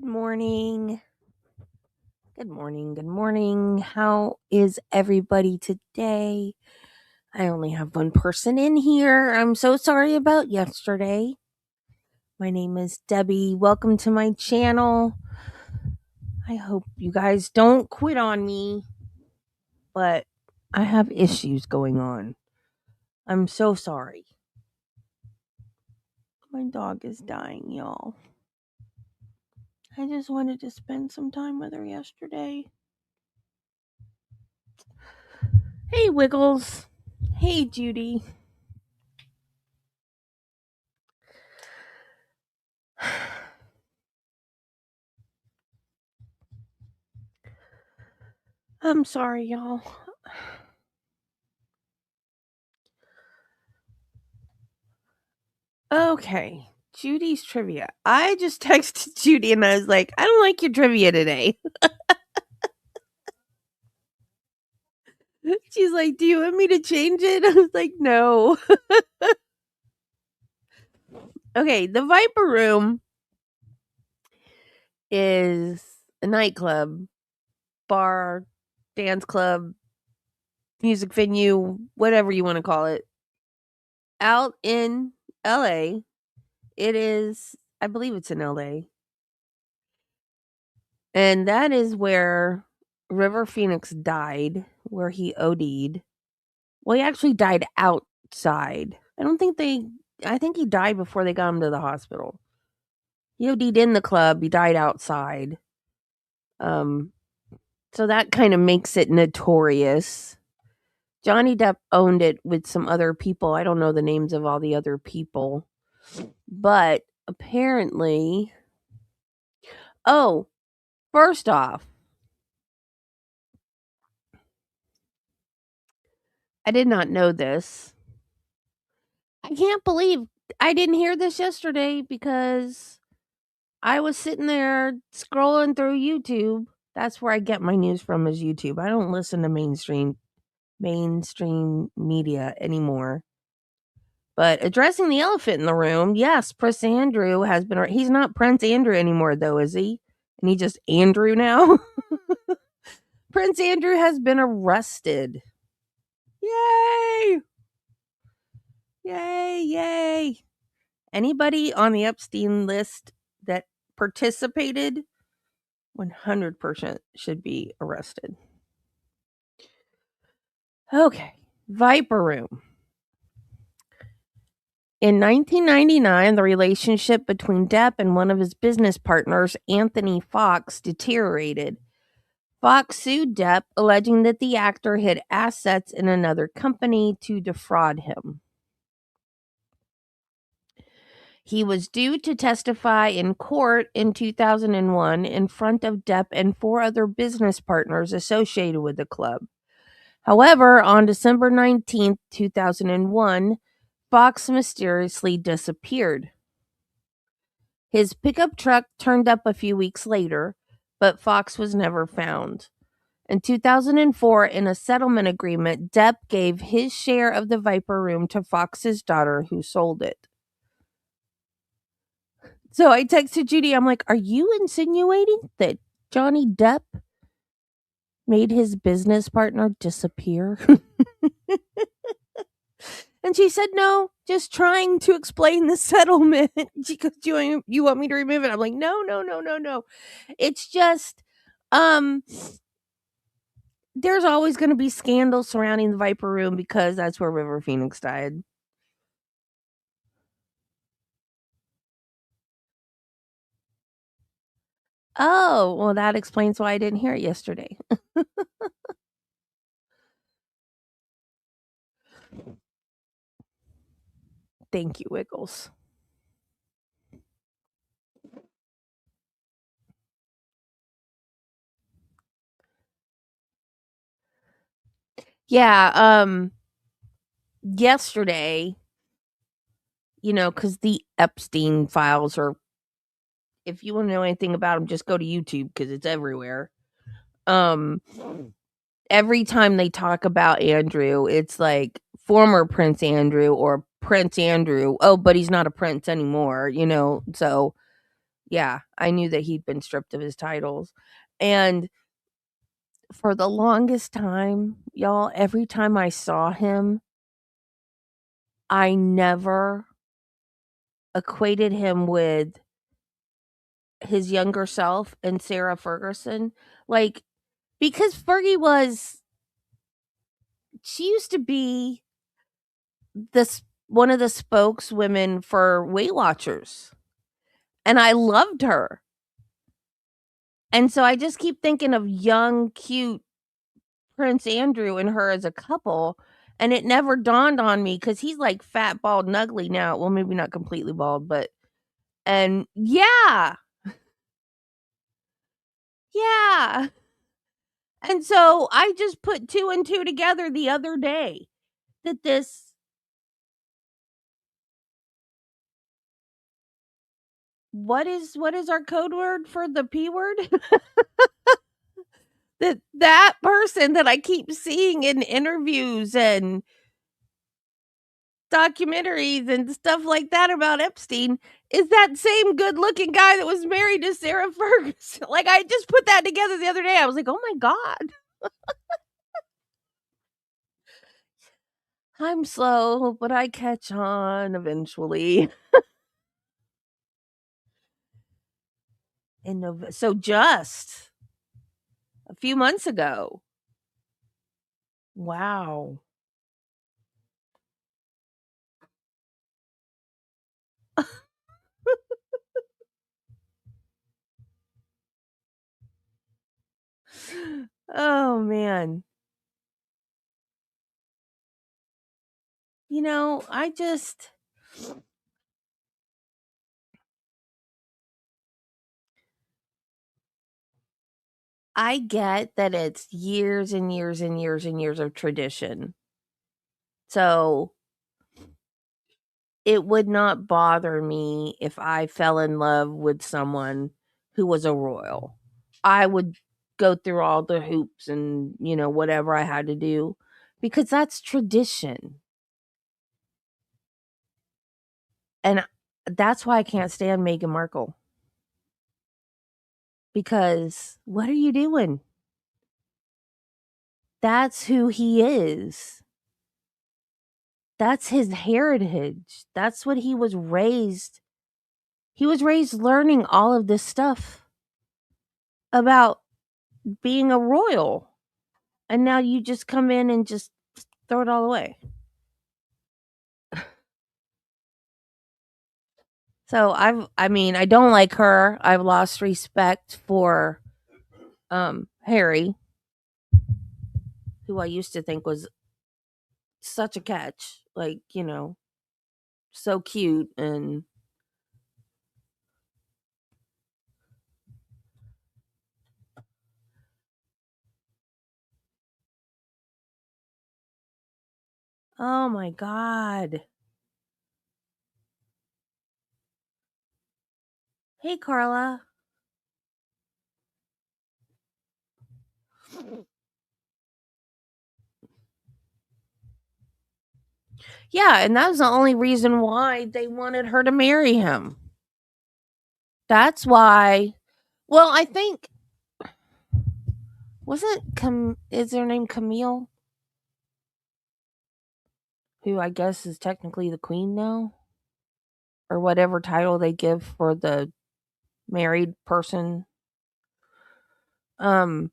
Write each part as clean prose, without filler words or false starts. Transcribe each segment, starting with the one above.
Good morning. Good morning. Good morning. How is everybody today? I only have one person in here. I'm so sorry about yesterday. My name is Debbie. Welcome to my channel. I hope you guys don't quit on me, but I have issues going on. I'm so sorry. My dog is dying, y'all. I just wanted to spend some time with her yesterday. Hey, Wiggles. Hey, Judy. I'm sorry, y'all. Okay, Judy's trivia. I just texted Judy and I was like, I don't like your trivia today. She's like, do you want me to change it? I was like, no. Okay, the Viper Room is a nightclub, bar, dance club, music venue, whatever you want to call it, out in LA. It is, I believe it's in LA. And that is where River Phoenix died, where he OD'd. Well, he actually died outside. I think he died before they got him to the hospital. He OD'd in the club, he died outside. Um, so that kind of makes it notorious. Johnny Depp owned it with some other people. I don't know the names of all the other people. But apparently, first off, I did not know this. I can't believe I didn't hear this yesterday because I was sitting there scrolling through YouTube. That's where I get my news from, is YouTube. I don't listen to mainstream media anymore. But addressing the elephant in the room, yes, Prince Andrew has been. He's not Prince Andrew anymore, though, is he? And he just Andrew now. Prince Andrew has been arrested. Yay! Yay! Yay! Anybody on the Epstein list that participated 100% should be arrested. Okay, Viper Room. In 1999, the relationship between Depp and one of his business partners, Anthony Fox, deteriorated. Fox sued Depp, alleging that the actor hid assets in another company to defraud him. He was due to testify in court in 2001 in front of Depp and 4 other business partners associated with the club. However, on December 19th, 2001, Fox mysteriously disappeared. His pickup truck turned up a few weeks later, but Fox was never found. In 2004, in a settlement agreement, Depp gave his share of the Viper Room to Fox's daughter, who sold it. So I texted Judy, I'm like, are you insinuating that Johnny Depp made his business partner disappear? And she said, no, just trying to explain the settlement. She goes, you want me to remove it? I'm like, no. It's just, there's always going to be scandals surrounding the Viper Room because that's where River Phoenix died. Oh, well, that explains why I didn't hear it yesterday. Thank you, Wiggles. Yeah, yesterday, because the Epstein files are, if you want to know anything about them, just go to YouTube because it's everywhere. Every time they talk about Andrew, it's like former Prince Andrew or Prince Andrew. Oh, but he's not a prince anymore, so Yeah, I knew that he'd been stripped of his titles. And for the longest time, y'all, every time I saw him, I never equated him with his younger self and Sarah Ferguson. Like, because she used to be this one of the spokeswomen for Weight Watchers, and I loved her. And so I just keep thinking of young, cute Prince Andrew and her as a couple, and it never dawned on me because he's like fat, bald, and ugly now. Well, maybe not completely bald, but and yeah, yeah. And so I just put two and two together the other day that this what is our code word for the P word? That person that I keep seeing in interviews and documentaries and stuff like that about Epstein is that same good-looking guy that was married to Sarah Ferguson. Like, I just put that together the other day. I was like, "Oh my god. I'm slow, but I catch on eventually." So just a few months ago. Wow. Oh, man. I just I get that it's years and years and years and years of tradition. So, it would not bother me if I fell in love with someone who was a royal. I would go through all the hoops and, whatever I had to do because that's tradition. And that's why I can't stand Meghan Markle because what are you doing? That's who he is. That's his heritage. That's what he was raised. He was raised learning all of this stuff about being a royal. And now you just come in and just throw it all away. So I don't like her. I've lost respect for Harry, who I used to think was such a catch. Like, so cute and oh my god. Hey Carla. Yeah, and that was the only reason why they wanted her to marry him. That's why. Well, I think wasn't is her name Camille, who I guess is technically the queen now, or whatever title they give for the married person. Um,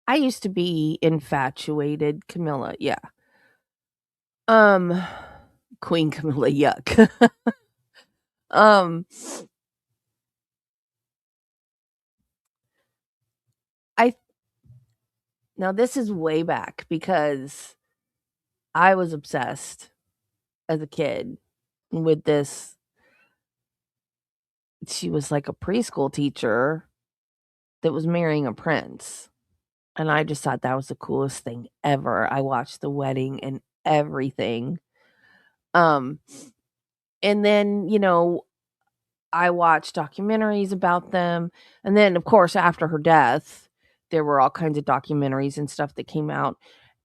I used to be infatuated Camilla. Yeah. Um, Queen Camilla. Yuck. um, I now this is way back because I was obsessed as a kid with this. She was like a preschool teacher that was marrying a prince. And I just thought that was the coolest thing ever. I watched the wedding and everything. Um, and then, I watched documentaries about them. And then, of course, after her death, there were all kinds of documentaries and stuff that came out.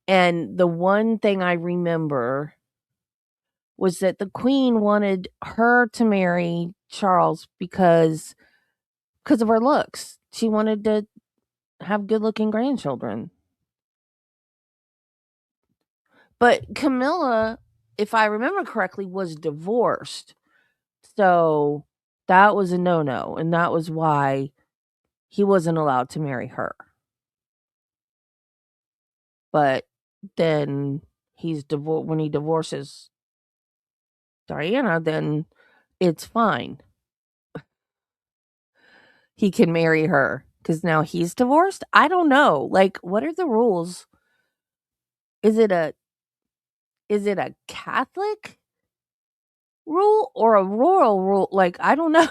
And the one thing I remember was that the Queen wanted her to marry Charles because of her looks. She wanted to have good-looking grandchildren. But Camilla, if I remember correctly, was divorced. So that was a no-no, and that was why he wasn't allowed to marry her. But then when he divorces Diana, then it's fine. He can marry her because now he's divorced. I don't know. Like, what are the rules? Is it a Catholic rule or a royal rule? Like, I don't know.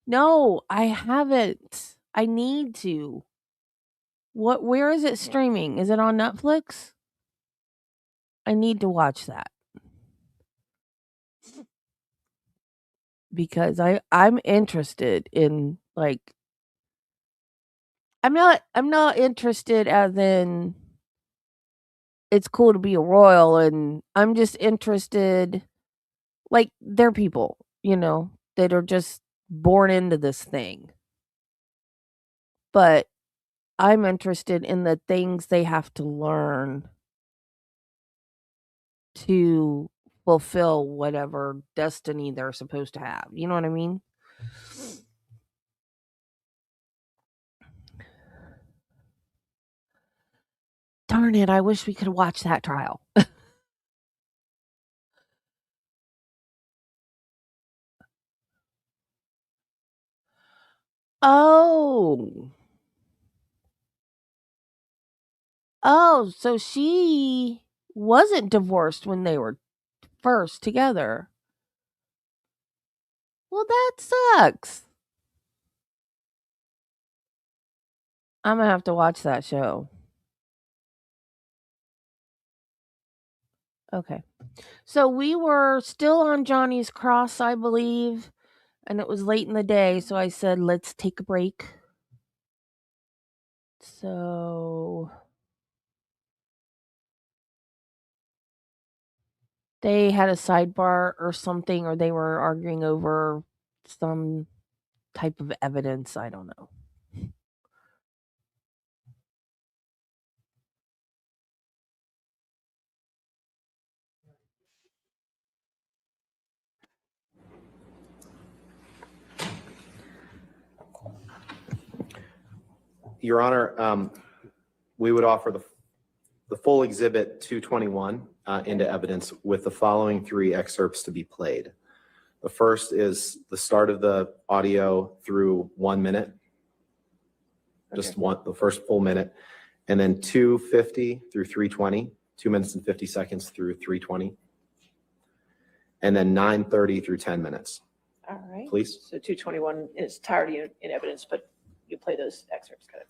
No, I haven't. I need to. Where is it streaming? Is it on Netflix? I need to watch that. Because I'm interested in, like, I'm not interested as in it's cool to be a royal, and I'm just interested, like, they're people, that are just born into this thing. But I'm interested in the things they have to learn to fulfill whatever destiny they're supposed to have. You know what I mean? Darn it, I wish we could watch that trial. Oh. Oh, so she wasn't divorced when they were first together. Well, that sucks. I'm gonna have to watch that show. Okay. So we were still on Johnny's Cross, I believe, and it was late in the day, so I said, let's take a break. So they had a sidebar or something, or they were arguing over some type of evidence. I don't know. Your Honor, we would offer the full Exhibit 221 into evidence with the following 3 excerpts to be played. The first is the start of the audio through 1 minute, just the first full minute, and then 2:50 through 3:20, 2 minutes and 50 seconds through 3:20, and then 9:30 through 10 minutes. All right. Please. So 221 in its entirety in evidence, but you play those excerpts. Kind of.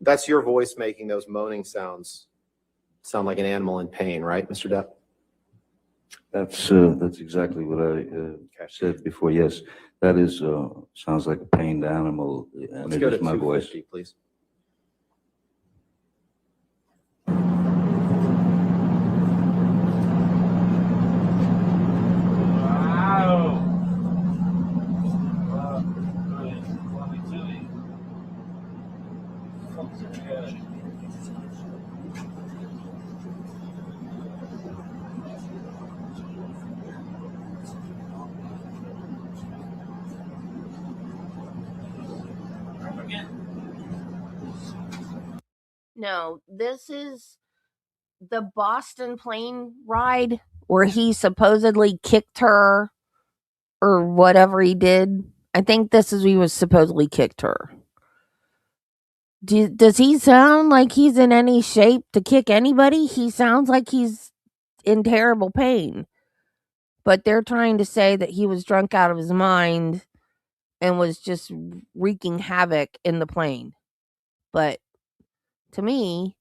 That's your voice making those moaning sounds. Sound like an animal in pain, right, Mr. Depp? That's exactly what I said before. Yes, that is sounds like a pained animal, and Let's it go to is my voice. 250, please. Wow. No, this is the Boston plane ride where he supposedly kicked her or whatever he did. I think this is he was supposedly kicked her. Does he sound like he's in any shape to kick anybody? He sounds like he's in terrible pain. But they're trying to say that he was drunk out of his mind and was just wreaking havoc in the plane. But to me,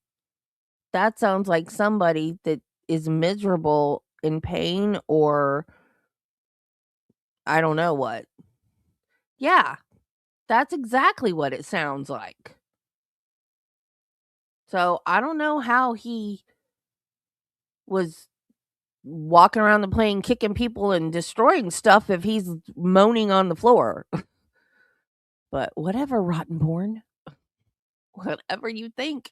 that sounds like somebody that is miserable in pain or I don't know what. Yeah, that's exactly what it sounds like. So I don't know how he was walking around the plane kicking people and destroying stuff if he's moaning on the floor. But whatever, Rottenborn. Whatever you think.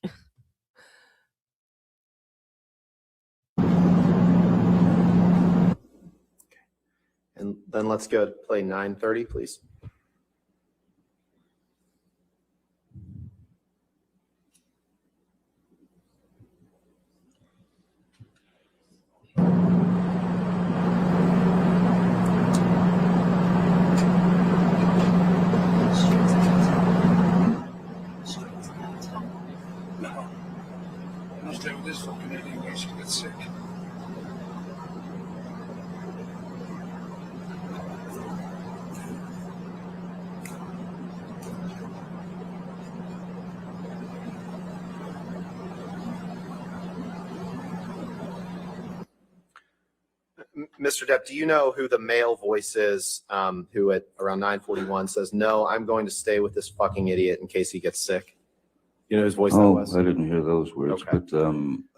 And then let's go to play 9:30, please. No. I'll stay with this fucking idiot in case she gets sick. Mr. Depp, do you know who the male voice is who at around 9:41 says, "No, I'm going to stay with this fucking idiot in case he gets sick"? You know whose voice that Oh, was? I didn't hear those words, Okay. but,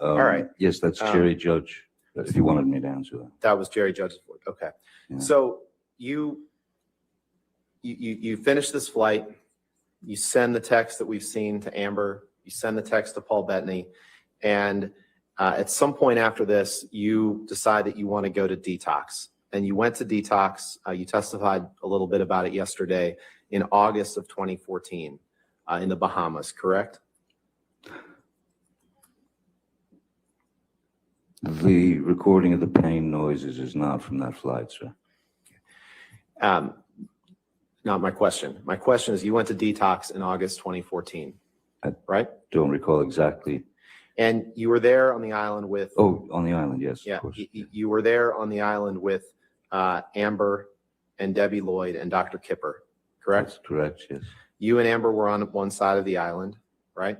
All right. yes, that's Jerry Judge, if you wanted me to answer that. That was Jerry Judge's voice. Okay. Yeah. So you finish this flight. You send the text that we've seen to Amber. You send the text to Paul Bettany. And at some point after this, you decide that you want to go to detox. And you went to detox. You testified a little bit about it yesterday in August of 2014 in the Bahamas, correct? The recording of the pain noises is not from that flight, sir. Not my question. My question is, you went to detox in August 2014, right? Don't recall exactly. And you were there on the island with... Oh, on the island, yes, Yeah, of course. you were there on the island with Amber and Debbie Lloyd and Dr. Kipper, correct? That's correct, yes. You and Amber were on one side of the island, right?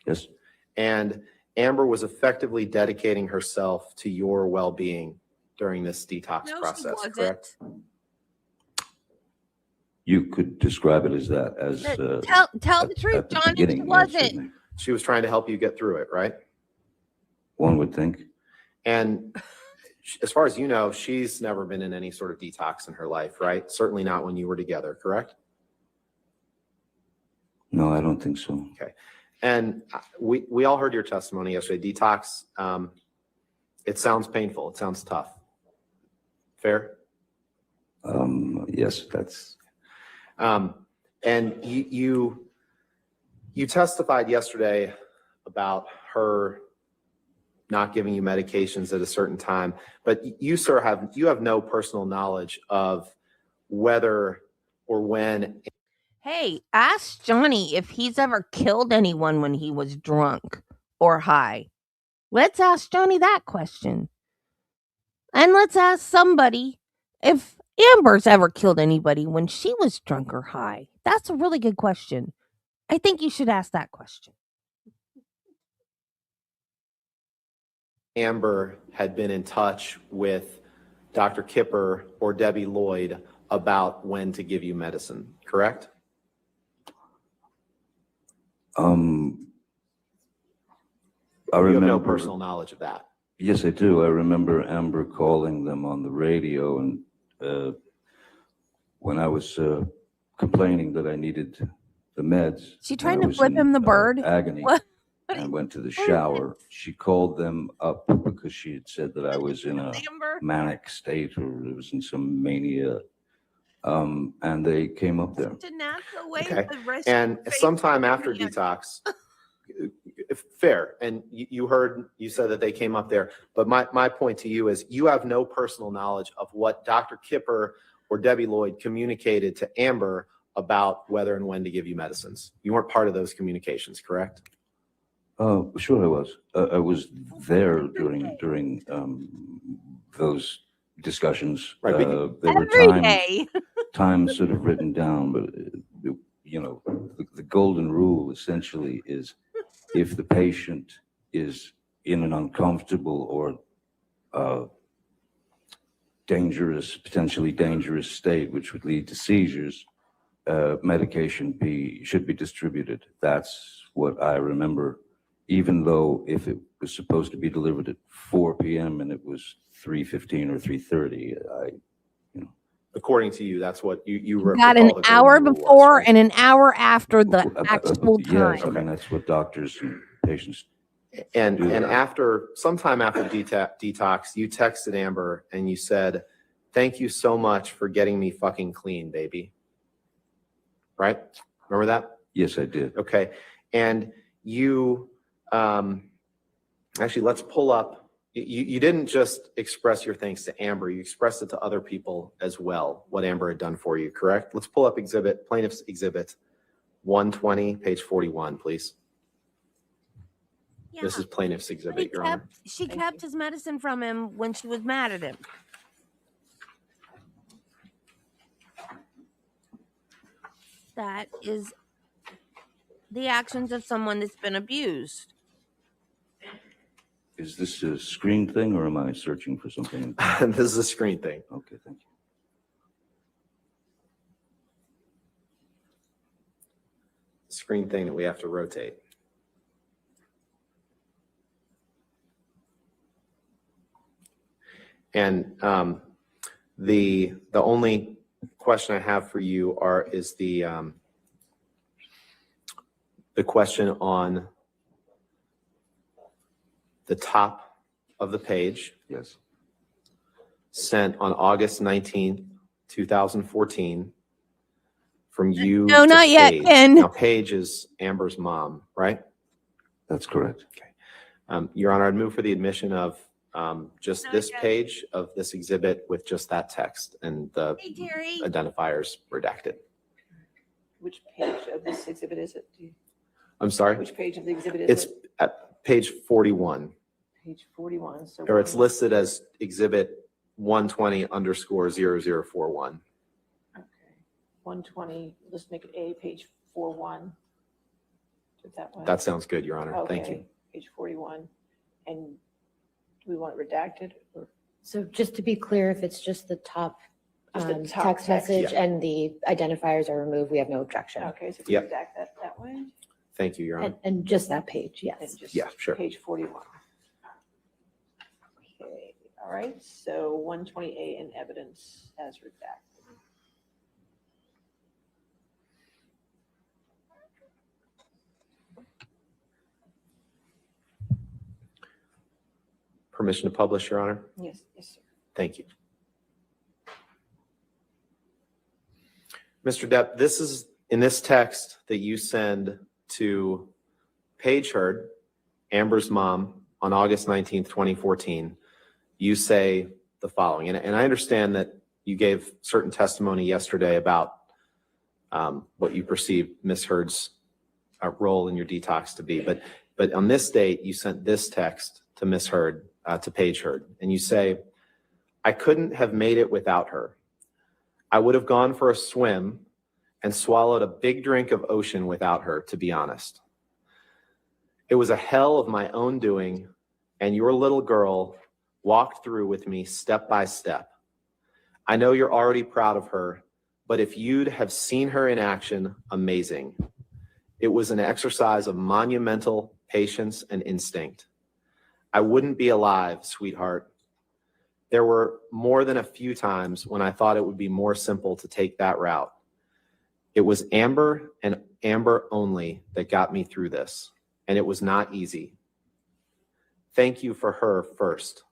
Yes, And Amber was effectively dedicating herself to your well-being during this detox process, correct? you could describe it as that, as. Tell the truth, at the Johnny. beginning, It yes, wasn't. certainly. She was trying to help you get through it, right? One would think. And as far as you know, she's never been in any sort of detox in her life, right? Certainly not when you were together, correct? No, I don't think so. And we all heard your testimony yesterday. Detox, it sounds painful. It sounds tough. Fair? Yes, that's. And you testified yesterday about her not giving you medications at a certain time, but you, sir, have no personal knowledge of whether or when. Hey, ask Johnny if he's ever killed anyone when he was drunk or high. Let's ask Johnny that question. And let's ask somebody if Amber's ever killed anybody when she was drunk or high. That's a really good question. I think you should ask that question. Amber had been in touch with Dr. Kipper or Debbie Lloyd about when to give you medicine, correct? I You remember. have no personal knowledge of that. Yes, I do. I remember Amber calling them on the radio, and when I was complaining that I needed the meds. She when trying I to was flip in, him the bird? Agony. What? And went to the shower. She called them up because she had said that I was in a Amber? manic state or it was in some mania. And they came up there. To knock away Okay. the rest And of the sometime face. after detox, fair. And you said that they came up there. But my point to you is you have no personal knowledge of what Dr. Kipper or Debbie Lloyd communicated to Amber about whether and when to give you medicines. You weren't part of those communications, correct? Oh, sure I was. I was there during those discussions. Right, but There were Every times, day. times sort of written down, but the golden rule essentially is if the patient is in an uncomfortable or potentially dangerous state, which would lead to seizures, medication should be distributed. That's what I remember, even though if it was supposed to be delivered at 4 p.m. and it was 3:15 or 3:30, according to you, that's what you Got an hour before and an hour after the actual yes, time. I mean, that's what doctors and patients. And do that. after sometime after detox, you texted Amber and you said, "Thank you so much for getting me fucking clean, baby." Right? Remember that? Yes, I did. Okay. And you actually, let's pull up. You didn't just express your thanks to Amber, you expressed it to other people as well, what Amber had done for you, correct? Let's pull up plaintiff's exhibit 120, page 41, please. Yeah. This is plaintiff's exhibit, Your Honor. She kept his medicine from him when she was mad at him. That is the actions of someone that's been abused. Is this a screen thing or am I searching for something? This is a screen thing. Okay, thank you. Screen thing that we have to rotate. And the only question I have for you is the question on the top of the page. Yes. Sent on August 19th, 2014 from you No, to not yet, Paige. Ken. Now, Paige is Amber's mom, right? That's correct. Okay. Your Honor, I'd move for the admission of just Not this yet. page of this exhibit with just that text and the Hey, Terry. identifiers redacted. Which page of this exhibit is it? I'm sorry? Which page of the exhibit is It's it? at page 41, Page 41. So or it's listed as exhibit 120_0041. Okay. 120. Let's make it A, page 41. Is that one? That sounds good, Your Honor. Thank you. Okay, page 41. And do we want it redacted or So just to be clear, if it's just the top Just the top text text, message yeah. and the identifiers are removed, we have no objection. okay? So if we Yep. redact that way, Thank you, Your Honor. And just that page, and yes. just Yeah, sure. page 41. Okay. All right. So 120A in evidence as redacted. Permission to publish, Your Honor? Yes, sir. Thank you. Mr. Depp, this is in this text that you send to Paige Heard, Amber's mom, on August 19th, 2014, you say the following, and I understand that you gave certain testimony yesterday about what you perceive Ms. Heard's role in your detox to be, but on this date, you sent this text to Ms. Heard, to Paige Heard, and you say, "I couldn't have made it without her. I would have gone for a swim and swallowed a big drink of ocean without her, to be honest. It was a hell of my own doing, and your little girl walked through with me step by step. I know you're already proud of her, but if you'd have seen her in action, amazing. It was an exercise of monumental patience and instinct. I wouldn't be alive, sweetheart. There were more than a few times when I thought it would be more simple to take that route. It was Amber and Amber only that got me through this, and it was not easy. Thank you for her first.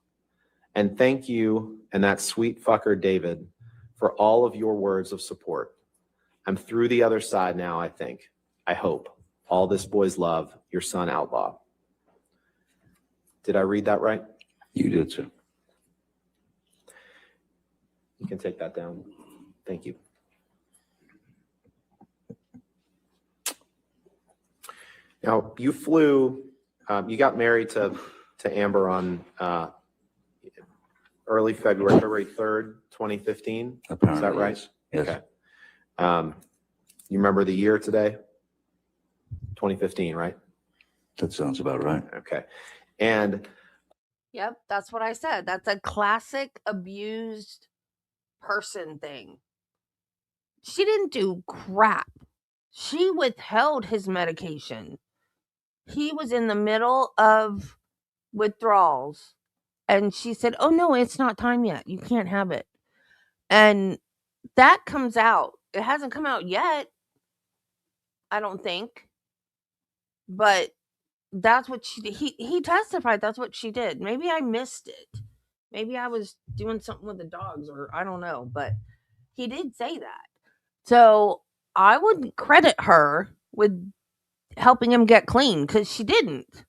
And thank you and that sweet fucker David for all of your words of support. I'm through the other side now, I think. I hope. All this boys love, your son outlaw. Did I read that right? You did, sir. You can take that down. Thank you. Now, you flew, you got married to Amber on early February 3rd, 2015. Apparently, Is that right? Yes. Okay. You remember the year today? 2015, right? That sounds about right. Okay. And Yep, that's what I said. That's a classic abused person thing. She didn't do crap. She withheld his medication. He was in the middle of withdrawals. And she said, "Oh, no, it's not time yet. You can't have it." And that comes out. It hasn't come out yet, I don't think. But that's what she did. He testified that's what she did. Maybe I missed it. Maybe I was doing something with the dogs, or I don't know. But he did say that. So I wouldn't credit her with helping him get clean, because she didn't.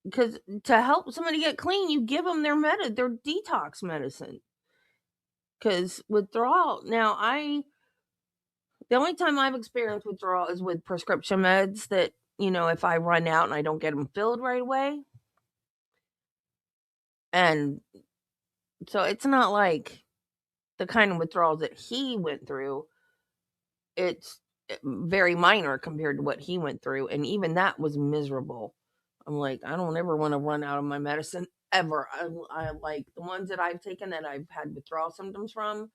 Because to help somebody get clean, you give them their detox medicine. Because withdrawal, the only time I've experienced withdrawal is with prescription meds that, if I run out and I don't get them filled right away. And so it's not like the kind of withdrawals that he went through. It's very minor compared to what he went through. And even that was miserable. I'm like, I don't ever want to run out of my medicine ever. I like the ones that I've taken that I've had withdrawal symptoms from.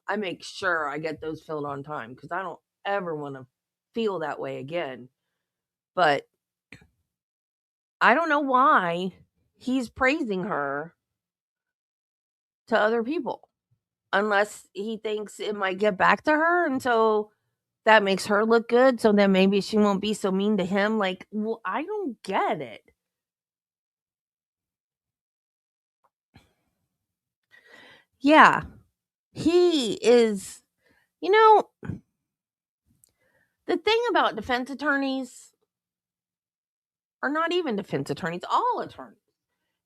I make sure I get those filled on time, because I don't ever want to feel that way again. But I don't know why he's praising her to other people, unless he thinks it might get back to her, and so that makes her look good, so then maybe she won't be so mean to him. Like, well, I don't get it. Yeah, he is, the thing about defense attorneys, or not even defense attorneys, all attorneys,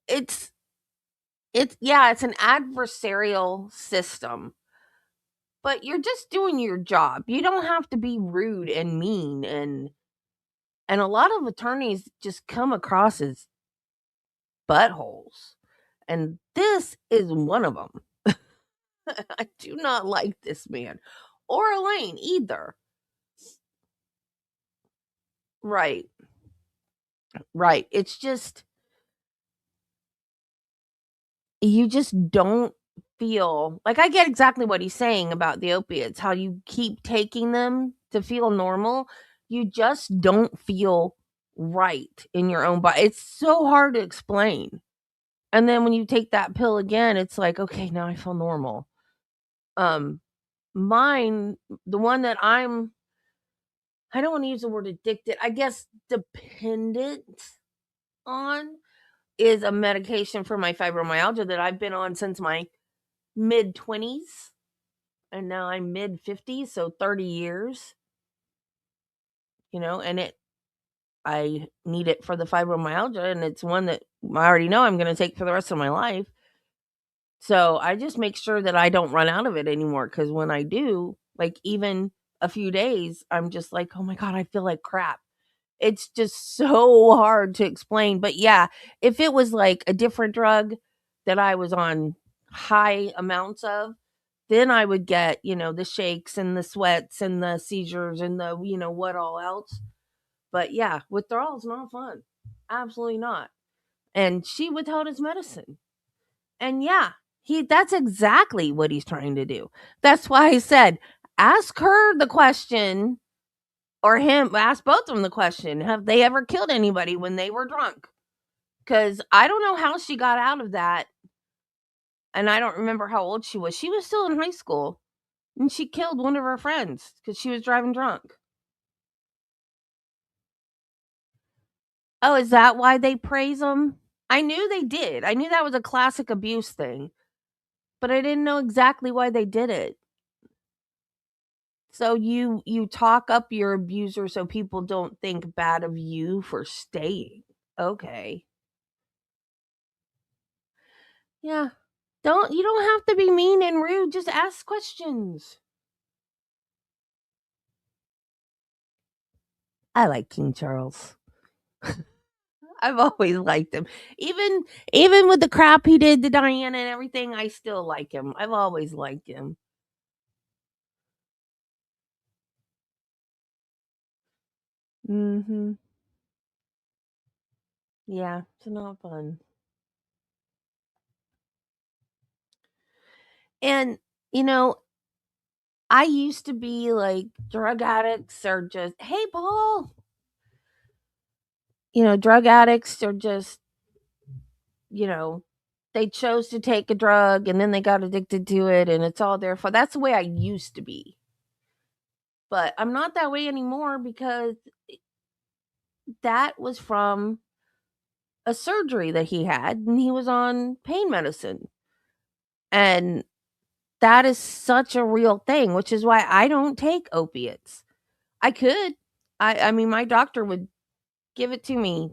it's an adversarial system, but you're just doing your job. You don't have to be rude and mean, and a lot of attorneys just come across as buttholes, and this is one of them. I do not like this man, or Elaine either. Right. It's just, you just don't feel like, I get exactly what he's saying about the opiates, how you keep taking them to feel normal. You just don't feel right in your own body. It's so hard to explain. And then when you take that pill again, it's like, okay, now I feel normal. Mine, the one that I don't want to use the word addicted, I guess dependent on, is a medication for my fibromyalgia that I've been on since my mid-20s, and now I'm mid-50s, so 30 years. And I need it for the fibromyalgia, and it's one that I already know I'm going to take for the rest of my life. So I just make sure that I don't run out of it anymore, because when I do, like even a few days, I'm just like, oh my God, I feel like crap. It's just so hard to explain. But yeah, if it was like a different drug that I was on high amounts of, then I would get, the shakes and the sweats and the seizures and the, what all else. But yeah, withdrawal's not fun. Absolutely not. And she withheld his medicine. And yeah, that's exactly what he's trying to do. That's why I said, ask her the question, or ask both of them the question. Have they ever killed anybody when they were drunk? Because I don't know how she got out of that. And I don't remember how old she was. She was still in high school. And she killed one of her friends because she was driving drunk. Oh, is that why they praise them? I knew they did. I knew that was a classic abuse thing. But I didn't know exactly why they did it. So you talk up your abuser so people don't think bad of you for staying. Okay. Yeah. You don't have to be mean and rude. Just ask questions. I like King Charles. I've always liked him. Even with the crap he did to Diana and everything, I still like him. I've always liked him. Mhm. Yeah, it's not fun. And you know, I used to be like drug addicts are just, hey Paul. Drug addicts are just, you know, they chose to take a drug and then they got addicted to it and it's all their fault. That's the way I used to be. But I'm not that way anymore because that was from a surgery that he had and he was on pain medicine. And that is such a real thing, which is why I don't take opiates. I could. I mean my doctor would give it to me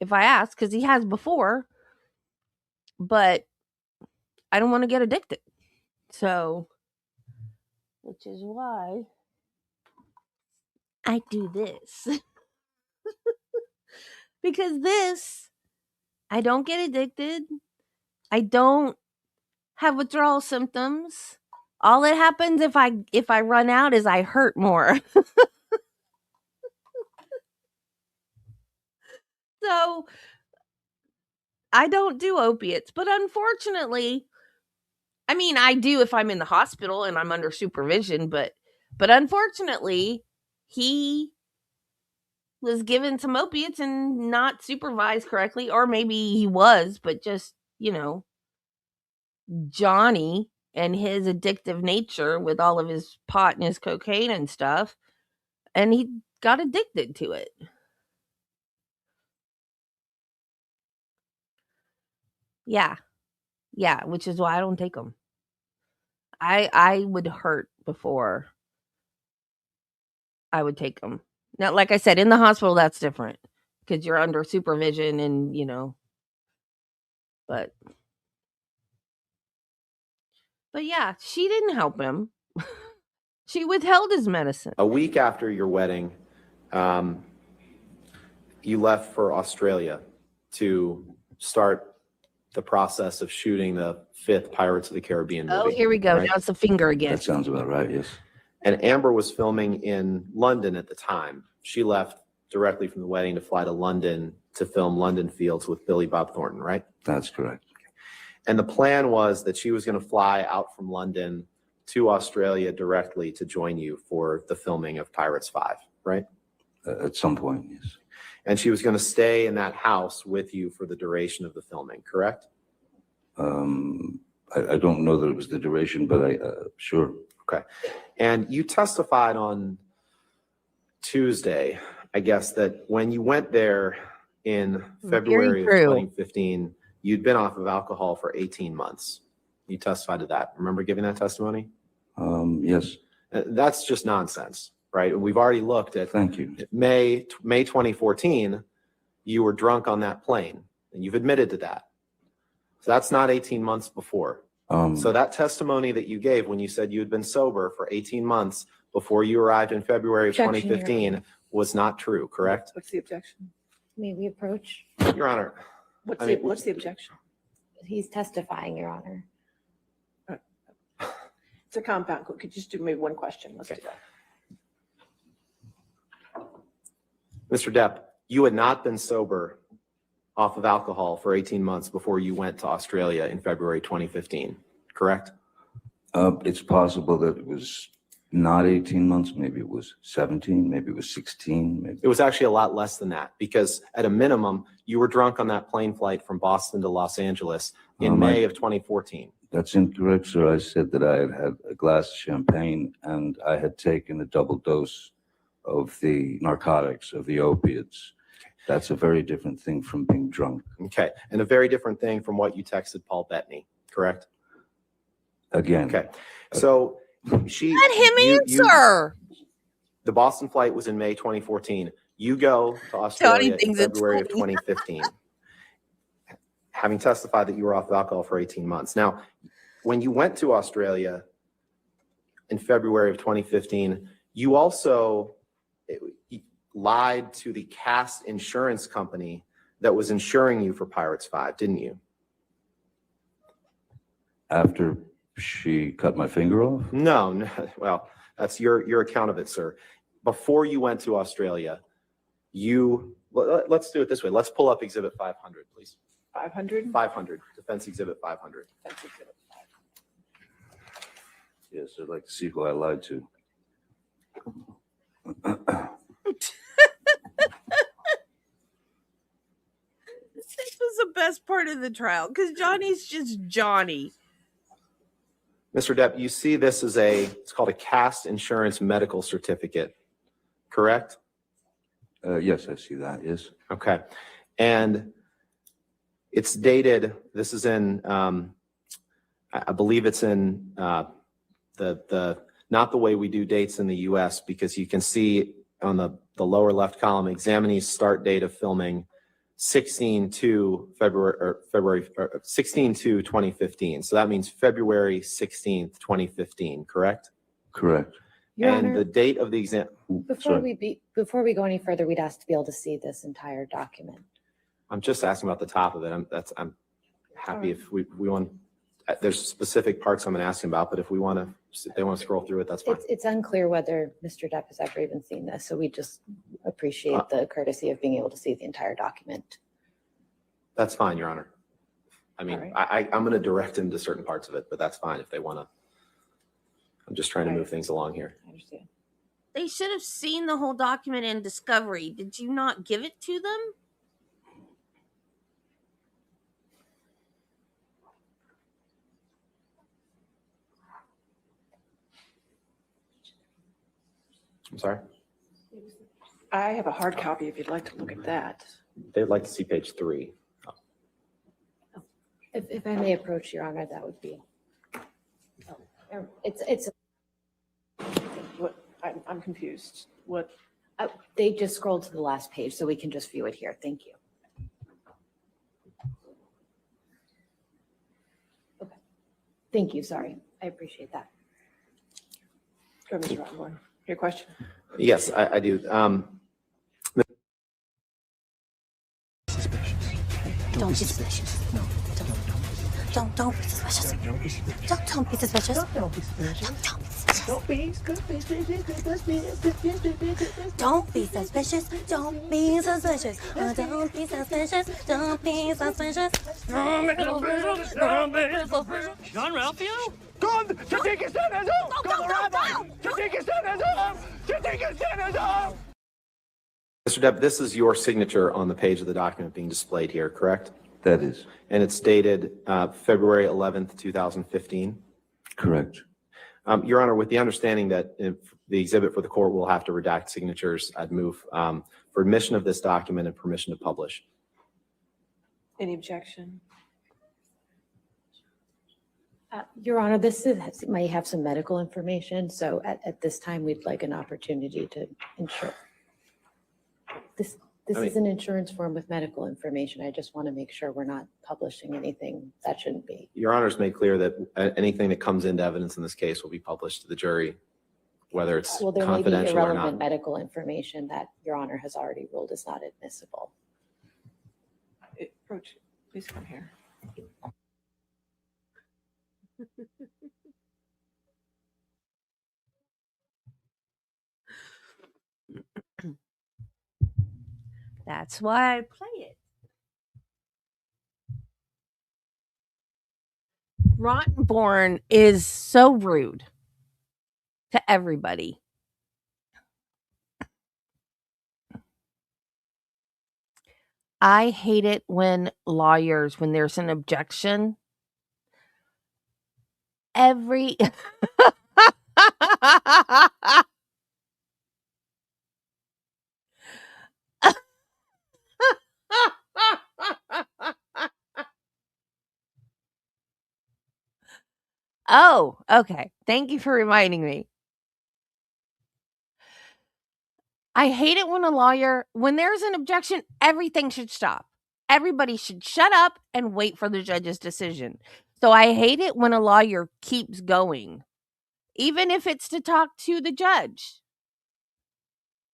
if I asked cuz he has before, but I don't want to get addicted. So, which is why I do this. Because this, I don't get addicted. I don't have withdrawal symptoms. All that happens if I run out is I hurt more. So, I don't do opiates, but unfortunately, I mean, I do if I'm in the hospital and I'm under supervision, but unfortunately, he was given some opiates and not supervised correctly, or maybe he was, but just, Johnny and his addictive nature with all of his pot and his cocaine and stuff, and he got addicted to it. Yeah. Yeah, which is why I don't take them. I would hurt before I would take them. Now, like I said, in the hospital, that's different because you're under supervision and, but yeah, she didn't help him. She withheld his medicine. A week after your wedding, you left for Australia to start the process of shooting the 5th Pirates of the Caribbean movie. Oh, here we go. right? Now it's the finger again. That sounds about right, yes. And Amber was filming in London at the time. She left directly from the wedding to fly to London to film London Fields with Billy Bob Thornton, right? That's correct. And the plan was that she was going to fly out from London to Australia directly to join you for the filming of Pirates 5, right? At some point, yes. And she was going to stay in that house with you for the duration of the filming, correct? I don't know that it was the duration, but sure. Okay. And you testified on Tuesday, I guess, that when you went there in February of 2015, you'd been off of alcohol for 18 months. You testified to that. Remember giving that testimony? Yes. That's just nonsense, right? We've already looked at Thank you. May 2014, you were drunk on that plane, and you've admitted to that. So that's not 18 months before. So that testimony that you gave when you said you had been sober for 18 months before you arrived in February of Objection, 2015 was not true, correct? What's the objection? May we approach? Your Honor, What's I the, mean- what's the objection? He's testifying, Your Honor. It's a compound. Could you just do maybe one question? Let's do Okay. that. Mr. Depp, you had not been sober off of alcohol for 18 months before you went to Australia in February 2015, correct? It's possible that it was not 18 months. Maybe it was 17. Maybe it was 16. Maybe. It was actually a lot less than that because at a minimum, you were drunk on that plane flight from Boston to Los Angeles in May of 2014. That's incorrect, sir. I said that I had had a glass of champagne and I had taken a double dose of the narcotics, of the opiates. That's a very different thing from being drunk. Okay, and a very different thing from what you texted Paul Bettany, correct? Again. Okay, so Let him answer. The Boston flight was in May 2014. You go to Johnny Australia in thinks it's February of funny. 2015, having testified that you were off of alcohol for 18 months. Now, when you went to Australia in February of 2015, you also lied to the cast insurance company that was insuring you for Pirates 5, didn't you? After she cut my finger off? No. Well, that's your account of it, sir. Before you went to Australia, let's do it this way. Let's pull up Exhibit 500, please. 500? 500, Defense Exhibit 500. That's exhibit 5. Yes, I'd like to see who I lied to. This was the best part of the trial because Johnny's just Johnny. Mr. Depp, you see this as it's called a cast insurance medical certificate, correct? Yes, I see that, yes. Okay. And it's dated, this is in, I believe it's in not the way we do dates in the US, because you can see on the lower left column, examinee's start date of filming 16/2/2015. So that means February 16th, 2015, correct? Correct. Your And Honor, the date of the exam, before we go any further, we'd ask to be able to see this entire document. I'm just asking about the top of it. I'm happy if we want, there's specific parts I'm asking about, but if they want to scroll through it, that's fine. It's unclear whether Mr. Depp has ever even seen this, so we just appreciate the courtesy of being able to see the entire document. That's fine, Your Honor. I mean, All right. I'm going to direct him to certain parts of it, but that's fine if they want to. I'm just trying to move things along here. I understand. They should have seen the whole document in discovery. Did you not give it to them? I'm sorry? I have a hard copy if you'd like to look at that. They'd like to see page 3. If I may approach, Your Honor, that would be. It's What, I'm confused. What, they just scrolled to the last page, so we can just view it here. Thank you. Okay. Thank you. Sorry. I appreciate that. go, Mr. Rottenborn, your question? Yes, I do. Don't be suspicious. No. Don't be suspicious. Don't be suspicious. Don't be suspicious. Don't be suspicious. Don't be suspicious. Don't be suspicious. Don't be suspicious. Don't be suspicious. Don't be suspicious. John Ralphio? Kom, je dikke stand is op! Kom eruit! Je dikke stand is op! Je dikke stand is op! Mr. Depp, this is your signature on the page of the document being displayed here, correct? That is And it's dated February 11th, 2015. correct. Your Honor, with the understanding that if the exhibit for the court will have to redact signatures, I'd move for admission of this document and permission to publish. Any objection? Your Honor, may have some medical information, so at this time, we'd like an opportunity to ensure. This is an insurance form with medical information. I just want to make sure we're not publishing anything that shouldn't be. Your Honor's made clear that anything that comes into evidence in this case will be published to the jury, whether it's Well, there may be confidential or irrelevant not. medical information that Your Honor has already ruled is not admissible. Approach, please come here. That's why I play it. Rottenborn is so rude to everybody. I hate it when lawyers, when there's an objection, every Oh, okay. Thank you for reminding me. I hate it when there's an objection, everything should stop. Everybody should shut up and wait for the judge's decision. So I hate it when a lawyer keeps going, even if it's to talk to the judge.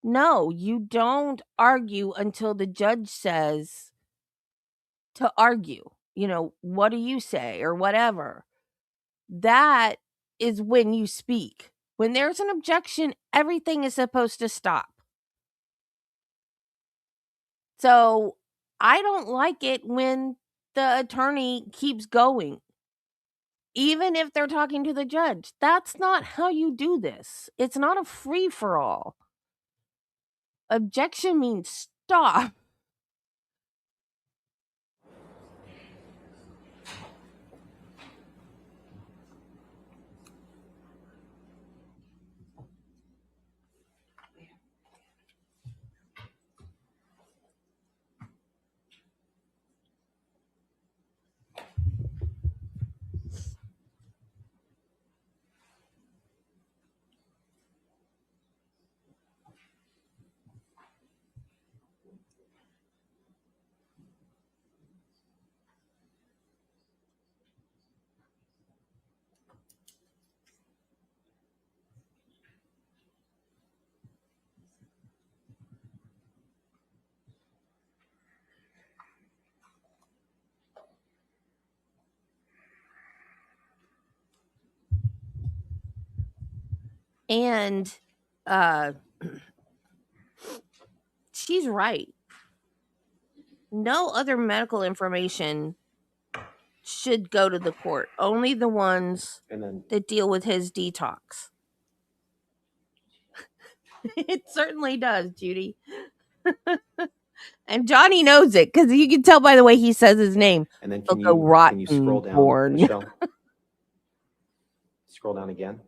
No, you don't argue until the judge says to argue. What do you say or whatever? That is when you speak. When there's an objection, everything is supposed to stop. So I don't like it when the attorney keeps going, even if they're talking to the judge. That's not how you do this. It's not a free for all. Objection means stop. And she's right. No other medical information should go to the court. Only the ones And then that deal with his detox. It certainly does, Judy. And Johnny knows it because you can tell by the way he says his name. And then Can you scroll down, born. Michelle? Scroll down again.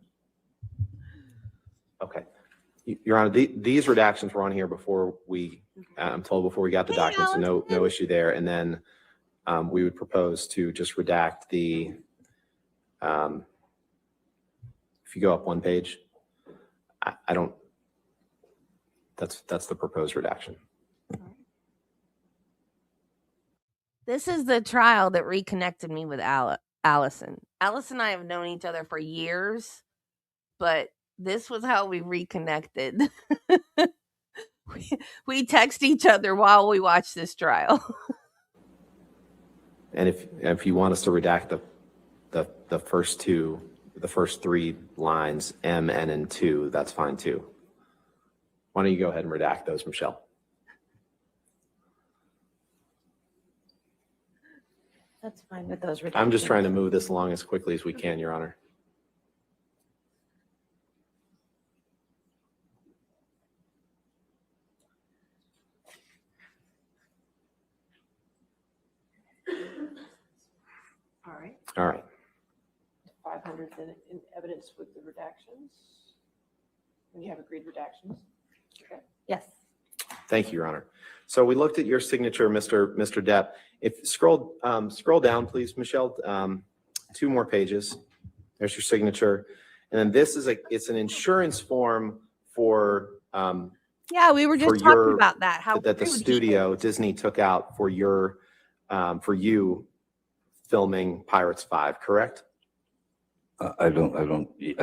Okay. Your Honor, these redactions were on here before I'm told before we got the documents, so no issue there. And then we would propose to just redact the, if you go up one page, I don't, that's the proposed redaction. This is the trial that reconnected me with Allison. Allison and I have known each other for years, but this was how we reconnected. we text each other while we watch this trial. And if you want us to redact the first three lines, M, N, and 2, that's fine too. Why don't you go ahead and redact those, Michelle? That's fine with those redactions. I'm just trying to move this along as quickly as we can, Your Honor. All right. 500 in evidence with the redactions. And you have agreed redactions. Okay. Yes. Thank you, Your Honor. So we looked at your signature, Mr. Depp. If scroll down, please, Michelle. 2 more pages. There's your signature, and then this is it's an insurance form for Yeah, we were just talking about that. How that the studio Disney took out for you filming Pirates 5, correct? I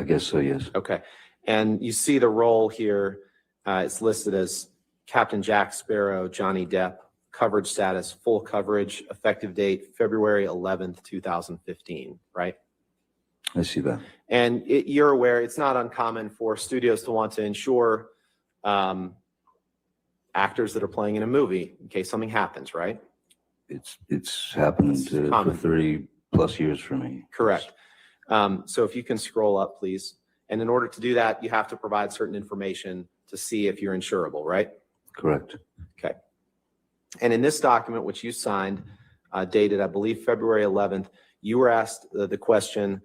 guess so, yes. Okay. And you see the role here. It's listed as Captain Jack Sparrow, Johnny Depp, coverage status, full coverage, effective date, February 11th, 2015, right? I see that. And you're aware it's not uncommon for studios to want to insure actors that are playing in a movie in case something happens, right? It's happened for 30 plus years for me. Correct. So if you can scroll up, please. And in order to do that, you have to provide certain information to see if you're insurable, right? Correct. Okay. And in this document, which you signed, dated, I believe, February 11th, you were asked the question,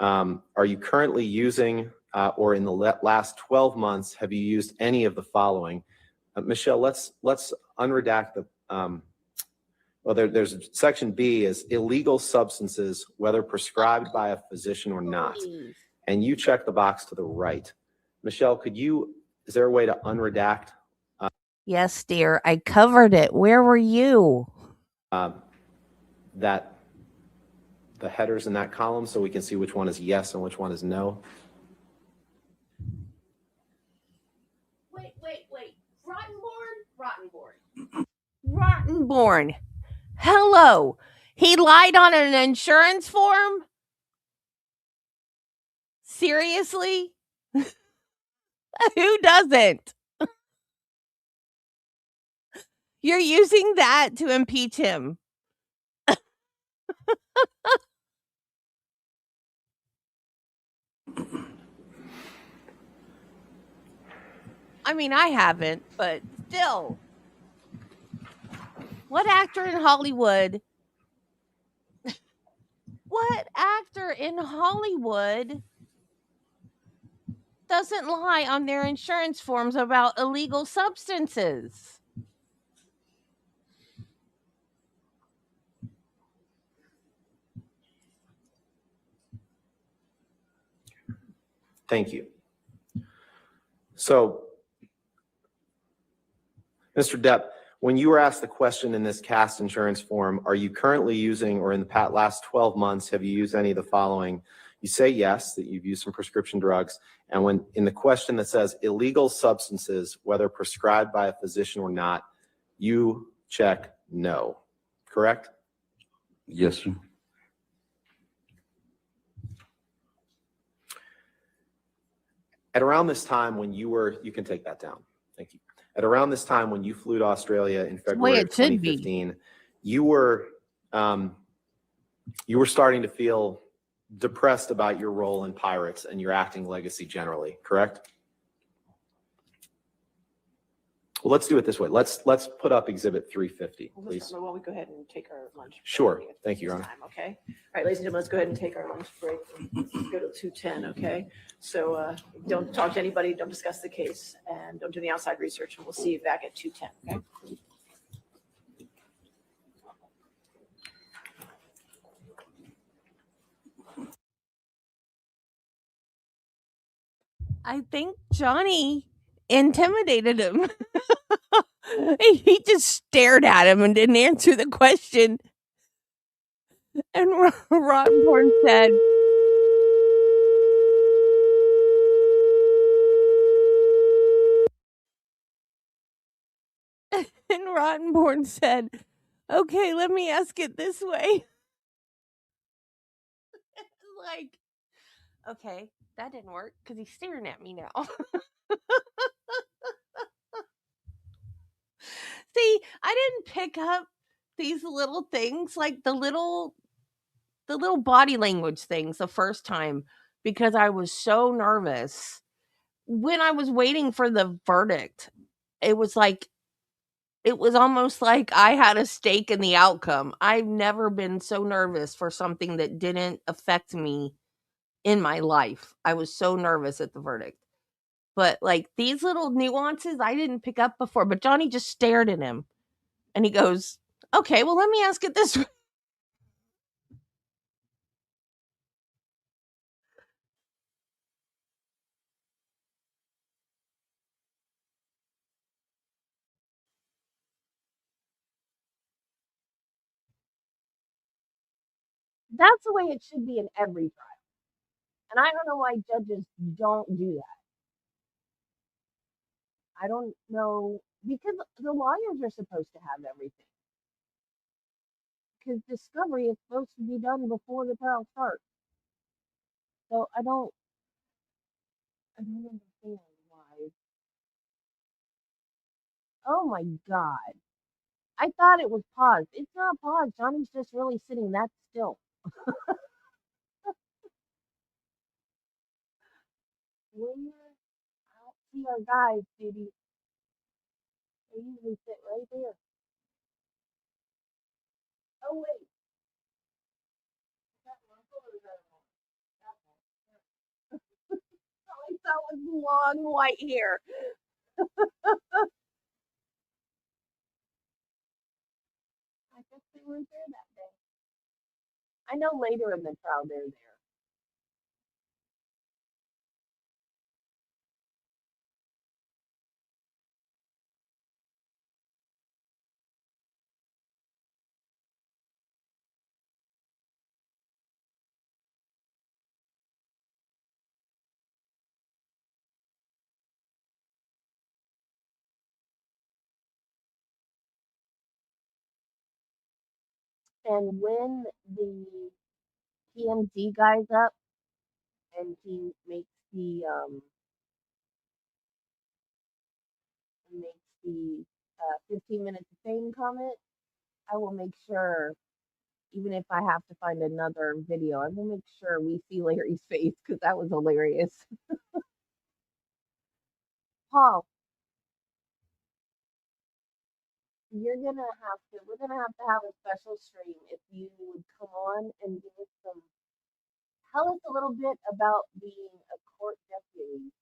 are you currently using or in the last 12 months, have you used any of the following? Michelle, let's unredact Well, there's section B is illegal substances, whether prescribed by a physician or not. Please. And you check the box to the right. Michelle, is there a way to unredact Yes, dear. I covered it. Where were you? that the headers in that column so we can see which one is yes and which one is no? Wait. Rottenborn. Hello. He lied on an insurance form? Seriously? Who doesn't? You're using that to impeach him. I mean, I haven't, but still. What actor in Hollywood doesn't lie on their insurance forms about illegal substances? Thank you. So, Mr. Depp, when you were asked the question in this CAST insurance form, are you currently using, or in the last 12 months, have you used any of the following? You say yes, that you've used some prescription drugs. And when in the question that says illegal substances, whether prescribed by a physician or not, you check no, correct? Yes, sir. At around this time when you can take that down. Thank you. At around this time when you flew to Australia in February of 2015, you were starting to feel depressed about your role in Pirates and your acting legacy generally, correct? Well, let's do it this way. Let's put up Exhibit 350, please. Why don't we go ahead and take our lunch break? Sure. Thank you, Your Honor. Okay. All right, ladies and gentlemen, let's go ahead and take our lunch break. Let's go to 2:10, okay? So don't talk to anybody, don't discuss the case, and don't do any outside research, and we'll see you back at 2:10, okay? I think Johnny intimidated him. He just stared at him and didn't answer the question. And Rottenborn said, okay, let me ask it this way. Like, okay, that didn't work because he's staring at me now. See, I didn't pick up these little things, like the little body language things the first time because I was so nervous. When I was waiting for the verdict, it was almost like I had a stake in the outcome. I've never been so nervous for something that didn't affect me in my life. I was so nervous at the verdict. But like these little nuances I didn't pick up before, but Johnny just stared at him and he goes, okay, well, let me ask it this way. That's the way it should be in every trial. And I don't know why judges don't do that. I don't know, because the lawyers are supposed to have everything. Because discovery is supposed to be done before the trial starts. So I don't understand why. Oh my God. I thought it was paused. It's not paused. Johnny's just really sitting that still. Where? I don't see our guys, Judy. They usually sit right there. Oh wait. Is that Michael or is that I saw with long white hair. I guess they weren't there that day. I know later in the trial they're there. And when the TMZ guy's up and he makes the 15 minutes of fame comment, I will make sure, even if I have to find another video, I will make sure we see Larry's face because that was hilarious. Paul, we're gonna have to have a special stream if you would come on and give us tell us a little bit about being a court deputy.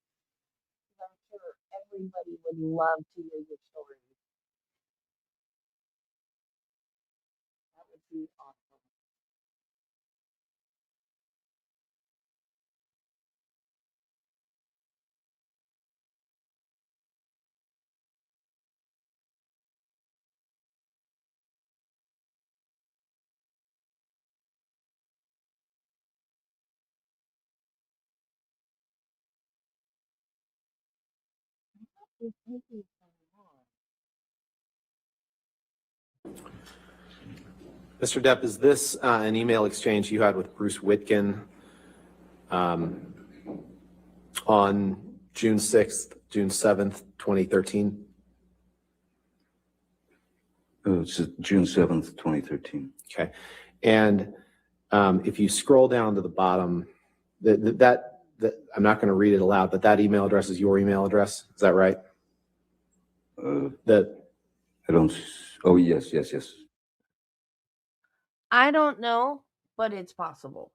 'Cause I'm sure everybody would love to hear your story. That would be awesome. It's taking so long. Mr. Depp, is this an email exchange you had with Bruce Witkin on June 6th, June 7th, 2013? It's June 7th, 2013. Okay. And if you scroll down to the bottom, that I'm not going to read it aloud, but that email address is your email address. Is that right? I don't. Oh, yes. I don't know, but it's possible.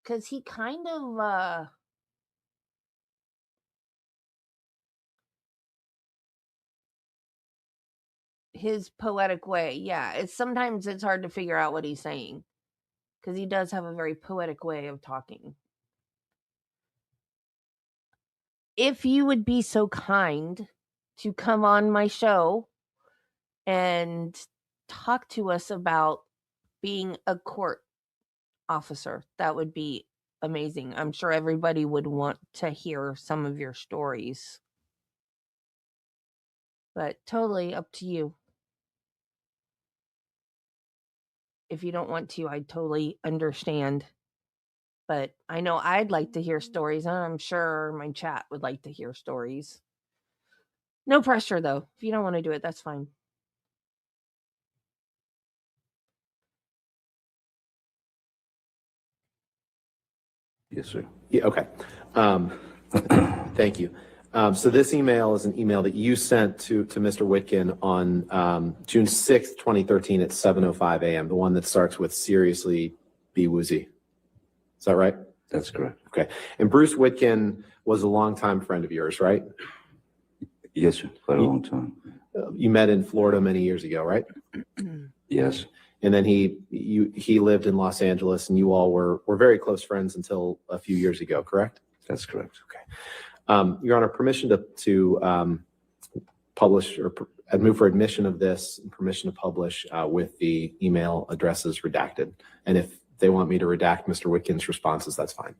Because he kind of his poetic way. Yeah, sometimes it's hard to figure out what he's saying because he does have a very poetic way of talking. If you would be so kind to come on my show and talk to us about being a court officer, that would be amazing. I'm sure everybody would want to hear some of your stories. But totally up to you. If you don't want to, I totally understand. But I know I'd like to hear stories, and I'm sure my chat would like to hear stories. No pressure, though. If you don't want to do it, that's fine. Yes, sir. Yeah, okay. Thank you. So this email is an email that you sent to Mr. Witkin on June 6th, 2013 at 7:05 a.m., the one that starts with "Seriously, be woozy." Is that right? That's correct. Okay. And Bruce Witkin was a longtime friend of yours, right? Yes, sir. Quite a long time. You met in Florida many years ago, right? Yes. And then he lived in Los Angeles, and you all were very close friends until a few years ago, correct? That's correct. Okay. Your Honor, permission to publish or I'd move for admission of this and permission to publish with the email addresses redacted. And if they want me to redact Mr. Witkin's responses, that's fine.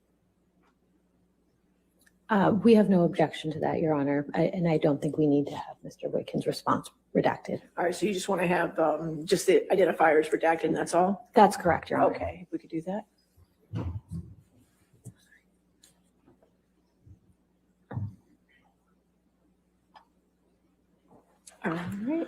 We have no objection to that, Your Honor, and I don't think we need to have Mr. Witkin's response redacted. All right, so you just want to have just the identifiers redacted and that's all? That's correct, Your Honor. Okay, if we could do that. All right.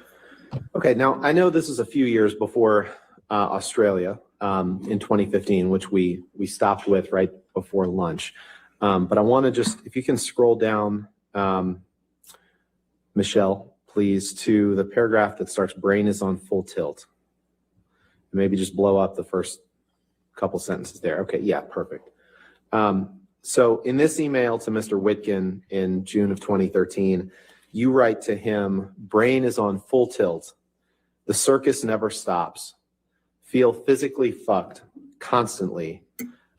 Okay, now I know this is a few years before Australia in 2015, which we stopped with right before lunch. But I want to just, if you can scroll down, Michelle, please, to the paragraph that starts, "Brain is on full tilt." Maybe just blow up the first couple sentences there. Okay, yeah, perfect. So in this email to Mr. Witkin in June of 2013, you write to him, "Brain is on full tilt. The circus never stops. Feel physically fucked constantly.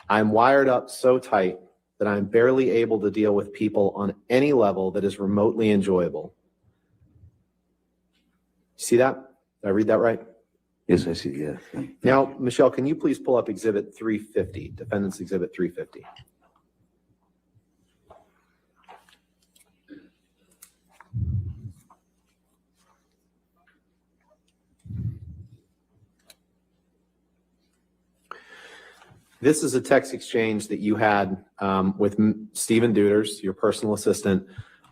I'm wired up so tight that I'm barely able to deal with people on any level that is remotely enjoyable. See that? Did I read that right? Yes, I see, yeah. Now, Michelle, can you please pull up Exhibit 350, Defendant's Exhibit 350? This is a text exchange that you had with Stephen Duders, your personal assistant,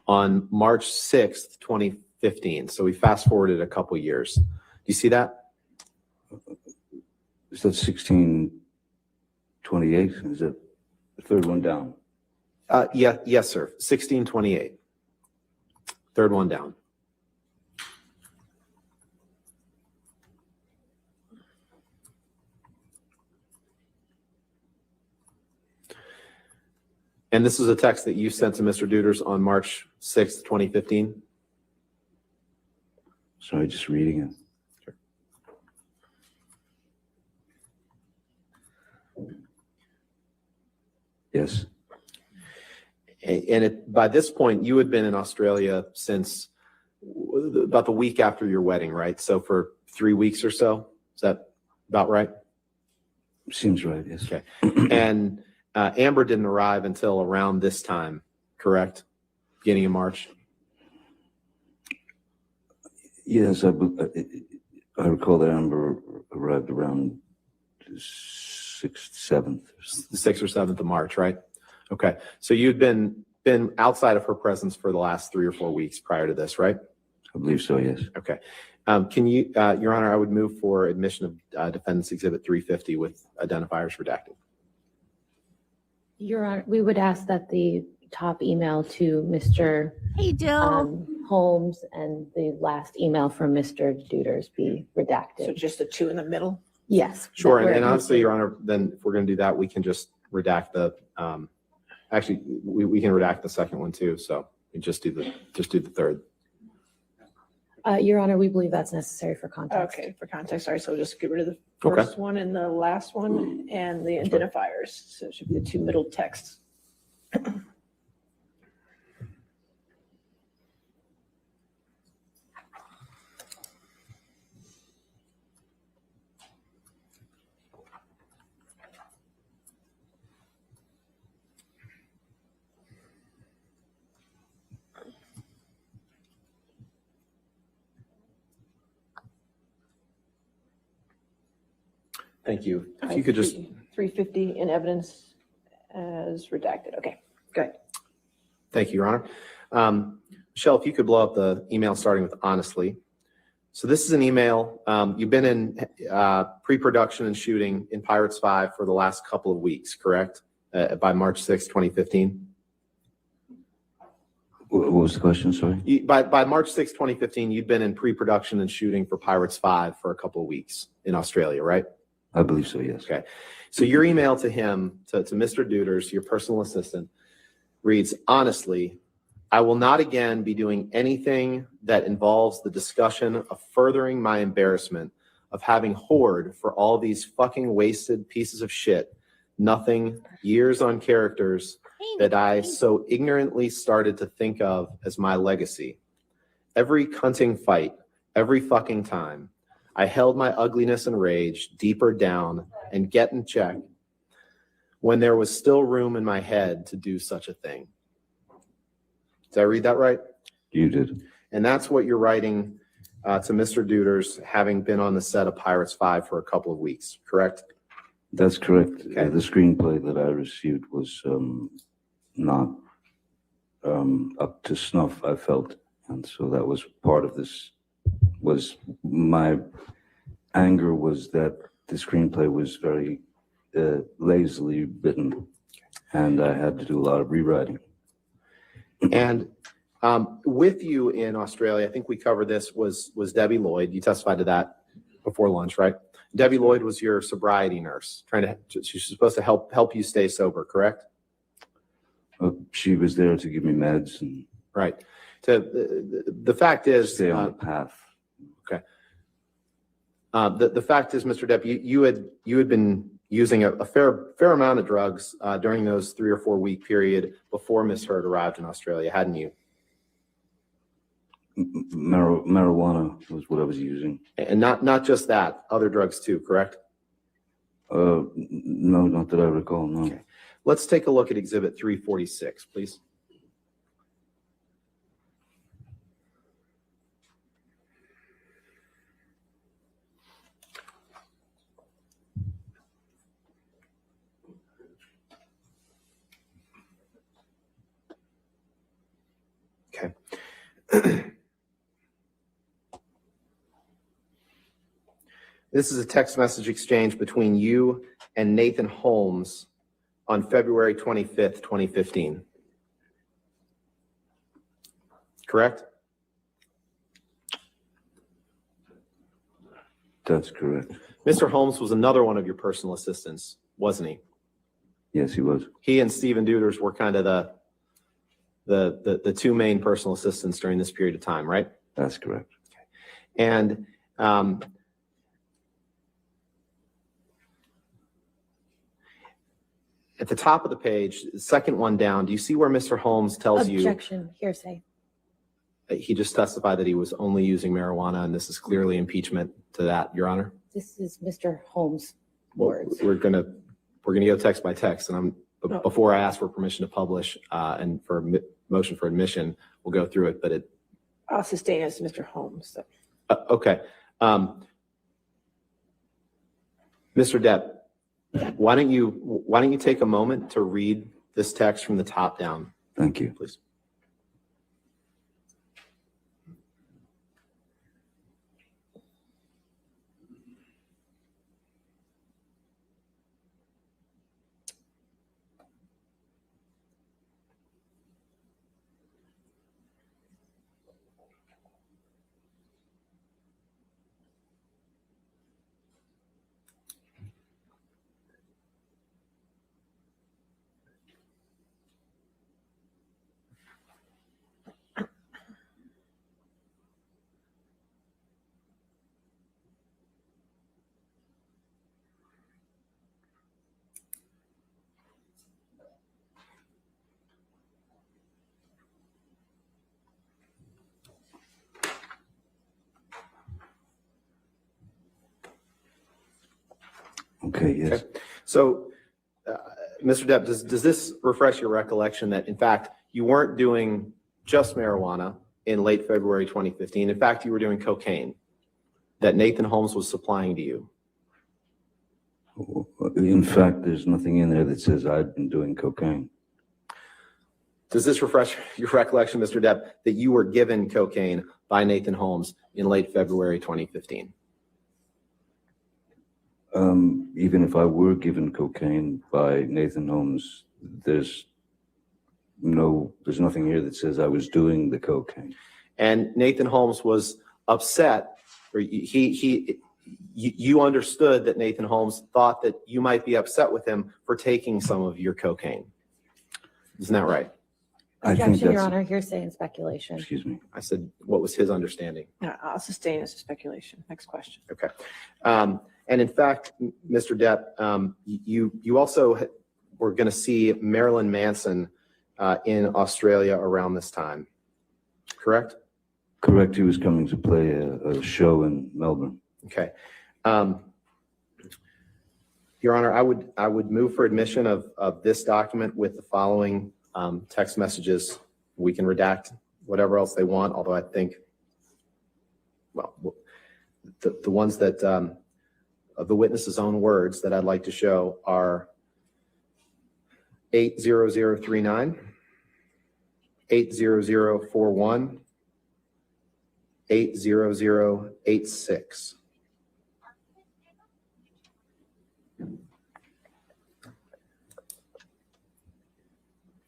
on March 6th, 2015. So we fast forwarded a couple years. Do you see that? Is that 1628? Is that the third one down? Yes, sir. 1628. Third one down. And this is a text that you sent to Mr. Duders on March 6th, 2015? Sorry, just reading it. Sure. Yes. And by this point, you had been in Australia since about the week after your wedding, right? So for 3 weeks or so? Is that about right? Seems right, yes. Okay. And Amber didn't arrive until around this time, correct? Beginning of March? Yes, I recall that Amber arrived around the 6th, 7th. The 6th or 7th of March, right? Okay. So you'd been outside of her presence for the last 3 or 4 weeks prior to this, right? I believe so, yes. Okay. Can you, Your Honor, I would move for admission of Defendant's Exhibit 350 with identifiers redacted. Your Honor, we would ask that the top email to Mr. Hey, Jill. Holmes and the last email from Mr. Duders be So redacted. just the two in the middle? Yes. Sure. that And we're- honestly, Your Honor, then if we're going to do that, we can just redact the, actually, we can redact the second one too. So we just do the third. Your Honor, we believe that's necessary for context. Okay, for context, sorry, so just get rid of the Okay. first one and the last one and the identifiers. So it should be the two middle texts. Thank you. If you could just, 350 in evidence as redacted. Okay, good. thank you, Your Honor. Michelle, if you could blow up the email starting with honestly. So this is an email. You've been in pre-production and shooting in Pirates 5 for the last couple of weeks, correct? By March 6, 2015? What was the question, sorry? By March 6, 2015, you'd been in pre-production and shooting for Pirates 5 for a couple of weeks in Australia, right? I believe so, yes. Okay. So your email to him, to Mr. Duders, your personal assistant, reads, honestly, I will not again be doing anything that involves the discussion of furthering my embarrassment of having whored for all these fucking wasted pieces of shit, nothing, years on characters that I so ignorantly started to think of as my legacy. Every cunting fight, every fucking time, I held my ugliness and rage deeper down and get in check when there was still room in my head to do such a thing. Did I read that right? You did. And that's what you're writing to Mr. Duders, having been on the set of Pirates 5 for a couple of weeks, correct? That's correct. Okay. The screenplay that I received was not up to snuff, I felt. And so that was part of this, was my anger was that the screenplay was very lazily written, and I had to do a lot of rewriting. And with you in Australia, I think we covered this, was Debbie Lloyd. You testified to that before lunch, right? Debbie Lloyd was your sobriety nurse, she's supposed to help you stay sober, correct? She was there to give me meds and Right. The fact is, stay on the path. The fact is, Mr. Depp, you had been using a fair amount of drugs during those 3 or 4 week period before Miss Heard arrived in Australia, hadn't you? Marijuana was what I was using. And not just that, other drugs too, correct? No, not that I recall, no. Okay. Let's take a look at Exhibit 346, please. Okay. This is a text message exchange between you and Nathan Holmes on February 25th, 2015. Correct? That's correct. Mr. Holmes was another one of your personal assistants, wasn't he? Yes, he was. He and Stephen Deuters were kind of the two main personal assistants during this period of time, right? That's correct. And at the top of the page, the second one down, do you see where Mr. Holmes tells you Objection, hearsay. he just testified that he was only using marijuana, and this is clearly impeachment to that, Your Honor? This is Mr. Holmes' Well, words. we're gonna go text by text, and Oh. before I ask for permission to publish and for motion for admission, we'll go through it. But I'll sustain as Mr. Holmes. So. okay, Mr. Depp, why don't you take a moment to read this text from the top down, Thank you. please? Okay, yes. Okay. So, Mr. Depp, does this refresh your recollection that, in fact, you weren't doing just marijuana in late February 2015? In fact, you were doing cocaine that Nathan Holmes was supplying to you. In fact, there's nothing in there that says I'd been doing cocaine. Does this refresh your recollection, Mr. Depp, that you were given cocaine by Nathan Holmes in late February 2015? Even if I were given cocaine by Nathan Holmes, there's nothing here that says I was doing the cocaine. And Nathan Holmes was upset, or you understood that Nathan Holmes thought that you might be upset with him for taking some of your cocaine. Isn't that right? I think Objection, Your that's, Honor, hearsay and speculation. excuse me. I said, what was his understanding? I'll sustain as a speculation. Next question. Okay. And in fact, Mr. Depp, you also were going to see Marilyn Manson in Australia around this time, correct? Correct, he was coming to play a show in Melbourne. Okay. Your Honor, I would move for admission of this document with the following text messages. We can redact whatever else they want, although I think, well, the ones that, of the witness's own words that I'd like to show are 80039, 80041, 80086.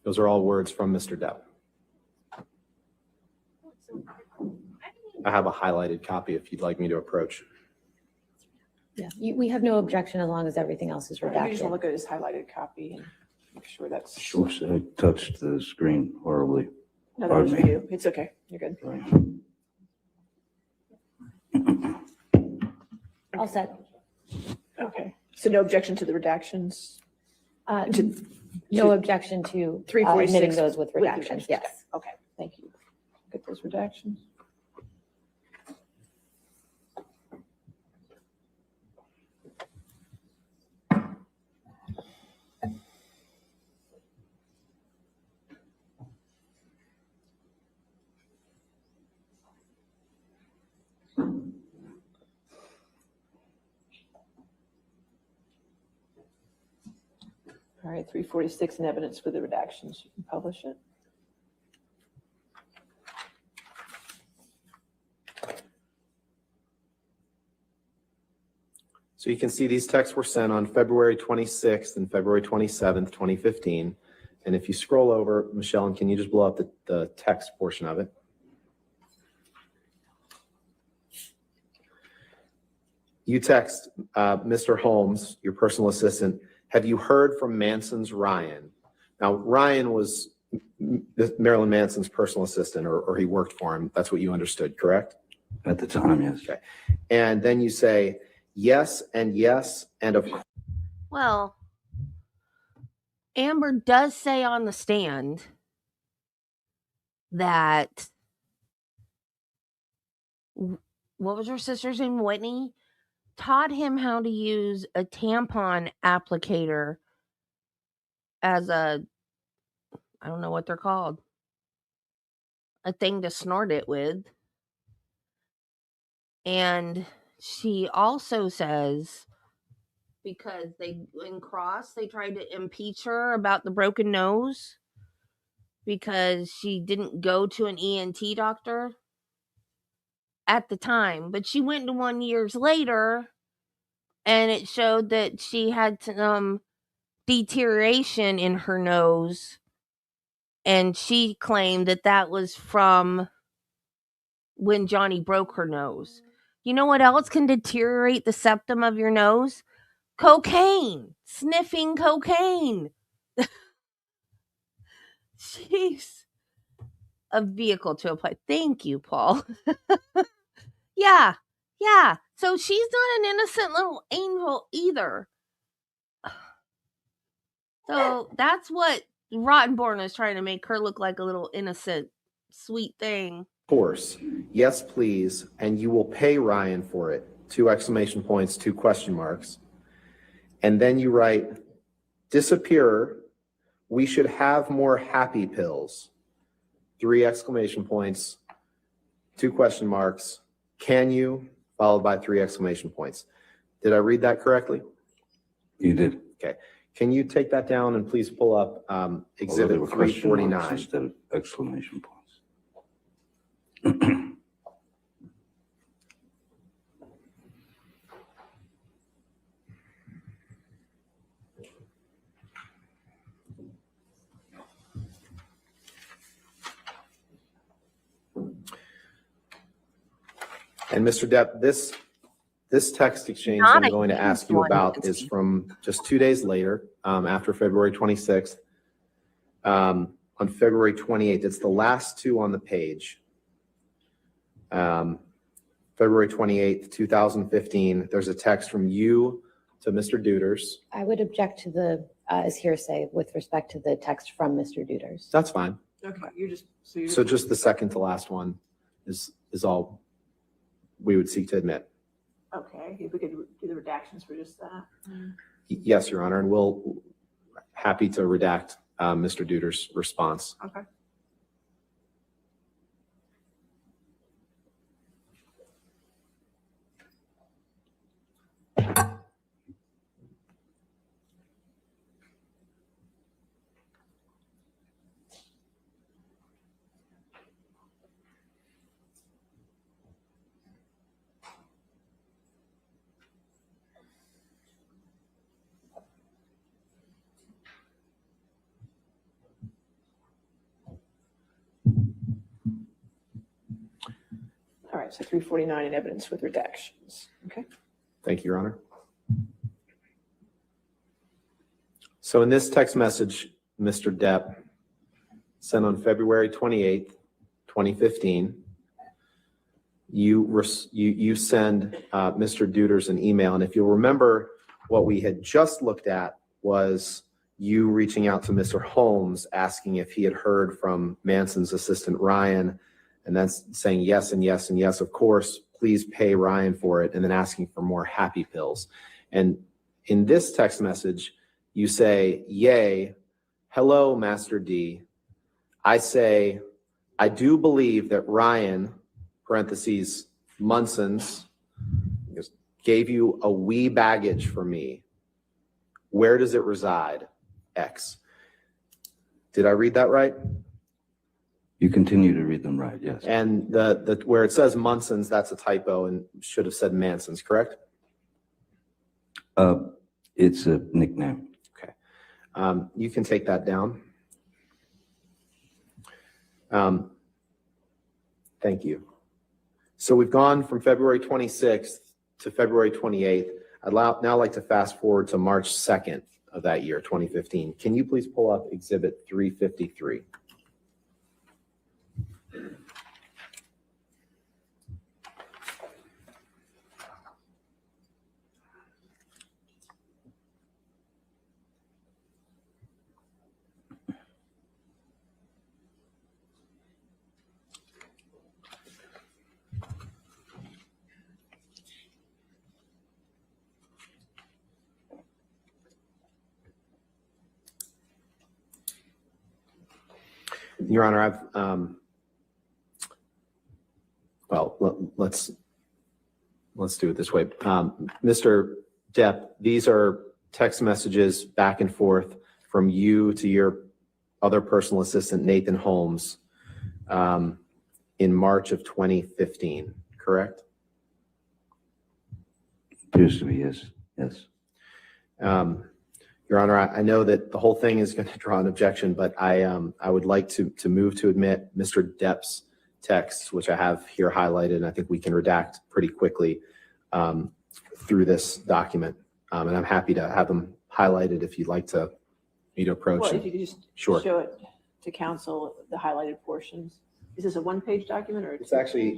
Those are all words from Mr. Depp. I have a highlighted copy if you'd like me to approach. Yeah, we have no objection as long as everything else is We just want to redacted. look at his highlighted copy and make sure that's. Oops, I touched the screen horribly. No, that was Pardon for me. you. It's okay. You're good. Right. All set. Okay, so no objection to the redactions? No objection to 346 admitting those with with redactions, yes. Okay, thank you. Get those redactions. All right, 346 in evidence with the redactions. You can publish it. So you can see these texts were sent on February 26th and February 27th, 2015. And if you scroll over, Michelle, and can you just blow up the text portion of it? You text Mr. Holmes, your personal assistant, have you heard from Manson's Ryan? Now, Ryan was Marilyn Manson's personal assistant, or he worked for him. That's what you understood, correct? At the time, yes. Okay. And then you say, yes, and of course. Well, Amber does say on the stand that, what was her sister's name, Whitney, taught him how to use a tampon applicator as a, I don't know what they're called, a thing to snort it with. And she also says, because they tried to impeach her about the broken nose because she didn't go to an ENT doctor at the time, but she went to one years later and it showed that she had some deterioration in her nose, and she claimed that was from when Johnny broke her nose. You know what else can deteriorate the septum of your nose? Cocaine. Sniffing cocaine. She's a vehicle to apply. Thank you, Paul. Yeah. So she's not an innocent little angel either. So that's what Rottenborn is trying to make her look like, a little innocent, sweet thing. Of course, yes, please, and you will pay Ryan for it. 2 exclamation points, 2 question marks. And then you write, disappearer, we should have more happy pills. 3 exclamation points, 2 question marks. Can you? Followed by 3 exclamation points. Did I read that correctly? You did. Okay. Can you take that down and please pull up Exhibit 349? Instead of exclamation points. And Mr. Depp, this text exchange Not I'm a going to huge ask you one, about Nancy. is from just 2 days later, after February 26th. On February 28th, it's the last 2 on the page. February 28th, 2015, there's a text from you to Mr. Duders. I would object to the, as hearsay with respect to the text from Mr. Duders. That's fine. Okay, you're just, so you're. So just the second to last one is all we would seek to admit. Okay, if we could do the redactions for just that. Yes, Your Honor, and we'll happy to redact Mr. Duders' response. Okay. All right, so 349 in evidence with redactions. Okay. Thank you, Your Honor. So in this text message, Mr. Depp sent on February 28th, 2015, you send Mr. Deuters an email, and if you'll remember, what we had just looked at was you reaching out to Mr. Holmes, asking if he had heard from Manson's assistant Ryan, and then saying yes and yes and yes, of course, please pay Ryan for it, and then asking for more happy pills. And in this text message, you say, yay, hello, Master D. I say, I do believe that Ryan, parentheses, Munson's, gave you a wee baggage for me. Where does it reside? X. Did I read that right? You continue to read them right, yes. And the where it says Munson's, that's a typo and should have said Manson's, correct? It's a nickname. Okay. You can take that down. Thank you. So we've gone from February 26th to February 28th. I'd now like to fast forward to March 2nd of that year, 2015. Can you please pull up Exhibit 353? Your Honor, let's do it this way. Mr. Depp, these are text messages back and forth from you to your other personal assistant, Nathan Holmes, in March of 2015, correct? Appears to be, yes, yes. Your Honor, I know that the whole thing is going to draw an objection, but I would like to move to admit Mr. Depp's texts, which I have here highlighted, and I think we can redact pretty quickly through this document. And I'm happy to have them highlighted if you'd like to approach. Well, if you could just Sure. show it to counsel, the highlighted portions. Is this a one-page document or? It's actually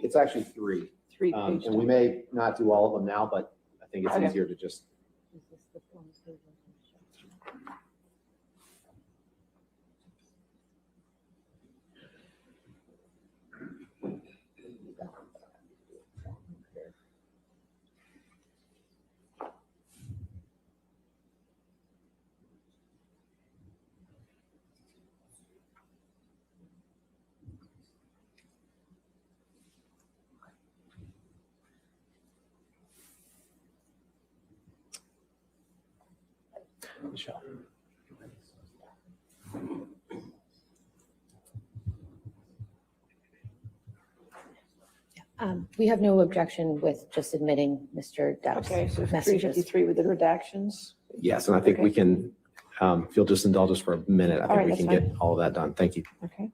three. Three-page. And we may not do all of them now, but I think it's Okay. easier to just. Michelle. We have no objection with just admitting Mr. Depp's Okay, so messages. 353 with the redactions. Yes, and I think Okay. we can, if you'll just indulge us for a minute, I All think right, we that's can get all of that done. Thank you. Okay.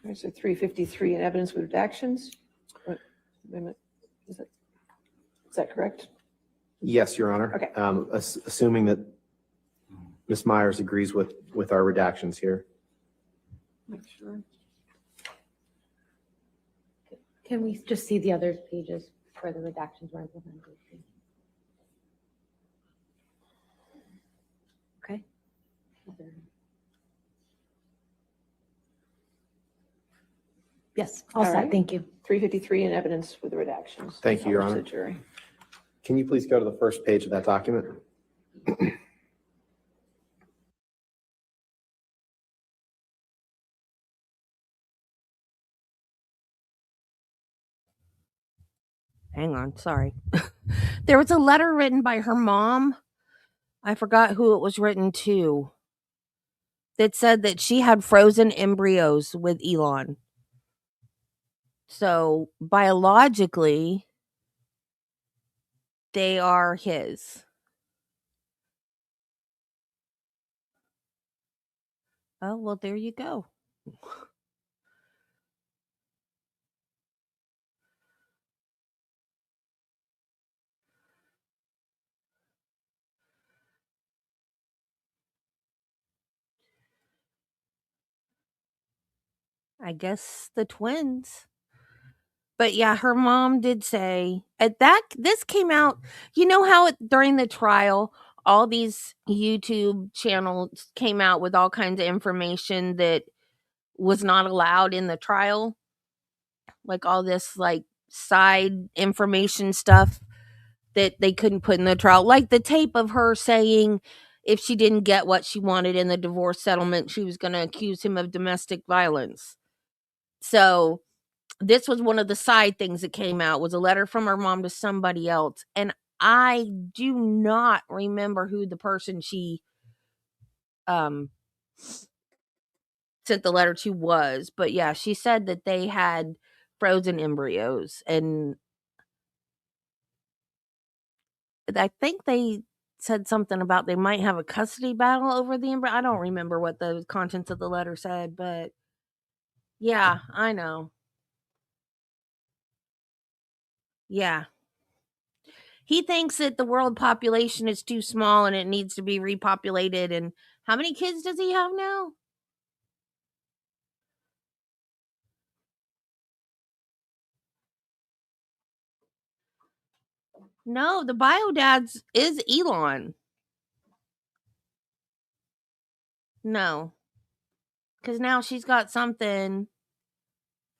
All right, so 353 in evidence with redactions. Wait a minute. Is that correct? Yes, Your Honor. Okay. Assuming that Ms. Myers agrees with our redactions here. Make sure. Can we just see the other pages where the redactions were implemented? Okay. Yes, all All set, right. thank you. 353 in evidence with redactions. Thank you, Your Publish Honor. the jury. Can you please go to the first page of that document? Hang on, sorry. There was a letter written by her mom. I forgot who it was written to. That said that she had frozen embryos with Elon. So biologically, they are his. Oh, well, there you go. I guess the twins. But yeah, her mom did say this came out, you know how during the trial all these YouTube channels came out with all kinds of information that was not allowed in the trial? Like all this like side information stuff that they couldn't put in the trial. Like the tape of her saying if she didn't get what she wanted in the divorce settlement, she was going to accuse him of domestic violence. So this was one of the side things that came out, was a letter from her mom to somebody else, and I do not remember who the person she sent the letter to was, but yeah, she said that they had frozen embryos, and I think they said something about they might have a custody battle over the embryo. I don't remember what the contents of the letter said, but yeah, I know. Yeah. He thinks that the world population is too small and it needs to be repopulated. And how many kids does he have now? No, the bio dad's is Elon. No, because now she's got something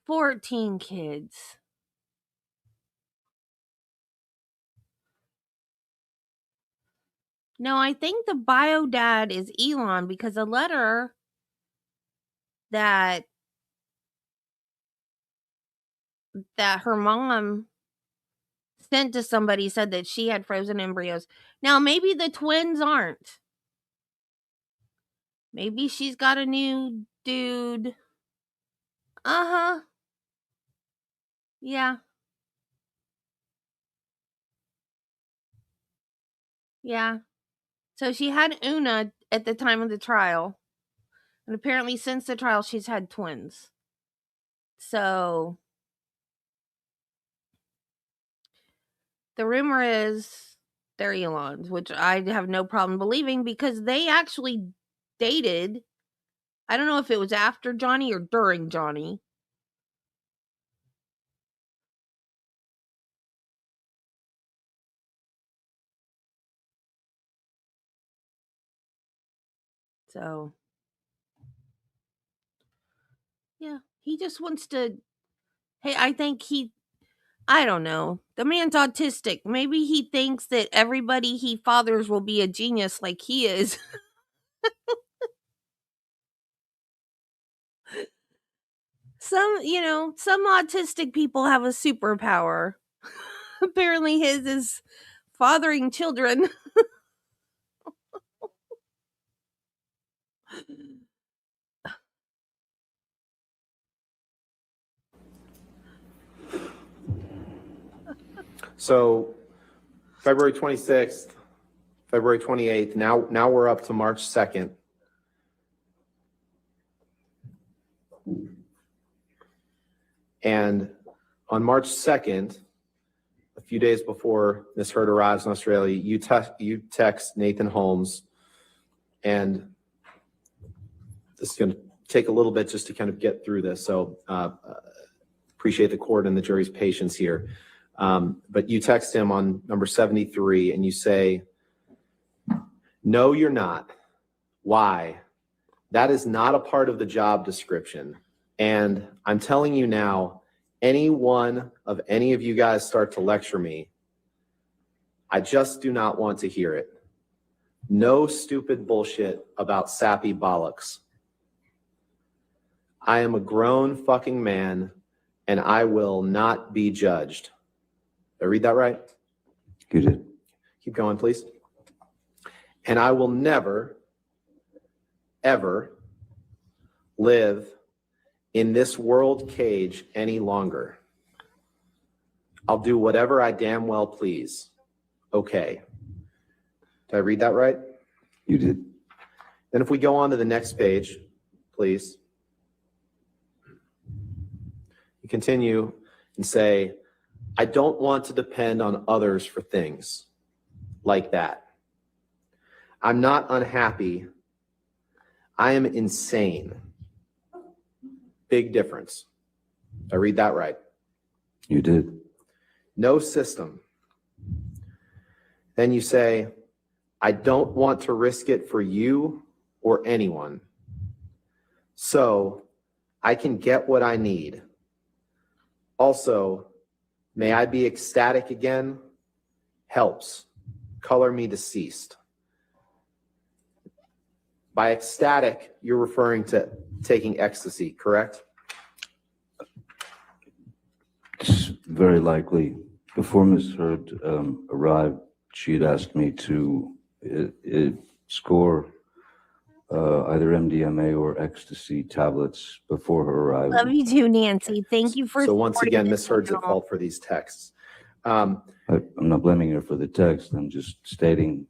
14 kids. No, I think the bio dad is Elon because a letter that her mom sent to somebody said that she had frozen embryos. Now maybe the twins aren't. Maybe she's got a new dude. Uh-huh. Yeah. Yeah. So she had Una at the time of the trial. And apparently since the trial she's had twins. So the rumor is they're Elon's, which I have no problem believing because they actually dated. I don't know if it was after Johnny or during Johnny. So yeah, he just wants to. Hey, I don't know. The man's autistic. Maybe he thinks that everybody he fathers will be a genius like he is. Some autistic people have a superpower. Apparently his is fathering children. So February 26th, February 28th, now we're up to March 2nd. And on March 2nd, a few days before Ms. Heard arrives in Australia, you text Nathan Holmes, and this is going to take a little bit just to kind of get through this. So appreciate the court and the jury's patience here. But you text him on number 73 and you say, "No, you're not. Why? That is not a part of the job description. And I'm telling you now, any of you guys start to lecture me, I just do not want to hear it. No stupid bullshit about sappy bollocks. I am a grown fucking man and I will not be judged. Did I read that right? You did. Keep going, please. And I will never, ever live in this world cage any longer. I'll do whatever I damn well please. Okay. Did I read that right? You did. Then if we go on to the next page, please. You continue and say, I don't want to depend on others for things like that. I'm not unhappy. I am insane. Big difference. Did I read that right? You did. No system. Then you say, I don't want to risk it for you or anyone. So I can get what I need. Also, may I be ecstatic again? Helps. Color me deceased. By ecstatic, you're referring to taking ecstasy, correct? It's very likely. Before Ms. Heard arrived, she had asked me to score either MDMA or ecstasy tablets before her arrival. Love you too, Nancy. Thank you for. So once supporting again, this Ms. Heard's at channel. fault for these texts. I'm not blaming her for the text. I'm just stating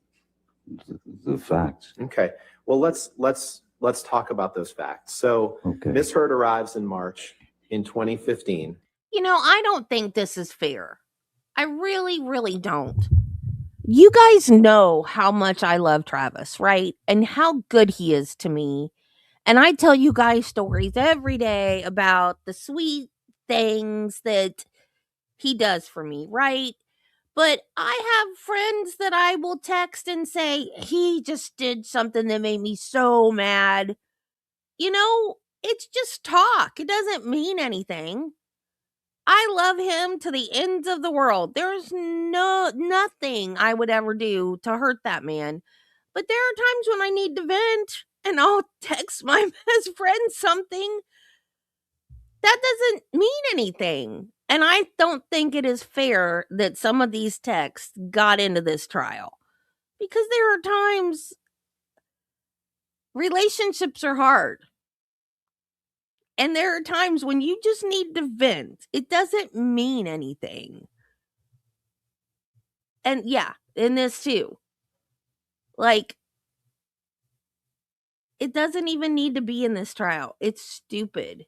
the facts. Okay. Well, let's talk about those facts. So Okay. Ms. Heard arrives in March in 2015. You know, I don't think this is fair. I really, really don't. You guys know how much I love Travis, right? And how good he is to me. And I tell you guys stories every day about the sweet things that he does for me, right? But I have friends that I will text and say, he just did something that made me so mad. You know, it's just talk. It doesn't mean anything. I love him to the ends of the world. There's nothing I would ever do to hurt that man. But there are times when I need to vent and I'll text my best friend something that doesn't mean anything. And I don't think it is fair that some of these texts got into this trial. Because there are times relationships are hard. And there are times when you just need to vent. It doesn't mean anything. And yeah, in this too. Like, it doesn't even need to be in this trial. It's stupid.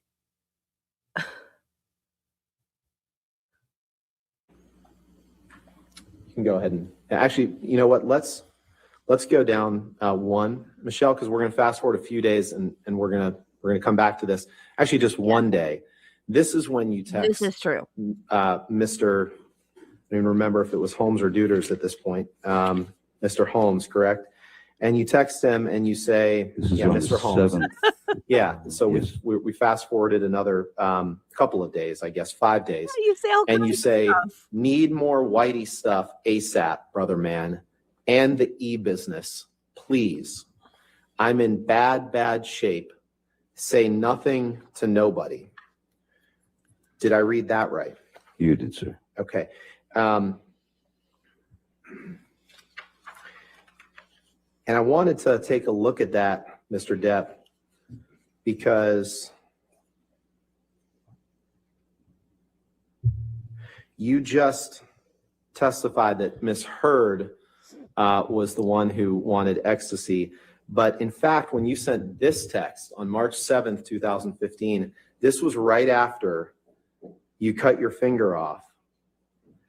You can go ahead and actually, you know what? Let's go down one, Michelle, because we're going to fast forward a few days and we're going to come back to this. Actually, just one day. This is when you text. This is true. Mr. I don't even remember if it was Holmes or Duders at this point. Mr. Holmes, correct? And you text him and you say, This is yeah, on Mr. the Holmes. 7th. Yeah. So Yes. we fast forwarded another couple of days, I guess 5 days. You say all And kinds you of say, stuff. need more Whitey stuff ASAP, brother man, and the e-business, please. I'm in bad shape. Say nothing to nobody. Did I read that right? You did, sir. Okay. And I wanted to take a look at that, Mr. Depp, because you just testified that Ms. Heard was the one who wanted ecstasy. But in fact, when you sent this text on March 7th, 2015, this was right after you cut your finger off.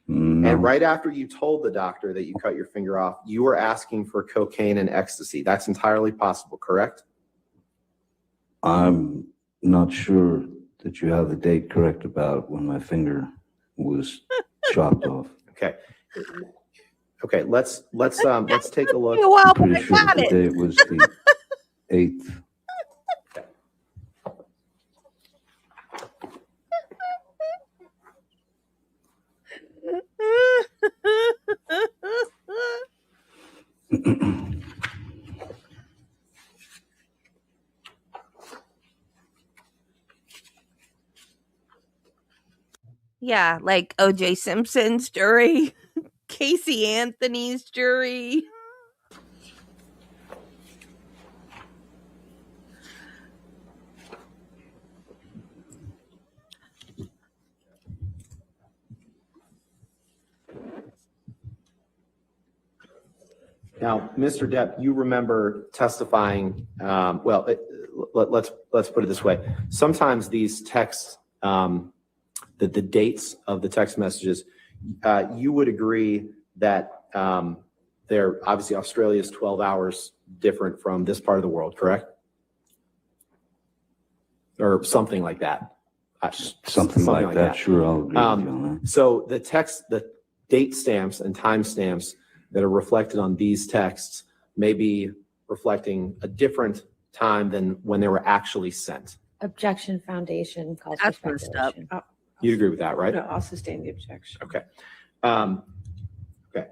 No, And right after you told the doctor that you cut your finger off, you were asking for cocaine and ecstasy. That's entirely possible, correct? I'm not sure that you have the date correct about when my finger was chopped off. Okay. Okay, let's take a look. Well, I'm pretty I sure got the it. date was the 8th. Yeah, like O.J. Simpson's jury, Casey Anthony's jury. Now, Mr. Depp, you remember testifying, let's put it this way. Sometimes these texts, the dates of the text messages, you would agree that they're obviously Australia's 12 hours different from this part of the world, correct? Or something like that. Something like that. Sure, I'll agree with you on that. So the date stamps and time stamps that are reflected on these texts may be reflecting a different time than when they were actually sent. Objection foundation calls for That's messed up. speculation. You agree with that, right? No, I'll sustain the objection. Okay. Okay.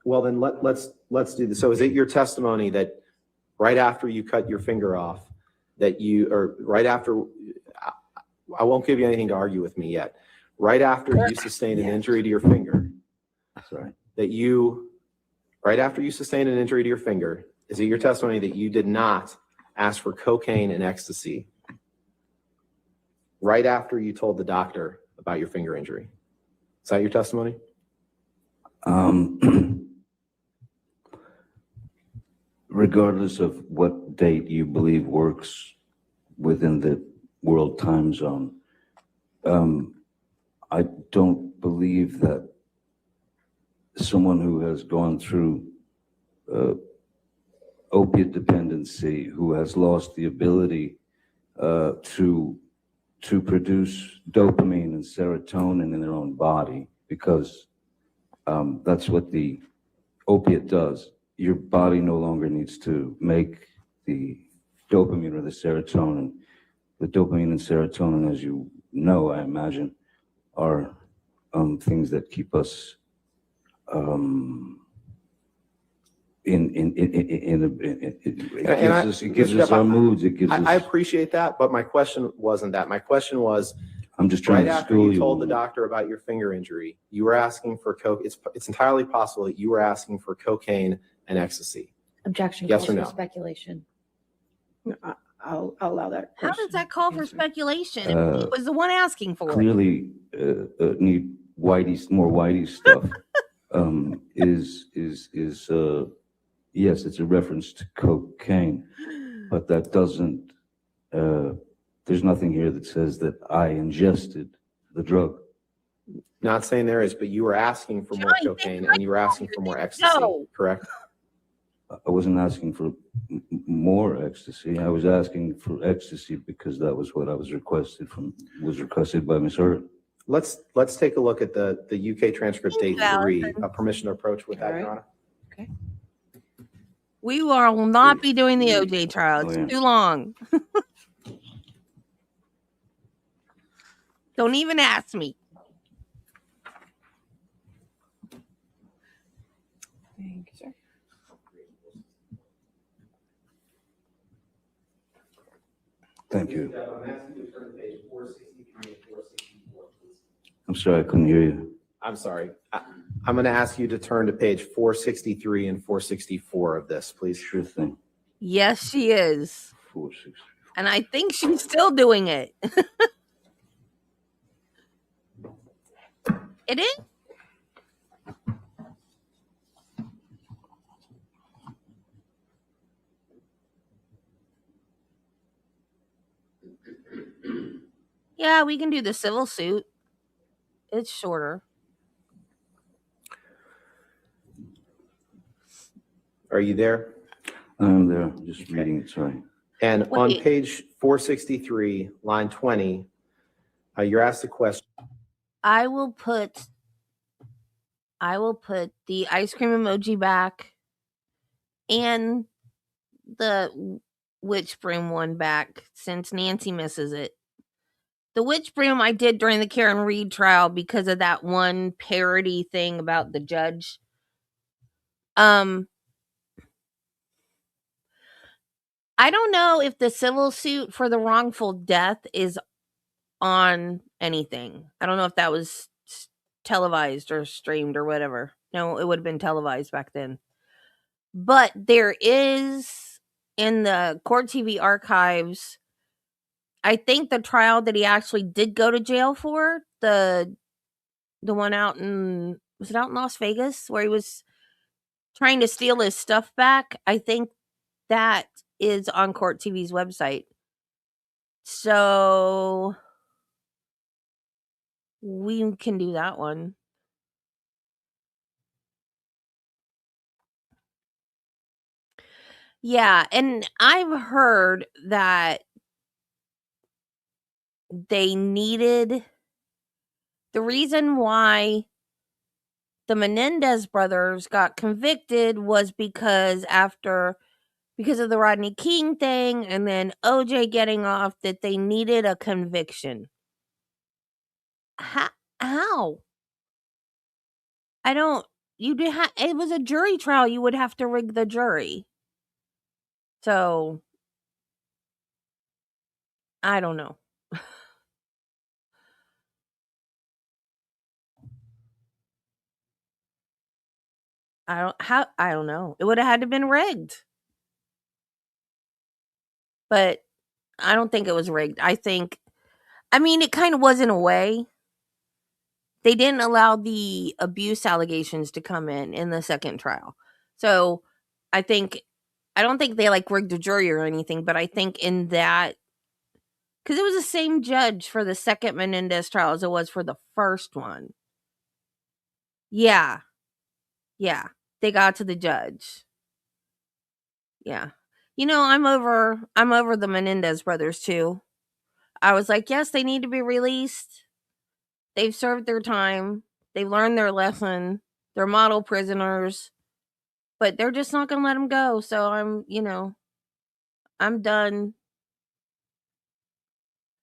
Well, then let's do this. So is it your testimony that right after you cut your finger off, that you, or right after, I won't give you anything to argue with me yet. Right after you sustained an injury to your finger, Sorry. right after you sustained an injury to your finger, is it your testimony that you did not ask for cocaine and ecstasy right after you told the doctor about your finger injury? Is that your testimony? Regardless of what date you believe works within the world time zone, I don't believe that someone who has gone through opiate dependency, who has lost the ability to produce dopamine and serotonin in their own body, because that's what the opiate does. Your body no longer needs to make the dopamine or the serotonin. The dopamine and serotonin, as you know, I imagine, are things that keep us it gives us our moods. It gives us. I appreciate that, but my question wasn't that. My question was, I'm just trying right to after school you you. told the doctor about your finger injury, you were asking for coke. It's entirely possible that you were asking for cocaine and ecstasy. Objection Yes calls or for no? speculation. No, I'll allow that. How does person that call for answer. speculation? He was the one asking for it. Clearly need more Whitey stuff. Yes, it's a reference to cocaine, but that doesn't. There's nothing here that says that I ingested the drug. Not saying there is, but you were asking for more Johnny, cocaine and you were asking for more ecstasy, No. correct? I wasn't asking for more ecstasy. I was asking for ecstasy because that was what I was requested by Ms. Hurt. Let's take a look at the UK transcript Thank date you, 3, Allison. a permission to approach with that, All right. Your Honor. We will not be doing the OJ trial. It's Oh, yeah. too long. Don't even ask me. Thank you, sir. Thank you. I'm sorry, I couldn't hear you. I'm sorry. I'm going to ask you to turn to page 463 and 464 of this, please. Sure thing. Yes, she is. 460. And I think she's still doing it. It is? Yeah, we can do the civil suit. It's shorter. Are you there? I'm there, just reading it, sorry. And on Wait. page 463, line 20, you're asked a question. I will put the ice cream emoji back and the witch broom one back since Nancy misses it. The witch broom I did during the Karen Reed trial because of that one parody thing about the judge. I don't know if the civil suit for the wrongful death is on anything. I don't know if that was televised or streamed or whatever. No, it would have been televised back then. But there is in the Court TV archives, I think the trial that he actually did go to jail for, the one out in, was it out in Las Vegas where he was trying to steal his stuff back? I think that is on Court TV's website. So we can do that one. Yeah, and I've heard that they needed, the reason why the Menendez brothers got convicted was because of the Rodney King thing and then OJ getting off, that they needed a conviction. How? I don't, it was a jury trial. You would have to rig the jury. So, I don't know. I don't know. It would have had to been rigged. But I don't think it was rigged. I mean, it kind of was in a way. They didn't allow the abuse allegations to come in the second trial. So I don't think they like rigged the jury or anything, but I think in that, because it was the same judge for the second Menendez trial as it was for the first one. Yeah. They got to the judge. Yeah. I'm over the Menendez brothers too. I was like, yes, they need to be released. They've served their time. They've learned their lesson. They're model prisoners. But they're just not going to let them go. So I'm done.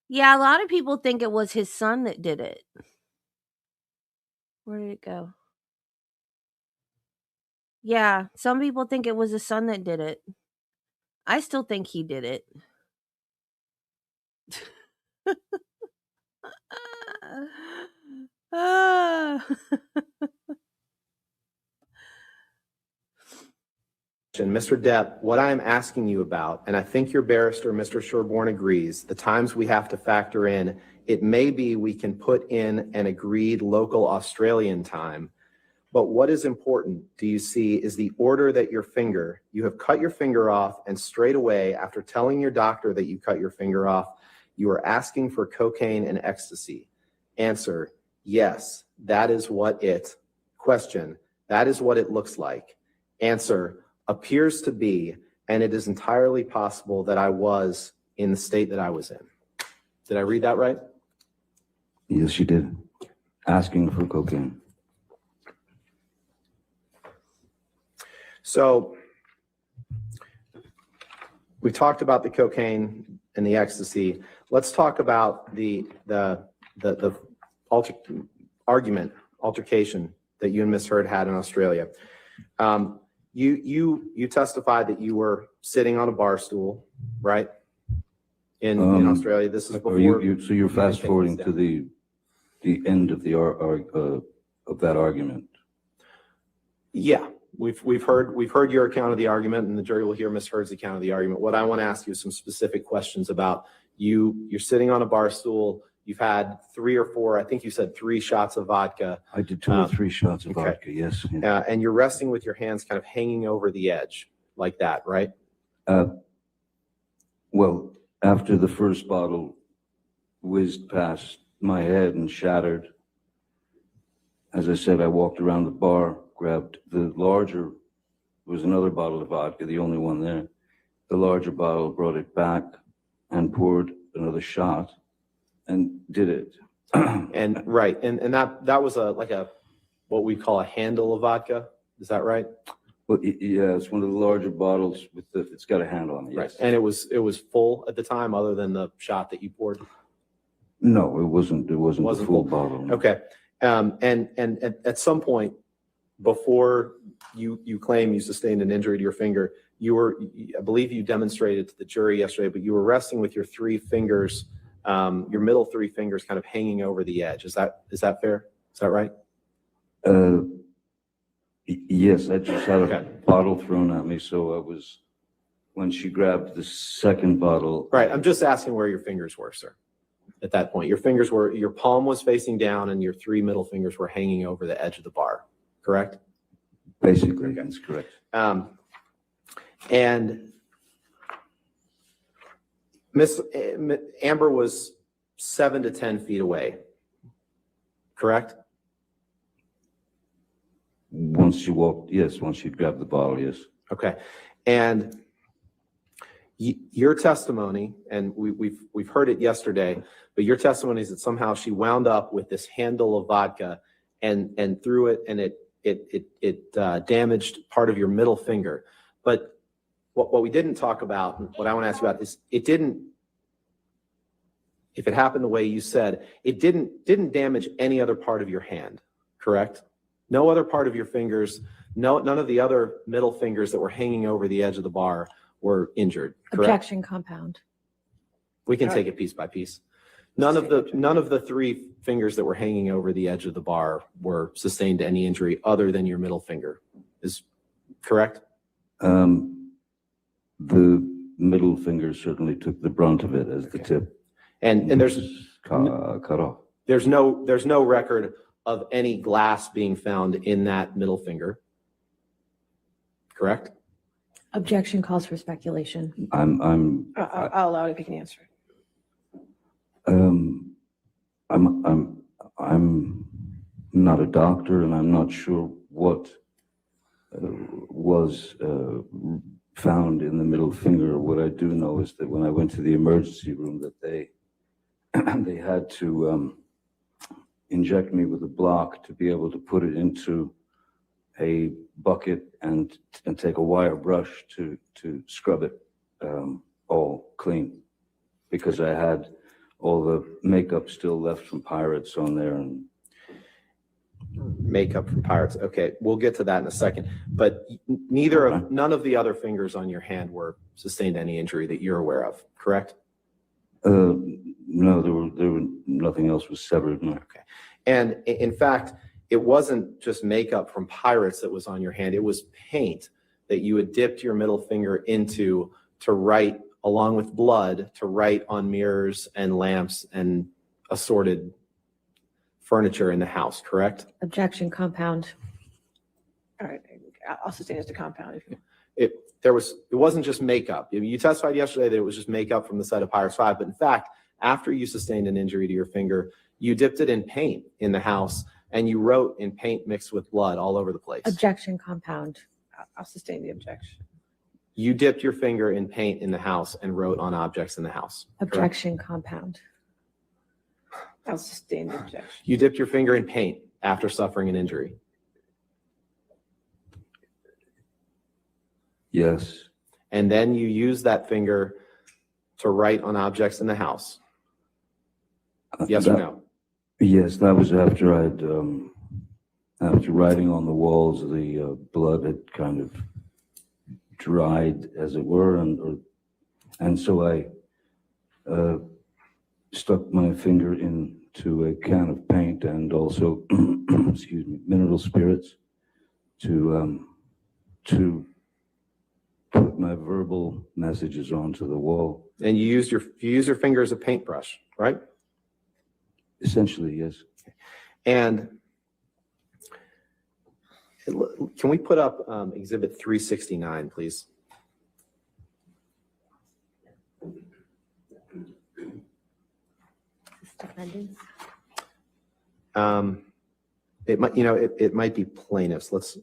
Yeah, a lot of people think it was his son that did it. Where did it go? Yeah, some people think it was his son that did it. I still think he did it. Mr. Depp, what I'm asking you about, and I think your barrister, Mr. Sherborne, agrees, the times we have to factor in, it may be we can put in an agreed local Australian time, but what is important, do you see, is the order that you have cut your finger off, and straight away, after telling your doctor that you cut your finger off, you are asking for cocaine and ecstasy. Answer, yes, that is what it, question, that is what it looks like. Answer, appears to be, and it is entirely possible that I was in the state that I was in. Did I read that right? Yes, you did. Asking for cocaine. So we talked about the cocaine and the ecstasy. Let's talk about the altercation that you and Ms. Heard had in Australia. You testified that you were sitting on a bar stool, right? In Australia. This is before. So you're fast forwarding to the end of of that argument. Yeah, we've heard your account of the argument, and the jury will hear Ms. Heard's account of the argument. What I want to ask you is some specific questions about you're sitting on a bar stool. You've had 3 or 4, I think you said 3 shots of vodka. I did 2 or 3 shots of vodka, yes. And you're resting with your hands kind of hanging over the edge like that, right? Well, after the first bottle whizzed past my head and shattered, as I said, I walked around the bar, grabbed the larger, was another bottle of vodka, the only one there. The larger bottle, brought it back and poured another shot and did it. And right, and that was like a what we call a handle of vodka. Is that right? Well, yeah, it's one of the larger bottles with it's got a handle on it. Yes. Right, and it was full at the time, other than the shot that you poured. No, it wasn't. It wasn't the full bottle. No. Okay, and at some point before you claim you sustained an injury to your finger. I believe you demonstrated to the jury yesterday, but you were resting with your three fingers, your middle three fingers kind of hanging over the edge. Is that fair? Is that right? Yes, I just had Okay. a bottle thrown at me, so I was, when she grabbed the second bottle. Right. I'm just asking where your fingers were, sir. At that point, your palm was facing down and your three middle fingers were hanging over the edge of the bar, correct? Basically, that's correct. And Miss Amber was 7 to 10 feet away, correct? Once she walked, yes, once she grabbed the bottle, yes. Okay. And your testimony, and we've heard it yesterday, but your testimony is that somehow she wound up with this handle of vodka and threw it, and it damaged part of your middle finger. But what we didn't talk about, and what I want to ask you about, is if it happened the way you said, it didn't damage any other part of your hand, correct? No other part of your fingers, none of the other middle fingers that were hanging over the edge of the bar were injured, correct? Objection compound. We can take it piece by piece. None of the three fingers that were hanging over the edge of the bar were sustained any injury other than your middle finger. Is correct? The middle finger certainly took the brunt of it as the tip. And there's cut off. there's no record of any glass being found in that middle finger. Correct? Objection calls for speculation. I'll allow it if you can answer. I'm not a doctor, and I'm not sure what was found in the middle finger. What I do know is that when I went to the emergency room, that they had to inject me with a block to be able to put it into a bucket and take a wire brush to scrub it all clean, because I had all the makeup still left from Pirates on there. And Makeup from Pirates. Okay, we'll get to that in a second. But none of the other fingers on your hand were sustained any injury that you're aware of, correct? No, there were nothing else was severed. No. Okay. And in fact, it wasn't just makeup from Pirates that was on your hand. It was paint that you had dipped your middle finger into to write, along with blood, to write on mirrors and lamps and assorted furniture in the house, correct? Objection compound. All right, I'll sustain as to compound if you. It wasn't just makeup. You testified yesterday that it was just makeup from the set of Pirates 5, but in fact, after you sustained an injury to your finger, you dipped it in paint in the house and you wrote in paint mixed with blood all over the place. Objection compound. I'll sustain the objection. You dipped your finger in paint in the house and wrote on objects in the house. correct? Objection compound. I'll sustain the objection. You dipped your finger in paint after suffering an injury. Yes. And then you used that finger to write on objects in the house. Yes or no? Yes, that was after after writing on the walls, the blood had kind of dried, as it were, and so I stuck my finger into a can of paint and also, excuse me, mineral spirits to put my verbal messages onto the wall. And you used your finger as a paintbrush, right? Essentially, yes. And can we put up Exhibit 369, please? Defendants. It might be plaintiffs. Let's.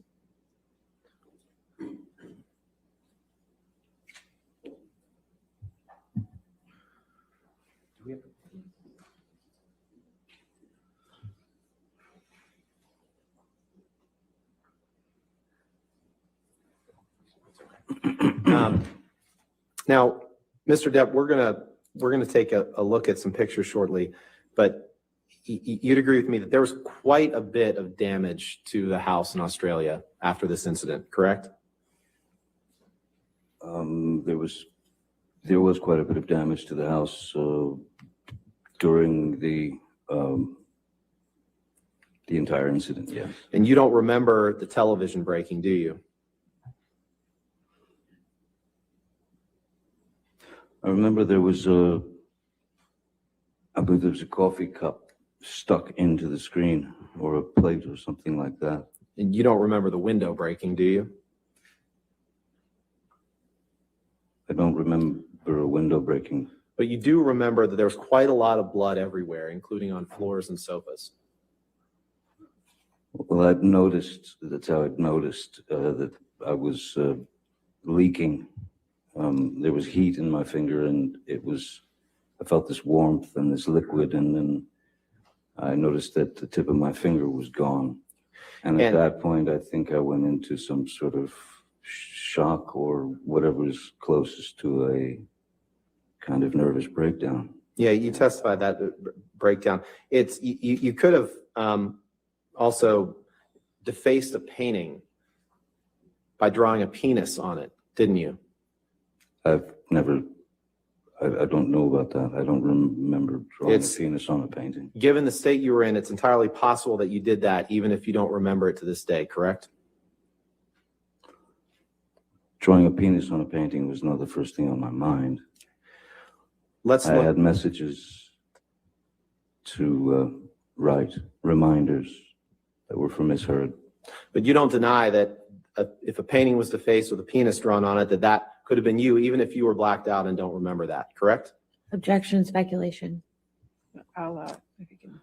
Now, Mr. Depp, we're gonna take a look at some pictures shortly, but you'd agree with me that there was quite a bit of damage to the house in Australia after this incident, correct? There was quite a bit of damage to the house during the entire incident, yes. And you don't remember the television breaking, do you? I remember I believe there was a coffee cup stuck into the screen or a plate or something like that. And you don't remember the window breaking, do you? I don't remember a window breaking. But you do remember that there was quite a lot of blood everywhere, including on floors and sofas. Well, that's how I'd noticed that I was leaking. There was heat in my finger, and I felt this warmth and this liquid, and then I noticed that the tip of my finger was gone. And at that point, I think I went into some sort of shock or whatever is closest to a kind of nervous breakdown. Yeah, you testified that breakdown. You could have also defaced a painting by drawing a penis on it, didn't you? I don't know about that. I don't remember drawing a penis on a painting. Given the state you were in, it's entirely possible that you did that, even if you don't remember it to this day, correct? Drawing a penis on a painting was not the first thing on my mind. I had messages to write, reminders that were for Miss Heard. But you don't deny that if a painting was defaced with a penis drawn on it, that could have been you, even if you were blacked out and don't remember that, correct? Objection, speculation. If you can.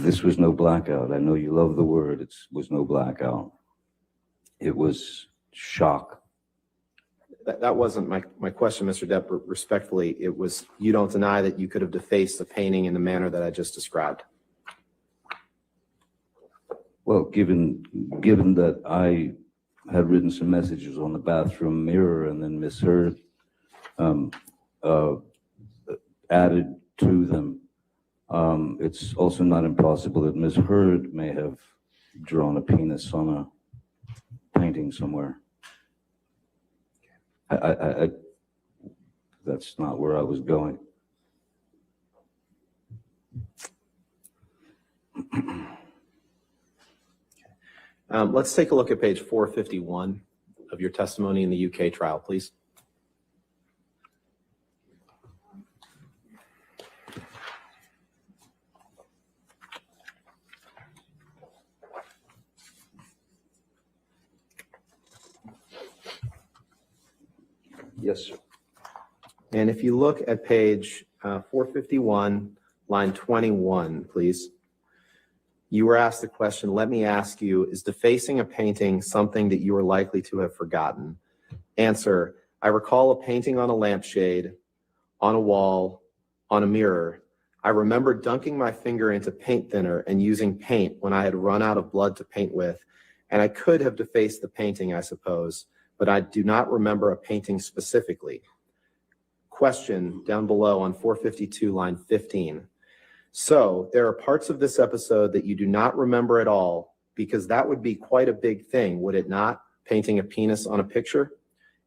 This was no blackout. I know you love the word. It was no blackout. It was shock. That wasn't my question, Mr. Depp. Respectfully, it was, you don't deny that you could have defaced the painting in the manner that I just described. Well, given that I had written some messages on the bathroom mirror and then Miss Heard added to them, it's also not impossible that Miss Heard may have drawn a penis on a painting somewhere. That's not where I was going. Let's take a look at page 451 of your testimony in the UK trial, please. Yes, sir. And if you look at page 451, line 21, please. You were asked the question, let me ask you, is defacing a painting something that you are likely to have forgotten? Answer, I recall a painting on a lampshade, on a wall, on a mirror. I remember dunking my finger into paint thinner and using paint when I had run out of blood to paint with, and I could have defaced the painting, I suppose, but I do not remember a painting specifically. Question down below on 452, line 15. So there are parts of this episode that you do not remember at all, because that would be quite a big thing, would it not? Painting a penis on a picture?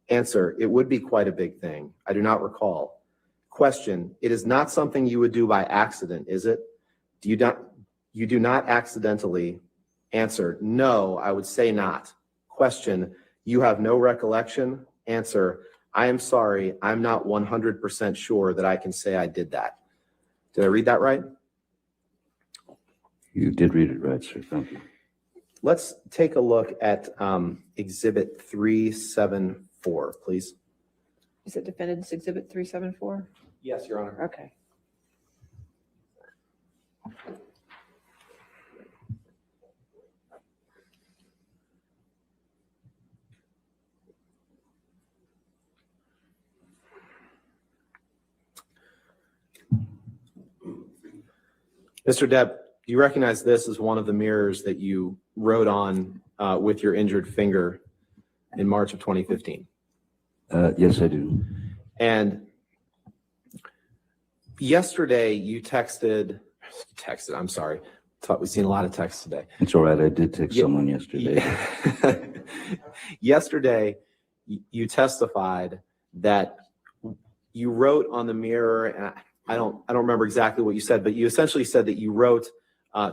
Answer, it would be quite a big thing. I do not recall. Question, it is not something you would do by accident, is it? You do not accidentally. Answer, no, I would say not. Question, you have no recollection? Answer, I am sorry, I'm not 100% sure that I can say I did that. Did I read that right? You did read it right, sir. Thank you. Let's take a look at Exhibit 374, please. Is it Defendant's Exhibit 374? Yes, Your Honor. Okay. Mr. Depp, do you recognize this as one of the mirrors that you wrote on with your injured finger in March of 2015? Yes, I do. And Yesterday, you texted, I'm sorry. Thought we've seen a lot of texts today. It's all right. I did text Yeah. someone yesterday. Yesterday, you testified that you wrote on the mirror, and I don't remember exactly what you said, but you essentially said that you wrote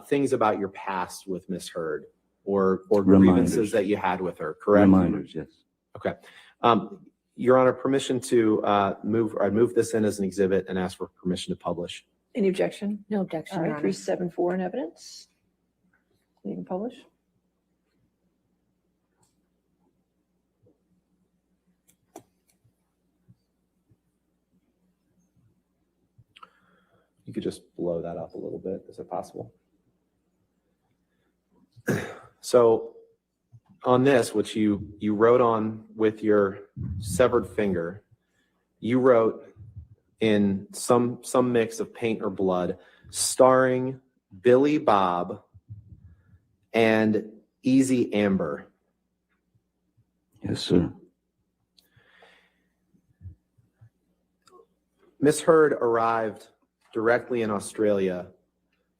things about your past with Miss Heard or grievances Reminders. that you had with her, correct? Reminders, yes. Okay. Your Honor, permission to move this in as an exhibit and ask for permission to publish. Any objection? No objection, All Your right, Honor. 374 in evidence. You can publish. You could just blow that up a little bit. Is it possible? So on this, which you wrote on with your severed finger, you wrote in some mix of paint or blood, starring Billy Bob and Easy Amber. Yes, sir. Miss Heard arrived directly in Australia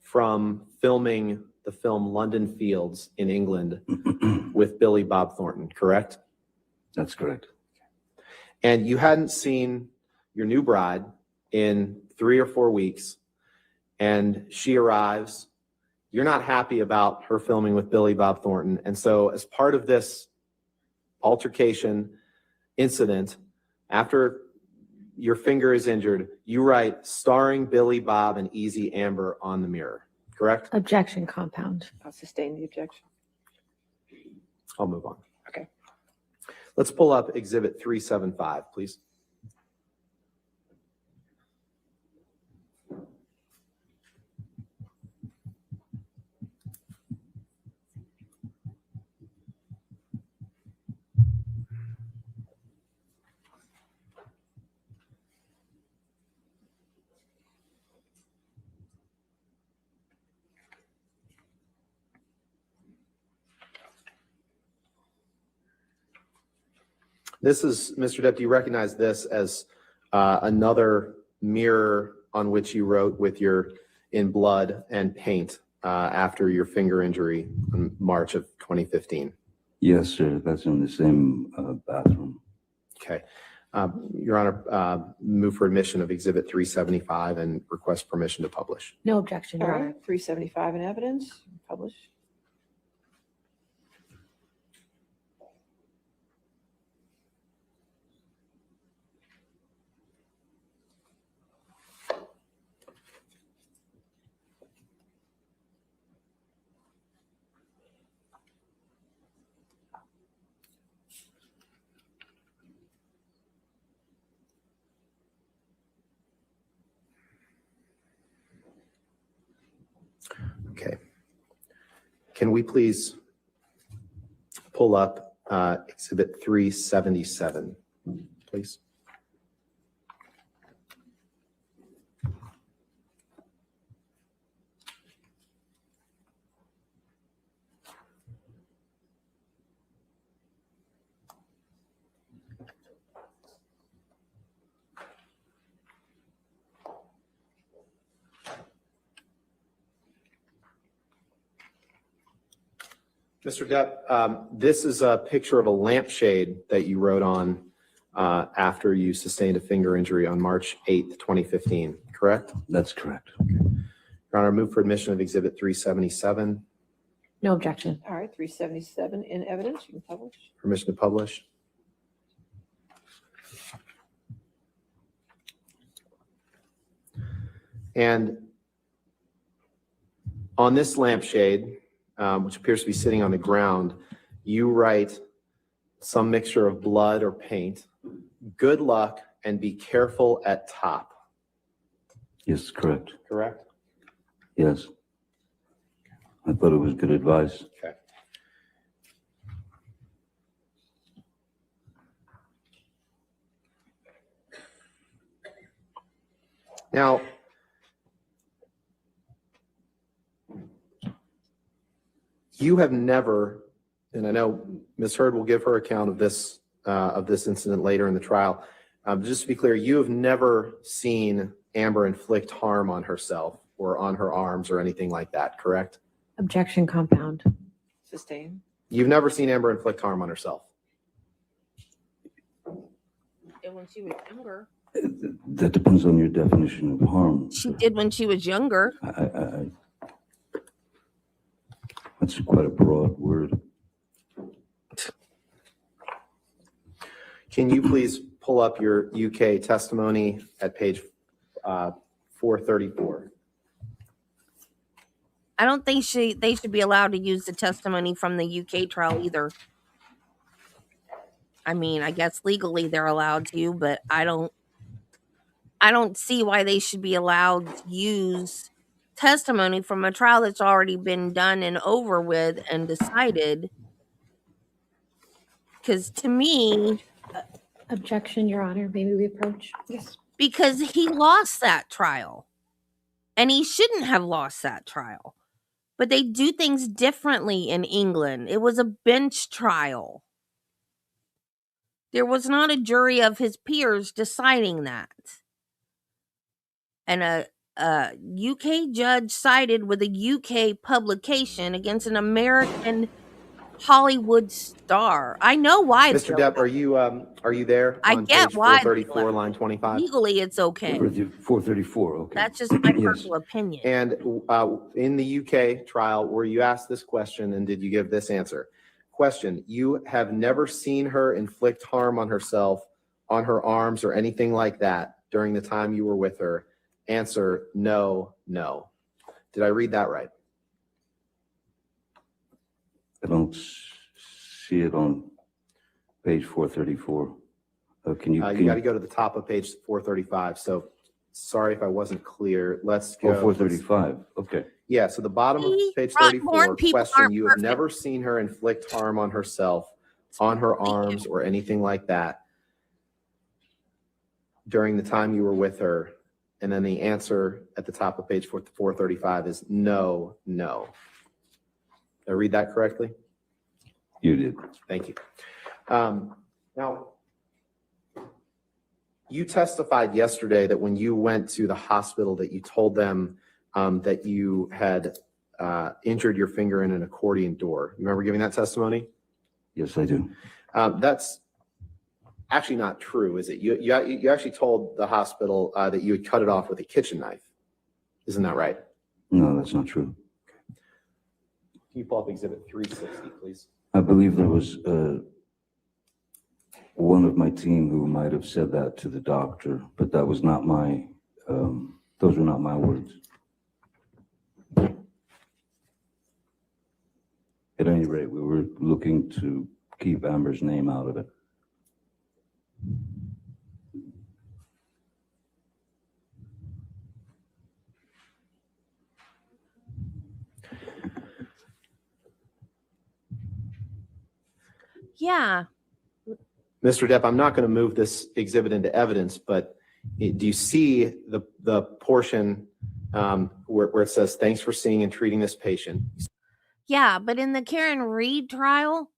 from filming the film London Fields in England with Billy Bob Thornton, correct? That's correct. And you hadn't seen your new bride in 3 or 4 weeks, and she arrives. You're not happy about her filming with Billy Bob Thornton. And so as part of this altercation incident, after your finger is injured, you write starring Billy Bob and Easy Amber on the mirror, correct? Objection compound. I'll sustain the objection. I'll move on. Okay. Let's pull up Exhibit 375, please. This is, Mr. Depp, do you recognize this as another mirror on which you wrote with in blood and paint after your finger injury in March of 2015? Yes, sir. That's in the same bathroom. Okay. Your Honor, move for admission of Exhibit 375 and request permission to publish. No objection, All Your right, Honor. 375 in evidence. Publish. Okay. Can we please pull up Exhibit 377, please? Mr. Depp, this is a picture of a lampshade that you wrote on after you sustained a finger injury on March 8th, 2015, correct? That's correct. Your Honor, move for admission of Exhibit 377. No objection. All right, 377 in evidence. You can publish. Permission to publish. And on this lampshade, which appears to be sitting on the ground, you write some mixture of blood or paint. Good luck and be careful at top. Yes, correct. Correct? Yes. I thought it was good advice. Okay. Now, you have never, and I know Ms. Heard will give her account of this incident later in the trial. Just to be clear, you have never seen Amber inflict harm on herself or on her arms or anything like that, correct? Objection compound. Sustain. You've never seen Amber inflict harm on herself. And when she was younger. That depends on your definition of harm. She did when she was younger. That's quite a broad word. Can you please pull up your UK testimony at page 434? I don't think they should be allowed to use the testimony from the UK trial either. I mean, I guess legally they're allowed to, but I don't see why they should be allowed to use testimony from a trial that's already been done and over with and decided. Because to me, Objection, Your Honor. Maybe we approach. Yes. because he lost that trial and he shouldn't have lost that trial. But they do things differently in England. It was a bench trial. There was not a jury of his peers deciding that. And a UK judge sided with a UK publication against an American Hollywood star. I know why. Mr. Depp, are you there? I on get page why 434, line 25. legally it's okay. 434, okay. That's just my Yes. personal opinion. And in the UK trial, were you asked this question and did you give this answer? Question, you have never seen her inflict harm on herself, on her arms, or anything like that during the time you were with her? Answer, no, no. Did I read that right? I don't see it on page 434. Can you? You got to go to the top of page 435. So sorry if I wasn't clear. Let's go. 435, okay. Yeah, so the bottom of page Rockborn 34, people question, aren't you have perfect. never seen her inflict harm on herself, on her arms, or anything like that during the time you were with her. And then the answer at the top of page 435 is no, no. Did I read that correctly? You did. Thank you. Now, you testified yesterday that when you went to the hospital that you told them that you had injured your finger in an accordion door. You remember giving that testimony? Yes, I do. That's actually not true, is it? You actually told the hospital that you had cut it off with a kitchen knife. Isn't that right? No, that's not true. Can you pull up exhibit 360, please? I believe there was one of my team who might have said that to the doctor, but that was not my, those were not my words. At any rate, we were looking to keep Amber's name out of it. Yeah. Mr. Depp, I'm not going to move this exhibit into evidence, but do you see the portion where it says, thanks for seeing and treating this patient? Yeah, but in the Karen Reed trial,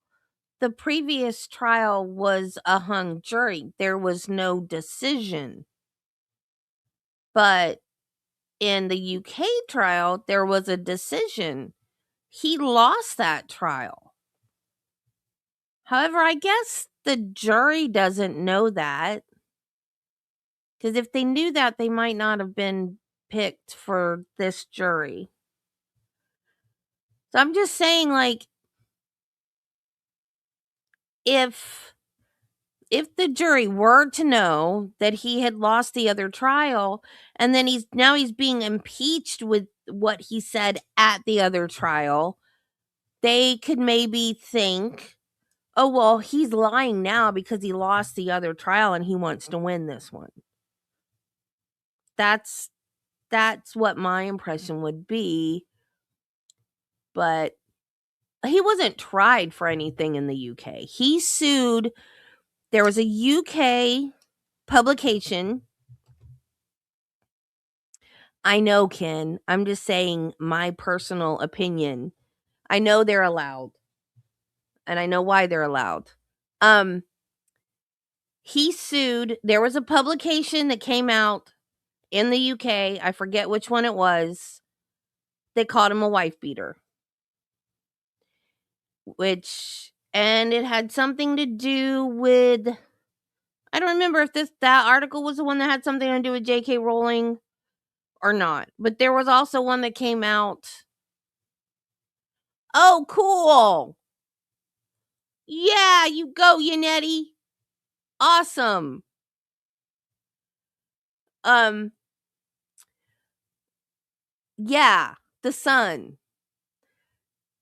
the previous trial was a hung jury. There was no decision. But in the UK trial, there was a decision. He lost that trial. However, I guess the jury doesn't know that. Because if they knew that, they might not have been picked for this jury. So I'm just saying, like, if the jury were to know that he had lost the other trial, and then he's being impeached with what he said at the other trial, they could maybe think, oh, well, he's lying now because he lost the other trial and he wants to win this one. That's what my impression would be. But he wasn't tried for anything in the UK. He sued. There was a UK publication. I know, Ken. I'm just saying my personal opinion. I know they're allowed. And I know why they're allowed. He sued. There was a publication that came out in the UK, I forget which one it was, they called him a wife beater. And it had something to do with, I don't remember if that article was the one that had something to do with J.K. Rowling or not. But there was also one that came out. Oh, cool. Yeah, you go, Yannetti. Awesome. Yeah, The Sun.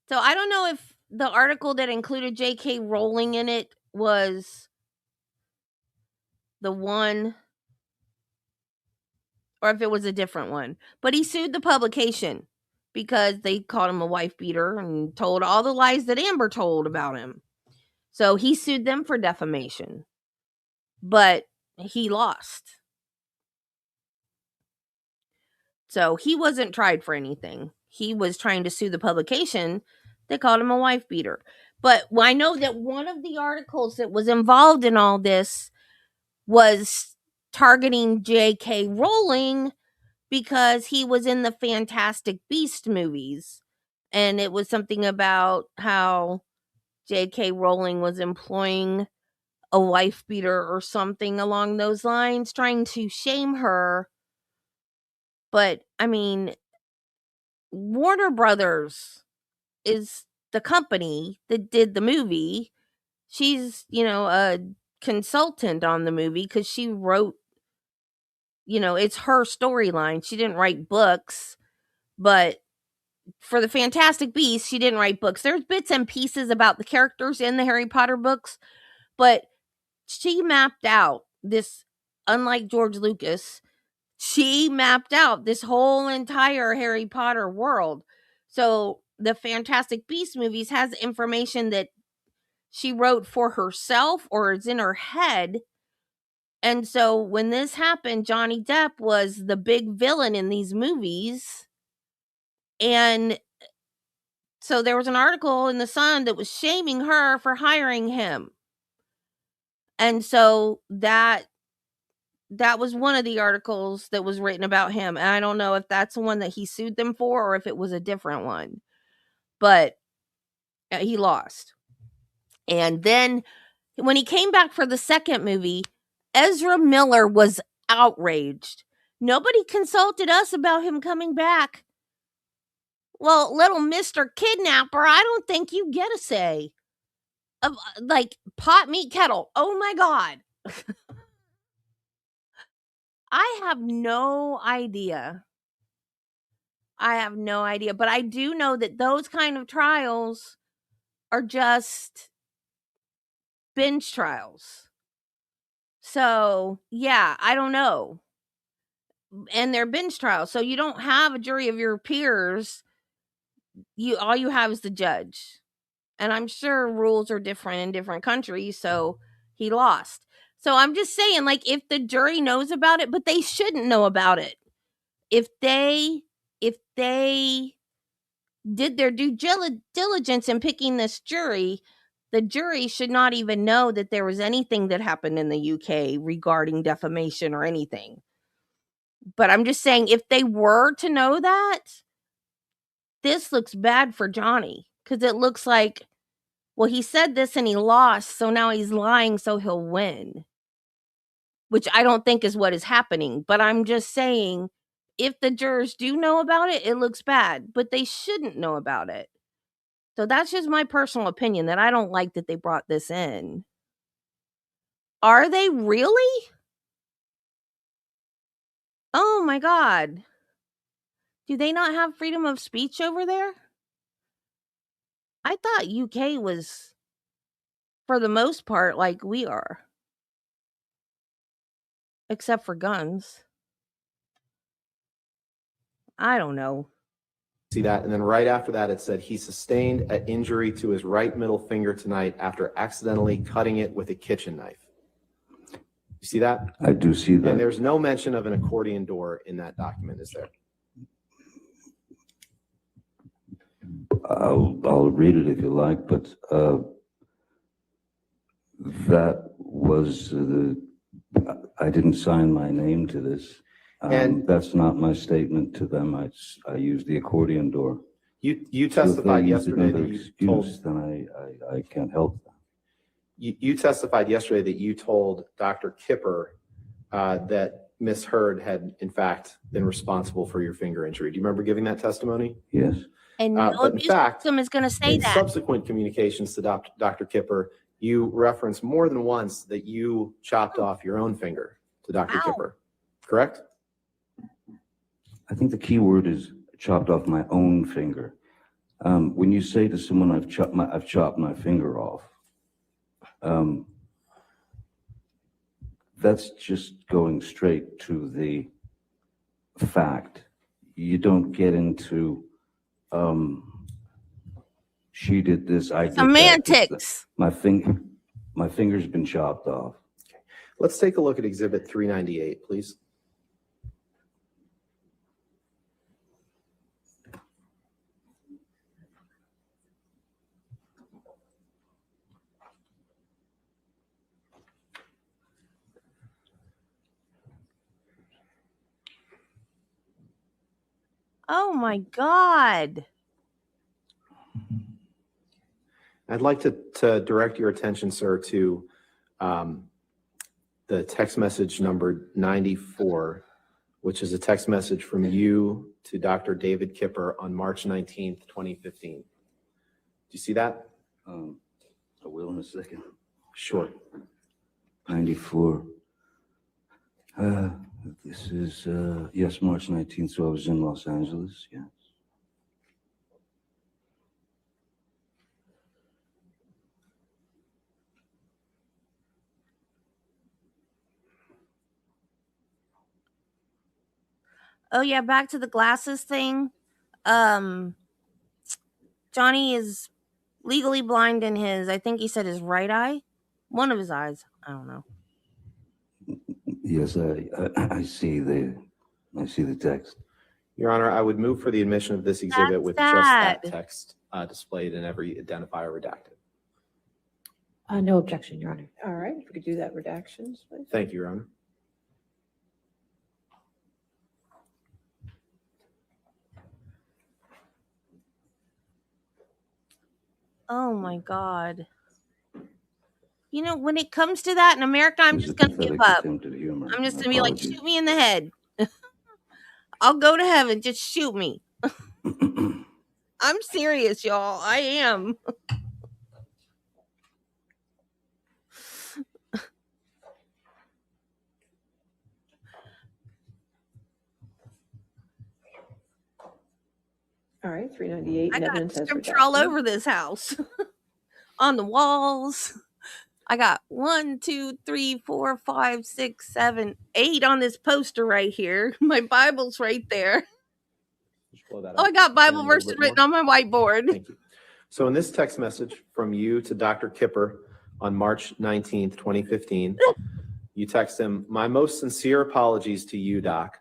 So I don't know if the article that included J.K. Rowling in it was the one or if it was a different one. But he sued the publication because they called him a wife beater and told all the lies that Amber told about him. So he sued them for defamation. But he lost. So he wasn't tried for anything. He was trying to sue the publication. They called him a wife beater. But I know that one of the articles that was involved in all this was targeting J.K. Rowling because he was in the Fantastic Beast movies. And it was something about how J.K. Rowling was employing a wife beater or something along those lines, trying to shame her. But, I mean, Warner Brothers is the company that did the movie. She's, a consultant on the movie because she wrote, it's her storyline. She didn't write books, but for the Fantastic Beasts, she didn't write books. There's bits and pieces about the characters in the Harry Potter books, but she mapped out this, unlike George Lucas, she mapped out this whole entire Harry Potter world. So the Fantastic Beasts movies has information that she wrote for herself or is in her head. And so when this happened, Johnny Depp was the big villain in these movies. And so there was an article in The Sun that was shaming her for hiring him. And so that was one of the articles that was written about him. And I don't know if that's the one that he sued them for or if it was a different one. But he lost. And then when he came back for the second movie, Ezra Miller was outraged. Nobody consulted us about him coming back. Well, little Mr. Kidnapper, I don't think you get a say. Like, pot, meat, kettle. Oh my God. I have no idea. But I do know that those kind of trials are just bench trials. So, yeah, I don't know. And they're bench trials. So you don't have a jury of your peers. All you have is the judge. And I'm sure rules are different in different countries, so he lost. So I'm just saying, like, if the jury knows about it, but they shouldn't know about it. If they did their due diligence in picking this jury, the jury should not even know that there was anything that happened in the UK regarding defamation or anything. But I'm just saying, if they were to know that, this looks bad for Johnny. Because it looks like, well, he said this and he lost, so now he's lying so he'll win. Which I don't think is what is happening. But I'm just saying, if the jurors do know about it, it looks bad. But they shouldn't know about it. So that's just my personal opinion, that I don't like that they brought this in. Are they really? Oh my God. Do they not have freedom of speech over there? I thought UK was, for the most part, like we are. Except for guns. I don't know. See that? And then right after that, it said he sustained an injury to his right middle finger tonight after accidentally cutting it with a kitchen knife. You see that? I do see that. And there's no mention of an accordion door in that document, is there? I'll read it if you like, but that was I didn't sign my name to this. And- That's not my statement to them. I use the accordion door. You So if they testified use yesterday another that you told, excuse, then I can't help them. you testified yesterday that you told Dr. Kipper that Miss Heard had in fact been responsible for your finger injury. Do you remember giving that testimony? Yes. And no But in abuse fact, system is going to say in that. subsequent communications to Dr. Kipper, you referenced more than once that you chopped off your own finger to Dr. Ow. Kipper, correct? I think the key word is chopped off my own finger. When you say to someone, I've chopped my finger off, that's just going straight to the fact. You don't get into, she did this, I did that. Semantics. My finger's been chopped off. Let's take a look at Exhibit 398, please. Oh my God. I'd like to direct your attention, sir, to the text message number 94, which is a text message from you to Dr. David Kipper on March 19th, 2015. Do you see that? I will in a second. Sure. 94. This is, yes, March 19th, so I was in Los Angeles, yes. Oh yeah, back to the glasses thing. Johnny is legally blind in his, I think he said his right eye. One of his eyes. I don't know. Yes, I see the text. Your Honor, I would move for the admission of this exhibit That's with sad. just that text displayed and every identifier redacted. No objection, Your Honor. All right, if we could do that redactions, please. Thank you, Your Honor. Oh my God. You know, when it comes to that in America, I'm It was just a going to give pathetic up. attempt at humor. I'm just My going to be like, apologies. shoot me in the head. I'll go to heaven. Just shoot me. I'm serious, y'all. I am. All right, 398 I and got evidence as scripture all redacted. over this house. On the walls. I got 1, 2, 3, 4, 5, 6, 7, 8 on this poster right here. My Bible's right there. Just blow that Oh, up I got Bible again a little verses bit written more. on my whiteboard. Thank you. So in this text message from you to Dr. Kipper on March 19th, 2015, you text him, "My most sincere apologies to you, Doc.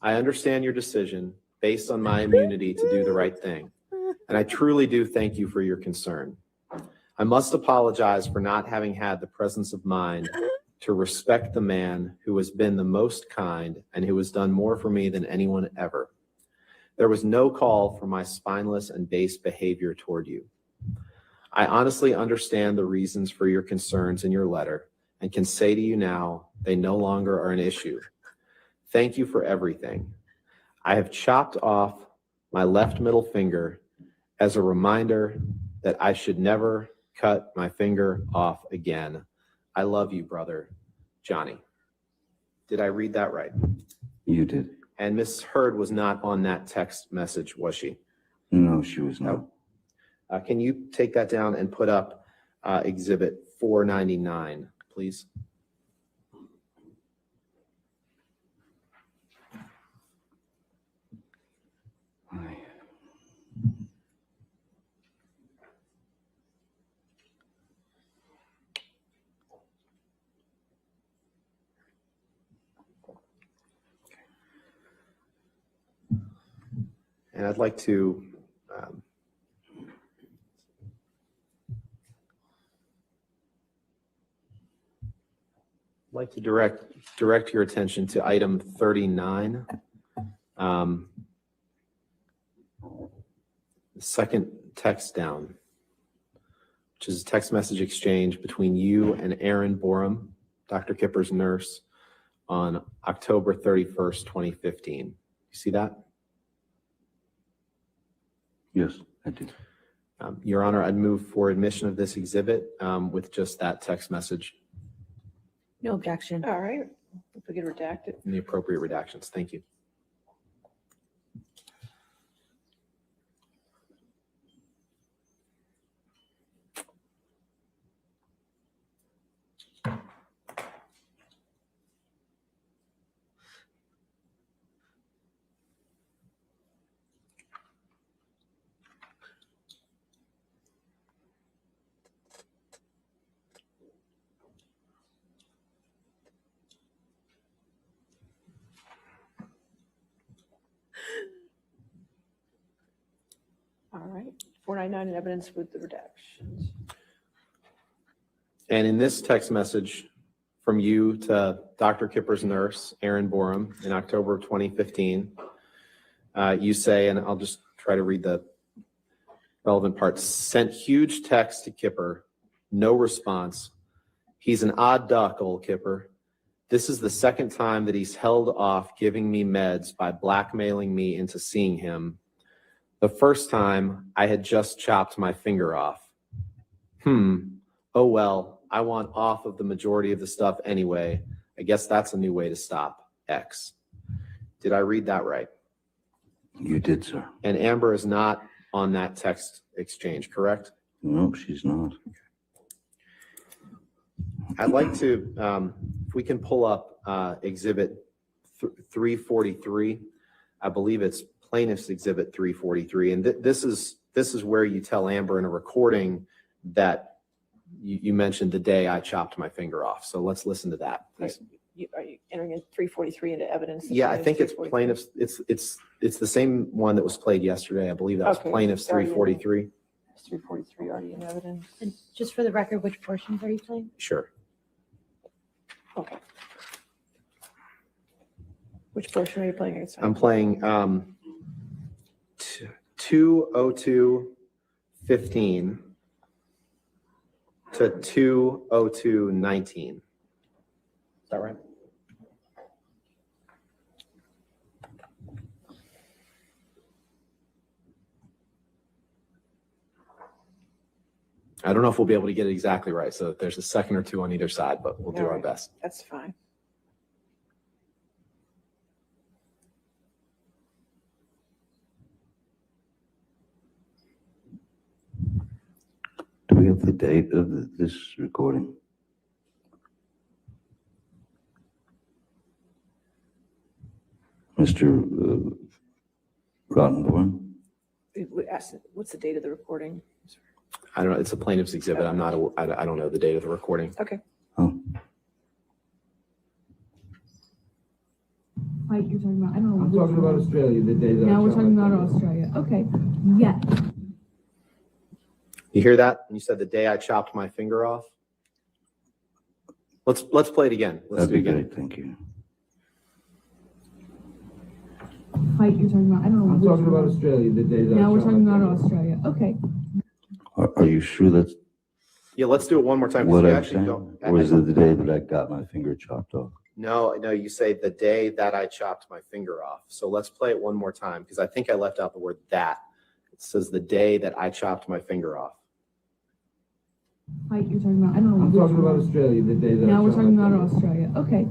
I understand your decision based on my immunity to do the right thing. And I truly do thank you for your concern. I must apologize for not having had the presence of mind to respect the man who has been the most kind and who has done more for me than anyone ever. There was no call for my spineless and base behavior toward you. I honestly understand the reasons for your concerns in your letter and can say to you now, they no longer are an issue. Thank you for everything. I have chopped off my left middle finger as a reminder that I should never cut my finger off again. I love you, brother, Johnny." Did I read that right? You did. And Miss Heard was not on that text message, was she? No, she was not. Can you take that down and put up Exhibit 499, please? Aye. And I'd like to like to direct your attention to item 39. The second text down, which is a text message exchange between you and Aaron Borum, Dr. Kipper's nurse, on October 31st, 2015. You see that? Yes, I do. Your Honor, I'd move for admission of this exhibit with just that text message No objection. All right, if we could redact it. and the appropriate redactions. Thank you. All right, 499 in evidence with the redactions. And in this text message from you to Dr. Kipper's nurse, Aaron Borum, in October of 2015, you say, and I'll just try to read the relevant parts, sent huge text to Kipper, no response. He's an odd duck, old Kipper. This is the second time that he's held off giving me meds by blackmailing me into seeing him. The first time I had just chopped my finger off. Oh well, I want off of the majority of the stuff anyway. I guess that's a new way to stop X. Did I read that right? You did, sir. And Amber is not on that text exchange, correct? No, she's not. I'd like to, if we can pull up exhibit 343. I believe it's plaintiff's exhibit 343. And this is where you tell Amber in a recording that you mentioned the day I chopped my finger off. So let's listen to that, please. Are you entering in 343 into evidence? Yeah, I think it's plaintiff's. It's the same one that was played yesterday. I believe that was Okay. plaintiff's 343. 343 already in evidence. And just for the record, which portions are you playing? Sure. Okay. Which portion are you playing against? I'm playing 2:02:15 to 2:02:19. Is that right? I don't know if we'll be able to get it exactly right. So there's a second or two on either side, but we'll do All our right. best. That's fine. Do we have the date of this recording? Mr. Rottenborn? We asked, what's the date of the recording? I don't know. It's a plaintiff's exhibit. I'm not. I don't know the date of the recording. Okay. Oh, Like you're talking about, I don't know. I'm talking about Australia, the day that. Now I we're shot talking my about finger. Australia. Okay. Yes. You hear that? You said the day I chopped my finger off. Let's play it again. Let's that'd do it be again. great, thank you. Like you're talking about, I don't know. I'm talking about Australia, the day that. I Now we're shot talking my about finger. Australia. Okay. Are you sure that's Yeah, let's do it one more time. 'cause what we I'm actually saying? don't- Or is it the day that I got my finger chopped off? No, you say the day that I chopped my finger off. So let's play it one more time because I think I left out the word that. It says the day that I chopped my finger off. Like you're talking about, I don't know. I'm talking about Australia, the day that. I Now we're shot talking my about finger. Australia. Okay.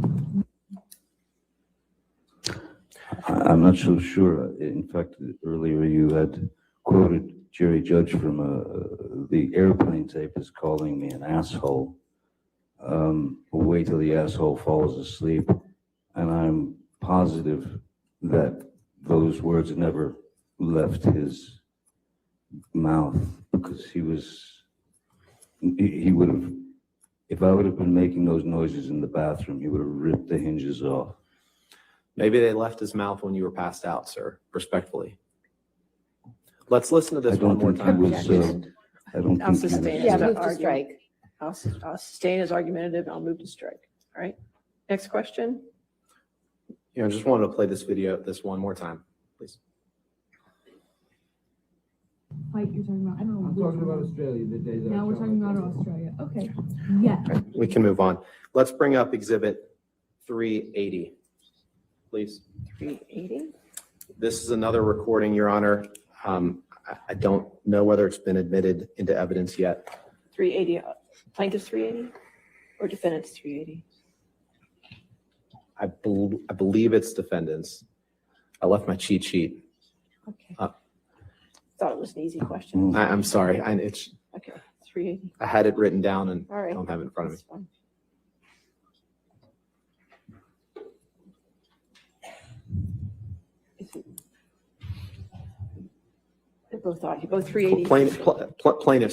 I'm not so sure. In fact, earlier you had quoted Jerry Judge from the airplane tape as calling me an asshole. Wait till the asshole falls asleep. And I'm positive that those words never left his mouth because he would have, if I would have been making those noises in the bathroom, he would have ripped the hinges off. Maybe they left his mouth when you were passed out, sir. Respectfully. Let's listen to this I don't one more think he time. was, I don't I'll think he sustain was. it. Yeah, It's move not to argument. strike. I'll sustain as argumentative. I'll move to strike. All right. Next question. Just wanted to play this video, this one more time, please. Fight you're talking about, I don't know. I'm which talking about one. Australia, the day that. Now we're talking about Australia. Okay, yes. We can move on. Let's bring up Exhibit 380, please. 380. This is another recording, Your Honor. I don't know whether it's been admitted into evidence yet. 380. Plaintiff's 380 or defendant's 380? I believe it's defendants. I left my cheat sheet. Okay. Thought it was an easy question. I'm sorry. Okay, 380. I had it written down and All right. don't have it in front of me. That's fine. They're both 380. Plaintiff's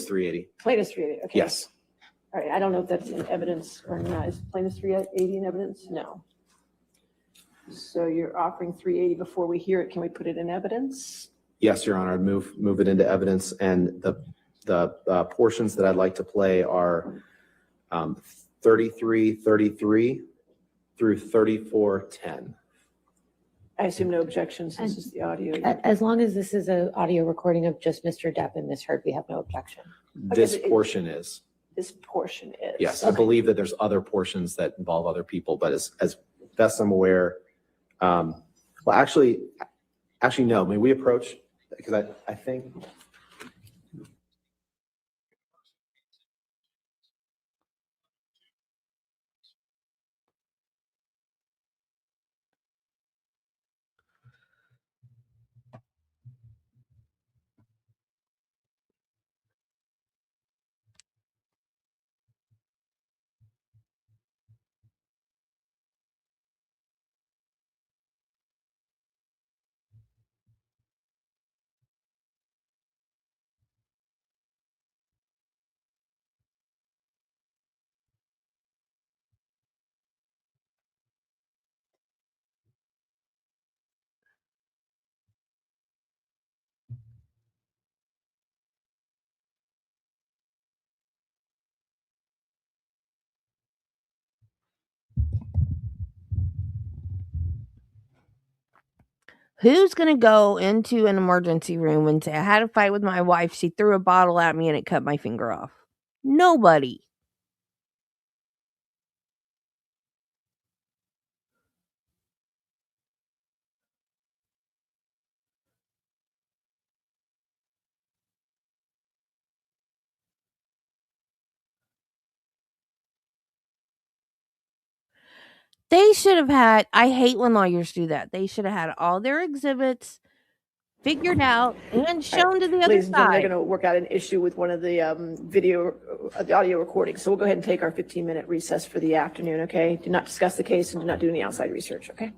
380. Plaintiff's 380. Okay. Yes. All right. I don't know if that's in evidence or not. Is plaintiff's 380 in evidence? No. So you're offering 380 before we hear it. Can we put it in evidence? Yes, Your Honor. I'd move it into evidence, and the portions that I'd like to play are 33:33 through 34:10. I assume no objections. This is the audio. As long as this is an audio recording of just Mr. Depp and Ms. Heard, we have no objection. This portion is. This portion is. Yes, I believe that there's other portions that involve other people, but as best I'm aware, well, actually, no. May we approach, because I think. Who's going to go into an emergency room and say, I had a fight with my wife. She threw a bottle at me and it cut my finger off? Nobody. They should have had, I hate when lawyers do that. They should have had all their exhibits figured out and shown to the other Ladies and gentlemen, they're side. going to work out an issue with one of the the audio recordings. So we'll go ahead and take our 15-minute recess for the afternoon, okay? Do not discuss the case and do not do any outside research, okay?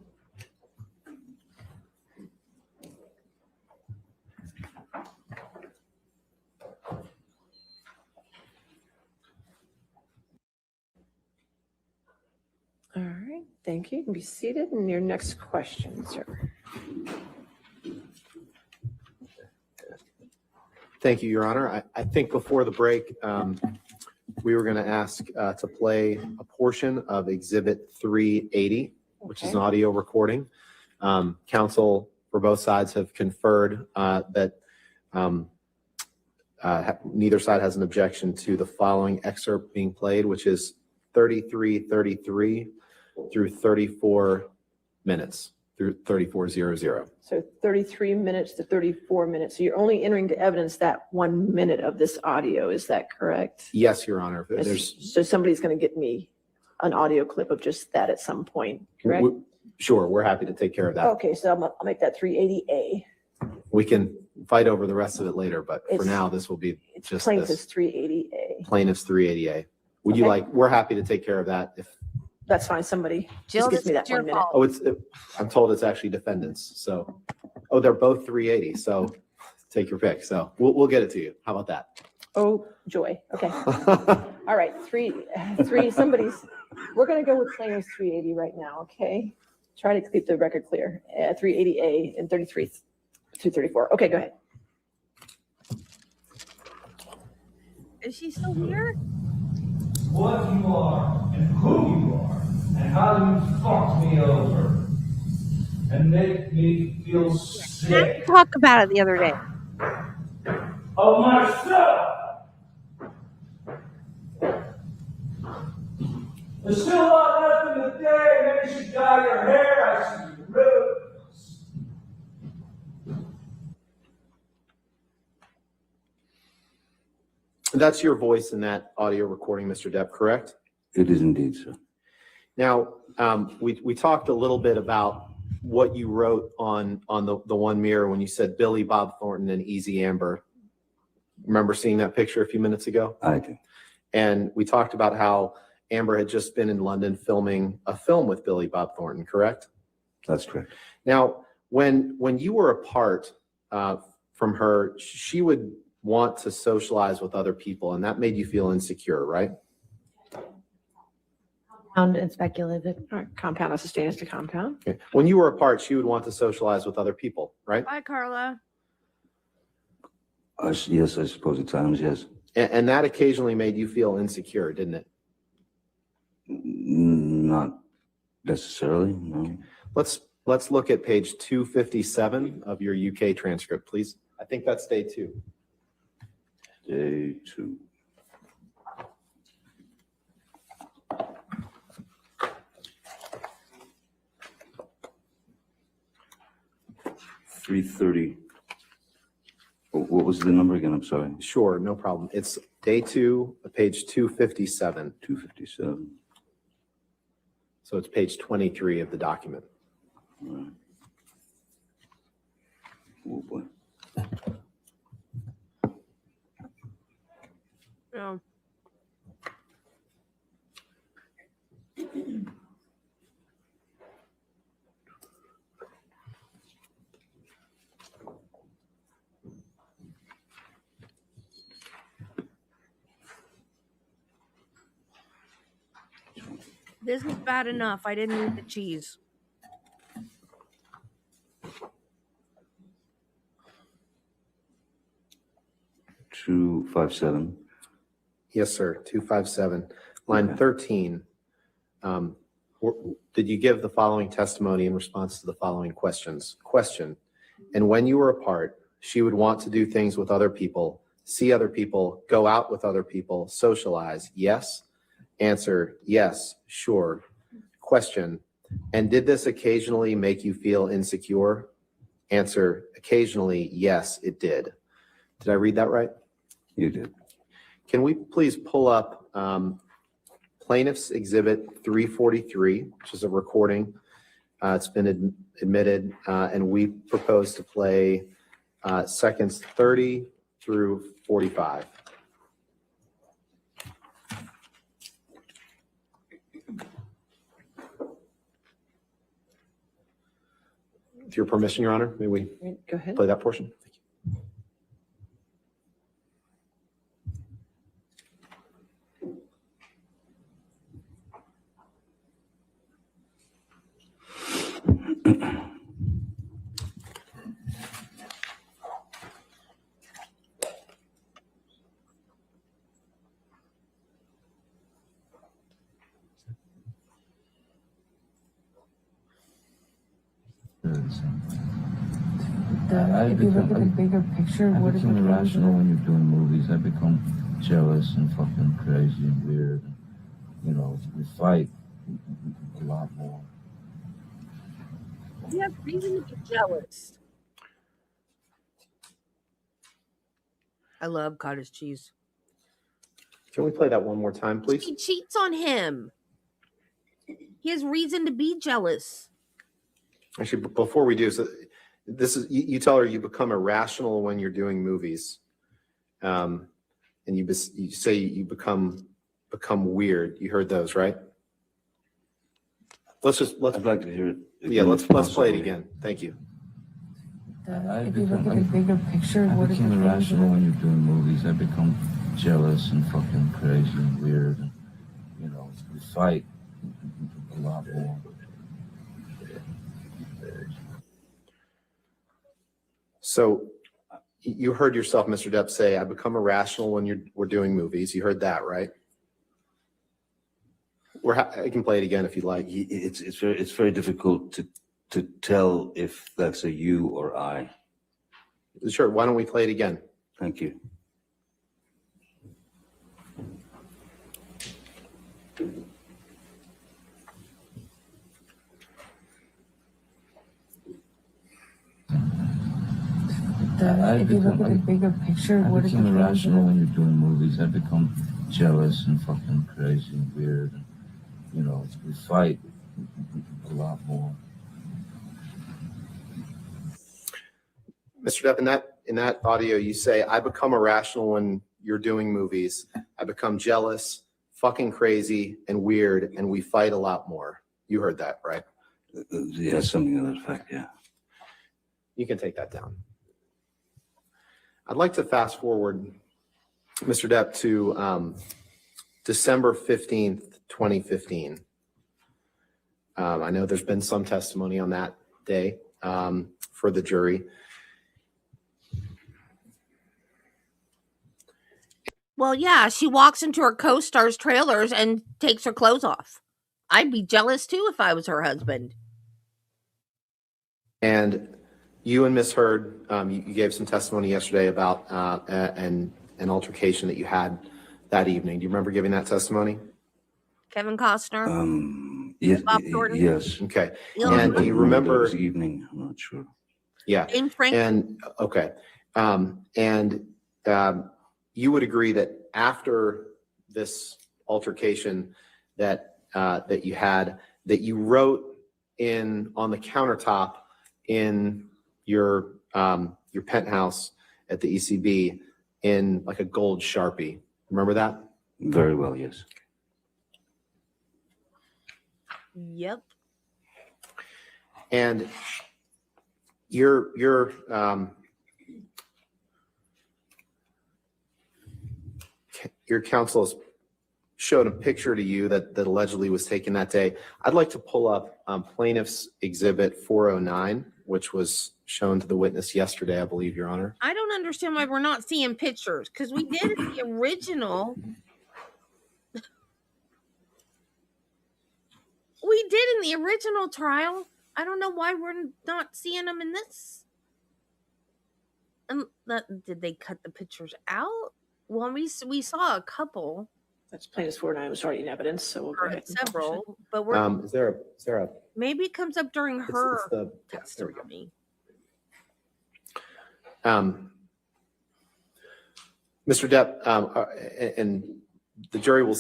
All right, thank you. You can be seated. And your next question, sir. Thank you, Your Honor. I think before the break, we were going to ask to play a portion of Exhibit 380, which is an audio recording. Counsel for both sides have conferred that neither side has an objection to the following excerpt being played, which is 33:33 through 34 minutes, through 34:00. So 33 minutes to 34 minutes. So you're only entering to evidence that 1 minute of this audio. Is that correct? Yes, Your Honor. There's So somebody's going to get me an audio clip of just that at some point, correct? Sure, we're happy to take care of that. Okay, so I'll make that 380A. We can fight over the rest of it later, but for It's- now, this will be It's just plaintiff's this. 380A. Plaintiff's 380A. Would you Okay. like, we're happy to take care of that if, That's fine. Somebody Jill, just gives this me is that your 1 minute. fault. I'm told it's actually defendants, so, they're both 380, so take your pick. So we'll get it to you. How about that? Oh, joy. Okay. All right. We're going to go with plaintiff's 380 right now. Okay. Try to keep the record clear. 380A and 33 to 34. Okay, go ahead. Is she still here? What you are and who you are and how you talk about it the other day. Of myself. There's still a lot left in the day. Maybe you should dye your hair. I see your ribs. That's your voice in that audio recording, Mr. Depp, correct? It is indeed, sir. Now, we talked a little bit about what you wrote on the one mirror when you said Billy Bob Thornton and Easy Amber. Remember seeing that picture a few minutes ago? I do. And we talked about how Amber had just been in London filming a film with Billy Bob Thornton, correct? That's correct. Now, when you were apart from her, she would want to socialize with other people, and that made you feel insecure, right? Compound and speculative. All right, compound has to stay as to compound. Okay. When you were apart, she would want to socialize with other people, right? Bye, Carla. Yes, I suppose at times, yes. And that occasionally made you feel insecure, didn't it? Not necessarily, no. Let's look at page 257 of your UK transcript, please. I think that's day 2. Day 2. $330. What was the number again? I'm sorry. Sure, no problem. It's day 2, page 257. 257. So it's page 23 of the document. All right. Oh boy. Yeah. This is bad enough. I didn't eat the cheese. $257. Yes, sir, 257. Line 13. Did you give the following testimony in response to the following questions? Question, and when you were apart, she would want to do things with other people, see other people, go out with other people, socialize, yes? Answer, yes, sure. Question, and did this occasionally make you feel insecure? Answer, occasionally, yes, it did. Did I read that right? You did. Can we please pull up Plaintiff's Exhibit 343, which is a recording. It's been admitted, and we propose to play seconds 30 through 45. With your permission, Your Honor, may we Go ahead. play that portion? Thank you. If you look at the bigger picture, what is I become irrational when you're doing movies. I become jealous and fucking crazy and weird. You know, we fight a lot more. You have reason to be jealous. I love cottage cheese. Can we play that one more time, please? He cheats on him. He has reason to be jealous. Actually, before we do, so this is you tell her you become irrational when you're doing movies, and you say you become weird. You heard those, right? I'd like to hear it. Yeah, let's play it again. Thank you. If you look at the bigger picture, I what is become irrational when you're doing movies. I become jealous and fucking crazy and weird. You know, we fight a lot more. So you heard yourself, Mr. Depp, say, I become irrational when we're doing movies. You heard that, right? I can play it again if you'd like. It's very difficult to tell if that's a you or I. Sure, why don't we play it again? Thank you. If you look at the bigger picture, I what is the become cause of irrational it? when you're doing movies. I become jealous and fucking crazy and weird. And, you know, we fight a lot more. Mr. Depp, in that audio, you say, I become irrational when you're doing movies. I become jealous, fucking crazy, and weird, and we fight a lot more. You heard that, right? Yeah, something to that effect, yeah. You can take that down. I'd like to fast forward, Mr. Depp, to December 15th, 2015. I know there's been some testimony on that day for the jury. Well, yeah, she walks into her co-star's trailers and takes her clothes off. I'd be jealous too if I was her husband. And you and Ms. Heard, you gave some testimony yesterday about an altercation that you had that evening. Do you remember giving that testimony? Kevin Costner. Yes, Bob Thornton? yes. Okay. Eli And do you remember? This evening, I'm not sure. Yeah. James Franco. And okay. You would agree that after this altercation that you had, that you wrote on the countertop in your penthouse at the ECB in like a gold Sharpie. Remember that? Very well, yes. Yep. And your counsel has showed a picture to you that allegedly was taken that day. I'd like to pull up plaintiff's exhibit 409, which was shown to the witness yesterday, I believe, Your Honor. I don't understand why we're not seeing pictures, because we did the original. We did in the original trial. I don't know why we're not seeing them in this. Did they cut the pictures out? Well, we saw a couple. That's plaintiff's 409 was already in evidence, so we'll go Or ahead. and publish it. several, but we're Is there a maybe it comes up during her it's the, yeah, there we go. testimony. Mr. Depp, and the jury will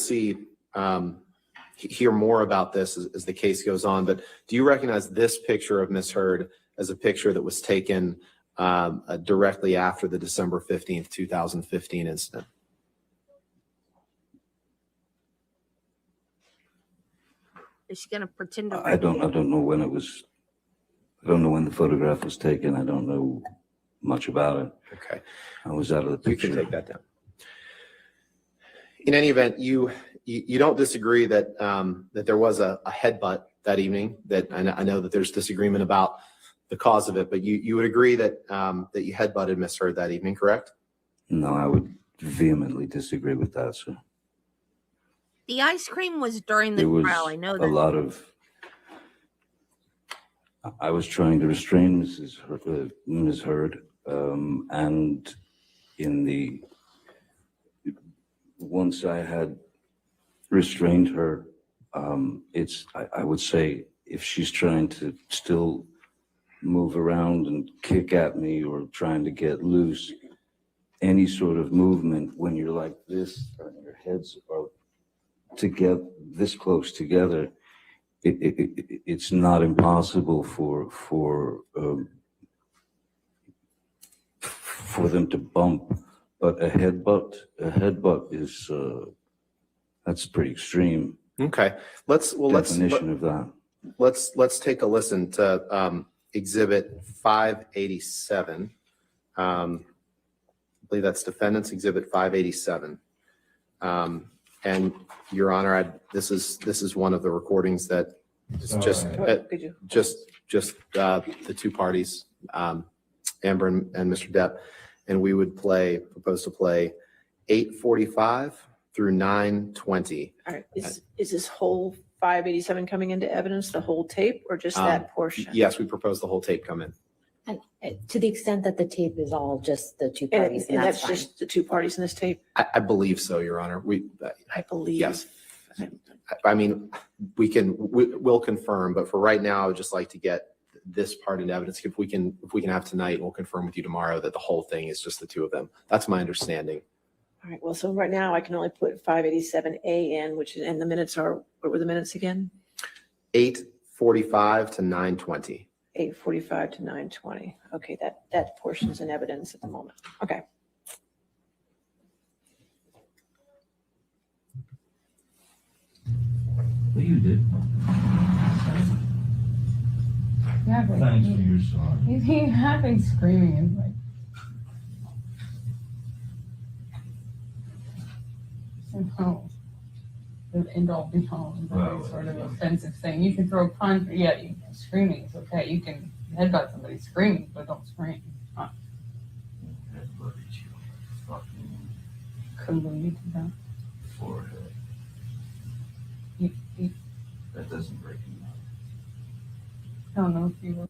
hear more about this as the case goes on, but do you recognize this picture of Ms. Heard as a picture that was taken directly after the December 15th, 2015 incident? Is she gonna pretend to? I don't know when it was. I don't know when the photograph was taken. I don't know much about it. Okay. I was out of the You picture. can take that down. In any event, you don't disagree that that there was a headbutt that evening. That I know that there's disagreement about the cause of it, but you would agree that that you headbutted Ms. Heard that evening, correct? No, I would vehemently disagree with that, sir. The ice cream was during the There was trial. I know a that. lot of. I was trying to restrain Ms. Heard, and once I had restrained her, I would say if she's trying to still move around and kick at me or trying to get loose, any sort of movement when you're like this and your heads are together, this close together, it's not impossible for them to bump, but a headbutt is that's pretty extreme. Okay. Definition of that. Let's take a listen to Exhibit 587. I believe that's Defendant's Exhibit 587. And Your Honor, this is one of the recordings that is just the two parties, Amber and Mr. Depp, and we would propose to play 8:45 through 9:20. All right, is this whole 587 coming into evidence, the whole tape, or just that portion? Yes, we propose the whole tape come in. And to the extent that the tape is all just the two And parties, and that's fine. just the two parties in this tape, I believe so, Your Honor. I believe. Yes. I mean, we'll confirm, but for right now, I would just like to get this part into evidence. If we can have tonight, we'll confirm with you tomorrow that the whole thing is just the two of them. That's my understanding. All right, well, so right now I can only put 587A in, which is, and the minutes are, what were the minutes again? 8:45 to 9:20. 8:45 to 9:20. Okay, that portion is in evidence at the moment. Okay. What you did? Yeah, but Thanks for your song. you have been screaming and like somehow the end all be all is a sort of offensive thing. You can throw a punch, screaming is okay. You can headbutt somebody screaming, but don't scream. Headbutted you on the fucking Couldn't believe you did that. forehead. You That doesn't break me up. I don't know if you were.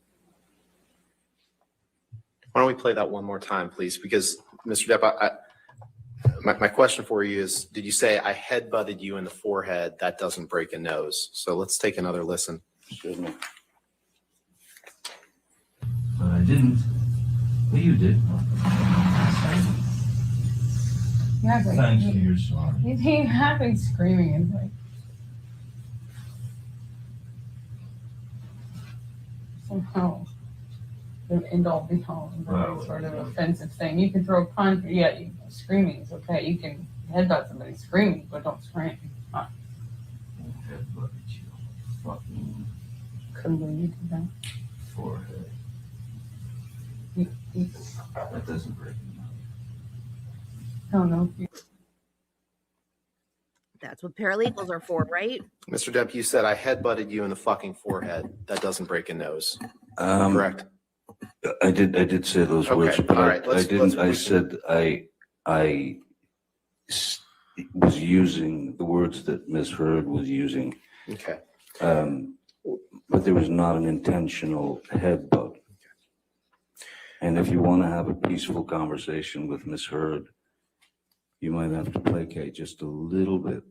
Why don't we play that one more time, please? Because, Mr. Depp, my question for you is, did you say I headbutted you in the forehead? That doesn't break a nose. So let's take another listen. Excuse me. But I didn't. Well, you did. Yeah, but Thanks for your song. you have been screaming and like somehow the end all be all is a sort of offensive thing. You can throw a punch, screaming is okay. You can headbutt somebody screaming, but don't scream. Headbutted you on the fucking Couldn't believe you did that. forehead. That doesn't break me up. I don't know if you. That's what paralegals are for, right? Mr. Depp, you said I headbutted you in the fucking forehead. That doesn't break a nose. Um, Correct? I did say those Okay, words, but all right, I didn't. I said I was using the words that Ms. Heard was using. Okay. But there was not an intentional headbutt. And if you want to have a peaceful conversation with Ms. Heard, you might have to placate just a little bit.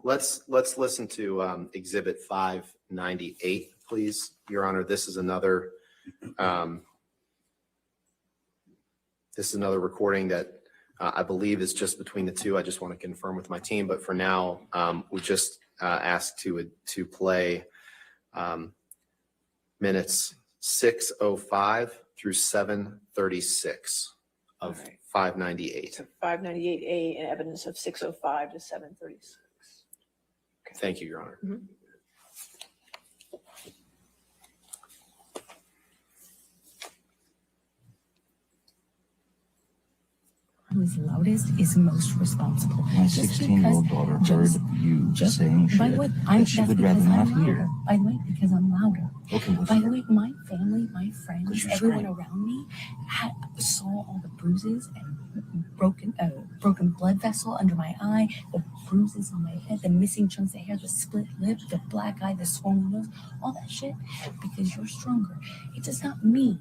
Let's listen to Exhibit 598, please, Your Honor. This is another recording that I believe is just between the two. I just want to confirm with my team, but for now, we just asked to play minutes 6:05 through 7:36 of 598. So 598A and evidence of 6:05 to 7:36. Thank you, Your Honor. Mhm. Who's loudest is most responsible. My 16-year-old daughter heard you saying shit by the way, that she would rather not hear. By the way, because I'm louder. Okay, well, By the way, my family, my friends, 'Cause you're everyone screaming. around me saw all the bruises and broken blood vessel under my eye, the bruises on my head, the missing chunks of hair, the split lip, the black eye, the swollen nose, all that shit. Because you're stronger. It does not mean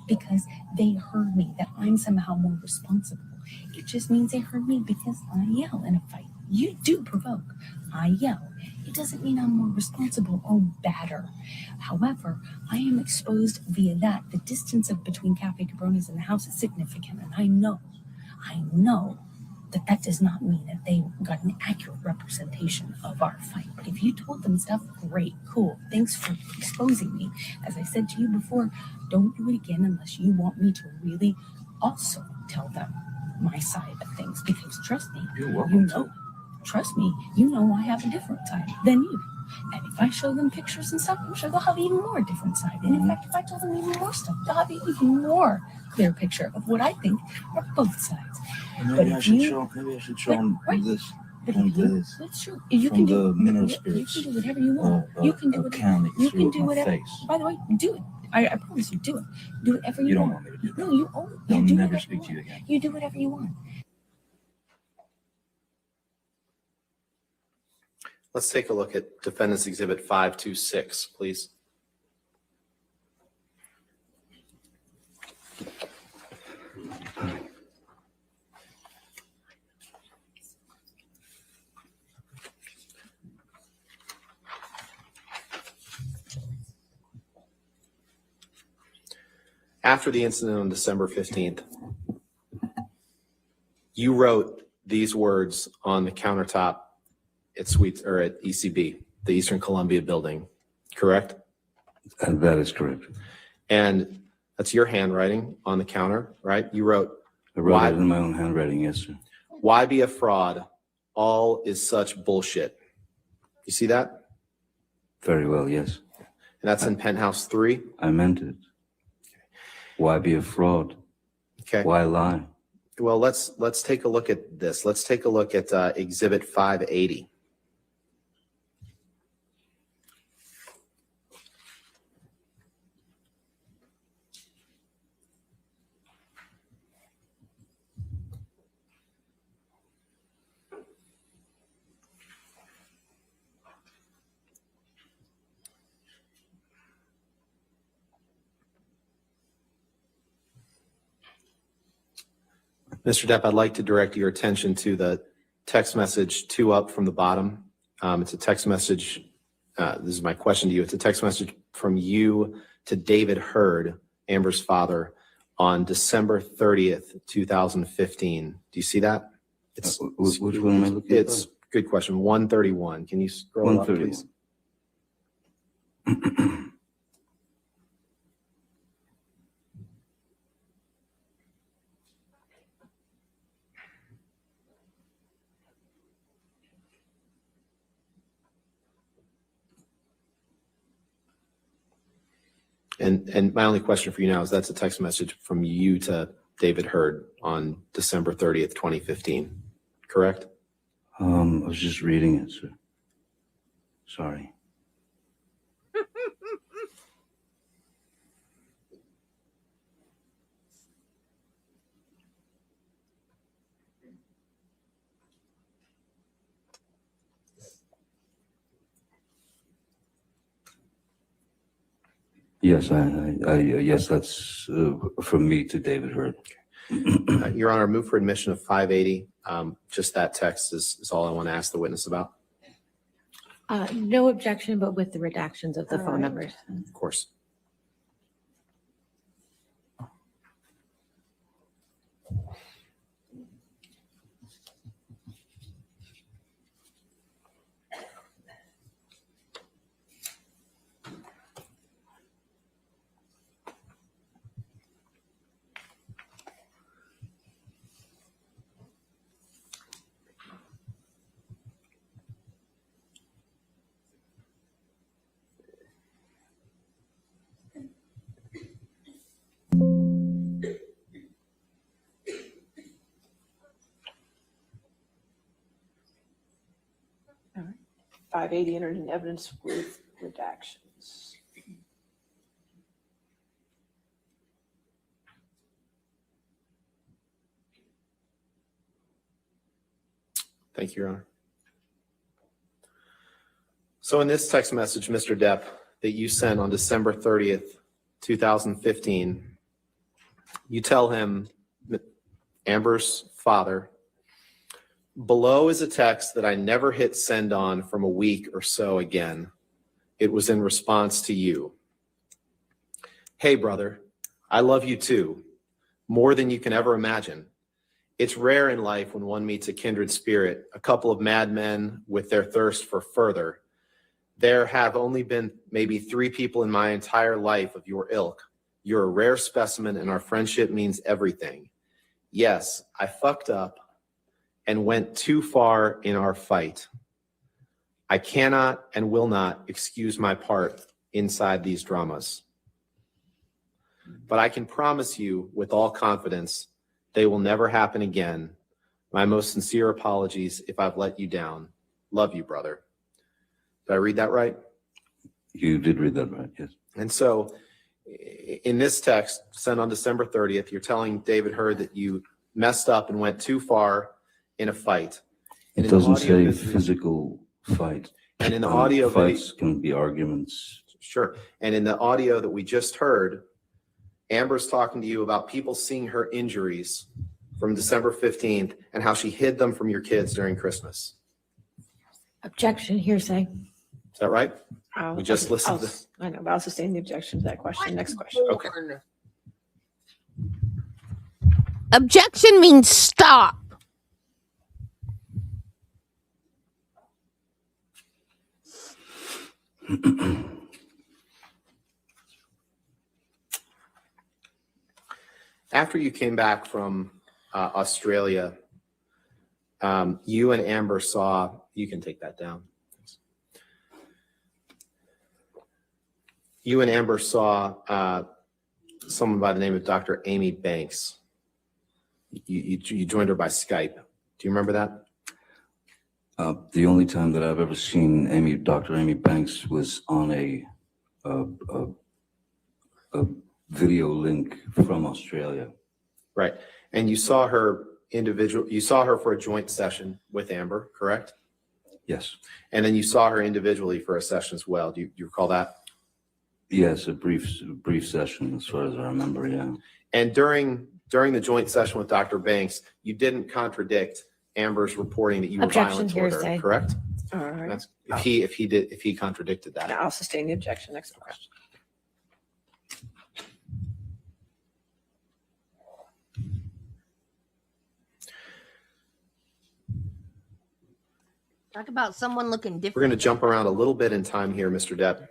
because they heard me that I'm somehow more responsible. It just means they heard me because I yell in a fight. You do provoke. I yell. It doesn't mean I'm more responsible or badder. However, I am exposed via that. The distance between Cafe Cabronis and the house is significant, and I know that does not mean that they got an accurate representation of our fight. But if you told them stuff, great, cool. Thanks for exposing me. As I said to you before, don't do it again unless you want me to really also tell them my side of things. Because trust me, trust me, you know I have a different side than you. And if I show them pictures and stuff, I'm sure they'll have even more different side. And in fact, if I tell them even more stuff, they'll have an even more clear picture of what I think are both sides. Maybe I should show them this. But From if you, this, that's true. You from can the do mineral you spirits, can do whatever you want. You can do whatever. You can do whatever. By the way, do it. I promise you, do it. Do whatever you want. You don't want me to do that. No, you own it. I'll You do never whatever speak to you want. again. You do whatever you want. Let's take a look at Defendant's Exhibit 526, please. after the incident on December 15th, you wrote these words on the countertop at ECB, the Eastern Columbia building, correct? And that is correct. And that's your handwriting on the counter, right? You wrote, I wrote it in my own handwriting, yes, sir. "Why be a fraud? All is such bullshit." You see that? Very well, yes. And that's in Penthouse 3. I meant it. Why be a fraud? Okay. Why lie? Well, let's take a look at this. Let's take a look at Exhibit 580. Mr. Depp, I'd like to direct your attention to the text message 2 up from the bottom. It's a text message. This is my question to you. It's a text message from you to David Hurd, Amber's father, on December 30th, 2015. Do you see that? It's Which one am I looking at? It's good question. 131. Can you scroll up, please? 131. And my only question for you now is that's a text message from you to David Hurd on December 30th, 2015, correct? I was just reading it, sir. Sorry. Yes, yes, that's from me to David Hurd. Your Honor, move for admission of 580. Just that text is all I want to ask the witness about. No objection, but with the redactions of the phone numbers. Of course. All right. 580 entered in evidence with redactions. Thank you, Your Honor. So in this text message, Mr. Depp, that you sent on December 30th, 2015, you tell him, Amber's father, below is a text that I never hit send on from a week or so again. It was in response to you. Hey, brother, I love you too, more than you can ever imagine. It's rare in life when one meets a kindred spirit, a couple of madmen with their thirst for further. There have only been maybe 3 people in my entire life of your ilk. You're a rare specimen and our friendship means everything. Yes, I fucked up and went too far in our fight. I cannot and will not excuse my part inside these dramas. But I can promise you with all confidence, they will never happen again. My most sincere apologies if I've let you down. Love you, brother. Did I read that right? You did read that right, yes. And so in this text sent on December 30th, you're telling David Hurd that you messed up and went too far in a fight. And It doesn't say physical fight. And in the audio fights can be arguments. Sure. And in the audio that we just heard, Amber's talking to you about people seeing her injuries from December 15th and how she hid them from your kids during Christmas. Objection, hearsay. Is that right? We just listened I know, but I'll sustain the objection to that question. Next question. Okay. Objection means stop. After you came back from Australia, you and Amber saw, you can take that down. You and Amber saw someone by the name of Dr. Amy Banks. You joined her by Skype. Do you remember that? The only time that I've ever seen Dr. Amy Banks was on a video link from Australia. Right. And you saw her for a joint session with Amber, correct? Yes. And then you saw her individually for a session as well. Do you recall that? Yes, a brief session as far as I remember, yeah. And during the joint session with Dr. Banks, you didn't contradict Amber's reporting that you were Objection, violent toward her, hearsay. correct? All right. That's, if he contradicted that. I'll sustain the objection. Next question. Talk about someone looking different. We're going to jump around a little bit in time here, Mr. Depp.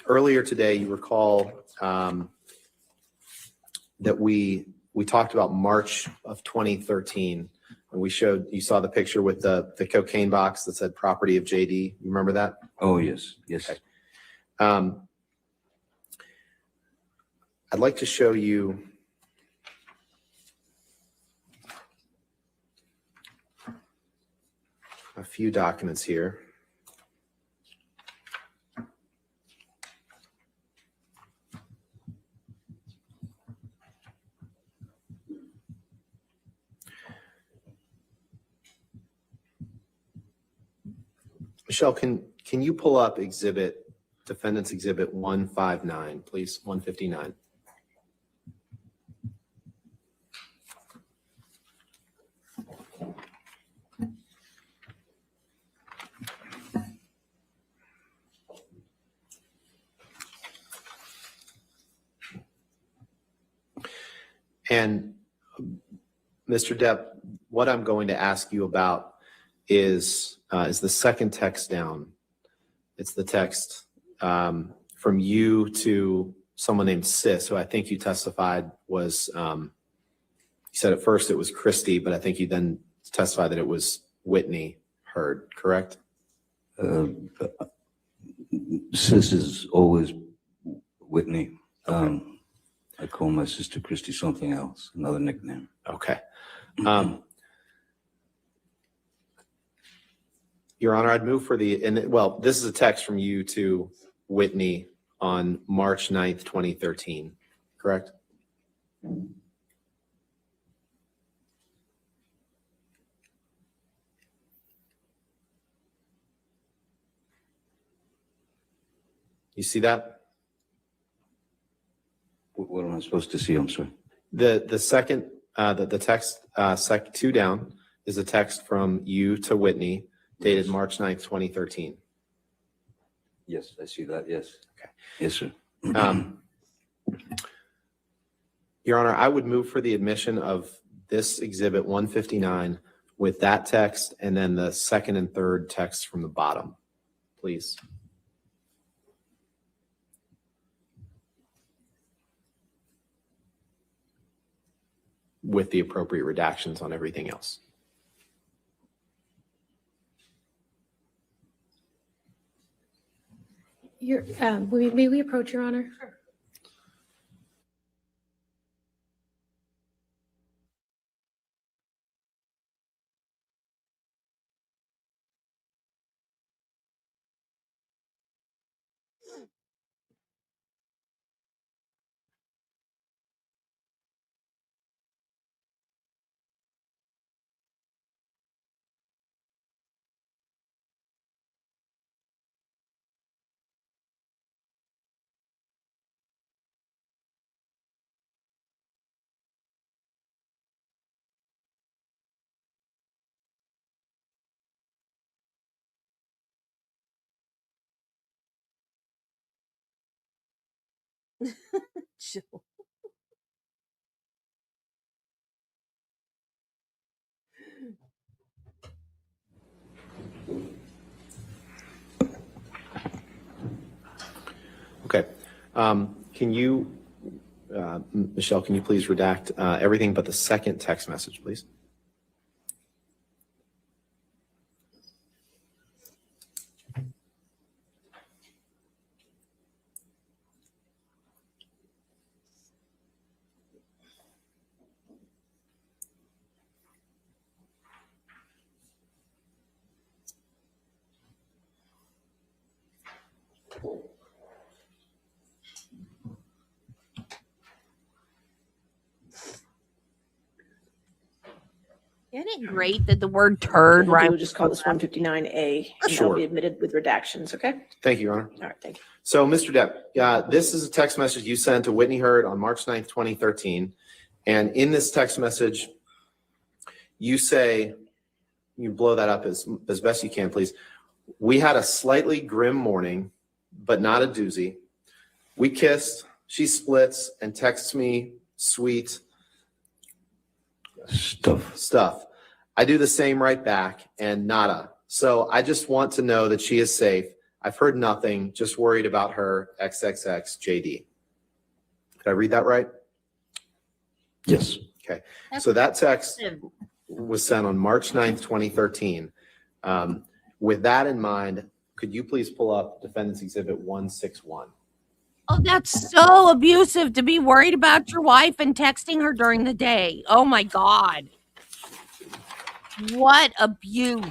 Earlier today, you recall that we talked about March of 2013, and you saw the picture with the cocaine box that said property of JD. You remember that? Oh, yes, yes. Okay. I'd like to show you a few documents here. Michelle, can you pull up defendant's exhibit 159, please? 159. And Mr. Depp, what I'm going to ask you about is the second text down. It's the text from you to someone named Sis, who I think you testified was, you said at first it was Christy, but I think you then testified that it was Whitney Heard, correct? Sis is always Whitney. I call my sister Christy something else, another nickname. Okay. Your Honor, I'd move for this is a text from you to Whitney on March 9th, 2013, correct? You see that? What am I supposed to see? I'm sorry. The second, the text, two down is a text from you to Whitney dated March 9th, 2013. Yes, I see that. Yes. Okay. Yes, sir. Your Honor, I would move for the admission of this exhibit 159 with that text and then the second and third text from the bottom, please. With the appropriate redactions on everything else. May we approach, Your Honor? Sure. Chill. Can you, Michelle, can you please redact everything but the second text message, please? Isn't it great that the word turd We'll rhymes? just call this 159A, and Sure. that'll be admitted with redactions, okay? Thank you, Your Honor. All right, thank you. So, Mr. Depp, this is a text message you sent to Whitney Hurd on March 9th, 2013. And in this text message, you say, you blow that up as best you can, please. We had a slightly grim morning, but not a doozy. We kissed, she splits and texts me sweet stuff. I do the same right back and nada. So I just want to know that she is safe. I've heard nothing, just worried about her, XXX JD. Did I read that right? Yes. Okay. So that text was sent on March 9th, 2013. With that in mind, could you please pull up Defendant's Exhibit 161? Oh, that's so abusive to be worried about your wife and texting her during the day. Oh my God. What abuse.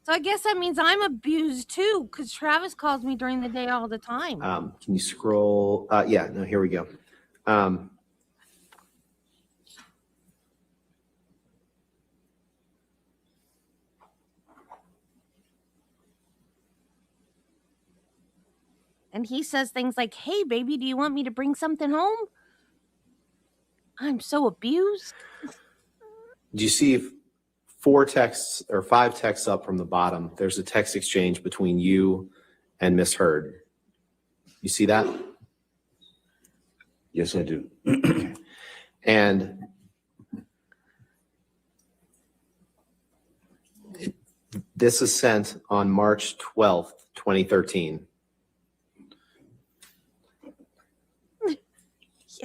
So I guess that means I'm abused too, because Travis calls me during the day all the time. Can you scroll? Yeah, no, here we go. And he says things like, hey, baby, do you want me to bring something home? I'm so abused. Do you see 4 texts or 5 texts up from the bottom? There's a text exchange between you and Miss Hurd. You see that? Yes, I do. And this is sent on March 12th, 2013.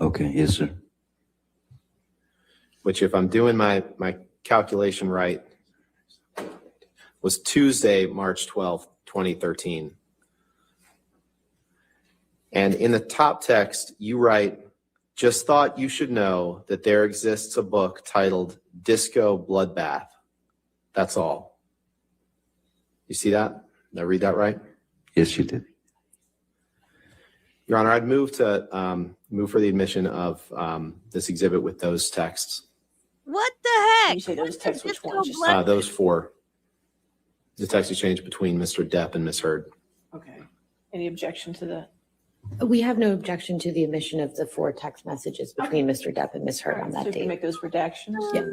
Okay, yes, sir. Which, if I'm doing my calculation right, was Tuesday, March 12th, 2013. And in the top text, you write, just thought you should know that there exists a book titled Disco Bloodbath. That's all. You see that? Did I read that right? Yes, you did. Your Honor, I'd move for the admission of this exhibit with those texts. What the heck? You say those texts, which ones? Just- Those 4. The text exchange between Mr. Depp and Miss Hurd. Okay. Any objection to that? We have no objection to the omission of the 4 text messages between Mr. Depp and Ms. Hurd on So that we can date. make those redactions? Yeah.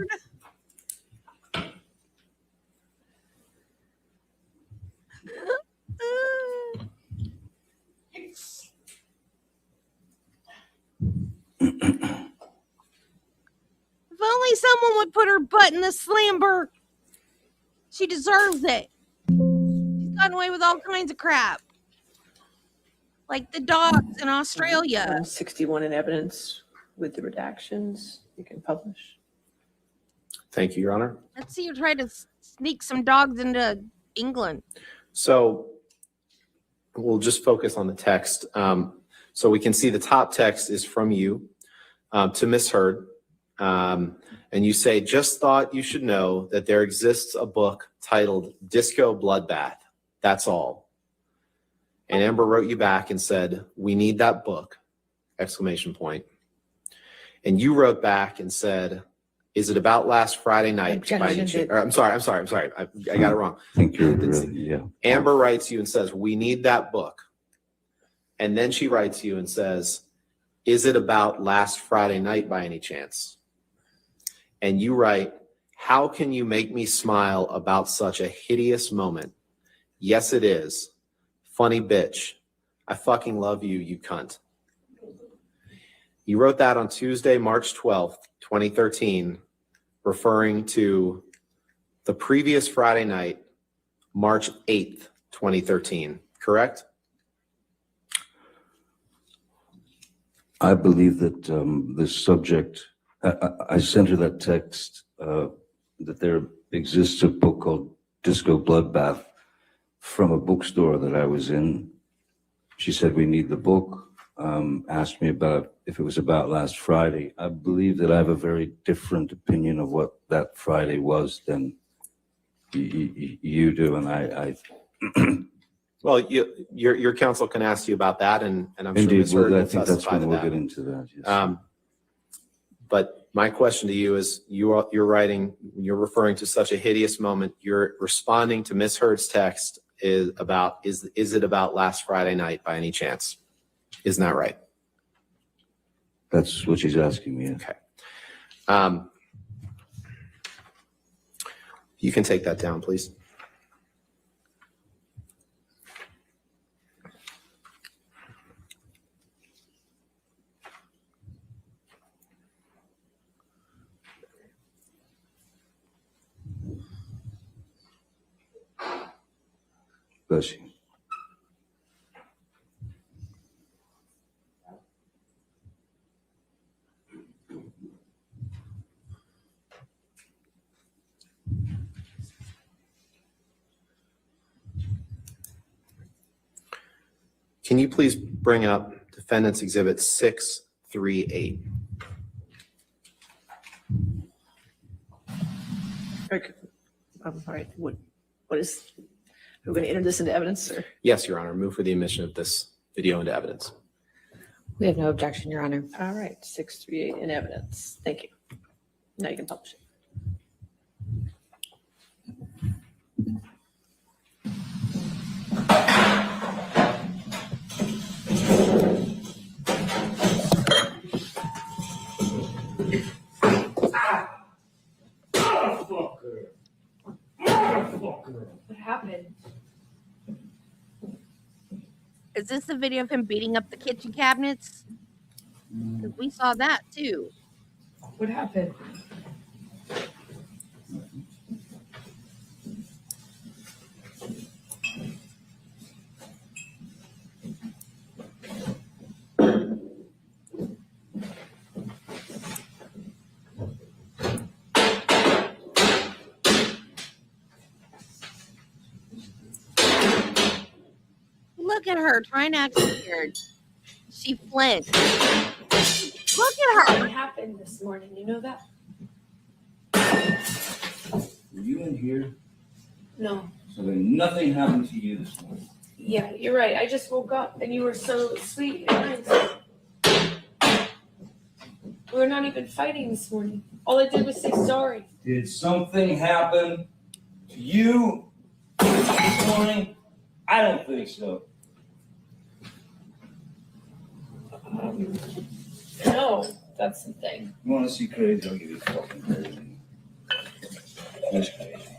If only someone would put her butt in the slammer. She deserves it. She's gotten away with all kinds of crap. Like the dogs in Australia. 61 in evidence with the redactions. You can publish. Thank you, Your Honor. Let's see you try to sneak some dogs into England. So we'll just focus on the text. So we can see the top text is from you to Miss Hurd. And you say, just thought you should know that there exists a book titled Disco Bloodbath. That's all. And Amber wrote you back and said, we need that book, exclamation point. And you wrote back and said, is it about last Friday night? By any chance? I'm sorry. I got it wrong. I think you're right, yeah. Amber writes you and says, we need that book. And then she writes you and says, is it about last Friday night by any chance? And you write, how can you make me smile about such a hideous moment? Yes, it is. Funny bitch. I fucking love you, you cunt. You wrote that on Tuesday, March 12th, 2013, referring to the previous Friday night, March 8th, 2013, correct? I believe that this subject, I sent her that text that there exists a book called Disco Bloodbath from a bookstore that I was in. She said, we need the book, asked me about if it was about last Friday. I believe that I have a very different opinion of what that Friday was than you do, and I Well, your counsel can ask you about that, and I'm sure indeed, Ms. Hurd well, I will think that's testify to when we'll that. get into that. Yes. But my question to you is, you're referring to such a hideous moment. You're responding to Ms. Hurd's text is it about last Friday night by any chance? Isn't that right? That's what she's asking me. Okay. You can take that down, please. Bless you. Can you please bring up Defendant's Exhibit 638? All right, what is, we're going to enter this into evidence, or? Yes, Your Honor. Move for the admission of this video into evidence. We have no objection, Your Honor. All right, 638 in evidence. Thank you. Now you can publish it. What happened? Is this the video of him beating up the kitchen cabinets? 'Cause we saw that too. What happened? Look at her trying to act scared. She flinched. Look at her. What happened this morning? You know that? Were you in here? No. So then nothing happened to you this morning. Yeah, you're right. I just woke up and you were so sweet and nice. We were not even fighting this morning. All I did was say sorry. Did something happen to you this morning? I don't think so. No, that's the thing. You want to see crazy? I'll give you fucking crazy. That's crazy.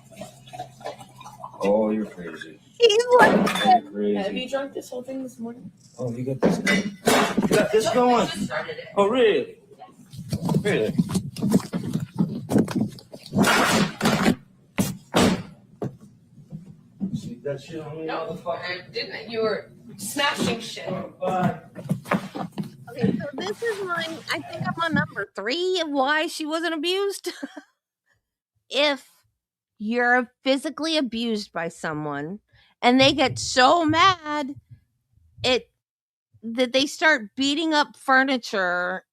Oh, you're crazy. He's like, You're crazy. Have you drunk this whole thing this morning? Oh, you got this going. You got this going? Oh, really? Really? See that shit on me, motherfucker? I didn't. You were smashing shit. Bye. okay, so this is mine. I think I'm on number 3 of why she wasn't abused. If you're physically abused by someone and they get so mad that they start beating up furniture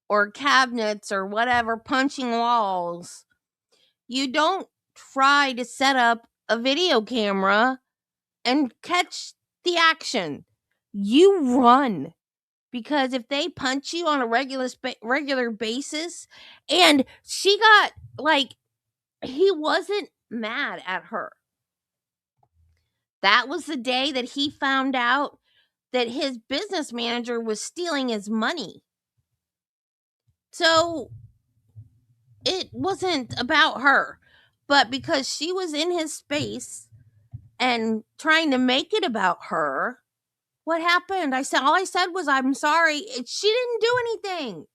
or cabinets or whatever, punching walls, you don't try to set up a video camera and catch the action. You run. Because if they punch you on a regular basis, and she got, like, he wasn't mad at her. That was the day that he found out that his business manager was stealing his money. So it wasn't about her. But because she was in his space and trying to make it about her, What happened? All I said was, I'm sorry. She didn't do anything.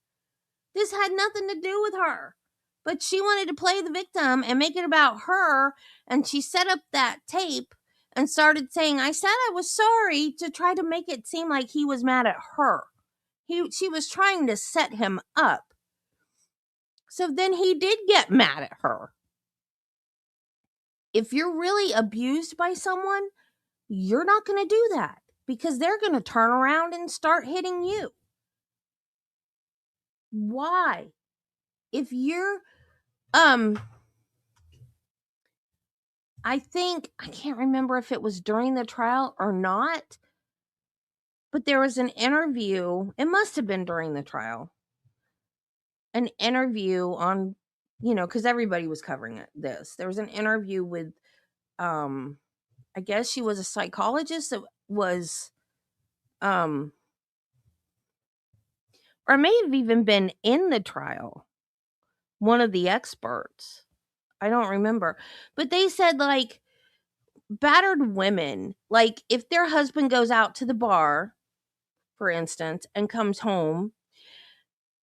This had nothing to do with her. But she wanted to play the victim and make it about her. And she set up that tape and started saying, I said I was sorry, to try to make it seem like he was mad at her. She was trying to set him up. So then he did get mad at her. If you're really abused by someone, you're not going to do that, because they're going to turn around and start hitting you. Why? If you're, I can't remember if it was during the trial or not, but there was an interview. It must have been during the trial. An interview on, because everybody was covering this. There was an interview with, I guess she was a psychologist that was, or may have even been in the trial, one of the experts. I don't remember. But they said, like, battered women, like, if their husband goes out to the bar, for instance, and comes home,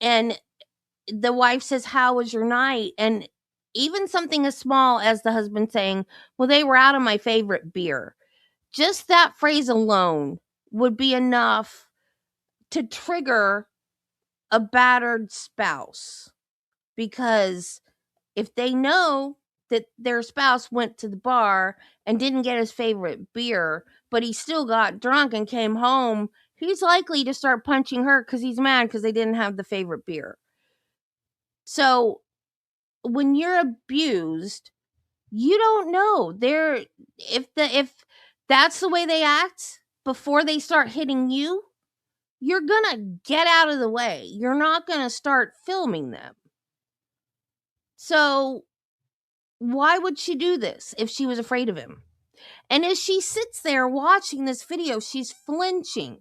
and the wife says, how was your night? And even something as small as the husband saying, well, they were out of my favorite beer. Just that phrase alone would be enough to trigger a battered spouse. Because if they know that their spouse went to the bar and didn't get his favorite beer, but he still got drunk and came home, he's likely to start punching her because he's mad because they didn't have the favorite beer. So when you're abused, you don't know. If that's the way they act before they start hitting you, you're gonna get out of the way. You're not gonna start filming them. So why would she do this if she was afraid of him? And as she sits there watching this video, she's flinching.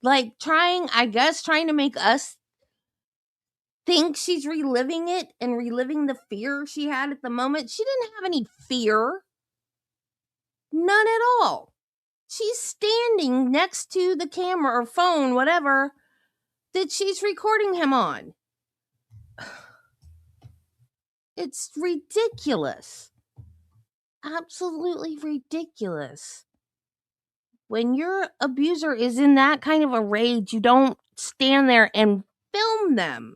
Like trying to make us think she's reliving it and reliving the fear she had at the moment. She didn't have any fear. None at all. She's standing next to the camera or phone, whatever, that she's recording him on. It's ridiculous. Absolutely ridiculous. When your abuser is in that kind of a rage, you don't stand there and film them.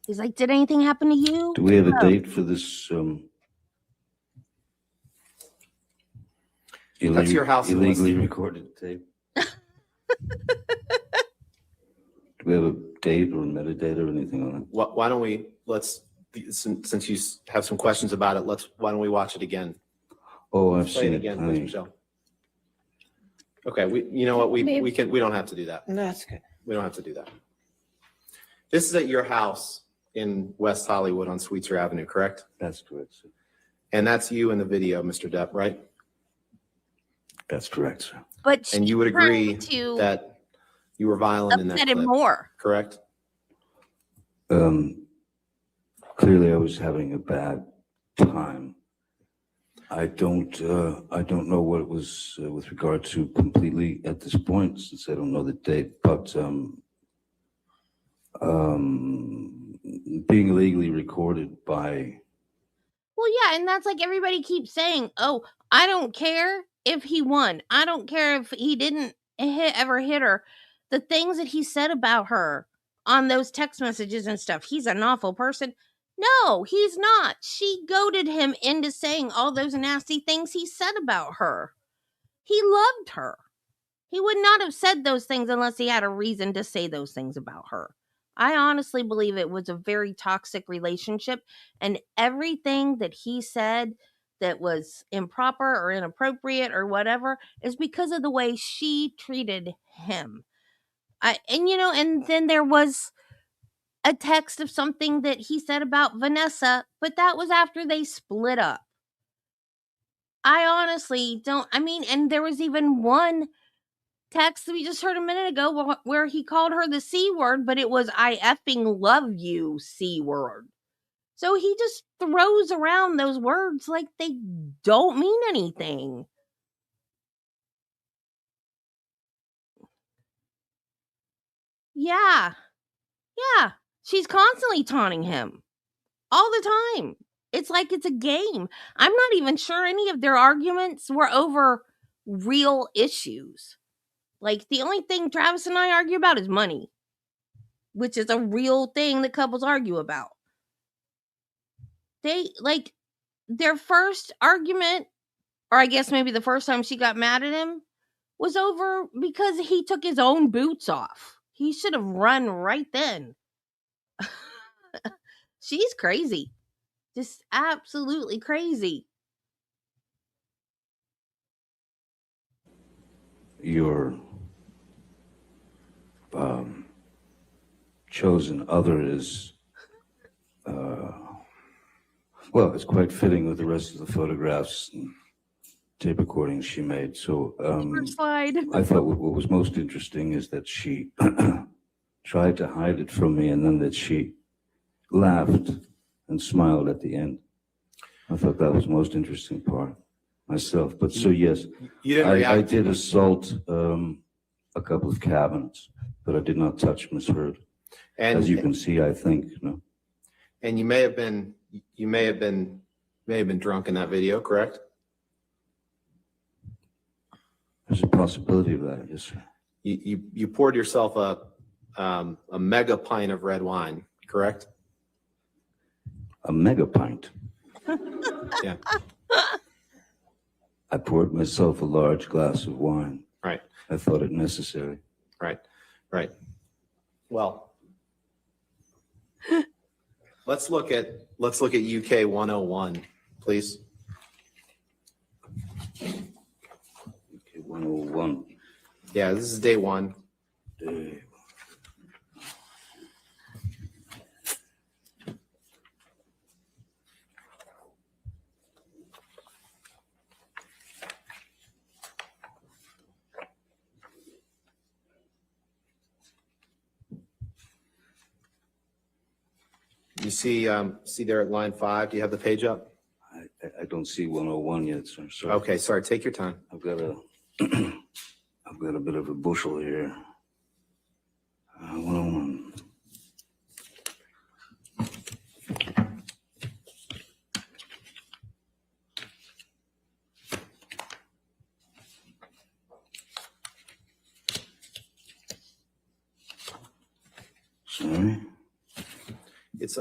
He's like, did anything happen to you? Do we have a date for this? That's your house. Illegally recorded tape. Do we have a date or metadata or anything on it? Why don't we, since you have some questions about it, why don't we watch it again? Oh, I've Play seen it it. again, please, Michelle. Okay, we don't have to do that. That's good. We don't have to do that. This is at your house in West Hollywood on Sweetser Avenue, correct? That's correct, sir. And that's you in the video, Mr. Depp, right? That's correct, sir. But And you would agree that you were violent in that upset him clip, more. correct? Clearly I was having a bad time. I don't know what it was with regard to completely at this point, since I don't know the date, but being illegally recorded by. Well, yeah, and that's like everybody keeps saying, oh, I don't care if he won. I don't care if he didn't ever hit her. The things that he said about her on those text messages and stuff, he's an awful person. No, he's not. She goaded him into saying all those nasty things he said about her. He loved her. He would not have said those things unless he had a reason to say those things about her. I honestly believe it was a very toxic relationship, and everything that he said that was improper or inappropriate or whatever is because of the way she treated him. And then there was a text of something that he said about Vanessa, but that was after they split up. I honestly don't. I mean, and there was even one text that we just heard a minute ago where he called her the C word, but it was I effing love you C word. So he just throws around those words like they don't mean anything. Yeah. Yeah. She's constantly taunting him all the time. It's like it's a game. I'm not even sure any of their arguments were over real issues. Like the only thing Travis and I argue about is money, which is a real thing that couples argue about. They like their first argument, or I guess maybe the first time she got mad at him, was over because he took his own boots off. He should have run right then. She's crazy. Just absolutely crazy. Your chosen other is, well, it's quite fitting with the rest of the photographs and tape recordings she made. So Slide. I thought what was most interesting is that she tried to hide it from me, and then that she laughed and smiled at the end. I thought that was the most interesting part myself. But so yes, You didn't react. I did assault a couple of cabinets, but I did not touch Miss Heard. And As you can see, I think, you know. and you may have been drunk in that video, correct? There's a possibility of that, yes, sir. You poured yourself a mega pint of red wine, correct? A mega pint. Yeah. I poured myself a large glass of wine. Right. I thought it necessary. Right. Well, let's look at UK 101, please. Okay, 101. Yeah, this is day one. You see there at line 5, do you have the page up? I don't see 101 yet, sir. Sorry. Okay, sorry, take your time. I've got a bit of a bushel here. 101. Sorry. It's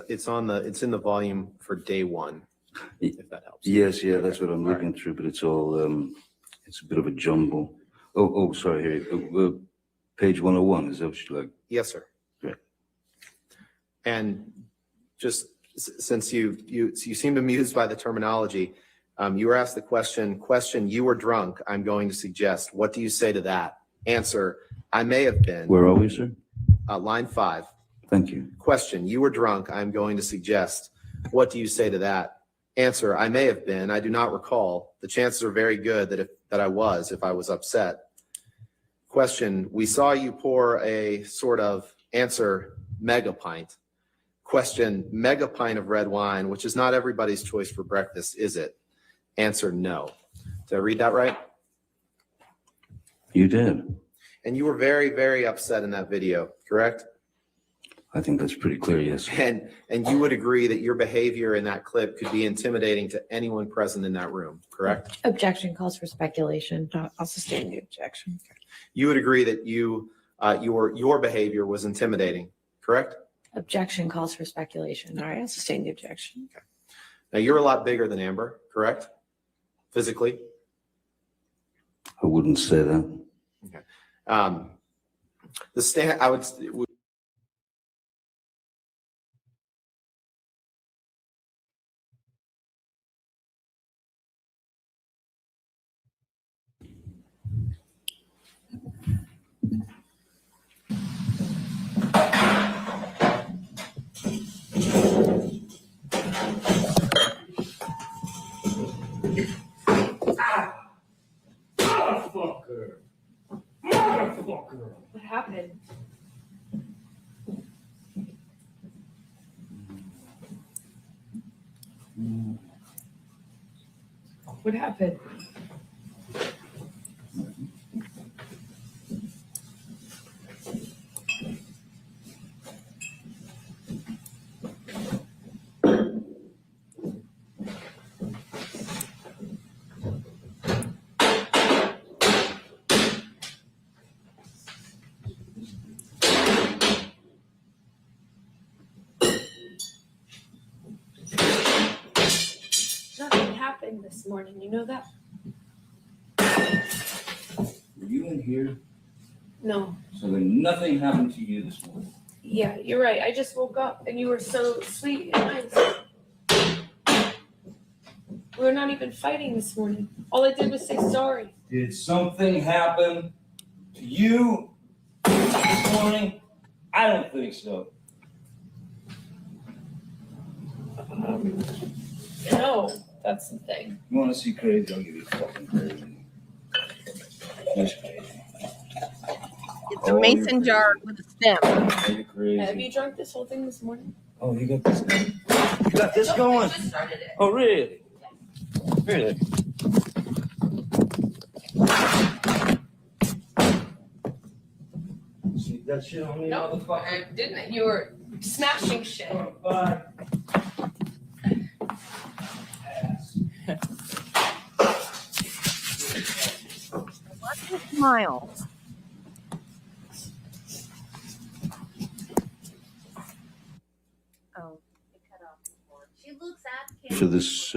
in the volume for day one, if that helps. Yes, yeah, that's what I'm looking through, but it's all, it's a bit of a jumble. Oh, sorry, here, page 101, is that what you like? Yes, sir. Great. And just since you seem amused by the terminology, you were asked the question, you were drunk, I'm going to suggest, what do you say to that? Answer, I may have been. Where are we, sir? Line 5. Thank you. Question, you were drunk, I'm going to suggest, what do you say to that? Answer, I may have been, I do not recall. The chances are very good that I was, if I was upset. Question, we saw you pour a sort of, answer, mega pint. Question, mega pint of red wine, which is not everybody's choice for breakfast, is it? Answer, no. Did I read that right? You did. And you were very, very upset in that video, correct? I think that's pretty clear, yes. And you would agree that your behavior in that clip could be intimidating to anyone present in that room, correct? Objection calls for speculation. I'll sustain the objection. You would agree that your behavior was intimidating, correct? Objection calls for speculation. All right, I'll sustain the objection. Okay. Now you're a lot bigger than Amber, correct? Physically? I wouldn't say that. Okay. The stand, I would. Motherfucker. Motherfucker. What happened? What happened? Nothing happened this morning, you know that? Were you in here? No. So then nothing happened to you this morning? Yeah, you're right. I just woke up and you were so sweet and nice. We were not even fighting this morning. All I did was say sorry. Did something happen to you this morning? I don't think so. No, that's the thing. You want to see crazy? I'll give you fucking crazy. That's crazy. It's a mason jar with a stem. You're crazy. Have you drunk this whole thing this morning? Oh, you got this going? You got this going? I just started it. Oh, really? Really? See that shit on me, motherfucker? I didn't. You were smashing shit. Oh, bye. Smile. Oh, it cut off before. She looks at For this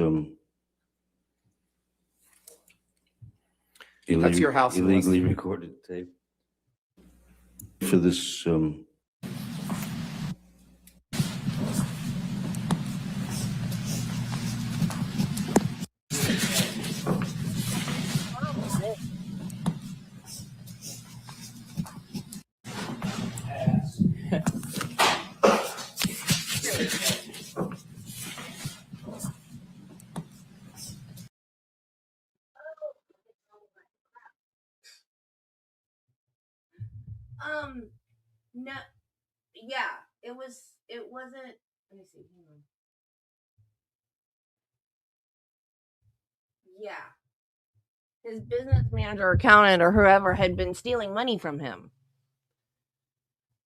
That's your house illegally list. recorded tape. For this no, yeah, it wasn't, let me see, hang on. Yeah. His business manager, accountant, or whoever had been stealing money from him.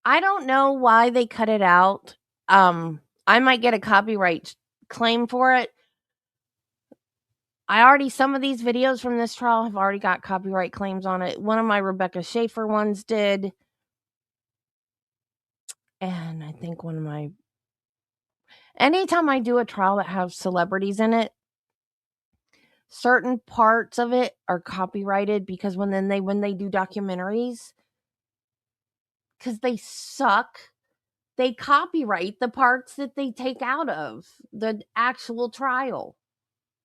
I don't know why they cut it out. I might get a copyright claim for it. Some of these videos from this trial have already got copyright claims on it. One of my Rebecca Schaefer ones did. And I think anytime I do a trial that has celebrities in it, certain parts of it are copyrighted because when they do documentaries, because they suck, they copyright the parts that they take out of the actual trial.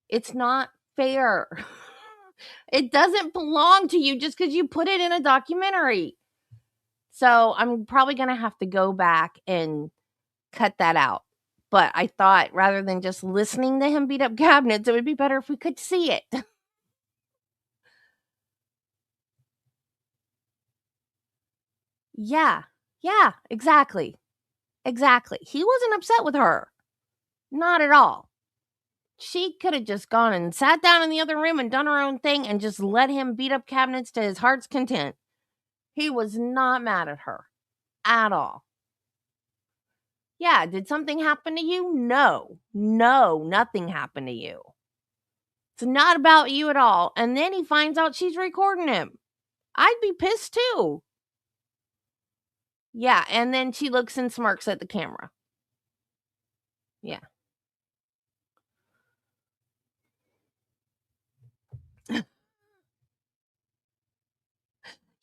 It's not fair. It doesn't belong to you just because you put it in a documentary. So I'm probably going to have to go back and cut that out. But I thought rather than just listening to him beat up cabinets, it would be better if we could see it. Yeah, exactly. Exactly. He wasn't upset with her. Not at all. She could have just gone and sat down in the other room and done her own thing and just let him beat up cabinets to his heart's content. He was not mad at her at all. Yeah, did something happen to you? No, nothing happened to you. It's not about you at all. And then he finds out she's recording him. I'd be pissed too. Yeah, and then she looks and smirks at the camera. Yeah.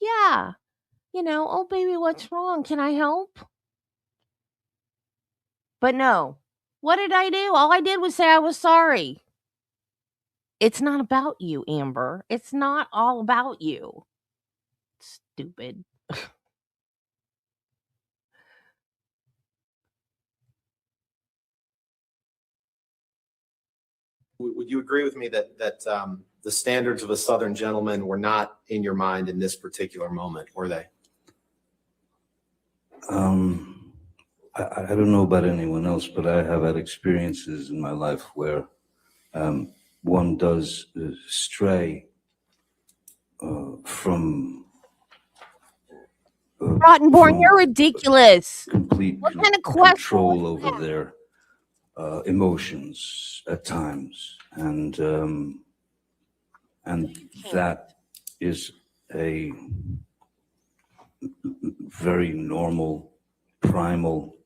Yeah. Oh baby, what's wrong? Can I help? But no. What did I do? All I did was say I was sorry. It's not about you, Amber. It's not all about you. Stupid. Would you agree with me that the standards of a Southern gentleman were not in your mind in this particular moment, were they? I don't know about anyone else, but I have had experiences in my life where one does stray from Rottenborn, you're ridiculous. complete What kind of question control was over that? their emotions at times, and that is a very normal, primal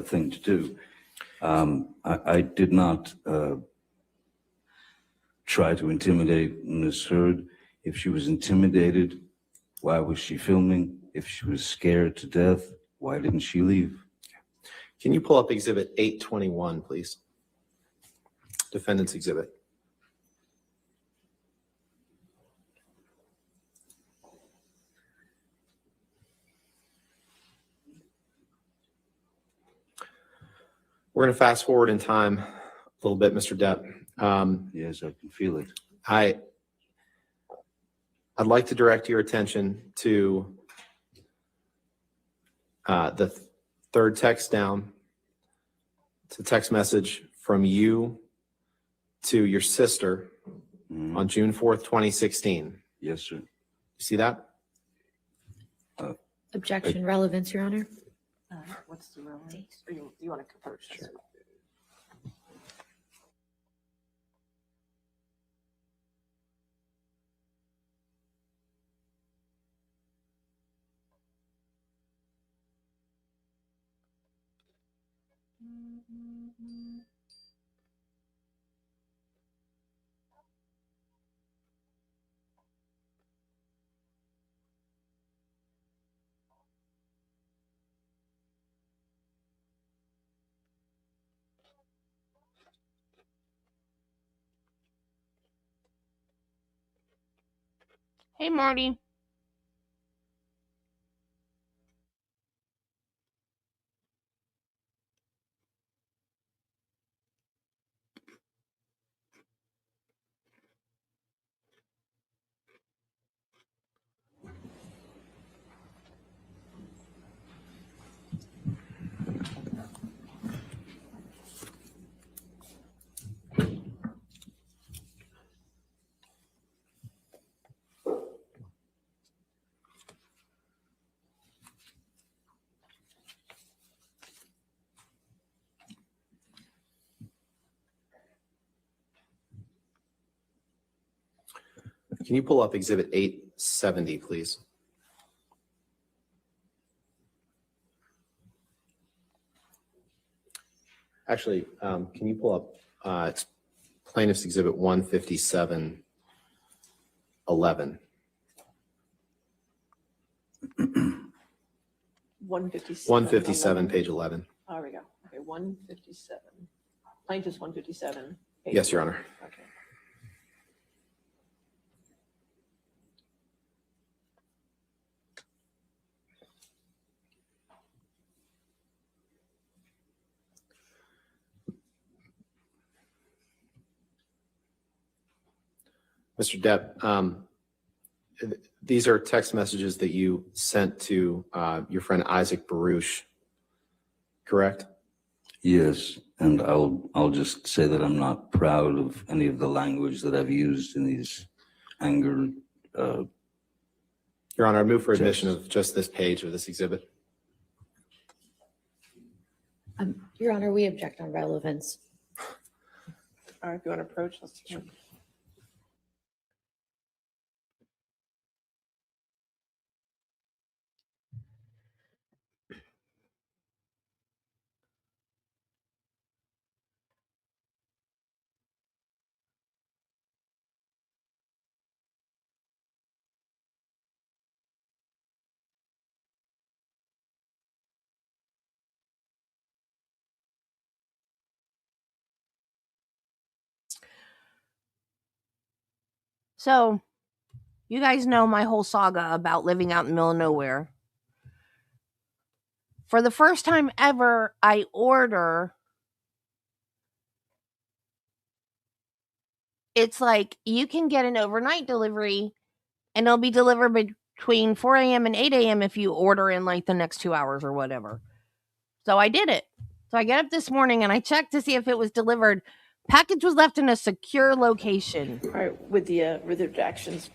thing to do. I did not try to intimidate Ms. Heard. If she was intimidated, why was she filming? If she was scared to death, why didn't she leave? Can you pull up Exhibit 821, please? Defendant's Exhibit. We're going to fast forward in time a little bit, Mr. Depp. Yes, I can feel it. I'd like to direct your attention to the third text down. It's a text message from you to your sister on June 4th, 2016. Yes, sir. You see that? Objection, relevance, Your Honor. What's the relevance? Or you want to converge? Sure. Hey, Marty. Can you pull up Exhibit 870, please? Actually, can you pull up it's Plaintiff's Exhibit 157, 11. 157. 157, page 11. Oh, there we go. Okay, 157. Plaintiff's 157. Yes, Your Honor. Okay. Mr. Depp, these are text messages that you sent to your friend Isaac Baruch, correct? Yes, and I'll just say that I'm not proud of any of the language that I've used in these anger. Your Honor, I move for admission of just this page of this exhibit. Your Honor, we object on relevance. All right, if you want to approach, let's. Sure. So, you guys know my whole saga about living out in the middle of nowhere. For the first time ever, I order it's like you can get an overnight delivery and it'll be delivered between 4 a.m. and 8 a.m. if you order in like the next 2 hours or whatever. So I did it. So I get up this morning and I checked to see if it was delivered. Package was left in a secure location. All right, with the redactions.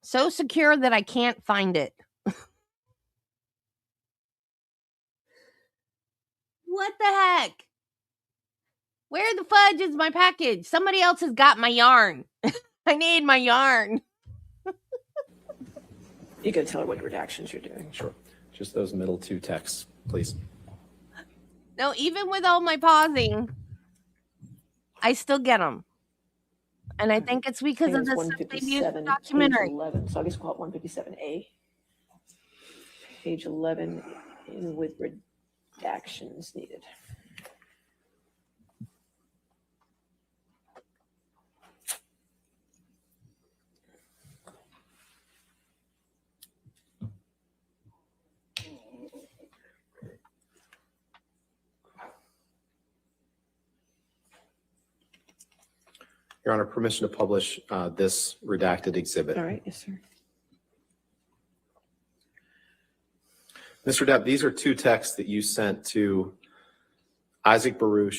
So secure that I can't find it. What the heck? Where the fudge is my package? Somebody else has got my yarn. I need my yarn. You gotta tell her what redactions you're doing. Sure. Just those middle two texts, please. No, even with all my pausing, I still get them. And I think it's because of the stuff they use in the documentary. Page 11, so I guess we'll call it 157A. Page 11 with redactions needed. Your Honor, permission to publish this redacted exhibit. All right, yes, sir. Mr. Depp, these are two texts that you sent to Isaac Baruch,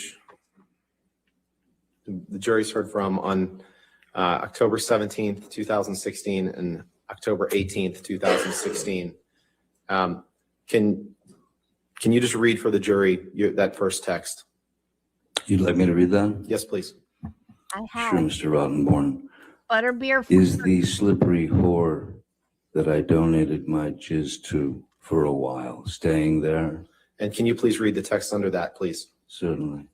the jury's heard from on October 17th, 2016 and October 18th, 2016. Can you just read for the jury that first text? You'd like me to read that? Yes, please. I have. Sure, Mr. Rottenborn. Butterbeer. Is the slippery whore that I donated my jizz to for a while staying there? And can you please read the text under that, please? Certainly.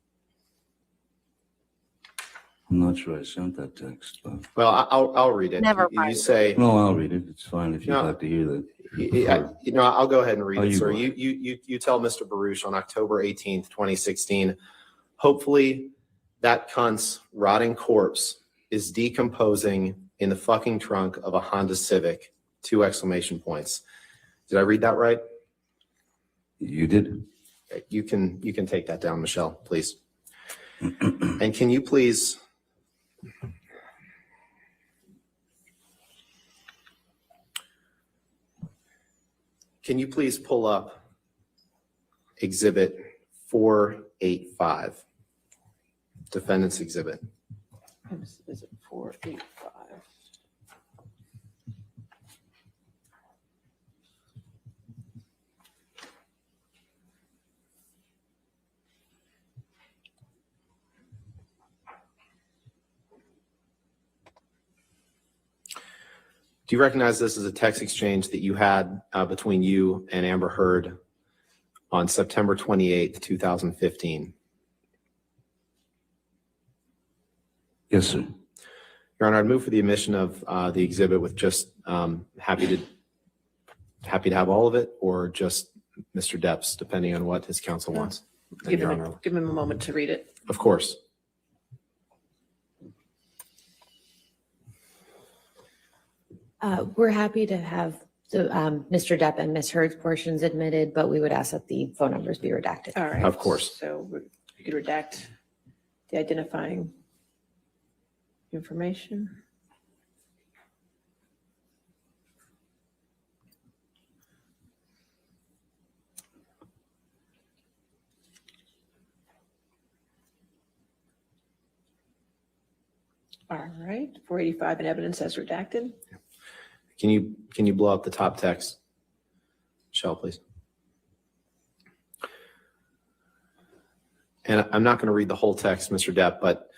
I'm not sure I sent that text, but. Well, I'll read it. Never You mind. say. No, I'll read it. It's fine if you'd No. like to hear that. I'll go ahead and read Oh, it, you sir. go ahead. You tell Mr. Baruch on October 18th, 2016, hopefully that cunt's rotting corpse is decomposing in the fucking trunk of a Honda Civic, 2 exclamation points. Did I read that right? You did? Okay, you can take that down, Michelle, please. And can you please pull up exhibit 485, defendant's exhibit. Is it 485? Do you recognize this as a text exchange that you had between you and Amber Heard on September 28th, 2015? Yes, sir. Your Honor, I'd move for the admission of the exhibit with just happy to have all of it, or just Mr. Depp's, depending on what his counsel wants. Give Your him Honor. a moment to read it. Of course. We're happy to have the Mr. Depp and Ms. Heard's portions admitted, but we would ask that the phone numbers be redacted. All right. Of course. So you could redact the identifying information. All right, 485 in evidence as redacted. Can you blow up the top text, Michelle, please? And I'm not going to read the whole text, Mr. Depp, but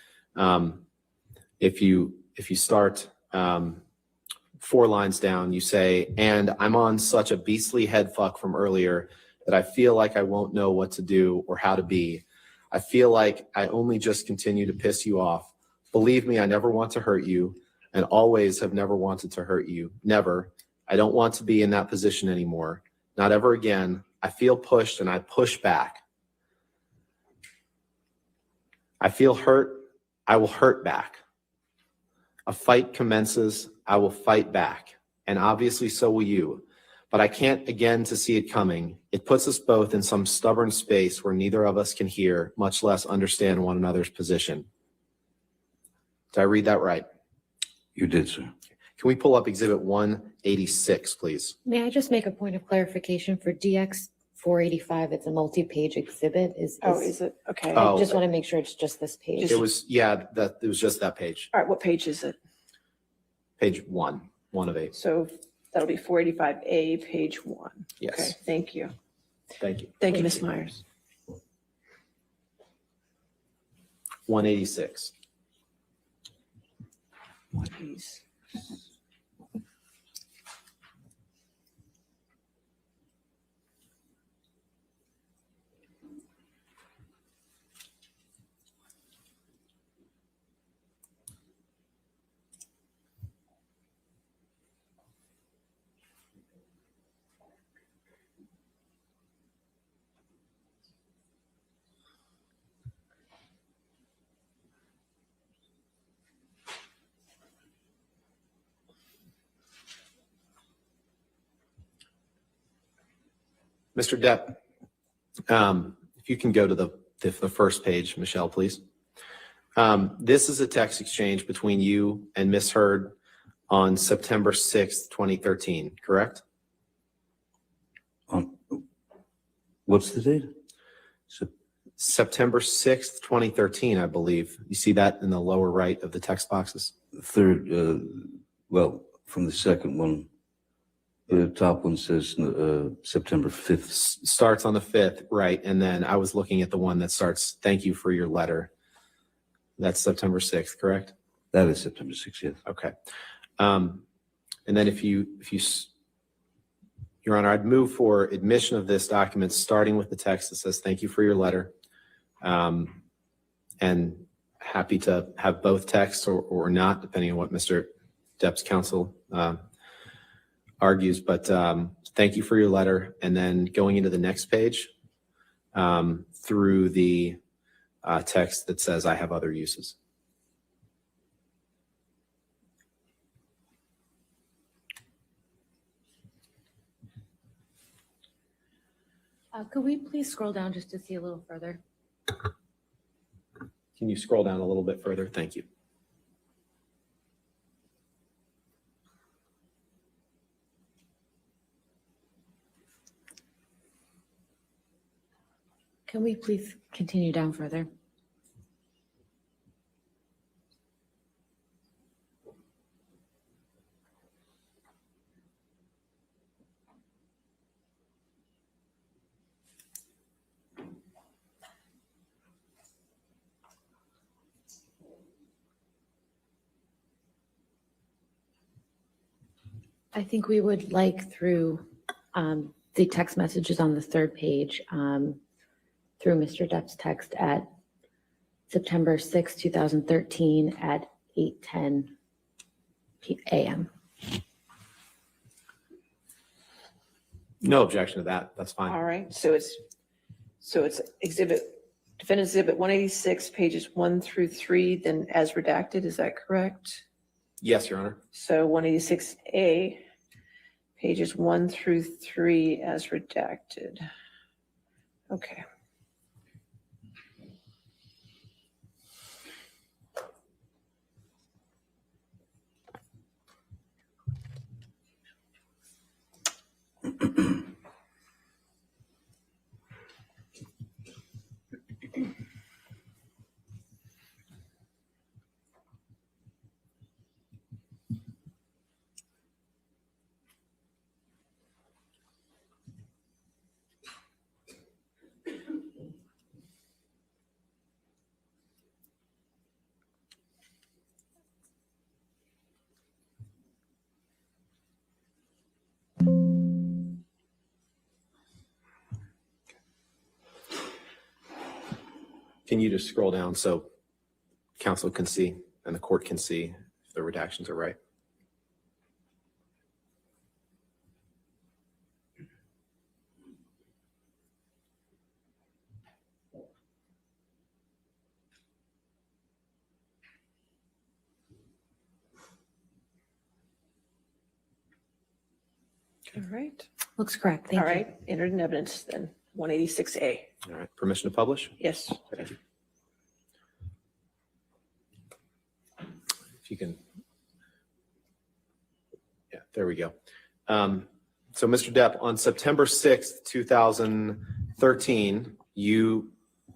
if you start 4 lines down, you say, "And I'm on such a beastly head fuck from earlier that I feel like I won't know what to do or how to be. I feel like I only just continue to piss you off. Believe me, I never want to hurt you and always have never wanted to hurt you. Never. I don't want to be in that position anymore. Not ever again. I feel pushed and I push back. I feel hurt. I will hurt back. A fight commences. I will fight back. And obviously so will you. but I can't again to see it coming. It puts us both in some stubborn space where neither of us can hear, much less understand one another's position. Did I read that right? You did, sir. Can we pull up Exhibit 186, please? May I just make a point of clarification for DX 485? It's a multi-page exhibit. Is it? Okay. Oh. I just want to make sure it's just this page. It was, yeah, it was just that page. All right, what page is it? Page 1 of 8. So that'll be 485A, page 1. Yes. Okay, thank you. Thank you. Thank you, Ms. Myers. 186. Please. Mr. Depp, if you can go to the first page, Michelle, please. This is a text exchange between you and Ms. Heard on September 6th, 2013, correct? What's the date? September 6th, 2013, I believe. You see that in the lower right of the text boxes? Third, well, from the second one, the top one says September 5th. Starts on the 5th, right. And then I was looking at the one that starts, thank you for your letter. That's September 6th, correct? That is September 6th, yes. Okay. And then if you, Your Honor, I'd move for admission of this document, starting with the text that says, thank you for your letter. And happy to have both texts or not, depending on what Mr. Depp's counsel argues. But thank you for your letter. And then going into the next page through the text that says, I have other uses. Could we please scroll down just to see a little further? Can you scroll down a little bit further? Thank you. Can we please continue down further? I think we would like through the text messages on the third page, through Mr. Depp's text at September 6, 2013 at 8:10 a.m. No objection to that. That's fine. All right, so it's Defendant Exhibit 186, pages 1 through 3, then as redacted, is that correct? Yes, Your Honor. So 186A, pages 1 through 3 as redacted. Okay. Can you just scroll down so counsel can see and the court can see if the redactions are right? All right. Looks correct. Thank All you. right. Entered in evidence then. 186A. All right. Permission to publish? Yes. Thank you. If you can. Yeah, there we go. So Mr. Depp, on September 6th, 2013, you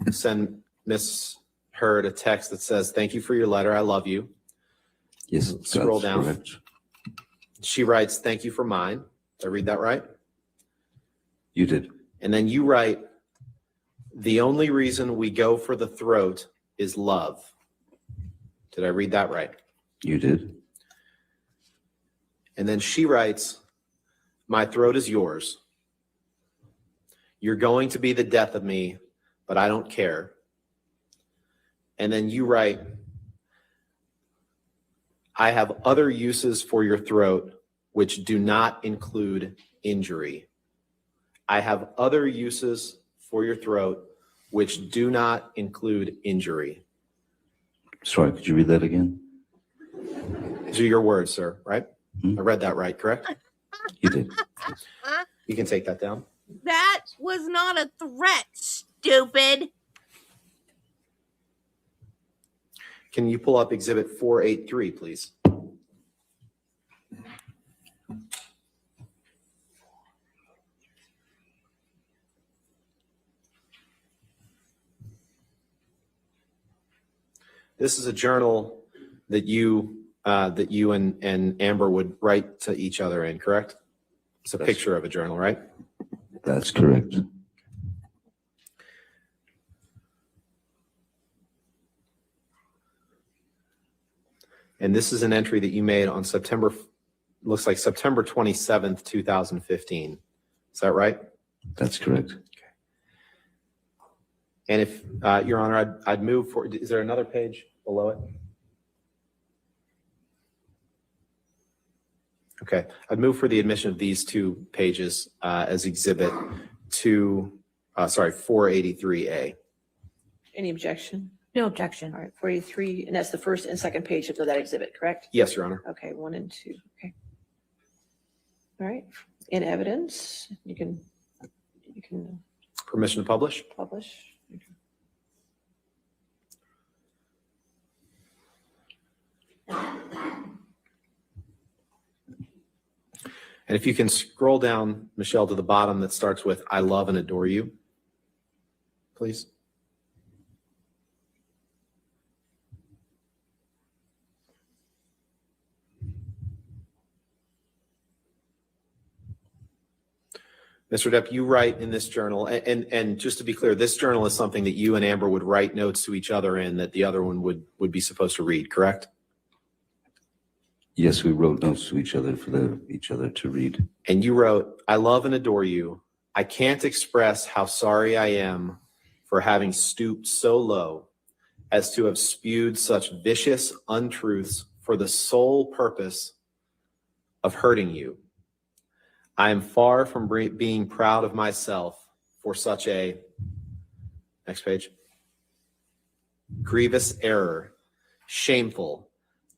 send Miss Heard a text that says, "Thank you for your letter. I love you." Yes, Scroll that's down. correct. She writes, "Thank you for mine." Did I read that right? You did. And then you write, "The only reason we go for the throat is love." Did I read that right? You did. And then she writes, "My throat is yours. You're going to be the death of me, but I don't care." And then you write, "I have other uses for your throat which do not include injury." I have other uses for your throat which do not include injury. Sorry, could you read that again? These are your words, sir, right? Hmm? I read that right, correct? You did. You can take that down. That was not a threat, stupid. Can you pull up Exhibit 483, please? This is a journal that you and Amber would write to each other in, correct? It's a That's picture of a journal, right? That's correct. And this is an entry that you made on looks like September 27th, 2015. Is that right? That's correct. And if, Your Honor, I'd move for, is there another page below it? Okay, I'd move for the admission of these two pages as Exhibit 483A. Any objection? No objection. All right, 483, and that's the first and second page of that exhibit, correct? Yes, Your Honor. Okay, 1 and 2, okay. All right, in evidence, you can Permission to publish? publish. And if you can scroll down, Michelle, to the bottom that starts with "I love and adore you," please. Mr. Depp, you write in this journal, and just to be clear, this journal is something that you and Amber would write notes to each other in that the other one would be supposed to read, correct? Yes, we wrote notes to each other for each other to read. And you wrote, "I love and adore you. I can't express how sorry I am for having stooped so low as to have spewed such vicious untruths for the sole purpose of hurting you. I am far from being proud of myself for such a," next page, "grievous error, shameful.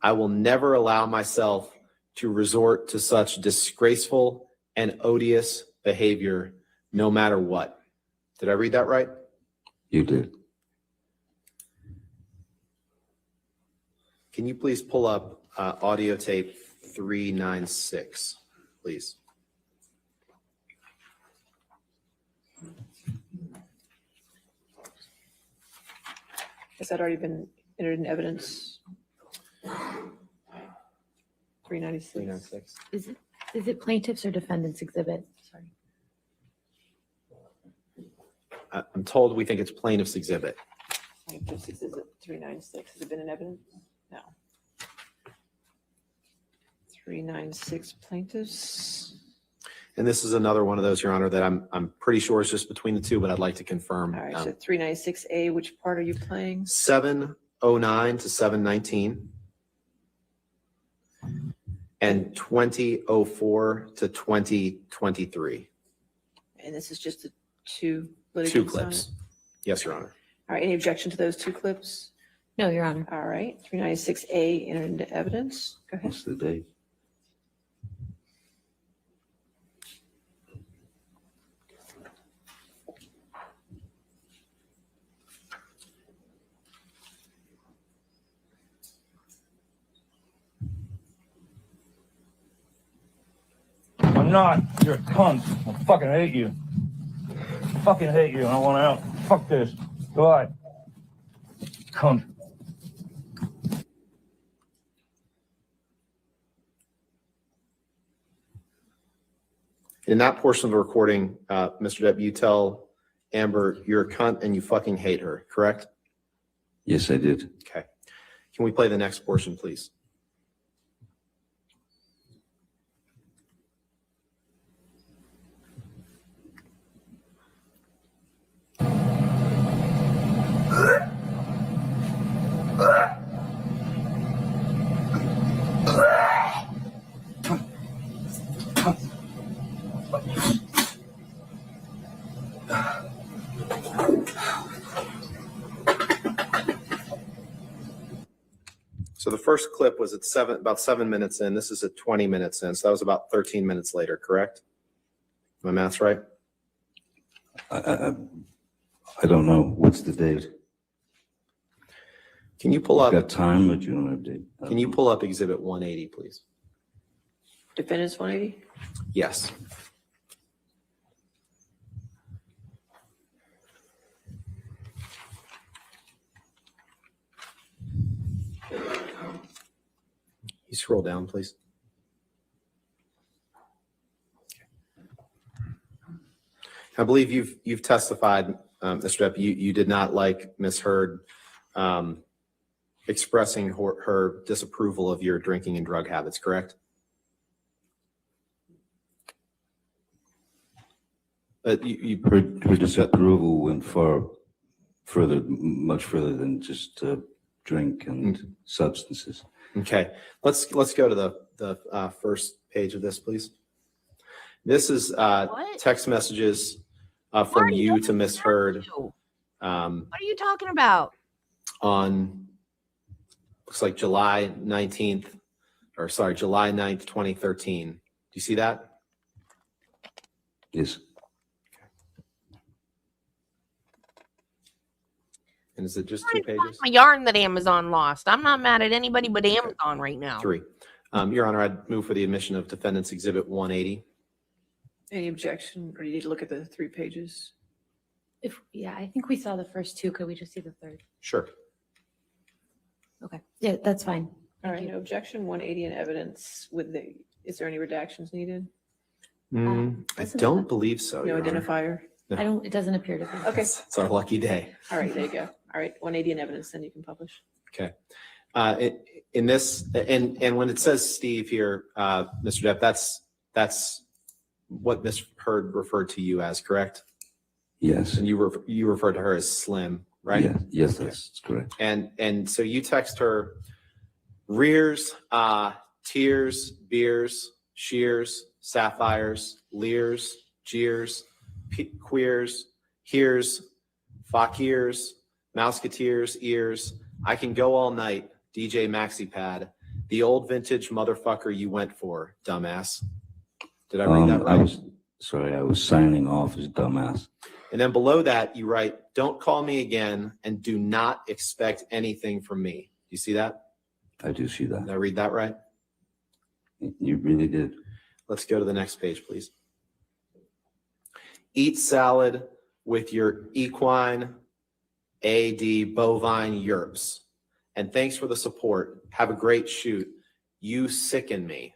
I will never allow myself to resort to such disgraceful and odious behavior, no matter what." Did I read that right? You did. Can you please pull up audio tape 396, please? Has that already been entered in evidence? 396. 396. Is it plaintiff's or defendant's exhibit? Sorry. I'm told we think it's plaintiff's exhibit. Plaintiff's exhibit 396. Has it been in evidence? No. 396 plaintiffs. And this is another one of those, Your Honor, that I'm pretty sure is just between the two, but I'd like to confirm. All right, so 396A, which part are you playing? 709 to 719. And 2004 to 2023. And this is just the two litigants Two on it? clips. Yes, Your Honor. All right, any objection to those two clips? No, Your Honor. All right, 396A entered into evidence. Go ahead. What's the date? not. You're a cunt. I fucking hate you. Fucking hate you. I want out. Fuck this. Goodbye. Cunt. In that portion of the recording, Mr. Depp, you tell Amber you're a cunt and you fucking hate her, correct? Yes, I did. Okay. Can we play the next portion, please? So the first clip was at about 7 minutes in. This is at 20 minutes in. So that was about 13 minutes later, correct? My math's right? I don't know. What's the date? Can you pull You've up? got time, but you don't have date. Can you pull up Exhibit 180, please? Defendants 180? Yes. You scroll down, please. I believe you've testified, Mr. Depp, you did not like Ms. Heard expressing her disapproval of your drinking and drug habits, correct? Her disapproval went much further than just drink and substances. Okay, let's go to the first page of this, please. This is text messages from you to Miss Heard. What are you talking about? On looks like July 9th, 2013. Do you see that? Yes. And is it just 2 pages? My yarn that Amazon lost. I'm not mad at anybody but Amazon right now. 3. Your Honor, I'd move for the admission of Defendant's Exhibit 180. Any objection, or you need to look at the 3 pages? Yeah, I think we saw the first 2. Could we just see the third? Sure. Okay. Yeah, that's fine. All right, no objection, 180 in evidence is there any redactions needed? I don't believe so. No Your Honor. identifier? It doesn't appear to be. Okay, It's our lucky day. all right, there you go. All right, 180 in evidence, then you can publish. Okay. In this, and when it says Steve here, Mr. Depp, that's what Ms. Heard referred to you as, correct? Yes. And you referred to her as Slim, right? Yeah. Yes, that's correct. And so you text her rears, tears, beers, shears, sapphires, leers, jeers, queers, hears, fakirs, mouseketeers, ears. I can go all night, DJ MaxiPad, the old vintage motherfucker you went for, dumbass. Did I read that right? I was signing off as dumbass. And then below that, you write, don't call me again and do not expect anything from me. You see that? I do see that. Did I read that right? You really did. Let's go to the next page, please. Eat salad with your equine AD bovine yerps. And thanks for the support. Have a great shoot. You sicken me.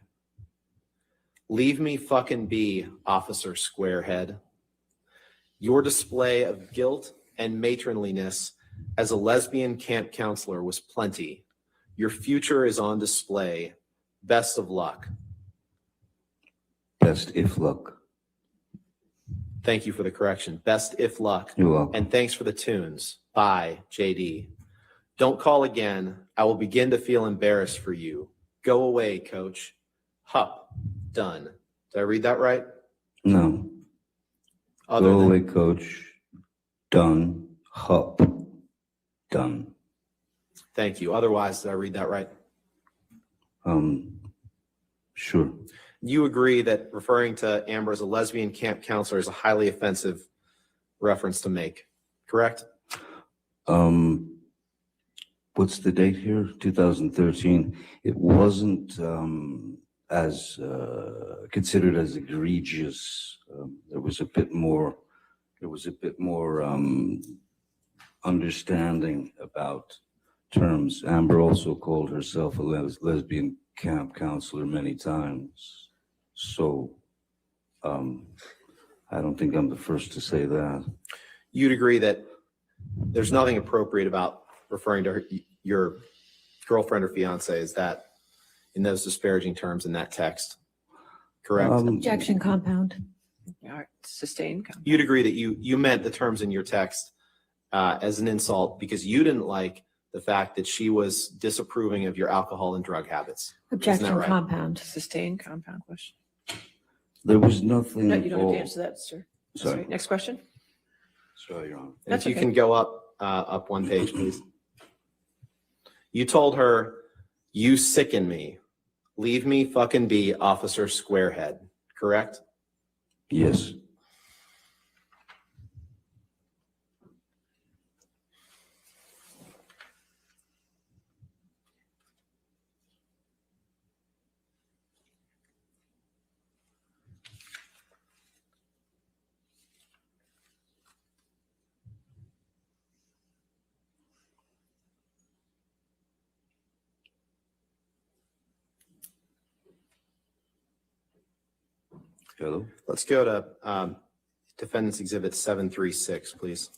Leave me fucking be, Officer Squarehead. Your display of guilt and matronliness as a lesbian camp counselor was plenty. Your future is on display. Best of luck. Best if luck. Thank you for the correction. Best if luck. You're welcome. And thanks for the tunes. Bye, JD. Don't call again. I will begin to feel embarrassed for you. Go away, coach. Hup. Done. Did I read that right? No. Go away, coach. Done. Hup. Done. Thank you. Otherwise, did I read that right? Sure. You agree that referring to Amber as a lesbian camp counselor is a highly offensive reference to make, correct? What's the date here? 2013. It wasn't as considered as egregious. There was a bit more. Understanding about terms. Amber also called herself a lesbian camp counselor many times. So I don't think I'm the first to say that. You'd agree that there's nothing appropriate about referring to your girlfriend or fiance as that in those disparaging terms in that text, correct? Objection compound. All right, sustained. You'd agree that you meant the terms in your text as an insult because you didn't like the fact that she was disapproving of your alcohol and drug habits. Objection right? compound. Sustained compound question. There was nothing. No, you don't have to involved. answer that, sir. Sorry. Next question. Sorry, Your Honor. And That's if you okay. can go up one page, please. You told her, "You sicken me. Leave me fucking be, Officer Squarehead." Correct? Yes. Hello. Let's go to Defendant's Exhibit 736, please.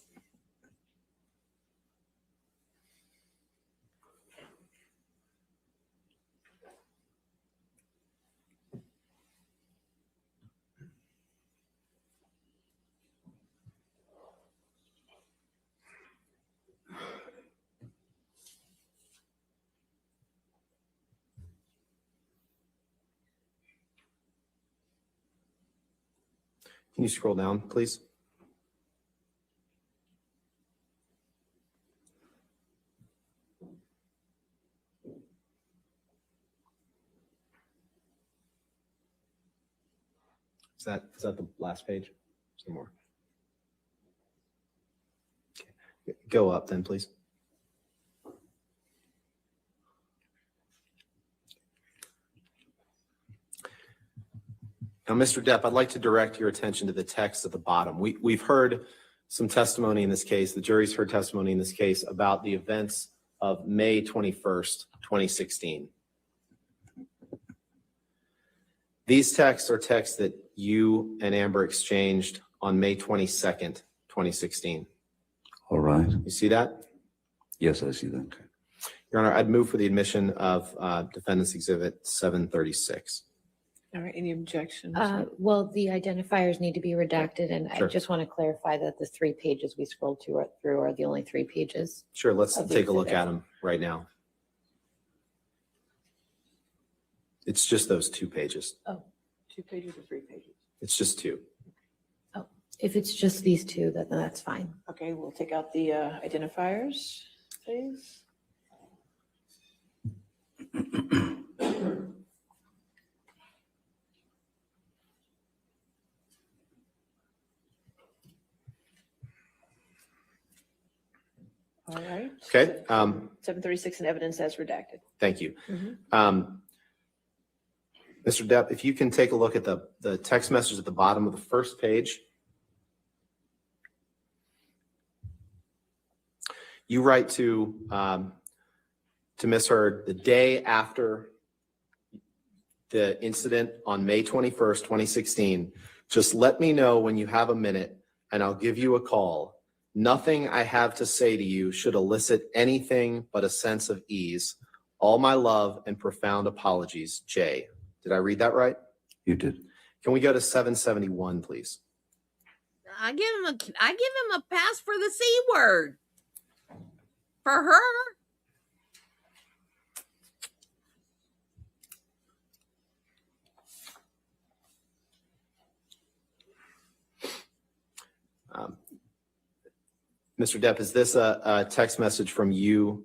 Can you scroll down, please? Is that the last page? Some more. Okay. Go up then, please. Now, Mr. Depp, I'd like to direct your attention to the text at the bottom. We've heard some testimony in this case, the jury's heard testimony in this case about the events of May 21st, 2016. These texts are texts that you and Amber exchanged on May 22nd, 2016. All right. You see that? Yes, I see that. Your Honor, I'd move for the admission of Defendant's Exhibit 736. All right, any objections? Well, the identifiers need to be redacted, and Sure. I just want to clarify that the 3 pages we scrolled through are the only 3 pages. Sure, let's Of the take a look exhibit. at them right now. It's just those 2 pages. 2 pages or 3 pages? It's just 2. If it's just these 2, then that's fine. Okay, we'll take out the identifiers, please. All right. Okay, 736 in evidence as redacted. thank you. Mhm. Mr. Depp, if you can take a look at the text message at the bottom of the first page. You write to Ms. Heard the day after the incident on May 21st, 2016. Just let me know when you have a minute and I'll give you a call. Nothing I have to say to you should elicit anything but a sense of ease. All my love and profound apologies, Jay. Did I read that right? You did. Can we go to 771, please? I give him a pass for the C word. For her. Mr. Depp, is this a text message from you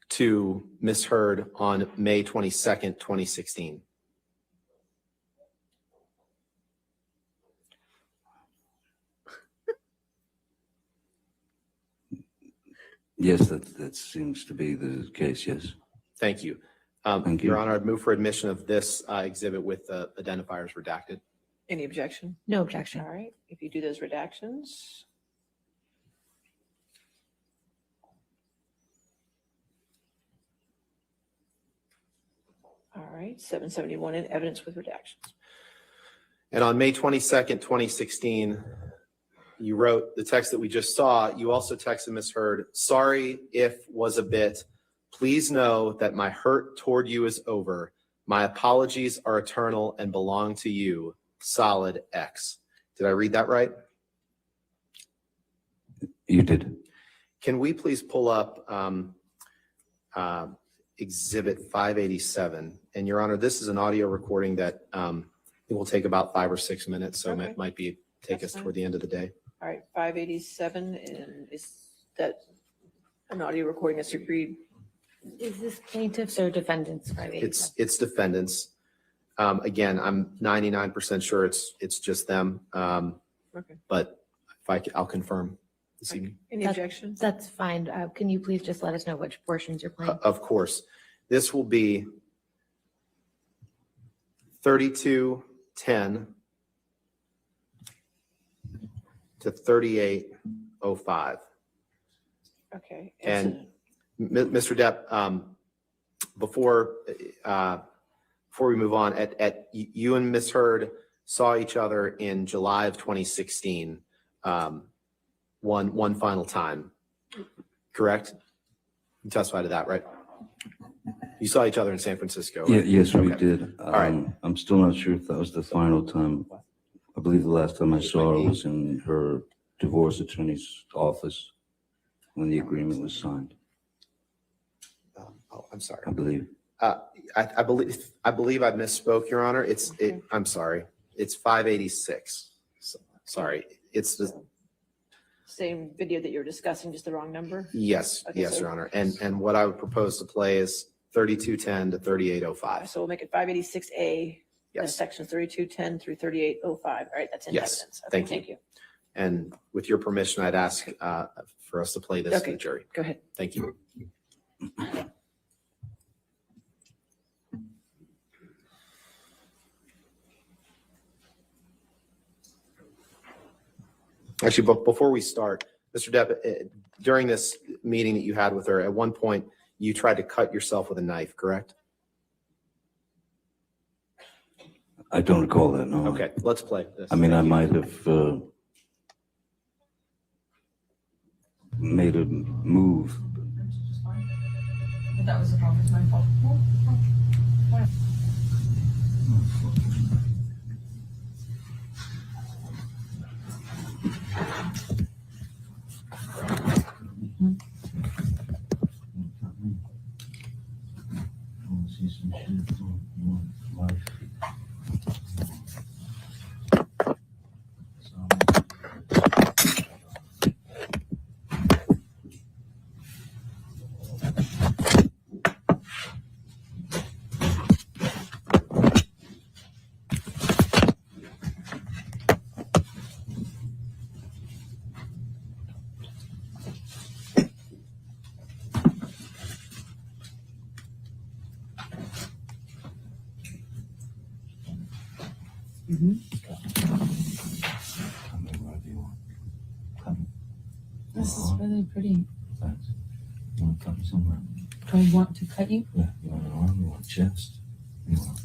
to Ms. Heard on May 22nd, 2016? Yes, that seems to be the case, yes. Thank you. Thank you. Your Honor, I'd move for admission of this exhibit with identifiers redacted. Any objection? No objection. All right, if you do those redactions. All right, 771 in evidence with redactions. And on May 22nd, 2016, you wrote the text that we just saw. You also texted Ms. Heard, sorry if was a bit. Please know that my hurt toward you is over. My apologies are eternal and belong to you. Solid X. Did I read that right? You did. Can we please pull up Exhibit 587? And Your Honor, this is an audio recording that it will take about 5 or 6 minutes, so Okay. it might take us toward the end of the day. All right, 587, and is that an audio recording that's agreed? Is this plaintiffs or defendants? It's defendants. Again, I'm 99% sure it's just them. Okay. But I'll confirm this evening. Any objections? That's fine. Can you please just let us know which portions you're playing? Of course. This will be 3210 to 3805. Okay. And Mr. Depp, before we move on, you and Ms. Heard saw each other in July of 2016, one final time, correct? You testified to that, right? You saw each other in San Francisco. Yeah, Right? yes, we Okay. did. All right. I'm still not sure if that was the final time. I believe the last time I saw her was in her divorce attorney's office when the agreement was signed, I'm sorry. I believe. I believe I misspoke, Your Honor. I'm sorry. It's 586. Sorry. It's the Same video that you're discussing, just the wrong number? yes, Okay, yes, so- Your Honor. And what I would propose to play is 3210 to 3805. So we'll make it 586A, Yes. section 3210 through 3805. All right, that's in Yes, evidence. Okay, thank you. And with your permission, I'd ask for us to play this to Okay. the jury. Go ahead. Thank you. Actually, but before we start, Mr. Depp, during this meeting that you had with her, at one point, you tried to cut yourself with a knife, correct? I don't recall that, no. Okay, let's play this. I mean, I Thank you. might have made a move. But that was the problem, it's my fault. This is really pretty. Thanks. You want to cut me somewhere? Do I want to cut you? Yeah, you want an arm, you want a chest? You want,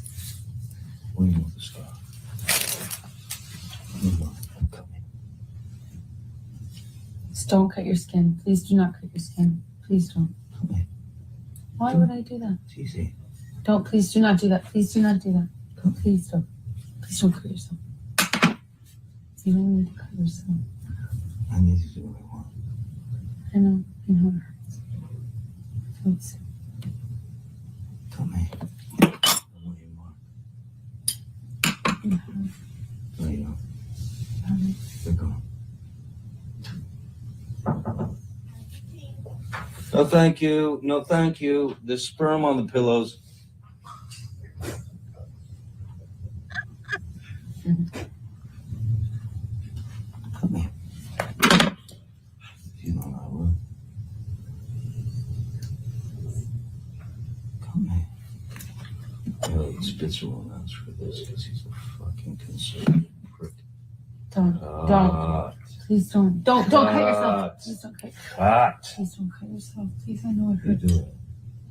what do you want the scar? What do you want? Cut me. Just don't cut your skin. Please do not cut your skin. Please don't. Cut me. Why would I do that? It's easy. Don't, please do not do that. Please do not do that. Please don't. Please don't cut yourself. You don't need to cut yourself. I need to do what I want. I know it hurts. Please. Cut me. I want you more. It hurts. No, you don't. It hurts. They're gone. No, thank you. No, thank you. There's sperm on the pillows. Cut me. You know I will. Cut me. fucking Switzerland for this because he's a fucking conservative prick. Don't. Please don't. Don't cut yourself. Please don't cut. Please don't cut yourself. Please, I know I You could. do it.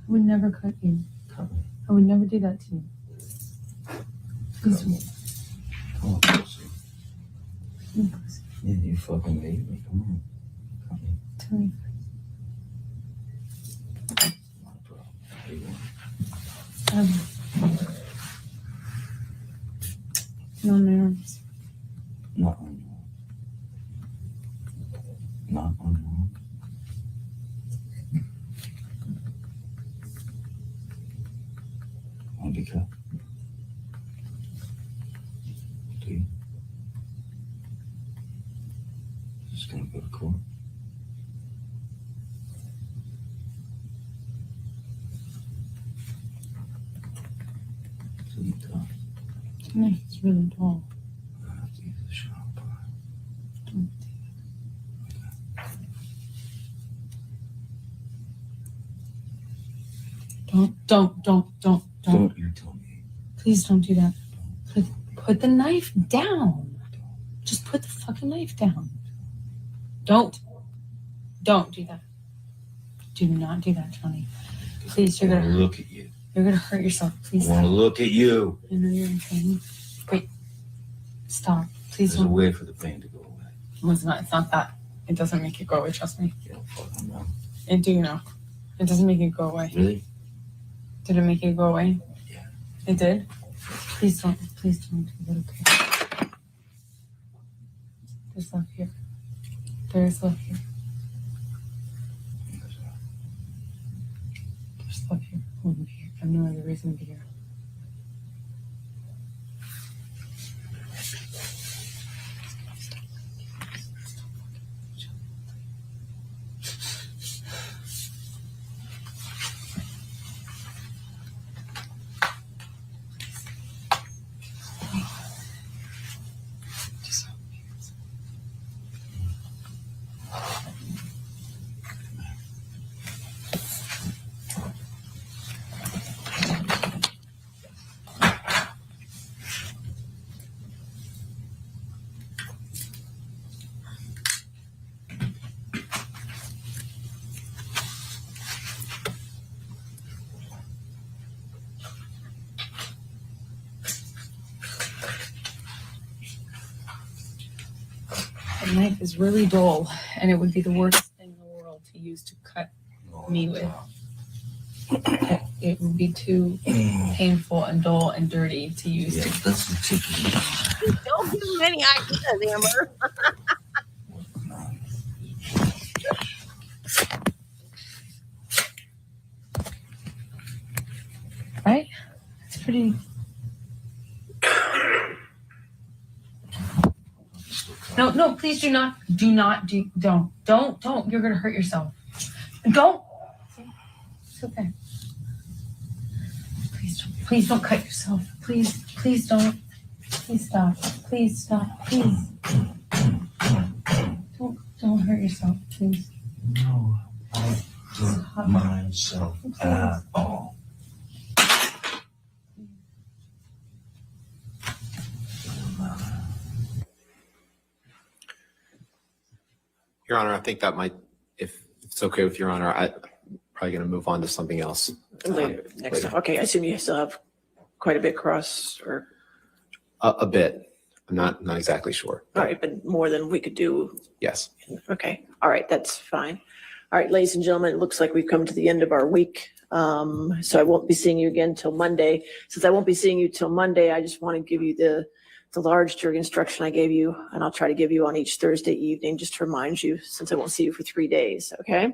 I would never cut you. Cut me. I would never do that to you. Please don't. Come on, pussy. Please. Yeah, you fucking hate me. Come on. Cut me. Tell me. Not a problem. How you want? No, my arms. Not on your arm. Not on your arm. Want to be cut? Do you? Just gonna go to court? Isn't it tough? It's really tall. I have to use the sharp part. Don't. Don't you tell me. Please don't do that. Put the knife down. Just put the fucking knife down. Don't do that. Do not do that, Johnny. Please, I want to look at you. You're gonna hurt yourself. Please I want to look at you. I know you're in pain. Wait. Stop. Please There's a don't. way for the pain to go away. It's not that. It doesn't make it go away, trust me. You don't fucking know. I do know. It doesn't make it go away. Really? Did it make it go away? Yeah. It did? Please don't do that, okay? There's love here. There is love here. There's love here. I wouldn't be here. I have no other reason to be here. The knife is really dull, and it would be the worst thing in the world to use to cut me with. It would be too painful and dull and dirty to use. Yeah, that's the tip. Don't give him any ideas, Amber. Right? It's pretty. No, please do not. Don't. You're gonna hurt yourself. Don't. It's okay. Please don't cut yourself. Please don't. Please stop. Please stop. Please. Don't hurt yourself, please. No, I don't hurt myself at all. Your Honor, I think that might, if it's okay with Your Honor, I'm probably going to move on to something else. Later, next. Okay, I assume you still have quite a bit cross or. A bit. I'm not exactly sure. All right, but more than we could do. Yes. Okay, all right, that's fine. All right, ladies and gentlemen, it looks like we've come to the end of our week. So I won't be seeing you again till Monday. Since I won't be seeing you till Monday, I just want to give you the large jury instruction I gave you, and I'll try to give you on each Thursday evening, just to remind you, since I won't see you for 3 days, okay?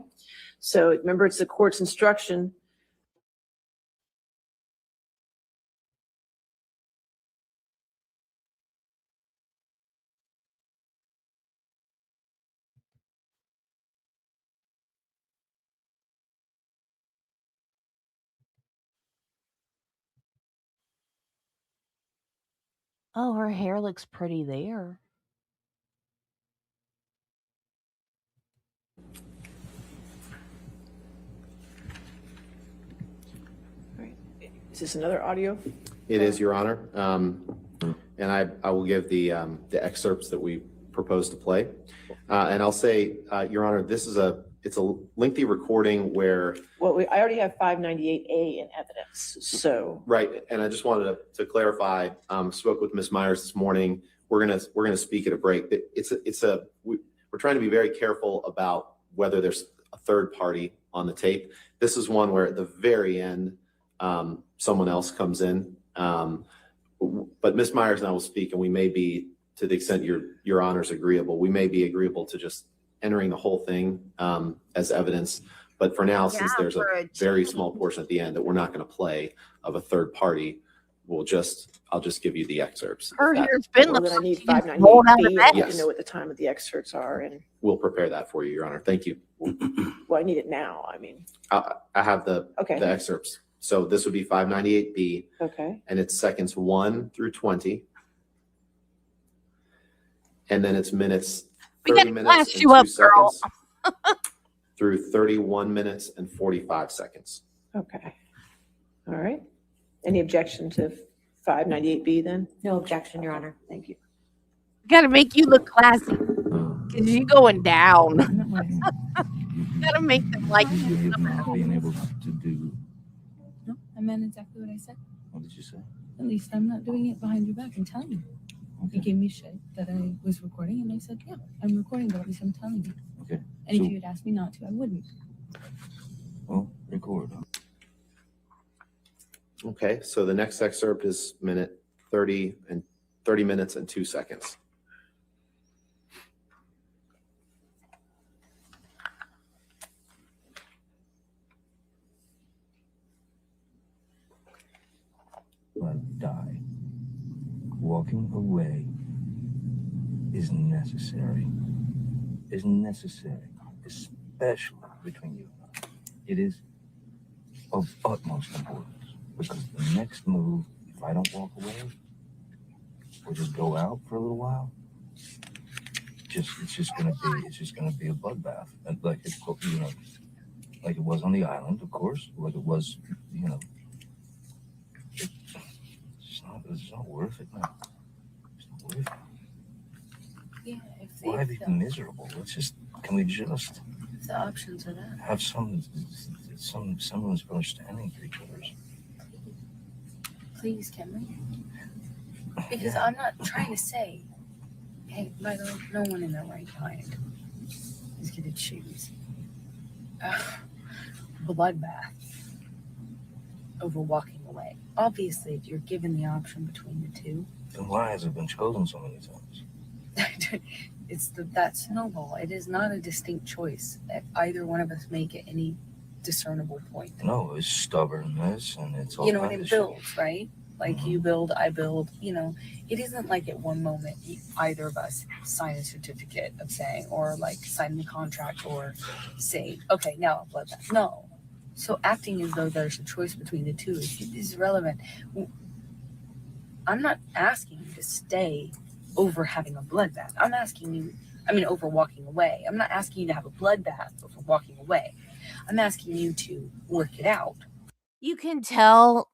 So remember, it's the court's instruction. Oh, her hair looks pretty there. Is this another audio? It is, Your Honor. And I will give the excerpts that we propose to play. And I'll say, Your Honor, it's a lengthy recording where. Well, I already have 598A in evidence, so. Right, and I just wanted to clarify, spoke with Ms. Myers this morning. We're gonna speak at a break. We're trying to be very careful about whether there's a third party on the tape. This is one where at the very end, someone else comes in. But Ms. Myers and I will speak, and we may be, to the extent your Honor's agreeable, we may be agreeable to just entering the whole thing as evidence. But for now, since there's a very small portion at the end that we're not going to play of a third party, I'll just give you the excerpts. Her hair's been Well, then I need like she's rolled out of 598B. bed. I need Yes. to know what the time of the excerpts are, and, We'll prepare that for you, Your Honor. Thank you. well, I need it now, I mean, I have the okay, excerpts. So this would be 598B, okay. and it's seconds 1 through 20. And then it's minutes, We 30 gotta minutes class and you 2 up, girl. seconds through 31 minutes and 45 seconds. Okay. All right. Any objection to 598B then? No objection, Your Honor. Thank you. Gotta make you look classy. Cause you going down. I'm not worried. Gotta make them like you. Not being able to do, No, I meant exactly what I said. what did you say? At least I'm not doing it behind your back and telling you. Okay. You gave me shit that I was recording, and I said, yeah, I'm recording, but at least I'm telling you. Okay. And So- if you had asked me not to, I wouldn't. Well, record. Okay, so the next excerpt is 30 minutes and 2 seconds. But die. Walking away is necessary. Is necessary, especially between you and I. It is of utmost importance because the next move, if I don't walk away or just go out for a little while, it's just gonna be a bloodbath, and like like it was on the island, of course, like it was, It's not worth it, man. It's not worth it. Yeah, if Why be miserable? Can we just if the options are there. have some semblance of understanding for each other? Please, can we? Because I'm not trying to say, hey, by the way, no one in their right mind is going to choose bloodbath over walking away. Obviously, if you're given the option between the two, Then why has it been chosen so many times? that's snowball. It is not a distinct choice that either one of us make at any discernible point. No, it's stubbornness and it's all And kinds it of shit. builds, right? Like you build, I build, it isn't like at one moment either of us sign a certificate of saying, or like sign the contract or say, okay, now bloodbath. No. So acting as though there's a choice between the two is irrelevant. I'm not asking you to stay over having a bloodbath. I'm asking you, over walking away. I'm not asking you to have a bloodbath over walking away. I'm asking you to work it out. You can tell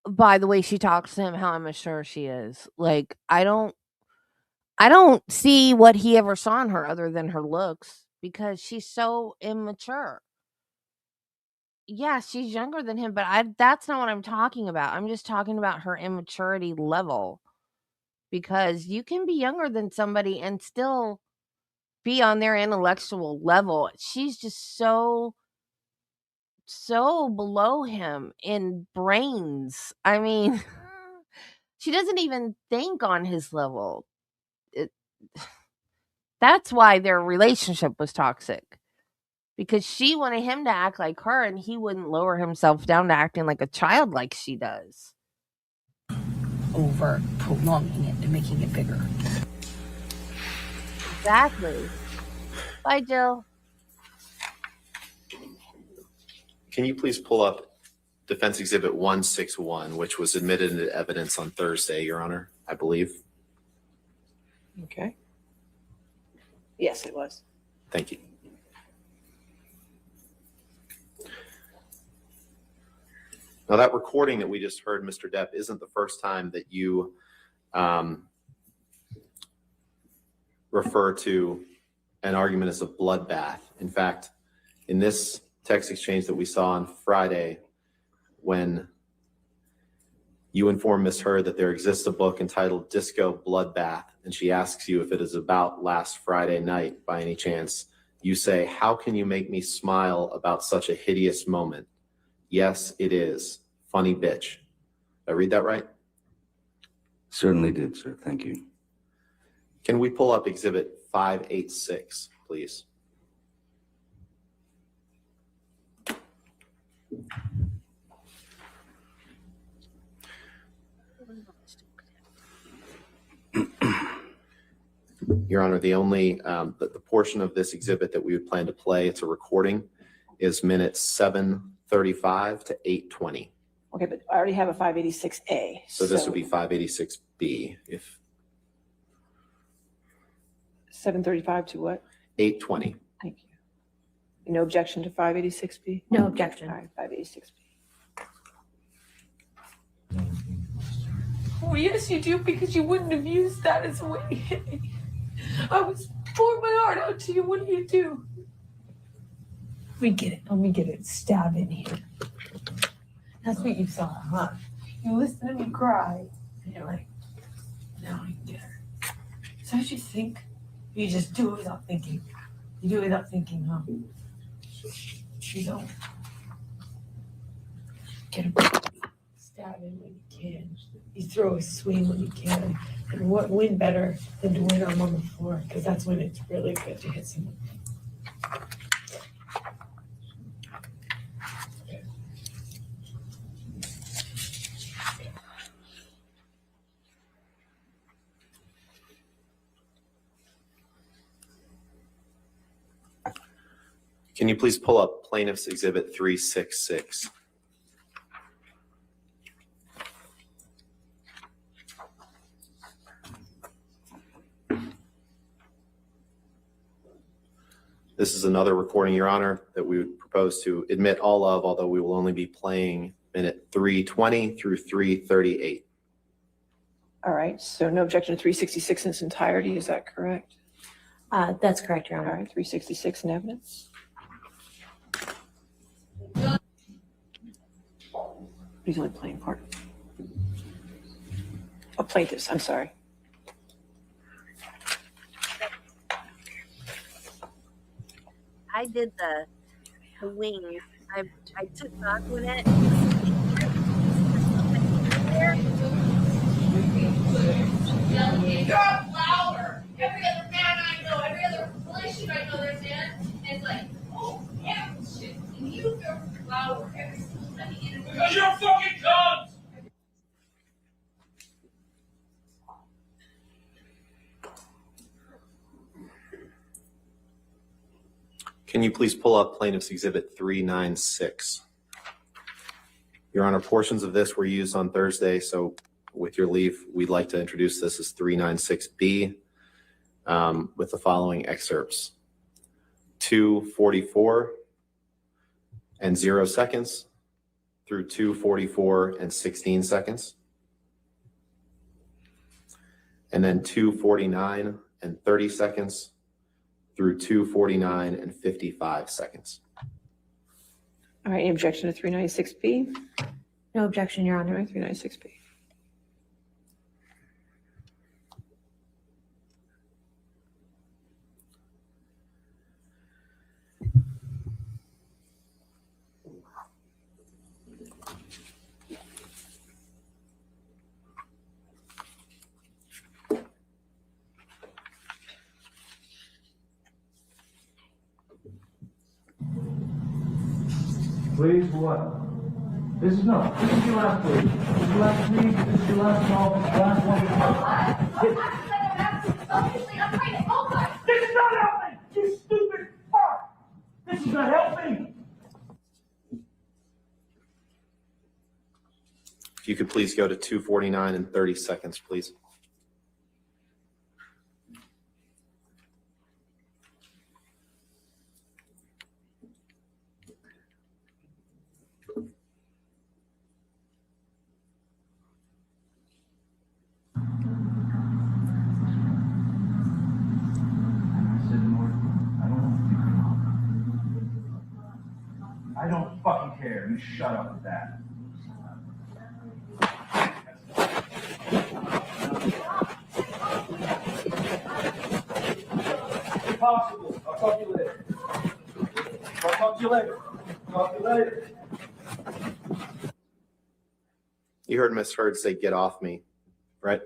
by the way she talks to him how immature she is. Like I don't see what he ever saw in her other than her looks because she's so immature. Yeah, she's younger than him, but that's not what I'm talking about. I'm just talking about her immaturity level. Because you can be younger than somebody and still be on their intellectual level. She's just so below him in brains. I mean, she doesn't even think on his level. That's why their relationship was toxic. Because she wanted him to act like her and he wouldn't lower himself down to acting like a child like she does. Over prolonging it and making it bigger. Exactly. Bye, Jill. Can you please pull up Defense Exhibit 161, which was admitted into evidence on Thursday, Your Honor, I believe. Okay. Yes, it was. Thank you. Now, that recording that we just heard, Mr. Depp, isn't the first time that you refer to an argument as a bloodbath. In fact, in this text exchange that we saw on Friday, when you inform Ms. Heard that there exists a book entitled Disco Bloodbath, and she asks you if it is about last Friday night by any chance, you say, "How can you make me smile about such a hideous moment? Yes, it is. Funny bitch." Did I read that right? Certainly did, sir. Thank you. Can we pull up Exhibit 586, please? Your Honor, the only the portion of this exhibit that we would plan to play, it's a recording, is minutes 7:35 to 8:20. Okay, but I already have a 586A. So this would be 586B, if 7:35 to what? 8:20. Thank you. No objection to 586B? No objection. All right, 586B. Oh, yes, you do, because you wouldn't have used that as a way to hit me. I was pouring my heart out to you. What do you do? Let me get it. Let me get it. Stab in here. That's what you saw, huh? You listen to me cry, and you're like, now I get her. Is that what you think? You just do it without thinking. You do it without thinking, huh? You don't. Get him. Stab him when you can. You throw a swing when you can. And what win better than to win them on the floor? Because that's when it's really good to hit someone. Can you please pull up Plaintiff's Exhibit 366? This is another recording, Your Honor, that we would propose to admit all of, although we will only be playing minute 320 through 338. All right, so no objection to 366 in its entirety, is that correct? That's correct, Your All Honor. right, 366 in evidence. He's only playing part. Oh, plaintiffs, I'm sorry. I did the wings. I took off with it. You're a flower. Every other man I know, every other relation I know there's in, it's like, oh, yeah, shit. And you're a flower every single time you interview. Because you're a fucking cunt! Can you please pull up Plaintiff's Exhibit 396? Your Honor, portions of this were used on Thursday, so with your leave, we'd like to introduce this as 396B with the following excerpts. 2:44 and 0 seconds through 2:44 and 16 seconds. And then 2:49 and 30 seconds through 2:49 and 55 seconds. All right, any objection to 396B? No objection, Your All Honor. right, 396B. Please, what? This is your last plea. This is your last plea. This is your last call. Last one. Obviously, I'm trying to help her. This is not helping! You stupid fuck! This is not helping! If you could please go to 2:49 and 30 seconds, please. shut up with that. Impossible. I'll talk to you later. I'll talk to you later. Talk to you later. You heard Miss Heard say, "Get off me," right?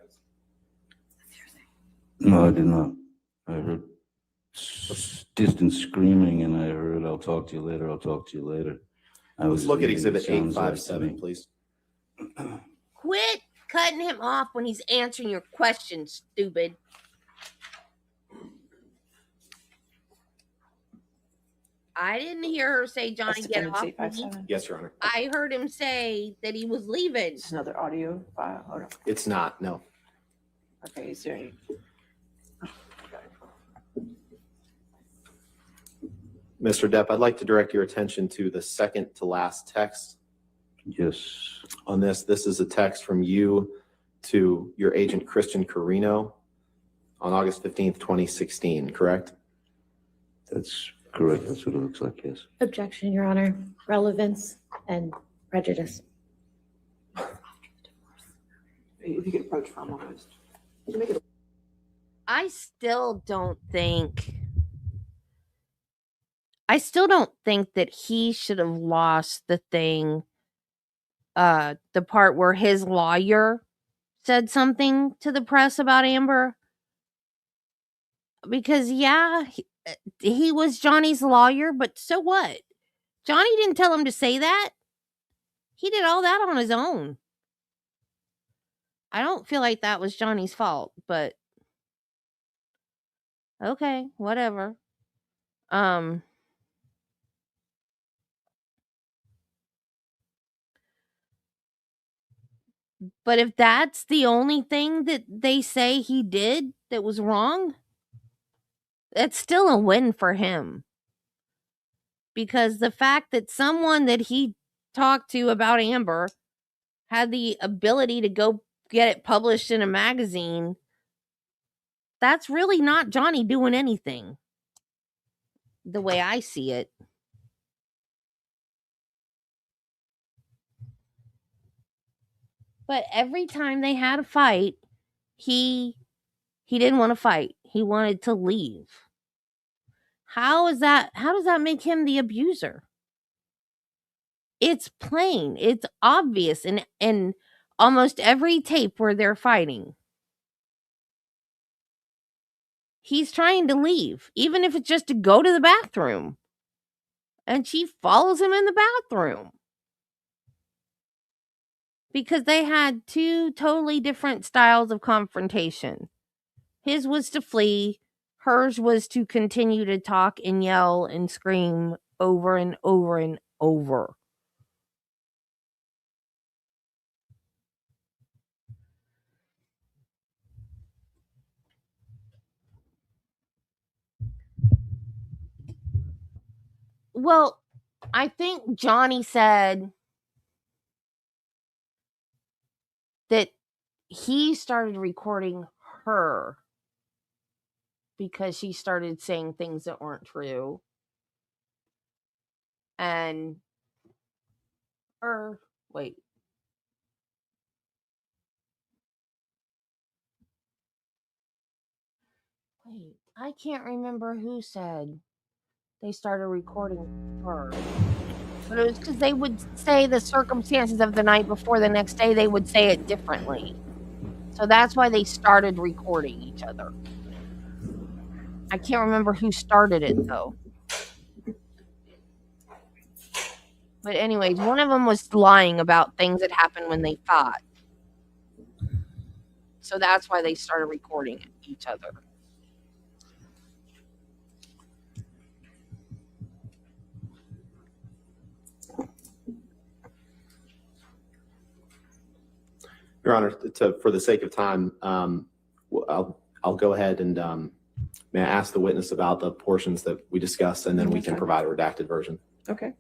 No, I did not. I heard distant screaming, and I heard, "I'll talk to you later, I'll talk to you later." Let's look at leaving, Exhibit it sounds like to 857, me. please. Quit cutting him off when he's answering your questions, stupid. I didn't hear her say, "Johnny, That's get defendant's off me." 857. Yes, Your Honor. I heard him say that he was leaving. This is another audio file. Hold on. It's not, no. Okay, is there any? Mr. Depp, I'd like to direct your attention to the second to last text Yes, on this. This is a text from you to your agent, Christian Carino, on August 15th, 2016, correct? that's correct. That's what it looks like, yes. Objection, Your Honor. Relevance and prejudice. If you could approach from almost. You make it. I still don't think that he should have lost the thing, the part where his lawyer said something to the press about Amber. Because, yeah, he was Johnny's lawyer, but so what? Johnny didn't tell him to say that. He did all that on his own. I don't feel like that was Johnny's fault, but okay, whatever. But if that's the only thing that they say he did that was wrong, that's still a win for him. Because the fact that someone that he talked to about Amber had the ability to go get it published in a magazine, that's really not Johnny doing anything, the way I see it. But every time they had a fight, he didn't want to fight. He wanted to leave. How does that make him the abuser? It's plain, it's obvious in almost every tape where they're fighting. He's trying to leave, even if it's just to go to the bathroom. And she follows him in the bathroom. Because they had two totally different styles of confrontation. His was to flee. Hers was to continue to talk and yell and scream over and over and over. Well, I think Johnny said that he started recording her because she started saying things that weren't true. And wait. Wait, I can't remember who said they started recording her. But it was because they would say the circumstances of the night before, the next day they would say it differently. So that's why they started recording each other. I can't remember who started it, though. But anyways, one of them was lying about things that happened when they fought. So that's why they started recording each other. Your Honor, for the sake of time, I'll go ahead and may I ask the witness about the portions that we discussed, and then we can provide a redacted version. Okay.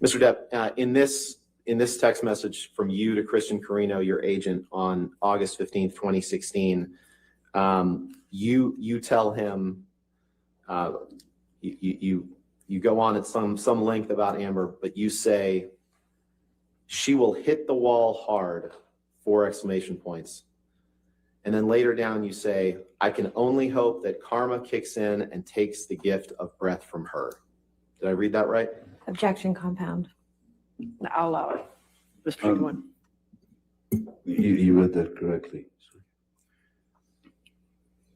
Mr. Depp, in this text message from you to Christian Carino, your agent, on August 15th, 2016, you tell him, you go on at some length about Amber, but you say she will hit the wall hard, 4 exclamation points. And then later down you say, I can only hope that karma kicks in and takes the gift of breath from her. Did I read that right? Objection compound. I'll allow it. Mr. Friedman. You read that correctly.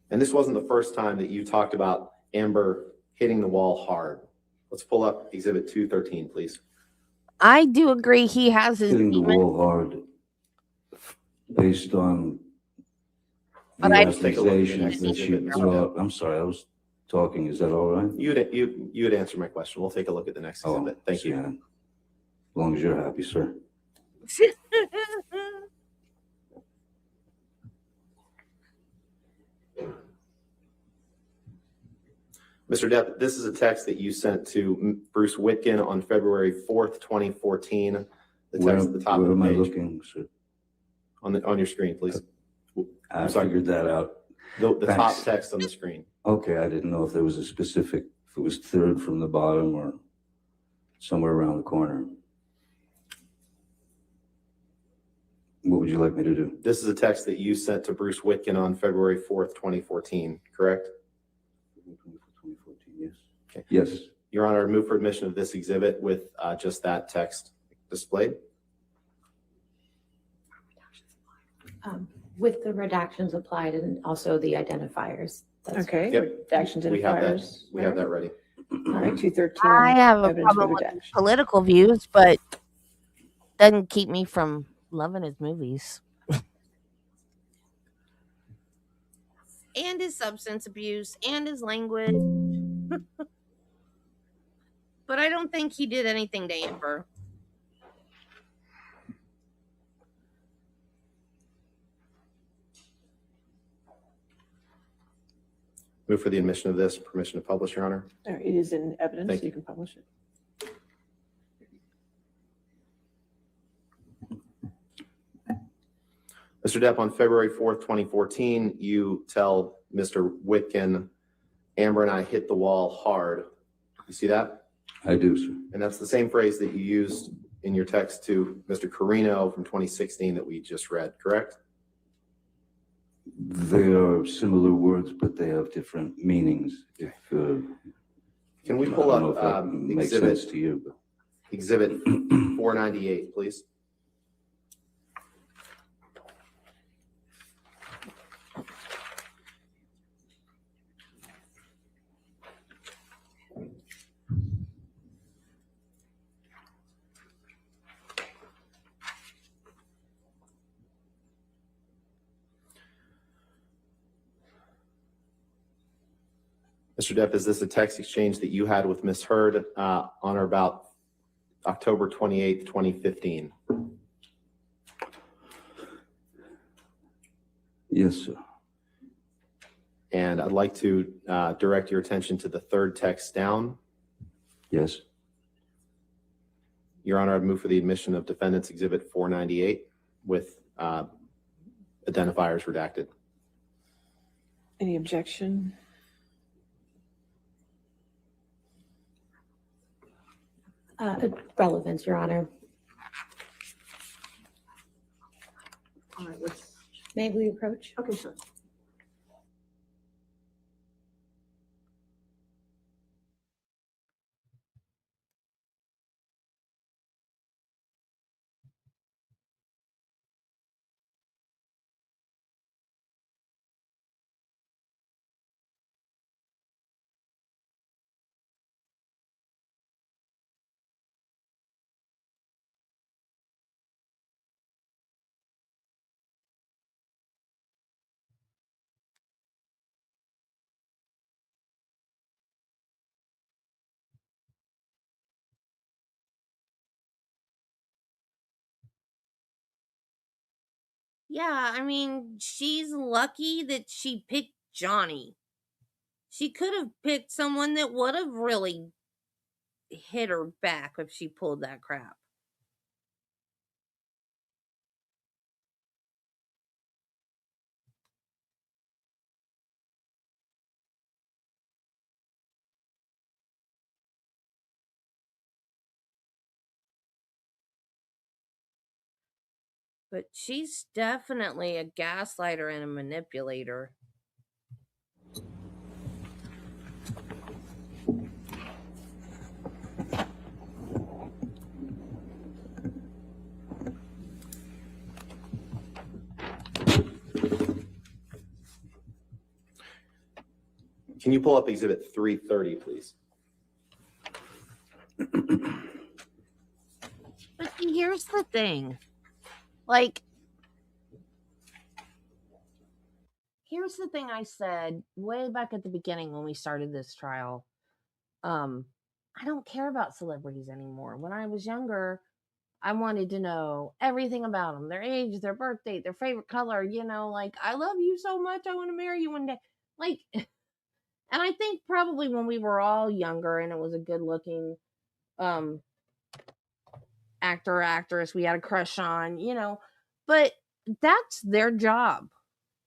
And this wasn't the first time that you talked about Amber hitting the wall hard. Let's pull up Exhibit 213, please. I do agree he has his Hitting the demons, wall hard based on the But I- accusations that she brought. I'm sorry, I was talking. Is that all right? You would answer my question. We'll take a look at the next exhibit. Thank you. As long as you're happy, sir. Mr. Depp, this is a text that you sent to Bruce Whitkin on February 4th, 2014. The text at the top of Where the am I page. looking, sir? On your screen, please. I sorry. figured that out. The top Thanks. text on the screen. Okay, I didn't know if there was a specific, if it was third from the bottom or somewhere around the corner. What would you like me to do? This is a text that you sent to Bruce Whitkin on February 4th, 2014, correct? 2014, yes. Okay. Yes. Your Honor, I move for admission of this exhibit with just that text displayed. With the redactions applied and also the identifiers. That's Okay, Yep. redactions and We have that. fires. We have that ready. All right, 213. I have a evidence for problem with his redaction. political views, but doesn't keep me from loving his movies. And his substance abuse and his language. But I don't think he did anything to Amber. Move for the admission of this, permission to publish, Your Honor. All right, it is in evidence, Thank so you. you can publish it. Mr. Depp, on February 4th, 2014, you tell Mr. Whitkin, Amber and I hit the wall hard. You see that? I do, sir. And that's the same phrase that you used in your text to Mr. Carino from 2016 that we just read, correct? They are similar words, but they have different meanings. If Can we I pull don't know up if that makes exhibit sense to you, but Exhibit 498, please? Mr. Depp, is this a text exchange that you had with Ms. Heard on or about October 28th, 2015? yes, sir. And I'd like to direct your attention to the third text down. Yes. Your Honor, I'd move for the admission of Defendant's Exhibit 498 with identifiers redacted. Any objection? Relevance, Your Honor. All right, let's, May we approach? okay, sure. Yeah, I mean, she's lucky that she picked Johnny. She could have picked someone that would have really hit her back if she pulled that crap. But she's definitely a gaslighter and a manipulator. Can you pull up Exhibit 330, please? But here's the thing. Like, here's the thing I said way back at the beginning when we started this trial. I don't care about celebrities anymore. When I was younger, I wanted to know everything about them, their age, their birth date, their favorite color, like, I love you so much, I want to marry you one day. Like, and I think probably when we were all younger and it was a good looking actor or actress we had a crush on, but that's their job.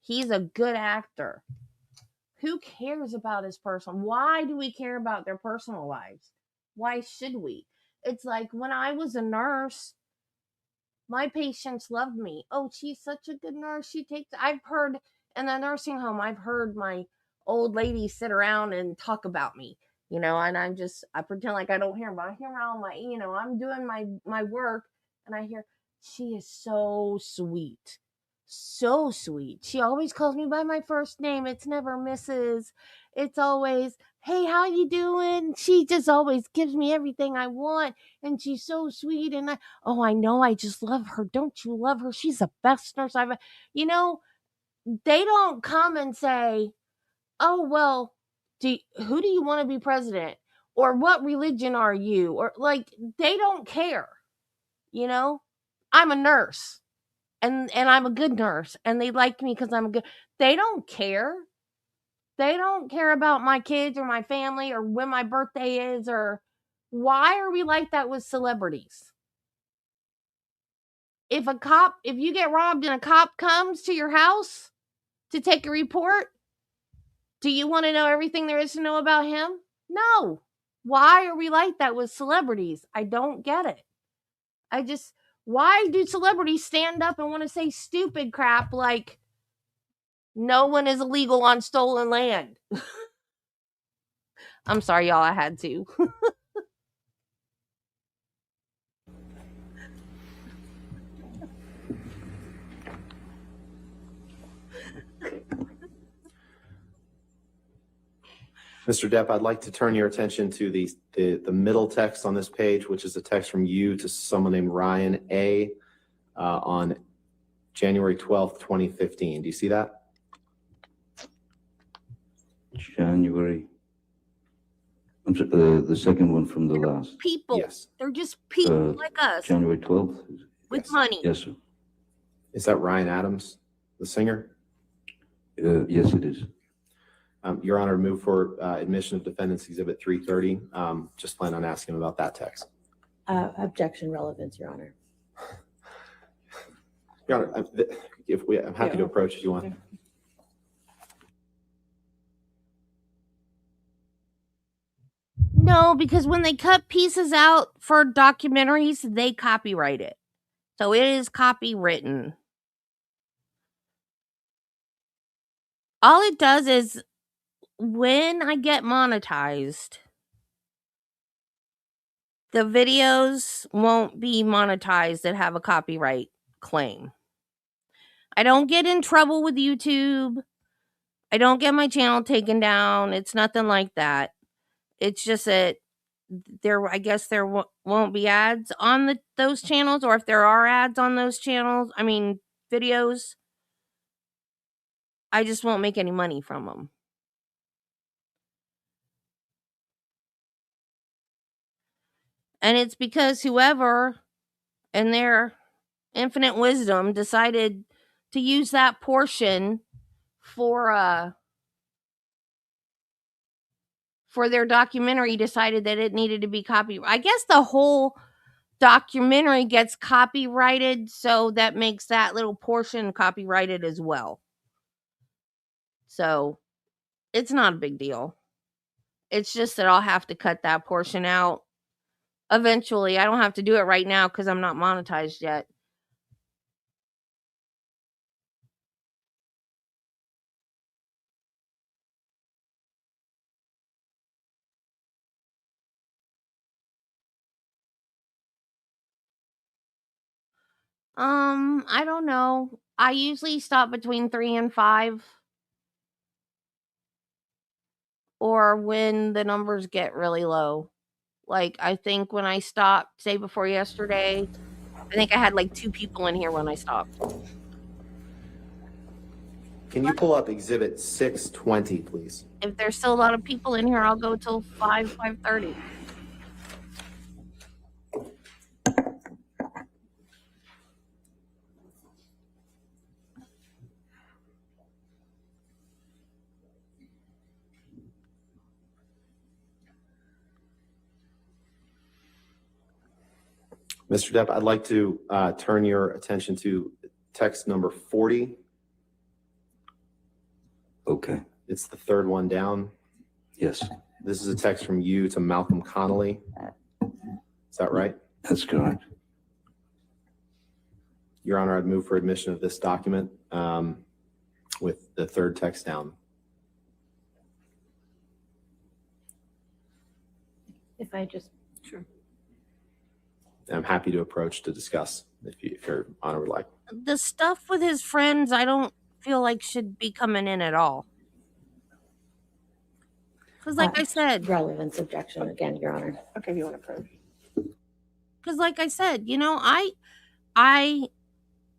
He's a good actor. Who cares about his personal? Why do we care about their personal lives? Why should we? It's like when I was a nurse, my patients loved me. Oh, she's such a good nurse. I've heard in the nursing home, I've heard my old ladies sit around and talk about me, and I pretend like I don't hear them, but I hear around I'm doing my work and I hear, she is so sweet. So sweet. She always calls me by my first name. It's never Mrs. It's always, hey, how you doing? She just always gives me everything I want. And she's so sweet. And I know, I just love her. Don't you love her? She's the best nurse I've, they don't come and say, oh, well, who do you want to be president? Or what religion are you? Or like, they don't care. I'm a nurse and I'm a good nurse and they like me because I'm a good, they don't care. They don't care about my kids or my family or when my birthday is, or why are we like that with celebrities? If you get robbed and a cop comes to your house to take a report, do you want to know everything there is to know about him? No. Why are we like that with celebrities? I don't get it. Why do celebrities stand up and want to say stupid crap like no one is illegal on stolen land? I'm sorry, y'all, I had to. Mr. Depp, I'd like to turn your attention to the middle text on this page, which is a text from you to someone named Ryan A. On January 12th, 2015. Do you see that? January. I'm sorry, the second one from the last. People. Yes. They're just people like us. January 12th? With Yes. money. Yes, sir. Is that Ryan Adams, the singer? Yes, it is. Your Honor, move for admission of defendants exhibit 330. Just plan on asking about that text. Objection relevance, Your Honor. Your Honor, I'm happy to approach if you want. No, because when they cut pieces out for documentaries, they copyright it. So it is copywritten. All it does is when I get monetized, the videos won't be monetized that have a copyright claim. I don't get in trouble with YouTube. I don't get my channel taken down. It's nothing like that. It's just that I guess there won't be ads on those channels, or if there are ads on those channels, videos, I just won't make any money from them. And it's because whoever in their infinite wisdom decided to use that portion for their documentary decided that it needed to be copyrighted. I guess the whole documentary gets copyrighted, so that makes that little portion copyrighted as well. So it's not a big deal. It's just that I'll have to cut that portion out eventually. I don't have to do it right now because I'm not monetized yet. I don't know. I usually stop between 3 and 5. Or when the numbers get really low. Like, I think when I stopped, say before yesterday, I think I had like 2 people in here when I stopped. Can you pull up exhibit 620, please? If there's still a lot of people in here, I'll go till 5:30. Mr. Depp, I'd like to turn your attention to text number 40. Okay. It's the third one down. Yes, This is a text from you to Malcolm Connolly. Is that right? that's correct. Your Honor, I'd move for admission of this document with the third text down. If I just, I'm happy to approach to discuss if Your Honor would like. The stuff with his friends, I don't feel like should be coming in at all. Because like I said, relevance objection again, Your Honor. Okay, if you want to approach. because like I said, I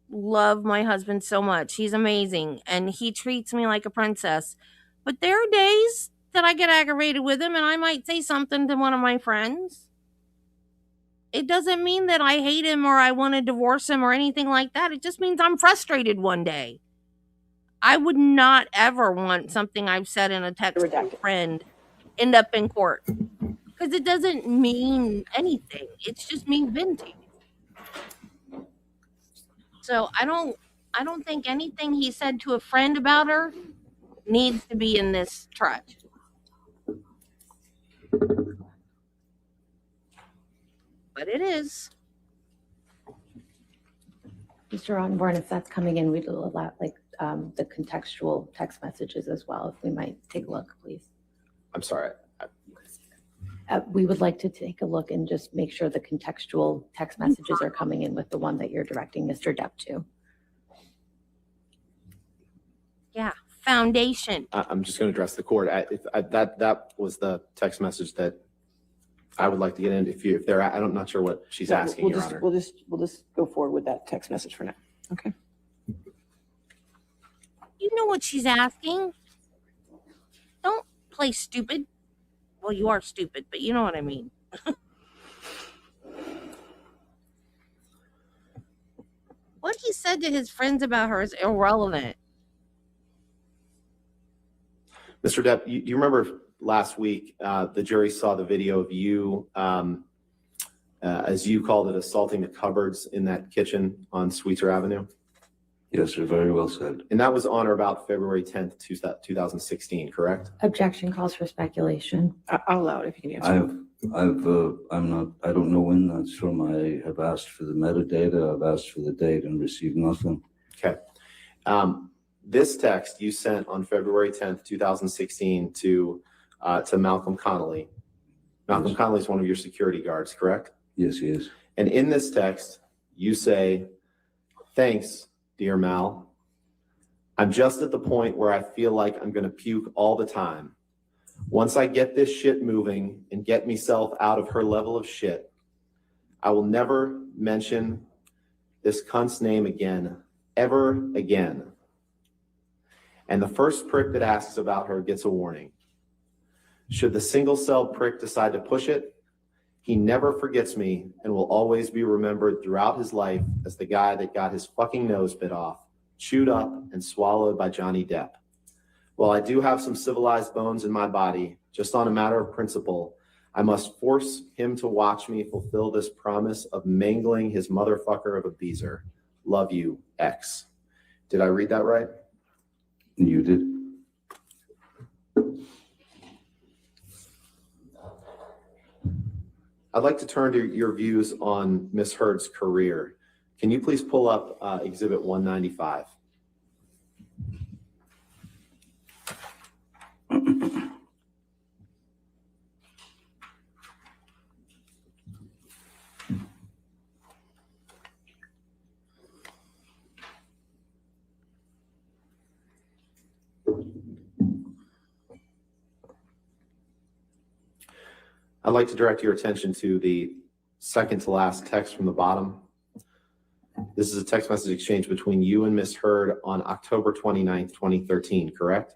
love my husband so much. He's amazing and he treats me like a princess. But there are days that I get aggravated with him and I might say something to one of my friends. It doesn't mean that I hate him or I want to divorce him or anything like that. It just means I'm frustrated one day. I would not ever want something I've said in a text to a friend end up in court. Because it doesn't mean anything. It's just me venting. So I don't think anything he said to a friend about her needs to be in this trust. But it is. Mr. Osborne, if that's coming in, we'd allow the contextual text messages as well, if we might take a look, please. I'm sorry. We would like to take a look and just make sure the contextual text messages are coming in with the one that you're directing Mr. Depp to. Yeah. Foundation. I'm just going to address the court. That was the text message that I would like to get in. If they're, I'm not sure what she's asking, Your Honor. We'll just go forward with that text message for now. Okay. You know what she's asking. Don't play stupid. Well, you are stupid, but you know what I mean. What he said to his friends about her is irrelevant. Mr. Depp, you remember last week, the jury saw the video of you, as you called it, assaulting the cupboards in that kitchen on Sweetser Avenue? Yes, sir, very well said. And that was on or about February 10th, 2016, correct? Objection calls for speculation. I'll allow it if you can answer. I don't know when that's from. I have asked for the metadata, I've asked for the date and received nothing. Okay. This text you sent on February 10th, 2016 to Malcolm Connolly. Malcolm Yes. Connolly is one of your security guards, correct? Yes, he is. And in this text, you say, "Thanks, dear Mal. I'm just at the point where I feel like I'm going to puke all the time. Once I get this shit moving and get myself out of her level of shit, I will never mention this cunt's name again, ever again. And the first prick that asks about her gets a warning. Should the single-celled prick decide to push it, he never forgets me and will always be remembered throughout his life as the guy that got his fucking nose bit off, chewed up, and swallowed by Johnny Depp. While I do have some civilized bones in my body, just on a matter of principle, I must force him to watch me fulfill this promise of mangling his motherfucker of a beezer. Love you, X." Did I read that right? You did. I'd like to turn to your views on Ms. Heard's career. Can you please pull up Exhibit 195? I'd like to direct your attention to the second to last text from the bottom. This is a text message exchange between you and Ms. Heard on October 29th, 2013, correct?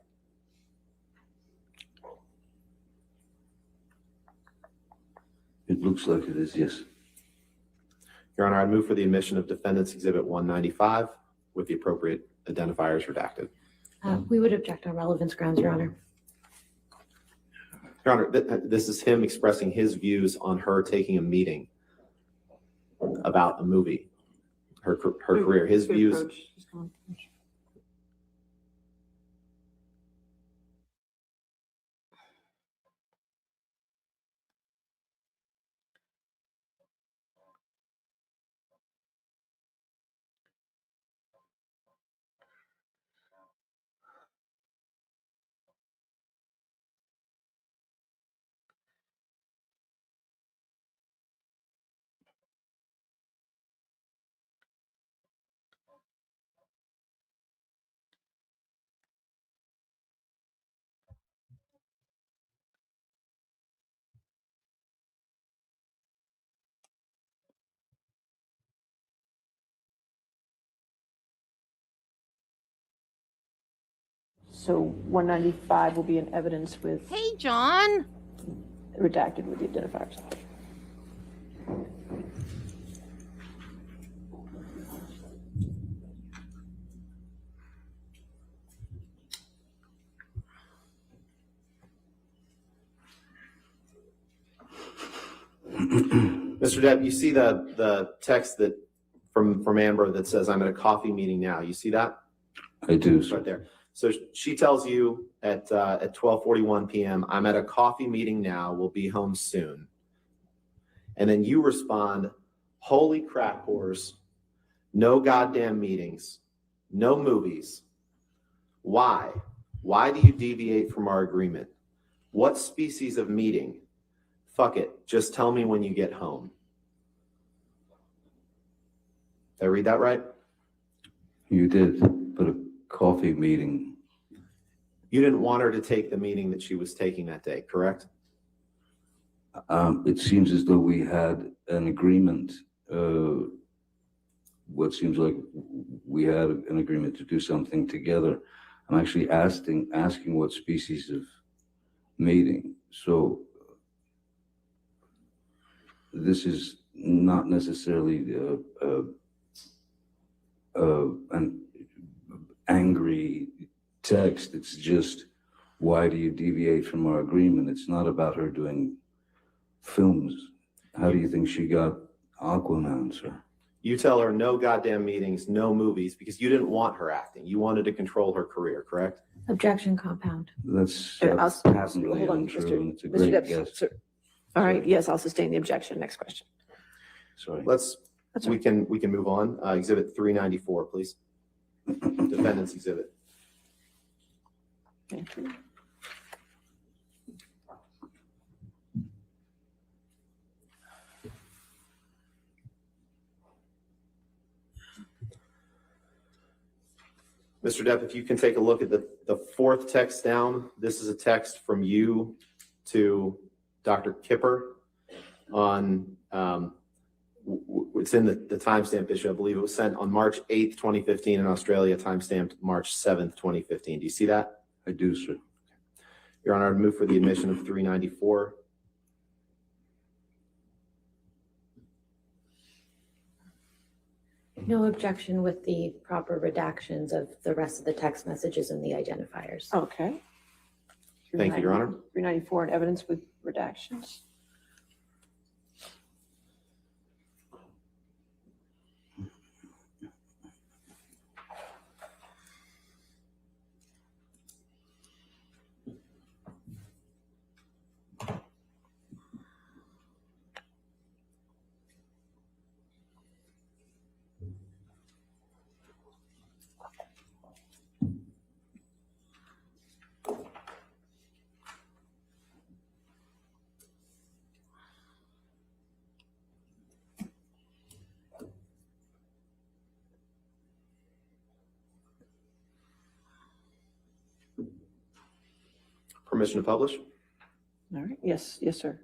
It looks like it is, yes. Your Honor, I'd move for the admission of Defendant's Exhibit 195 with the appropriate identifiers redacted. We would object on relevance grounds, Your Honor. Your Honor, this is him expressing his views on her taking a meeting about a movie, her career, his views. So 195 will be in evidence with Hey, John. redacted with the identifiers. Mr. Depp, you see the text that from Amber that says, I'm at a coffee meeting now. You see that? I do, It's right there. So she tells you at 12:41 p.m., I'm at a coffee meeting now. We'll be home soon. And then you respond, holy crap, whores. No goddamn meetings. No movies. Why? Why do you deviate from our agreement? What species of meeting? Fuck it. Just tell me when you get home. Did I read that right? You did, but a coffee meeting. You didn't want her to take the meeting that she was taking that day, correct? It seems as though we had an agreement. What seems like we had an agreement to do something together. I'm actually asking what species of meeting. So this is not necessarily an angry text. It's just, why do you deviate from our agreement? It's not about her doing films. How do you think she got Aquaman, sir? You tell her no goddamn meetings, no movies, because you didn't want her acting. You wanted to control her career, correct? Objection compound. That's patently Hold on, untrue, and it's a Mr. great Depp, guess. sir. All right, Sorry. yes, I'll sustain the objection. Next question. Sorry. We can move on. Exhibit 394, please. Defendant's exhibit. Thank you. Mr. Depp, if you can take a look at the fourth text down. This is a text from you to Dr. Kipper on, it's in the timestamp issue. I believe it was sent on March 8th, 2015 in Australia, timestamped March 7th, 2015. Do you see that? I do, sir. Your Honor, I'd move for the admission of 394. No objection with the proper redactions of the rest of the text messages and the identifiers. Okay. Thank you, Your Honor. 394 in evidence with redactions. Permission to publish? All right, yes, yes, sir.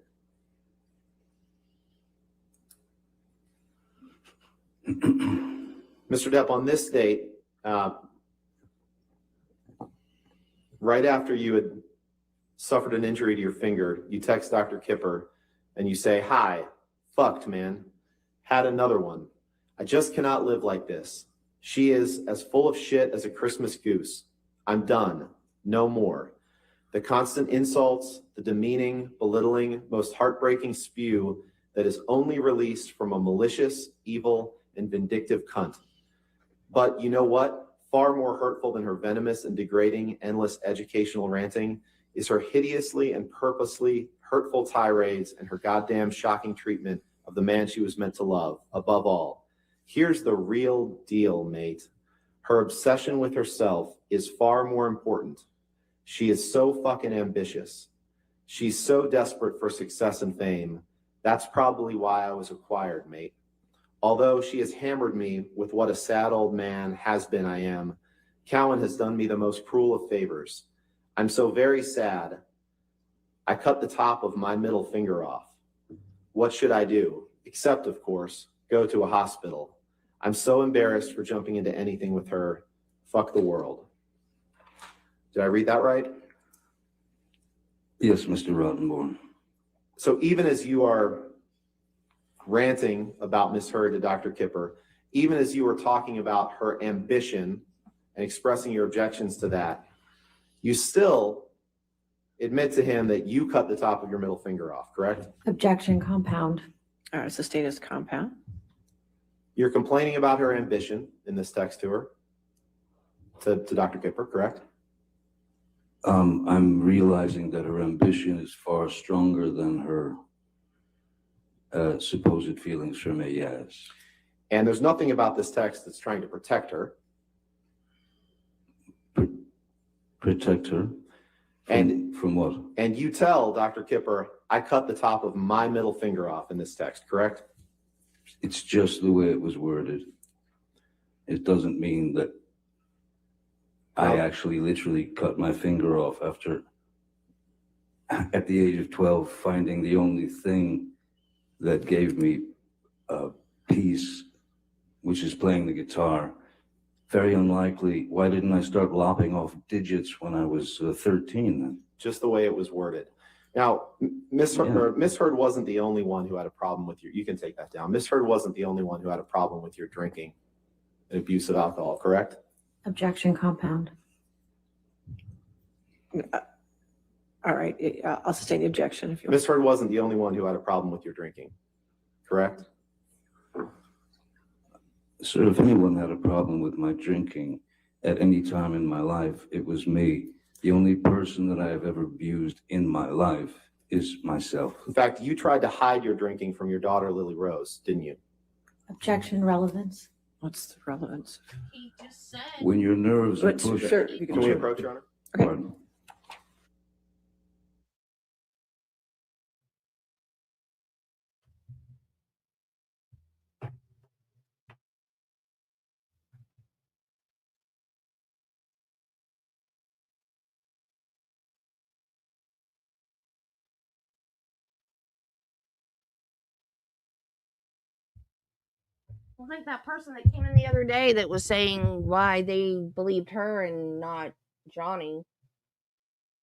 Mr. Depp, on this date, right after you had suffered an injury to your finger, you text Dr. Kipper and you say, "Hi, fucked, man. Had another one. I just cannot live like this. She is as full of shit as a Christmas goose. I'm done. No more. The constant insults, the demeaning, belittling, most heartbreaking spew that is only released from a malicious, evil, and vindictive cunt. But you know what? Far more hurtful than her venomous and degrading, endless educational ranting is her hideously and purposely hurtful tirades and her goddamn shocking treatment of the man she was meant to love, above all. Here's the real deal, mate. Her obsession with herself is far more important. She is so fucking ambitious. She's so desperate for success and fame. That's probably why I was acquired, mate. Although she has hammered me with what a sad old man has been I am, Cowan has done me the most cruel of favors. I'm so very sad. I cut the top of my middle finger off. What should I do? Except, of course, go to a hospital. I'm so embarrassed for jumping into anything with her. Fuck the world." Did I read that right? Yes, Mr. Rottenborn. So even as you are ranting about Miss Heard to Dr. Kipper, even as you were talking about her ambition and expressing your objections to that, you still admit to him that you cut the top of your middle finger off, correct? Objection, compound. All right, sustained as compound. You're complaining about her ambition in this text to her, to Dr. Kipper, correct? I'm realizing that her ambition is far stronger than her supposed feelings for me, yes. And there's nothing about this text that's trying to protect her. Protect her? From what? And you tell Dr. Kipper, I cut the top of my middle finger off in this text, correct? It's just the way it was worded. It doesn't mean that I actually literally cut my finger off after, at the age of 12, finding the only thing that gave me peace, which is playing the guitar. Very unlikely. Why didn't I start lopping off digits when I was 13 then? Just the way it was worded. Now, Miss Heard wasn't the only one who had a problem with you can take that down. Miss Heard wasn't the only one who had a problem with your drinking and abuse of alcohol, correct? Objection, compound. All right, I'll sustain the objection if you want. Miss Heard wasn't the only one who had a problem with your drinking, correct? Sir, if anyone had a problem with my drinking at any time in my life, it was me. The only person that I have ever abused in my life is myself. In fact, you tried to hide your drinking from your daughter, Lily Rose, didn't you? Objection, relevance. What's the relevance? He just said. When your nerves are pushed. Sure, Can we approach, Your Honor? Okay. Pardon. Like that person that came in the other day that was saying why they believed her and not Johnny.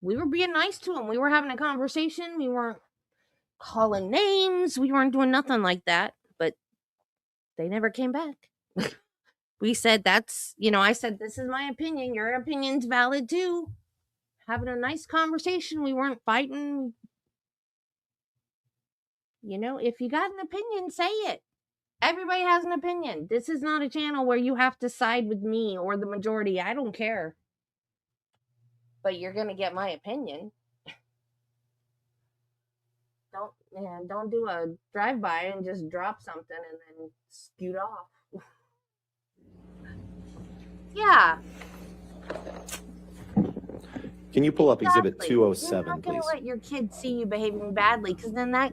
We were being nice to him. We were having a conversation. We weren't calling names. We weren't doing nothing like that. But they never came back. We said I said, this is my opinion. Your opinion's valid too. Having a nice conversation. We weren't fighting. If you got an opinion, say it. Everybody has an opinion. This is not a channel where you have to side with me or the majority. I don't care. But you're going to get my opinion. Don't do a drive-by and just drop something and then scoot off. Yeah. Can you pull up Exhibit Exactly. 207, You're not going please? to let your kids see you behaving badly because then that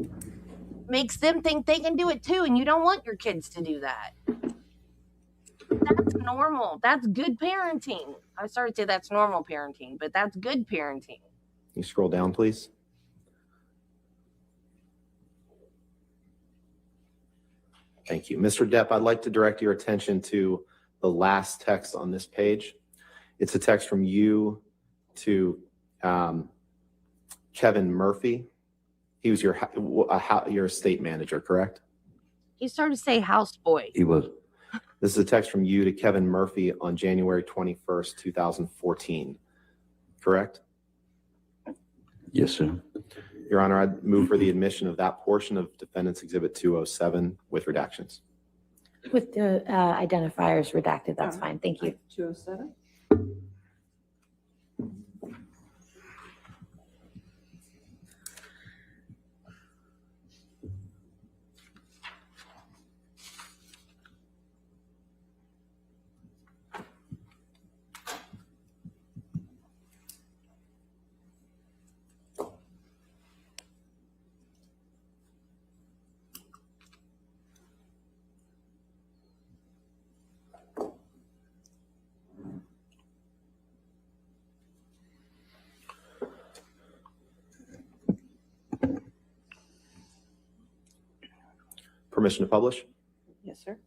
makes them think they can do it too, and you don't want your kids to do that. That's normal. That's good parenting. I started to say that's normal parenting, but that's good parenting. Can you scroll down, please? Thank you. Mr. Depp, I'd like to direct your attention to the last text on this page. It's a text from you to Kevin Murphy. He was your estate manager, correct? He started to say houseboy. He was. This is a text from you to Kevin Murphy on January 21st, 2014, correct? Yes, sir. Your Honor, I'd move for the admission of that portion of Defendant's Exhibit 207 with redactions. With the identifiers redacted, that's fine. Thank you. 207. Permission to publish? Yes, sir.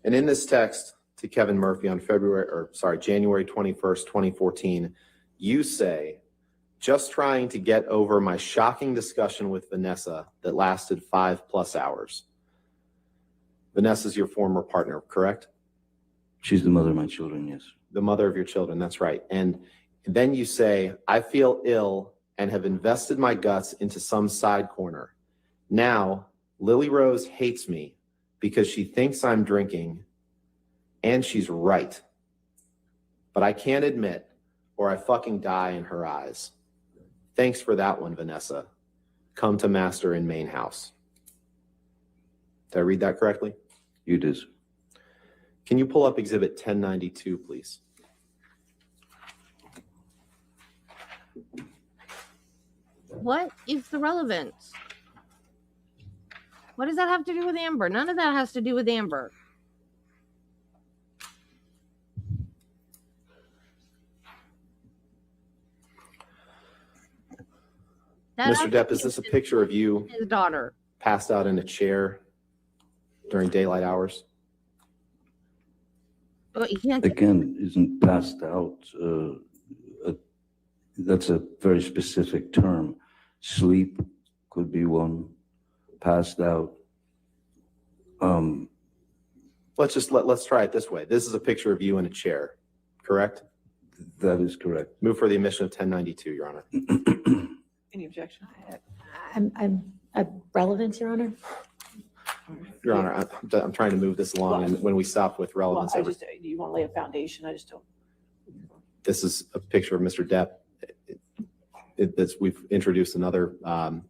And in this text to Kevin Murphy on January 21st, 2014, you say, just trying to get over my shocking discussion with Vanessa that lasted 5+ hours. Vanessa's your former partner, correct? She's the mother of my children, yes. The mother of your children, that's right. And then you say, I feel ill and have invested my guts into some side corner. Now, Lily Rose hates me because she thinks I'm drinking, and she's right. But I can't admit, or I fucking die in her eyes. Thanks for that one, Vanessa. Come to master in main house. Did I read that correctly? You did. Can you pull up Exhibit 1092, please? What is the relevance? What does that have to do with Amber? None of that has to do with Amber. Mr. Depp, is this a picture of you, his daughter, passed out in a chair during daylight hours? Well, you can't. Again, isn't passed out. That's a very specific term. Sleep could be one. Passed out. Let's try it this way. This is a picture of you in a chair, correct? That is correct. Move for the admission of 1092, Your Honor. Any objection? I'm relevance, Your Honor. Your Honor, I'm trying to move this along, and when we stop with Well, relevance, you want to lay a foundation? I just don't. this is a picture of Mr. Depp. We've introduced another on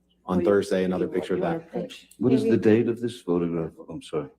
Thursday, another picture of that. What is the date of this photograph? I'm sorry.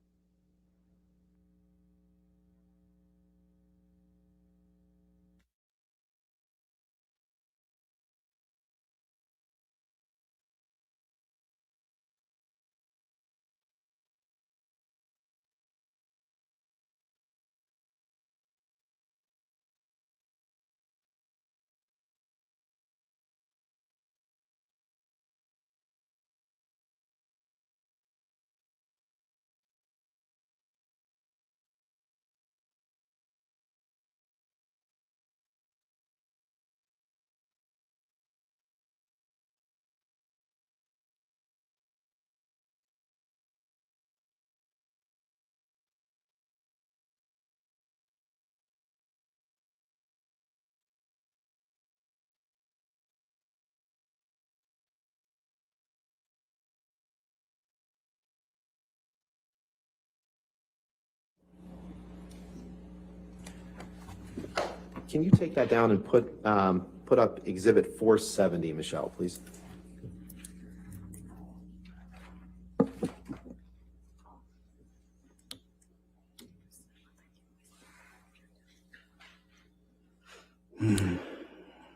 Can you take that down and put up Exhibit 470, Michelle, please?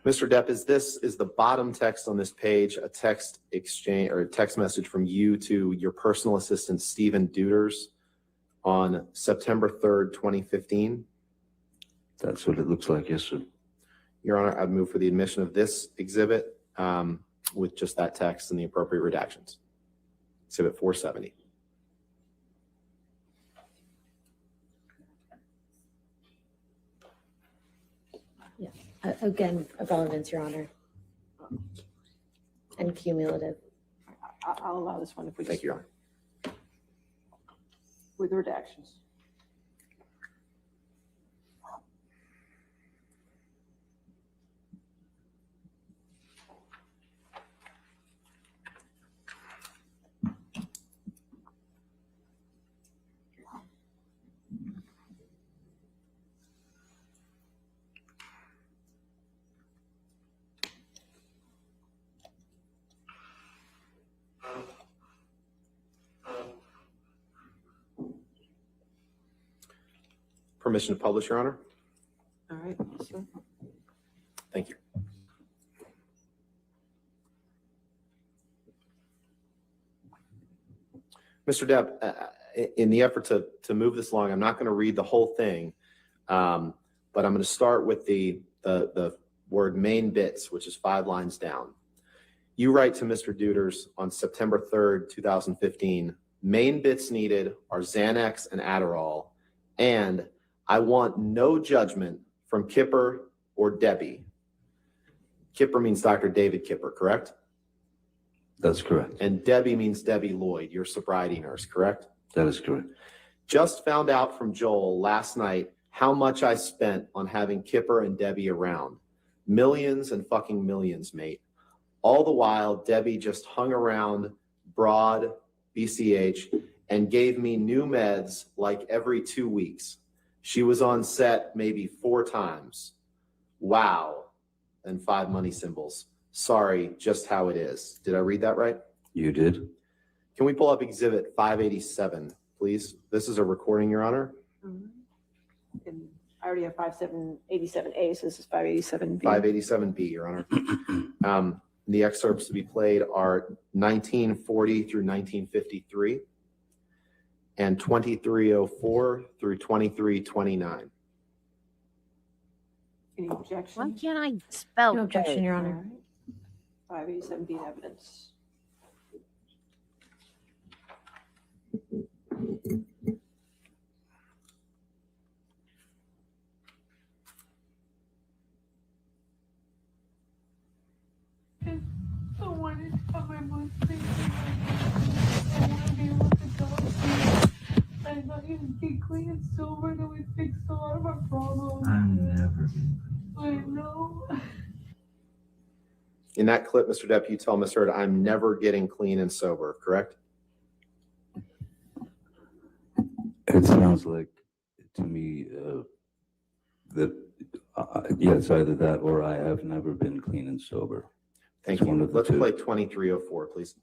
Mr. Depp, is the bottom text on this page a text exchange or a text message from you to your personal assistant, Stephen Duders, on September 3rd, 2015? That's what it looks like, yes, sir. Your Honor, I'd move for the admission of this exhibit. with just that text and the appropriate redactions. Exhibit 470. Yes, again, of relevance, Your Honor, and cumulative. I'll allow this one if we Thank you, Your Honor. with the redactions. Permission to publish, Your Honor. All right, so Thank you. Mr. Depp, in the effort to move this along, I'm not going to read the whole thing, but I'm going to start with the word main bits, which is 5 lines down. You write to Mr. Deuters on September 3rd, 2015, main bits needed are Xanax and Adderall, and I want no judgment from Kipper or Debbie. Kipper means Dr. David Kipper, correct? That's correct. And Debbie means Debbie Lloyd, your sobriety nurse, correct? That is correct. Just found out from Joel last night how much I spent on having Kipper and Debbie around. Millions and fucking millions, mate. All the while, Debbie just hung around Broad, BCH, and gave me new meds like every 2 weeks. She was on set maybe 4 times. Wow. And 5 money symbols. Sorry, just how it is. Did I read that right? You did. Can we pull up exhibit 587, please? This is a recording, Your Honor. and I already have 5787A, so this is 587B. 587B, Your Honor. The excerpts to be played are 1940 through 1953 and 2304 through 2329. Any objection? Why can't I spell? No objection, Your Honor. 587B in evidence. I wanted to have my birthday. I want to be able to go see. I thought you'd be clean and sober, that we'd fix a lot of our problems. I'm never I know. In that clip, Mr. Depp, you tell Ms. Heard, I'm never getting clean and sober, correct? It sounds like to me that yes, either that or I have never been clean and sober. Thank It's one you. of the Let's two. play 2304, please.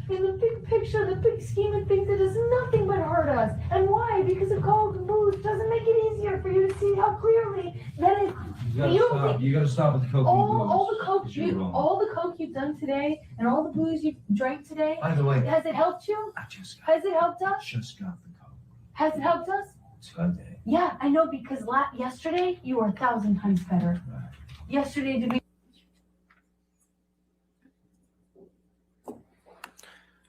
In the big picture, the big scheme of things, it does nothing but hurt us. And why? Because the coke and booze doesn't make it easier for you to see how clearly that is. You gotta stop. You gotta stop with the coke. All the coke All the coke you've done today and all the booze you've drank today, By the way, has it helped you? I just Has it helped us? got the coke. Has it helped us? Sunday. Yeah, I know, because yesterday you were 1,000 times better. Right. Yesterday did we?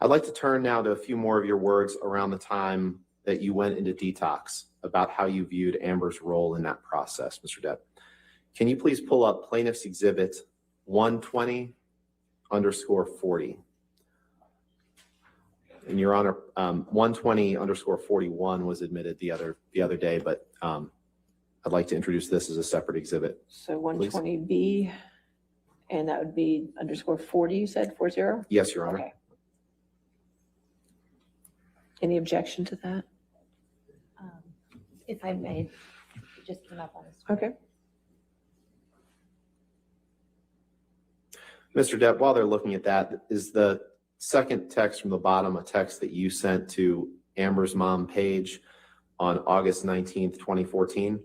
I'd like to turn now to a few more of your words around the time that you went into detox, about how you viewed Amber's role in that process, Mr. Depp. Can you please pull up plaintiff's exhibit 120_40? And Your Honor, 120_41 was admitted the other day, but I'd like to introduce this as a separate exhibit. So 120B, and that would be _40, you said, 40? Yes, Your Honor. Okay. Any objection to that? If I may, it just came up on this. Okay. Mr. Depp, while they're looking at that, is the second text from the bottom a text that you sent to Amber's mom, Paige, on August 19th, 2014?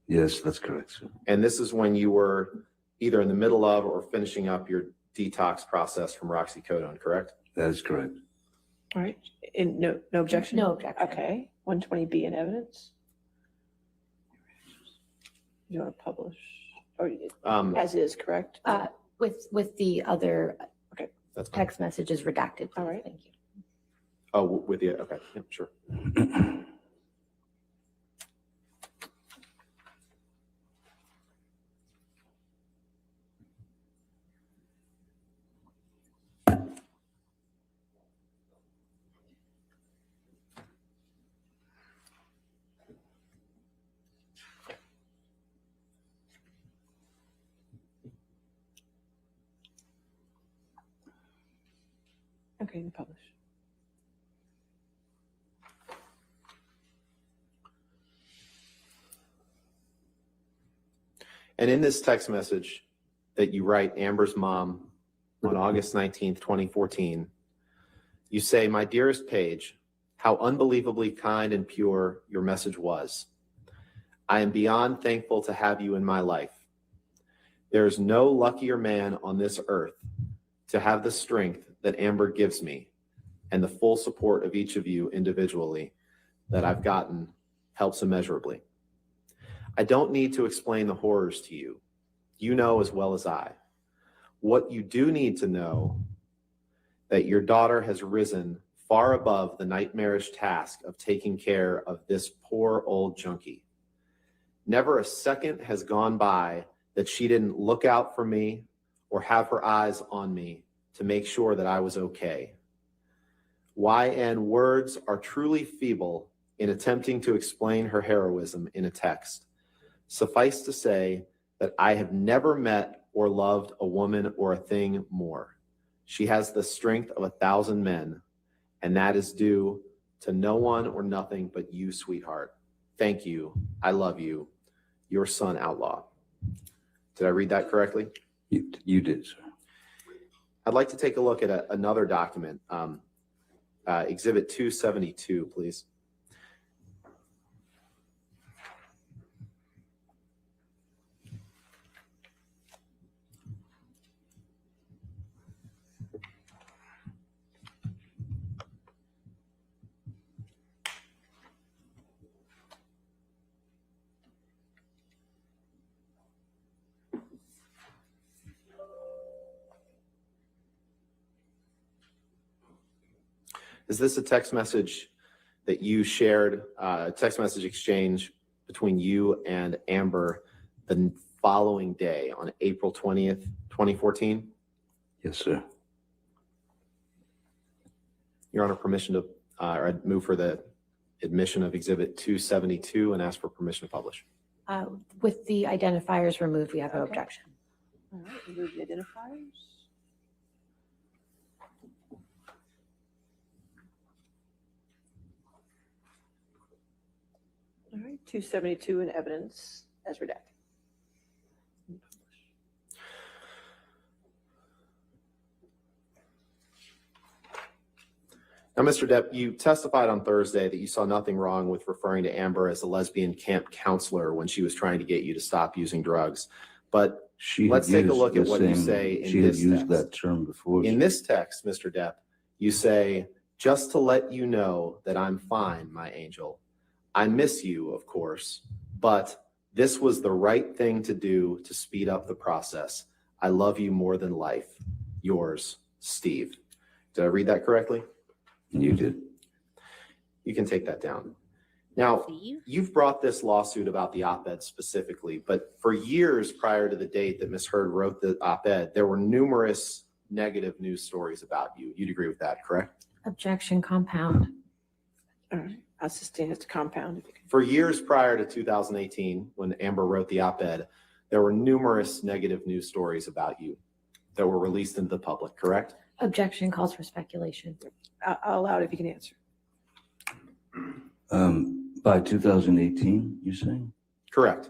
Yes, that's correct, sir. And this is when you were either in the middle of or finishing up your detox process from roxycodone, correct? That is correct. All right, and no objection? No objection. Okay, 120B in evidence. You want to publish, or as is, correct? With the other That's fine. text messages redacted. All right. Thank you. Oh, with the, okay, yeah, sure. Okay, you publish. And in this text message that you write Amber's mom on August 19th, 2014, you say, "My dearest Paige, how unbelievably kind and pure your message was. I am beyond thankful to have you in my life. There is no luckier man on this earth to have the strength that Amber gives me and the full support of each of you individually that I've gotten helps immeasurably. I don't need to explain the horrors to you. You know as well as I. What you do need to know that your daughter has risen far above the nightmarish task of taking care of this poor old junkie. Never a second has gone by that she didn't look out for me or have her eyes on me to make sure that I was okay. YN words are truly feeble in attempting to explain her heroism in a text. Suffice to say that I have never met or loved a woman or a thing more. She has the strength of 1,000 men, and that is due to no one or nothing but you, sweetheart. Thank you. I love you. Your son, Outlaw." Did I read that correctly? You did, sir. I'd like to take a look at another document, Exhibit 272, please. Is this a text message that you shared, a text message exchange between you and Amber the following day on April 20th, 2014? Yes, sir. Your Honor, permission to, or I'd move for the admission of Exhibit 272 and ask for permission to publish. With the identifiers removed, we have no objection. All right, remove the identifiers. All right, 272 in evidence as redacted. Now, Mr. Depp, you testified on Thursday that you saw nothing wrong with referring to Amber as a lesbian camp counselor when she was trying to get you to stop using drugs. But let's take a look at what you say in this text. She had used that term before. In this text, Mr. Depp, you say, "Just to let you know that I'm fine, my angel. I miss you, of course, but this was the right thing to do to speed up the process. I love you more than life. Yours, Steve." Did I read that correctly? You did. You can take that down. Now, you've brought this lawsuit about the op-ed specifically, but for years prior to the date that Ms. Heard wrote the op-ed, there were numerous negative news stories about you. You'd agree with that, correct? Objection, compound. All right, I'll sustain it to compound. If you can. For years prior to 2018, when Amber wrote the op-ed, there were numerous negative news stories about you that were released into the public, correct? Objection calls for speculation. I'll allow it if you can answer. By 2018, you're saying? Correct.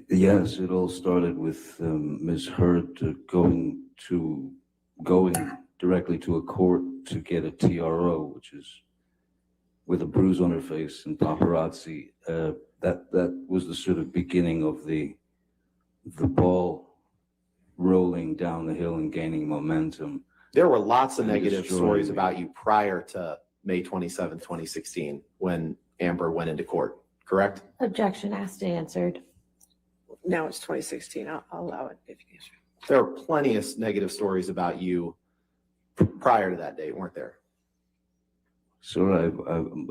Yes, it all started with Ms. Heard going directly to a court to get a TRO, which is with a bruise on her face and paparazzi. That was the sort of beginning of the ball rolling down the hill and gaining momentum. There were lots of And negative destroying stories me. about you prior to May 27th, 2016, when Amber went into court, correct? Objection asked and answered. Now it's 2016. I'll allow it if you. There are plenty of negative stories about you prior to that date, weren't there? Sir,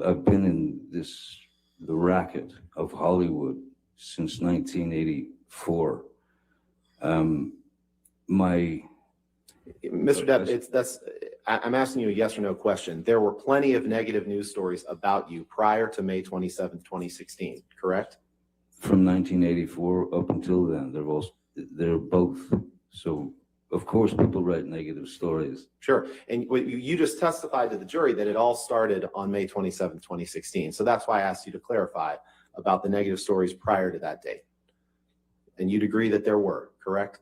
I've been in the racket of Hollywood since 1984. Mr. Depp, I'm asking you a yes or no question. There were plenty of negative news stories about you prior to May 27th, 2016, correct? From 1984 up until then, they're both. So, of course, people write negative stories. Sure. And you just testified to the jury that it all started on May 27th, 2016. So that's why I asked you to clarify about the negative stories prior to that date. And you'd agree that there were, correct?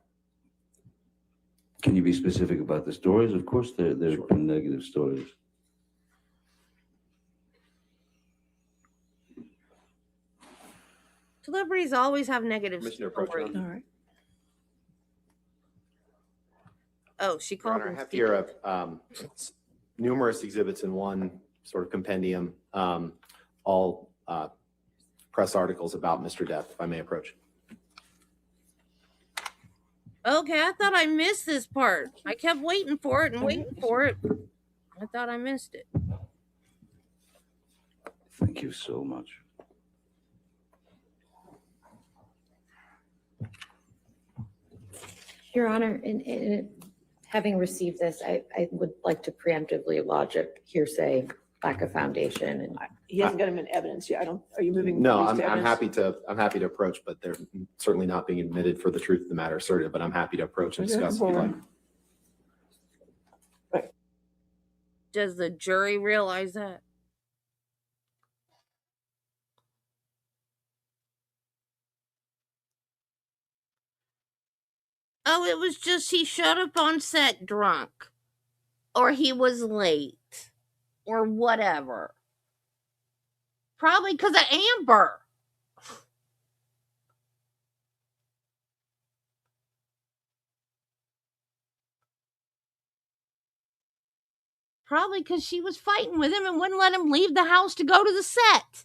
Can you be specific about the stories? Of course, there have been negative stories. Celebrities always have negative Permission to approach, stories. Your All right. Oh, she Your called Honor, I him have Steve. here numerous exhibits in one sort of compendium, all press articles about Mr. Depp, if I may approach. Okay, I thought I missed this part. I kept waiting for it and waiting for it. I thought I missed it. Thank you so much. Your Honor, in having received this, I would like to preemptively lodge a hearsay, lack of foundation, and He hasn't got him in evidence yet. Are you moving? No, these to I'm evidence? happy to approach, but they're certainly not being admitted for the truth of the matter asserted, but I'm happy to approach and discuss if you'd like. Does the jury realize that? Oh, it was just he showed up on set drunk. Or he was late. Or whatever. Probably because of Amber. Probably because she was fighting with him and wouldn't let him leave the house to go to the set.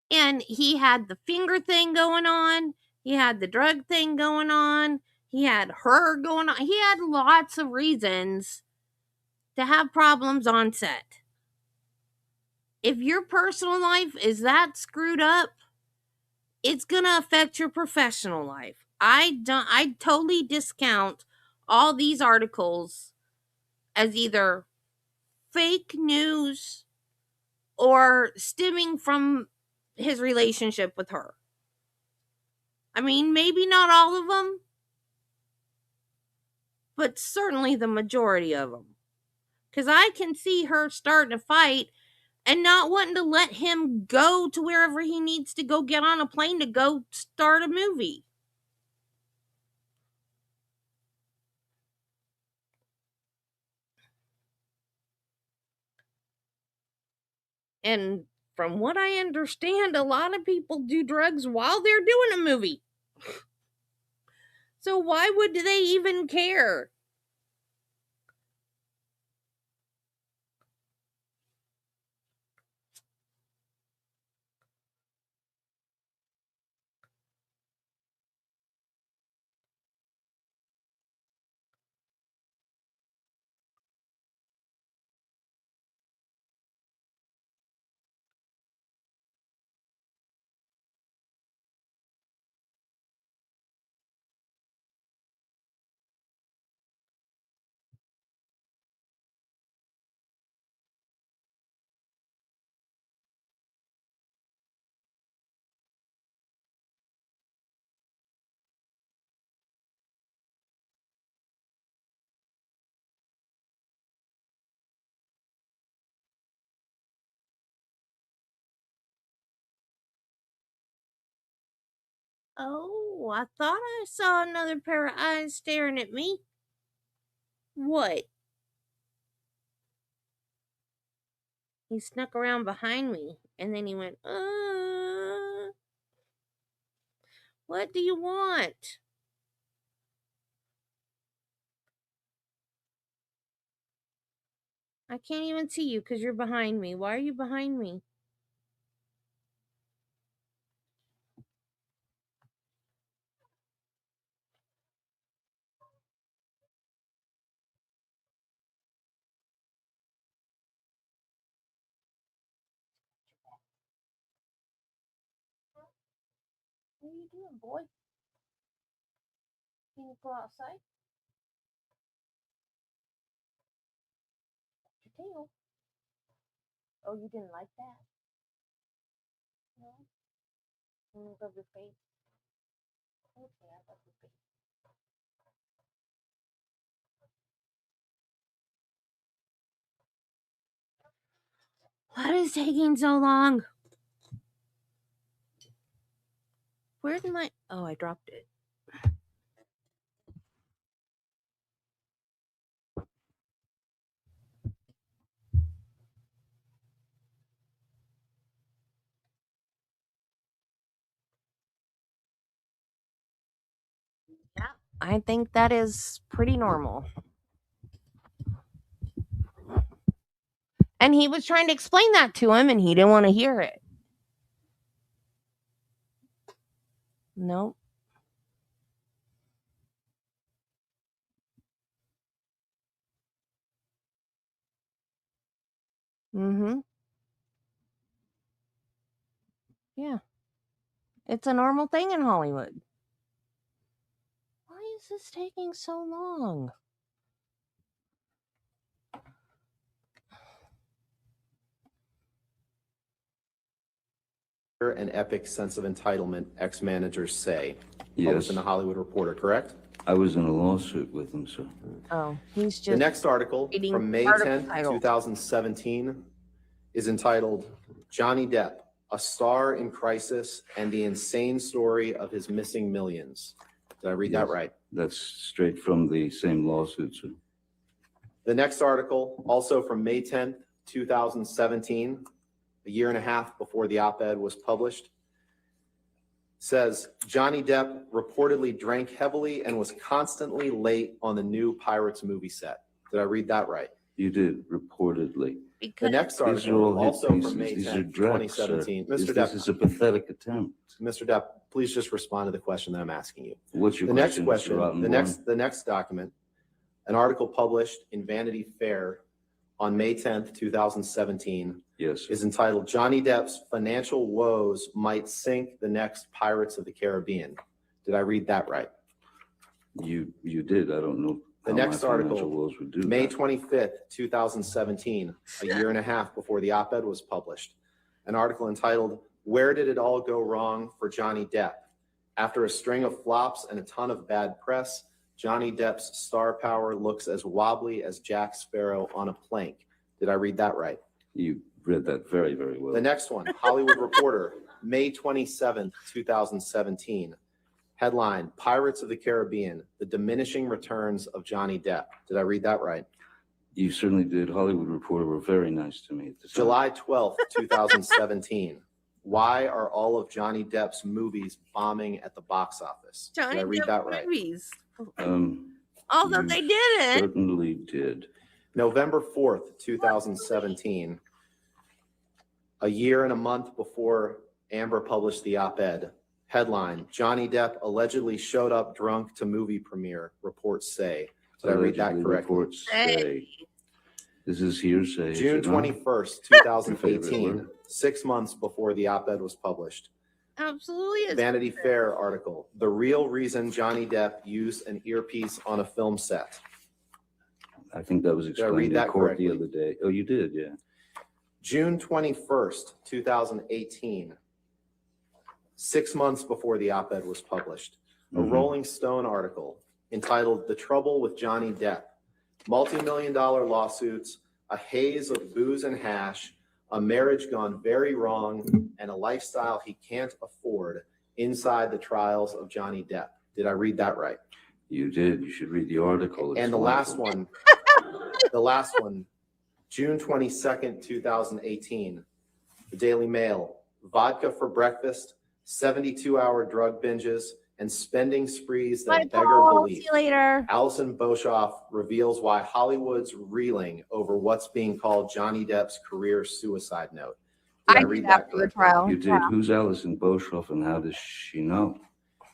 And he had the finger thing going on. He had the drug thing going on. He had her going on. He had lots of reasons to have problems on set. If your personal life is that screwed up, it's going to affect your professional life. I totally discount all these articles as either fake news or stemming from his relationship with her. I mean, maybe not all of them, but certainly the majority of them. Because I can see her starting a fight and not wanting to let him go to wherever he needs to go get on a plane to go start a movie. And from what I understand, a lot of people do drugs while they're doing a movie. So why would they even care? Oh, I thought I saw another pair of eyes staring at me. What? He snuck around behind me, and then he went, what do you want? I can't even see you because you're behind me. Why are you behind me? What are you doing, boy? Can you go outside? Your tail. Oh, you didn't like that? No? You rub your face? Okay, I rub your face. What is taking so long? Where did my... Oh, I dropped it. Yeah, I think that is pretty normal. And he was trying to explain that to him, and he didn't want to hear it. Nope. Mm-hmm. Yeah. It's a normal thing in Hollywood. Why is this taking so long? An epic sense of entitlement, ex-managers say. Yes. Published in the Hollywood Reporter, correct? I was in a lawsuit with him, sir. Oh, he's just... The next article from May 10th, 2017 is entitled, Johnny Depp, a star in crisis and the insane story of his missing millions. Did I read that right? That's straight from the same lawsuit, sir. The next article, also from May 10th, 2017, a year and a half before the op-ed was published, says Johnny Depp reportedly drank heavily and was constantly late on the new Pirates movie set. Did I read that right? You did, reportedly. The next article, also from May 10th, 2017. Mr. Depp, this is a pathetic attempt. Mr. Depp, please just respond to the question that I'm asking you. What's your The next question, question, the next document, an article published in Vanity Fair on May 10th, 2017, yes, is entitled Johnny Depp's Financial Woes Might Sink the Next Pirates of the Caribbean. Did I read that right? You did. I don't know. The next article, May 25th, 2017, a year and a half before the op-ed was published, an article entitled, Where Did It All Go Wrong for Johnny Depp? After a string of flops and a ton of bad press, Johnny Depp's star power looks as wobbly as Jack Sparrow on a plank. Did I read that right? You read that very, very well. The next one, Hollywood Reporter, May 27th, 2017. Headline, Pirates of the Caribbean, the diminishing returns of Johnny Depp. Did I read that right? You certainly did. Hollywood Reporter were very nice to me at the time. July 12th, 2017. Why are all of Johnny Depp's movies bombing at the box office? Johnny Did I read Depp that right? movies. Although they didn't. Certainly did. November 4th, 2017. A year and a month before Amber published the op-ed. Headline, Johnny Depp allegedly showed up drunk to movie premiere, reports say. Did I read that correctly? Reports say. This is hearsay. June 21st, 2018, 6 months before the op-ed was published. Absolutely is. Vanity Fair article, the real reason Johnny Depp used an earpiece on a film set. I think that was explained in court the other day. Oh, you did, yeah. June 21st, 2018, 6 months before the op-ed was published, a Rolling Stone article entitled The Trouble with Johnny Depp, multi-million-dollar lawsuits, a haze of booze and hash, a marriage gone very wrong, and a lifestyle he can't afford Inside the Trials of Johnny Depp. Did I read that right? You did. You should read the article. It's And the wonderful. last one, June 22nd, 2018, the Daily Mail, vodka for breakfast, 72-hour drug binges, and spending sprees that beggar Paul. belief. See you later. Alison Boshoff reveals why Hollywood's reeling over what's being called Johnny Depp's career suicide note. Did I read that for the correctly? trial. You did. Who's Alison Boshoff and how does she know?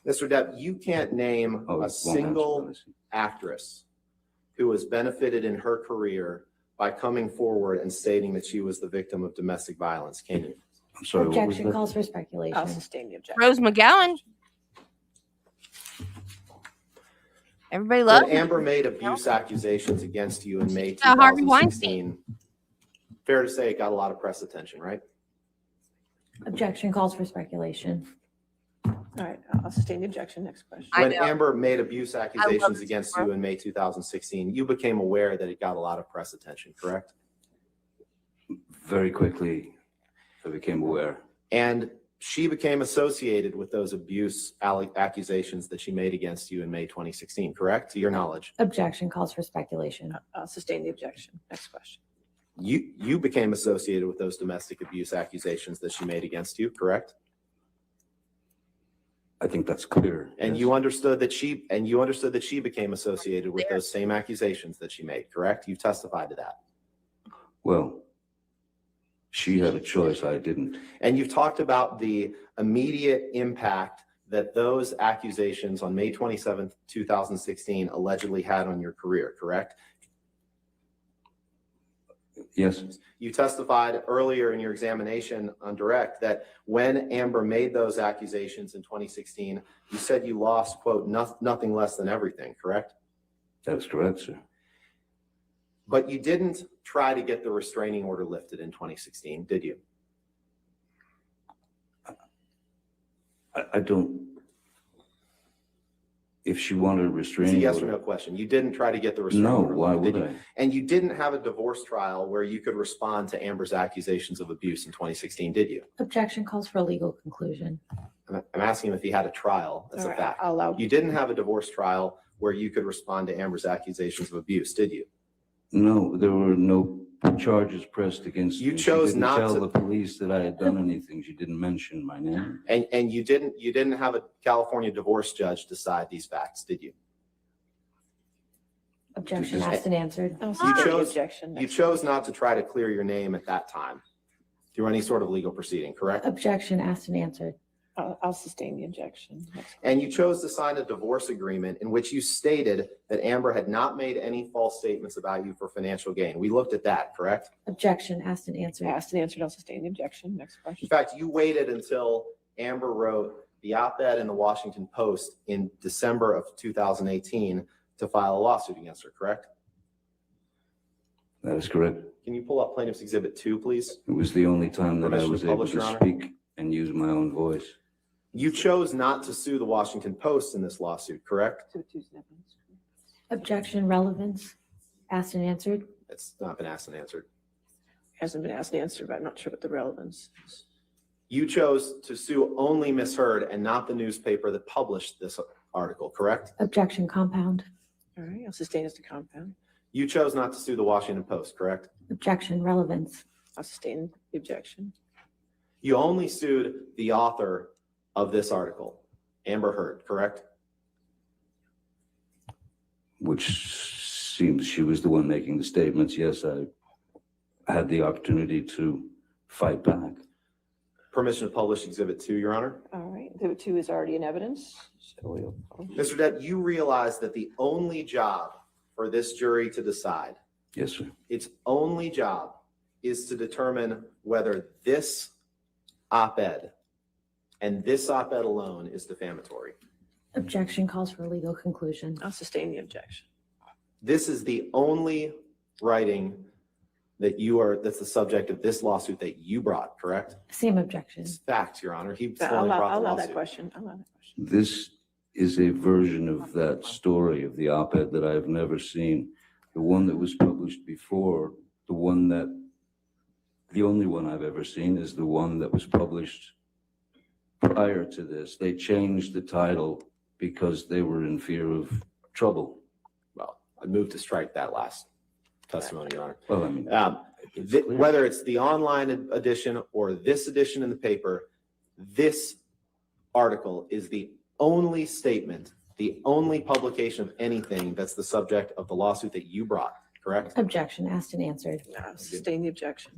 Mr. Depp, you can't name Oh, a it won't single answer, actress who has benefited in her career by coming forward and stating that she was the victim of domestic violence. Can you? I'm sorry, what was Objection that? calls for I'll speculation. sustain the objection. Rose McGowan. Everybody loves When Amber made abuse accusations against you in May Harvey 2016, fair to say it got a lot of press attention, right? Objection calls for speculation. All right, I'll sustain the objection. Next question. I When know. Amber made abuse accusations it, against Sarah. you in May 2016, you became aware that it got a lot of press attention, correct? Very quickly, I became aware. And she became associated with those abuse accusations that she made against you in May 2016, correct? To your knowledge. Objection calls for speculation. I'll sustain the objection. Next question. You became associated with those domestic abuse accusations that she made against you, correct? I think that's clear. And yes. you understood that she became associated with those same accusations that she made, correct? You testified to that. Well, she had a choice. I didn't. And you've talked about the immediate impact that those accusations on May 27th, 2016 allegedly had on your career, correct? Yes. You testified earlier in your examination on direct that when Amber made those accusations in 2016, you said you lost, quote, nothing less than everything, correct? That's correct, sir. But you didn't try to get the restraining order lifted in 2016, did you? I don't. If she wanted a It's a restraining yes or order. no question. You didn't try to get the restraining No, order why lifted, would did you? I? And you didn't have a divorce trial where you could respond to Amber's accusations of abuse in 2016, did you? Objection calls for a legal conclusion. I'm asking him if he had a trial. That's All a right, fact. I'll allow. You didn't have a divorce trial where you could respond to Amber's accusations of abuse, did you? No, there were no charges pressed against You me. chose She didn't not tell to- the police that I had done anything. She didn't mention my name. And you didn't have a California divorce judge decide these facts, did you? Objection Just- asked and answered. I'll sustain the chose- objection. You Next chose not to try to clear your name at that time through any sort of legal proceeding, correct? Objection asked and answered. I'll sustain the objection. Next And you chose to sign a divorce agreement in which you stated that Amber had not made any false statements about you for financial gain. We looked at that, correct? Objection asked and answered. Asked and answered. I'll sustain the objection. Next In question. fact, you waited until Amber wrote the op-ed in the Washington Post in December of 2018 to file a lawsuit against her, correct? That is correct. Can you pull up Plaintiff's Exhibit 2, please? It was the only time that I Permission was to able publish, to Your Honor? speak and use my own voice. You chose not to sue the Washington Post in this lawsuit, correct? Objection relevance asked and answered. It's not been asked and answered. Hasn't been asked and answered, but I'm not sure what the relevance is. You chose to sue only Ms. Heard and not the newspaper that published this article, correct? Objection compound. All right, I'll sustain as to compound. You chose not to sue the Washington Post, correct? Objection relevance. I'll sustain the objection. You only sued the author of this article, Amber Heard, correct? Which seems she was the one making the statements. Yes, I had the opportunity to fight back. Permission to publish Exhibit 2, Your Honor. All right, Exhibit 2 is already in evidence. So we'll. Mr. Depp, you realize that the only job for this jury to decide, Yes, sir. its only job is to determine whether this op-ed and this op-ed alone is defamatory. Objection calls for a legal conclusion. I'll sustain the objection. This is the only writing that's the subject of this lawsuit that you brought, correct? Same objection. It's facts, Your Honor. He I'll only allow brought the that lawsuit. question. I'll allow that question. This is a version of that story of the op-ed that I've never seen. The one that was published before, the only one I've ever seen is the one that was published prior to this, they changed the title because they were in fear of trouble. Well, I moved to strike that last testimony, Your Honor. Well, I mean, Whether it's the online edition or this edition in the paper, this article is the only statement, the only publication of anything that's the subject of the lawsuit that you brought, correct? Objection asked and answered. Sustain the objection.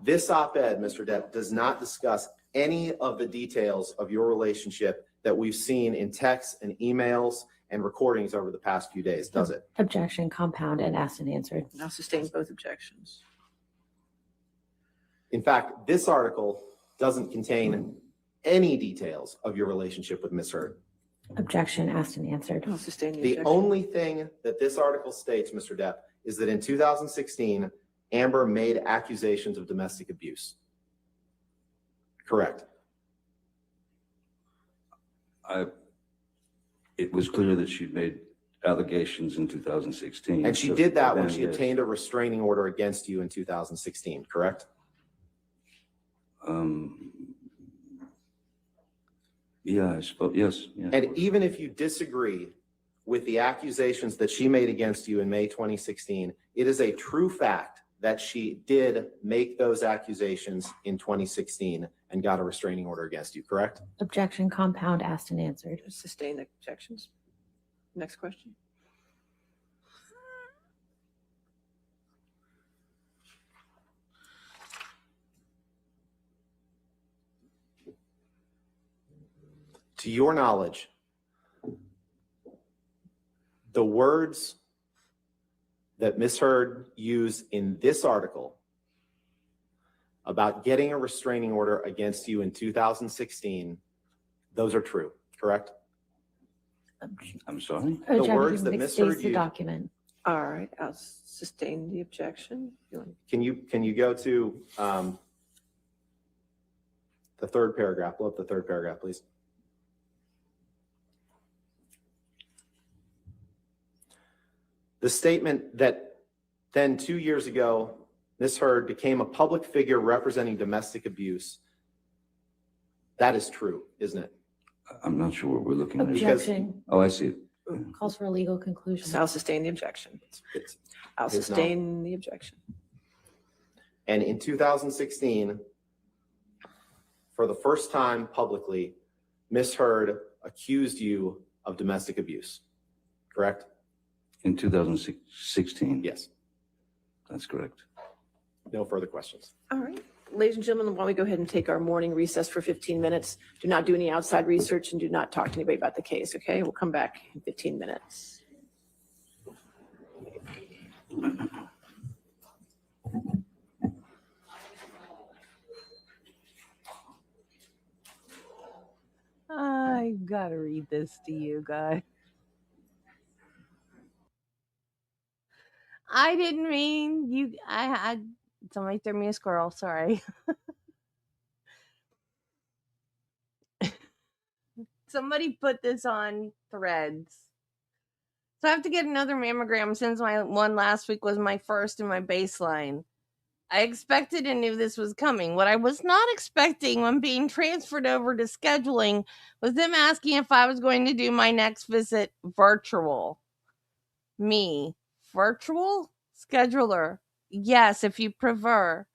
This op-ed, Mr. Depp, does not discuss any of the details of your relationship that we've seen in texts and emails and recordings over the past few days, does it? Objection, compound, and asked and answered. Now sustain both objections. In fact, this article doesn't contain any details of your relationship with Ms. Heard. Objection asked and answered. Now sustain the The objection. only thing that this article states, Mr. Depp, is that in 2016, Amber made accusations of domestic abuse. Correct. It was clear that she'd made allegations in 2016. And she So did that when then, she yes. obtained a restraining order against you in 2016, correct? Yeah, I suppose, yes. Yeah. And even if you disagree with the accusations that she made against you in May 2016, it is a true fact that she did make those accusations in 2016 and got a restraining order against you, correct? Objection, compound, asked and answered. Sustain the objections. Next question. To your knowledge, the words that Ms. Heard used in this article about getting a restraining order against you in 2016, those are true, correct? I'm sorry? The words Objection, that Nick Ms. states Heard the used. document. All right, I'll sustain the objection. Can you go to the third paragraph? Pull up the third paragraph, please. The statement that then 2 years ago, Ms. Heard became a public figure representing domestic abuse. That is true, isn't it? I'm not sure what we're looking at. Objection. Oh, I see it. Calls for a legal conclusion. So I'll sustain the objection. I'll It's not. sustain the objection. And in 2016, for the first time publicly, Ms. Heard accused you of domestic abuse, correct? In 2016? Yes. That's correct. No further questions. All right. Ladies and gentlemen, why don't we go ahead and take our morning recess for 15 minutes? Do not do any outside research and do not talk to anybody about the case, okay? We'll come back in 15 minutes. I gotta read this to you guys. I didn't mean you. I somebody threw me a squirrel. Sorry. Somebody put this on Threads. So I have to get another mammogram since my one last week was my first and my baseline. I expected and knew this was coming. What I was not expecting when being transferred over to scheduling was them asking if I was going to do my next visit virtual. Me. Virtual? Scheduler. Yes, if you prefer.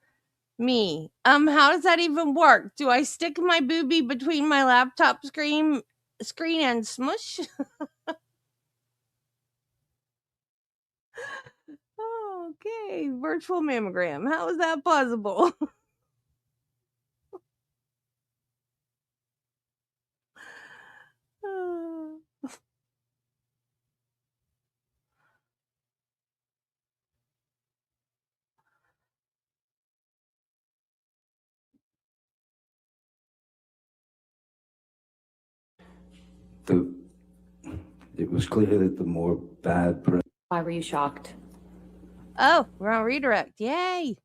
Me. How does that even work? Do I stick my boobie between my laptop screen and smush? Okay, virtual mammogram. How is that possible? It was clear that the more bad press. Why were you shocked? Oh, we're on redirect. Yay.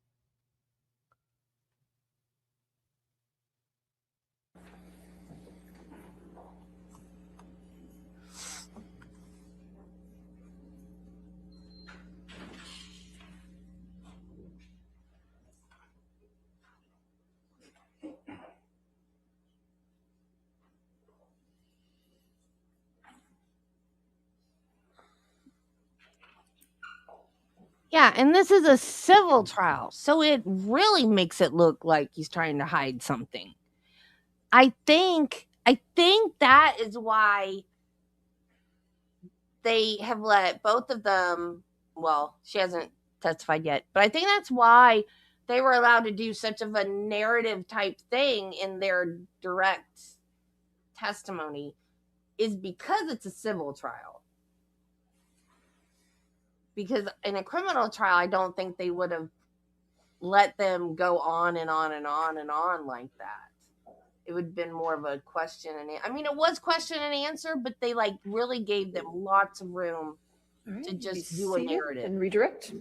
Yeah, and this is a civil trial, so it really makes it look like he's trying to hide something. I think that is why they have let both of them, well, she hasn't testified yet, but I think that's why they were allowed to do such of a narrative type thing in their direct testimony, is because it's a civil trial. Because in a criminal trial, I don't think they would have let them go on and on and on and on like that. It would have been more of a question and I mean, it was question and answer, but they like really gave them lots of room to just do a narrative and redirect.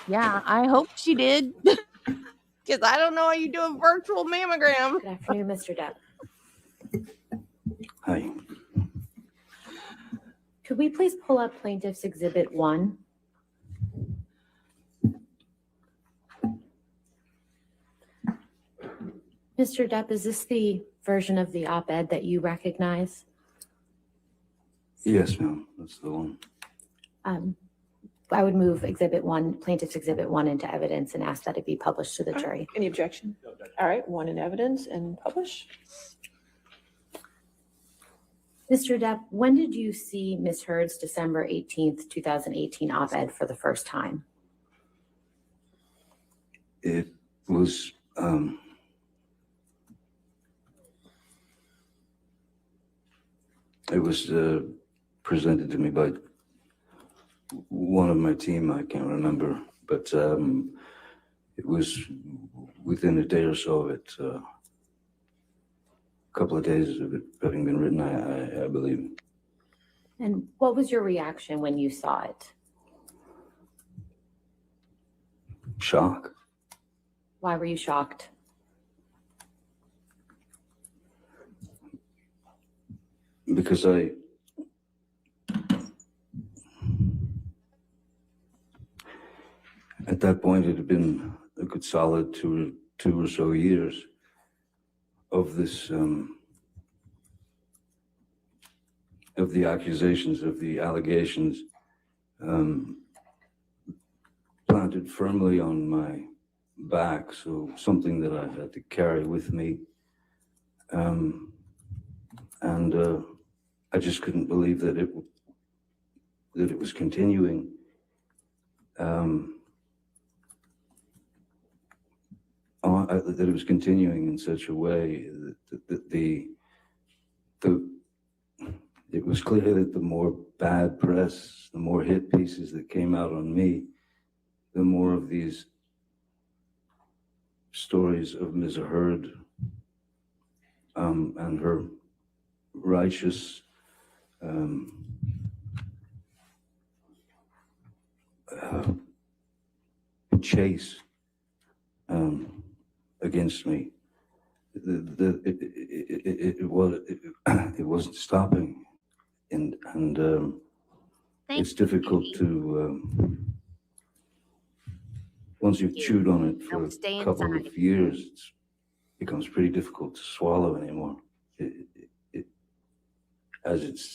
Yeah, I hope she did. Because I don't know how you do a virtual mammogram. Good afternoon, Mr. Depp. Hi. Could we please pull up Plaintiff's Exhibit 1? Mr. Depp, is this the version of the op-ed that you recognize? Yes, ma'am. That's the one. I would move Exhibit 1, Plaintiff's Exhibit 1 into evidence and ask that it be published to the jury. Any objection? All right, 1 in evidence and publish. Mr. Depp, when did you see Ms. Heard's December 18th, 2018 op-ed for the first time? It was presented to me by one of my team. I can't remember, but it was within a day or so of it, a couple of days of it having been written, I believe. And what was your reaction when you saw it? Shock. Why were you shocked? Because at that point, it had been a good solid two or so years of this, of the accusations, of the allegations, planted firmly on my back. So something that I had to carry with me. And I just couldn't believe that it was continuing. That it was continuing in such a way that it was clear that the more bad press, the more hit pieces that came out on me, the more of these stories of Ms. Heard and her righteous chase against me. It wasn't stopping, and it's difficult to once you've chewed on it for a couple of years, it becomes pretty difficult to swallow anymore. As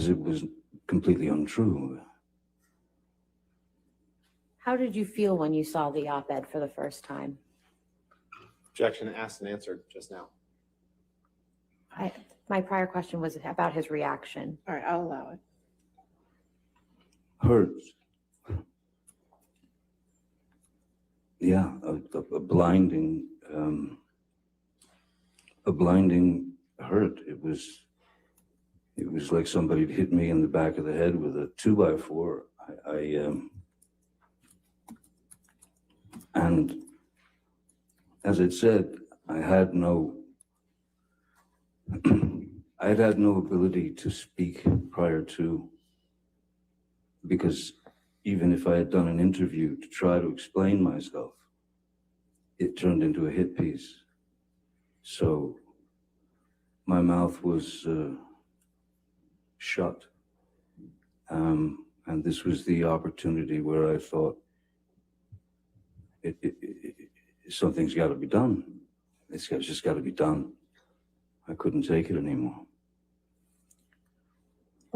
it was completely untrue. How did you feel when you saw the op-ed for the first time? Objection asked and answered just now. My prior question was about his reaction. All right, I'll allow it. Hurts. Yeah, a blinding hurt. It was like somebody had hit me in the back of the head with a 2x4. And as it said, I had no ability to speak prior to, because even if I had done an interview to try to explain myself, it turned into a hit piece. So my mouth was shut. And this was the opportunity where I thought, something's got to be done. It's just got to be done. I couldn't take it anymore.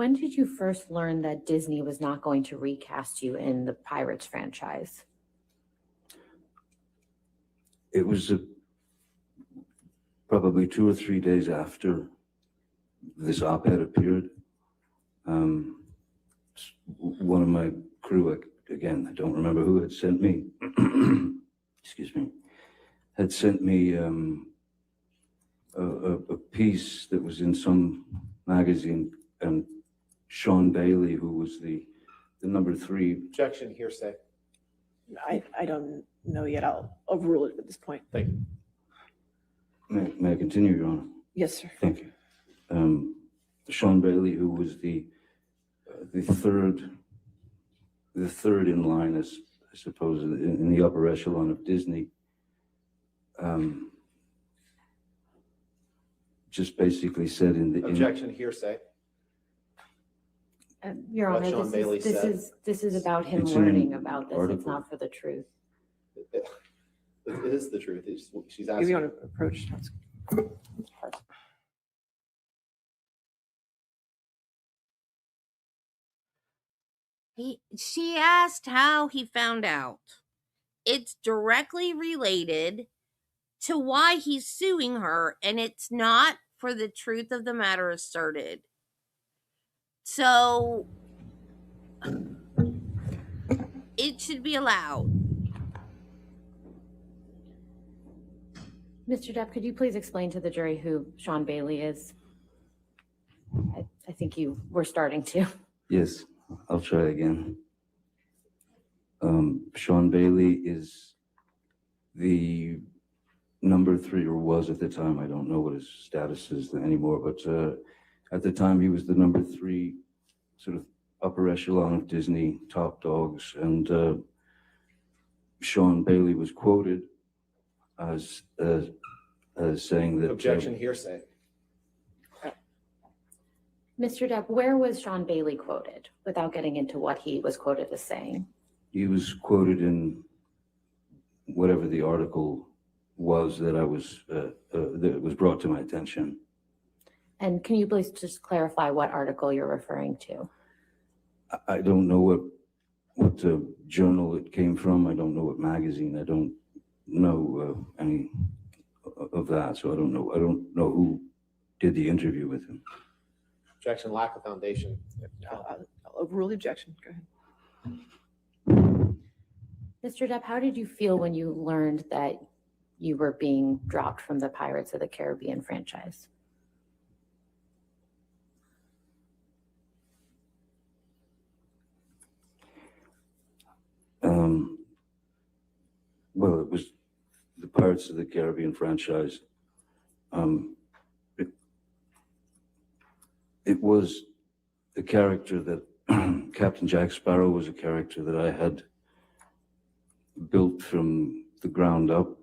When did you first learn that Disney was not going to recast you in the Pirates franchise? It was probably 2 or 3 days after this op-ed appeared. One of my crew, again, I don't remember who had sent me, excuse me, had sent me a piece that was in some magazine, and Sean Bailey, who was the number 3. Objection, hearsay. I don't know yet. I'll overrule it at this point. Thank you. May I continue, Your Honor? Yes, sir. Thank you. Sean Bailey, who was the third in line, as I suppose, in the upper echelon of Disney, just basically said in the Objection, hearsay. Your What Honor, Sean Bailey said. this is about him It's in learning about this. It's article. not for the truth. It is the truth. She's If asking. you want to approach. She asked how he found out. It's directly related to why he's suing her, and it's not for the truth of the matter asserted. So it should be allowed. Mr. Depp, could you please explain to the jury who Sean Bailey is? I think you were starting to. Yes, I'll try again. Sean Bailey is the number 3, or was at the time. I don't know what his status is anymore, but at the time he was the number 3 sort of upper echelon of Disney top dogs. And Sean Bailey was quoted as saying that. Objection, hearsay. Mr. Depp, where was Sean Bailey quoted without getting into what he was quoted as saying? He was quoted in whatever the article was that that was brought to my attention. And can you please just clarify what article you're referring to? I don't know what journal it came from. I don't know what magazine. I don't know any of that, so I don't know who did the interview with him. Objection, lack of foundation. I'll overrule the objection. Go ahead. Mr. Depp, how did you feel when you learned that you were being dropped from the Pirates of the Caribbean franchise? Well, it was the Pirates of the Caribbean franchise. It was the character that Captain Jack Sparrow was a character that I had built from the ground up,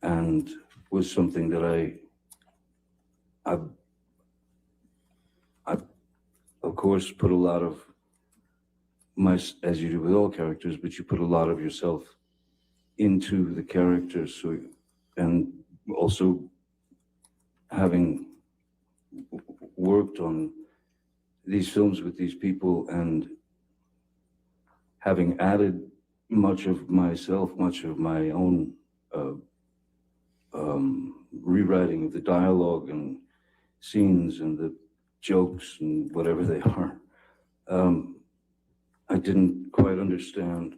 and was something that I of course put a lot of as you do with all characters, but you put a lot of yourself into the character. So, and also having worked on these films with these people and having added much of myself, much of my own rewriting of the dialogue and scenes and the jokes and whatever they are, I didn't quite understand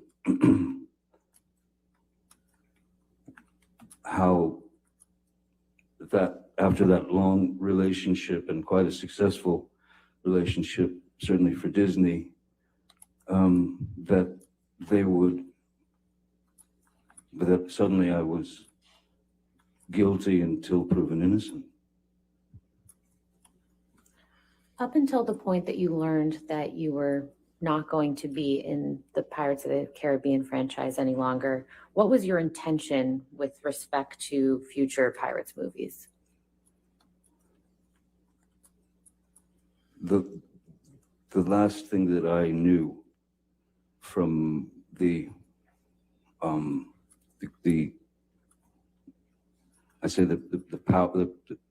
how that after that long relationship and quite a successful relationship, certainly for Disney, that suddenly I was guilty until proven innocent. Up until the point that you learned that you were not going to be in the Pirates of the Caribbean franchise any longer, what was your intention with respect to future Pirates movies? The last thing that I knew from the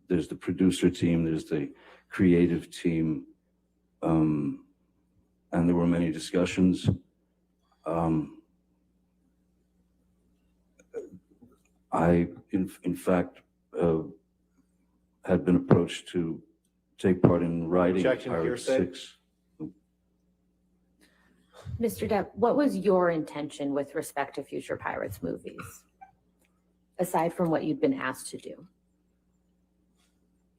there's the producer team, there's the creative team, and there were many discussions. I, in fact, had been approached to take part in writing Objection, Pirate hearsay. 6. Mr. Depp, what was your intention with respect to future Pirates movies, aside from what you'd been asked to do?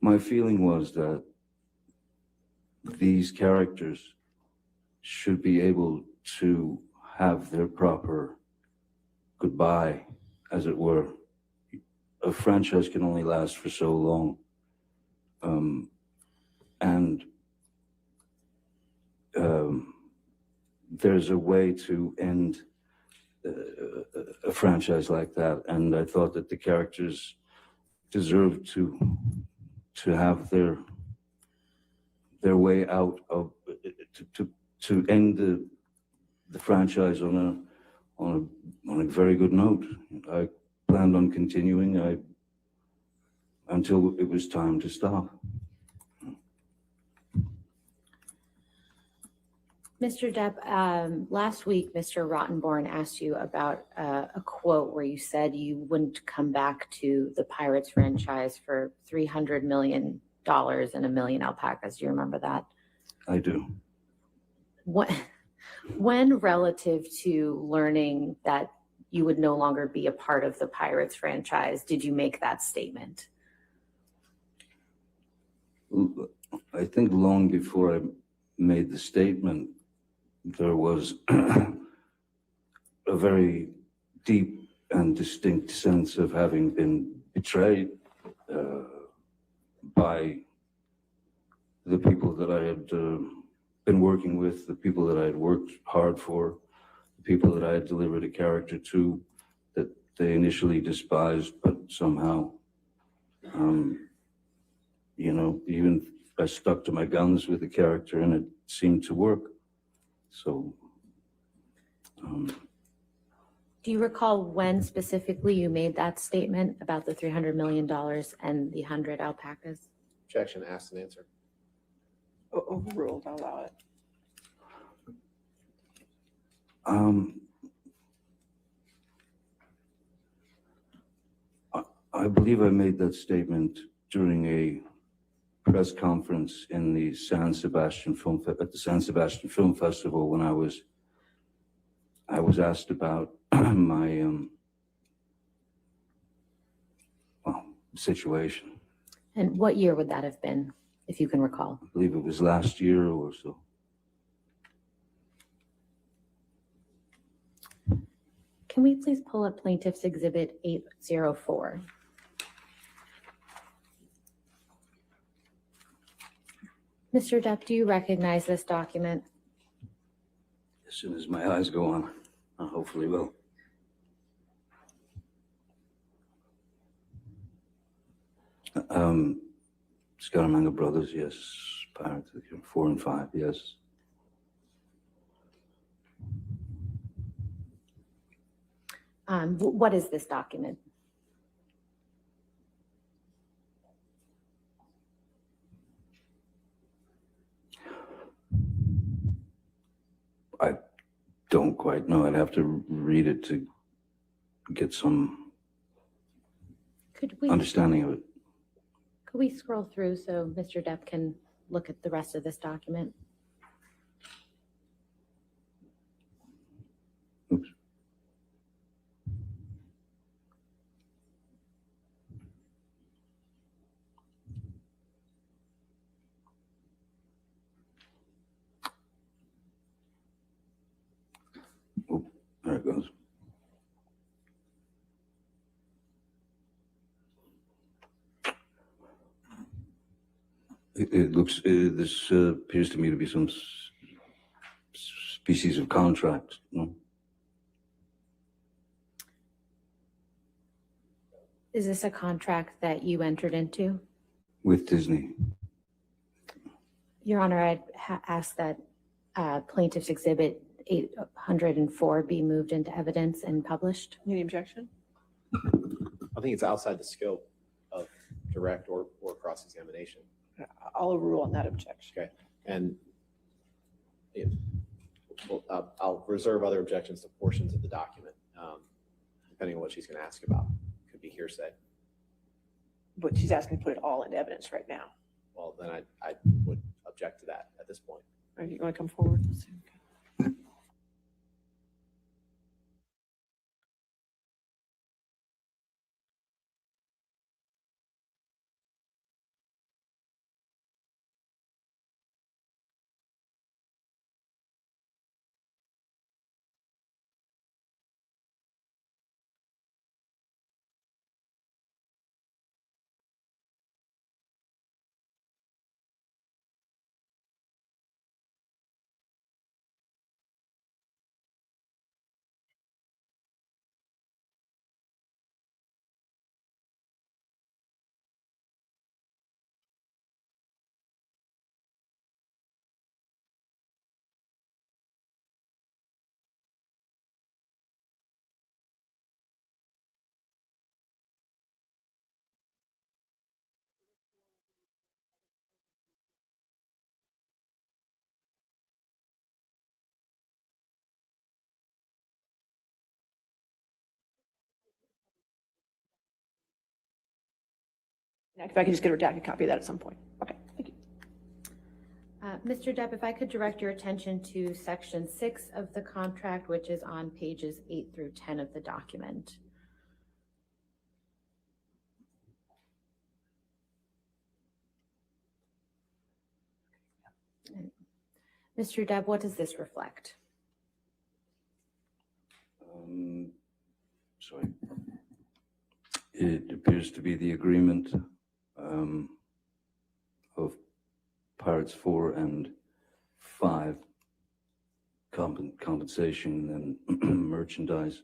My feeling was that these characters should be able to have their proper goodbye, as it were. A franchise can only last for so long. There's a way to end a franchise like that, and I thought that the characters deserved to have their way out of to end the franchise on a very good note. I planned on continuing until it was time to stop. Mr. Depp, last week, Mr. Rottenborn asked you about a quote where you said you wouldn't come back to the Pirates franchise for $300 million and a million alpacas. Do you remember that? I do. When relative to learning that you would no longer be a part of the Pirates franchise, did you make that statement? I think long before I made the statement, there was a very deep and distinct sense of having been betrayed by the people that I had been working with, the people that I had worked hard for, the people that I had delivered a character to that they initially despised, but somehow, even I stuck to my guns with the character and it seemed to work. So, do you recall when specifically you made that statement about the $300 million and the 100 alpacas? Objection, asked and answered. Overruled, I'll allow it. I believe I made that statement during a press conference in the at the San Sebastian Film Festival when I was asked about my situation. And what year would that have been, if you can recall? I believe it was last year or so. Can we please pull up Plaintiff's Exhibit 804? Mr. Depp, do you recognize this document? As soon as my eyes go on, I hopefully will. Scaramanga Brothers, yes. Pirates, 4 and 5, yes. What is this document? I don't quite know. I'd have to read it to get some understanding of it. Could we scroll through so Mr. Depp can look at the rest of this document? Oops. Oh, there it goes. It looks, this appears to me to be some species of contract, no? Is this a contract that you entered into? With Disney. Your Honor, I'd ask that Plaintiff's Exhibit 804 be moved into evidence and published. Any objection? I think it's outside the scope of direct or cross-examination. I'll overrule on that objection. Okay, and I'll reserve other objections to portions of the document, depending on what she's going to ask about. Could be hearsay. But she's asking to put it all into evidence right now. Well, then I would object to that at this point. Are you going to come forward? Let's see. Now, if I can just get a redacted copy of that at some point. Okay, thank you. Mr. Depp, if I could direct your attention to section 6 of the contract, which is on pages 8 through 10 of the document. Mr. Depp, what does this reflect? Sorry. It appears to be the agreement of Pirates 4 and 5 compensation and merchandise.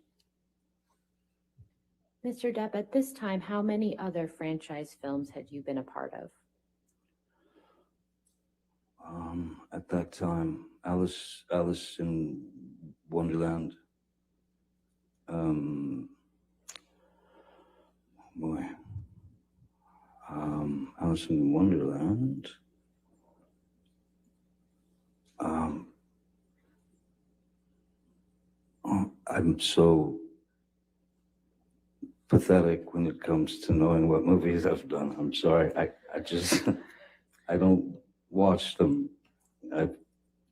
Mr. Depp, at this time, how many other franchise films had you been a part of? At that time, Alice in Wonderland. Alice in Wonderland. I'm so pathetic when it comes to knowing what movies I've done. I'm sorry. I just, I don't watch them. I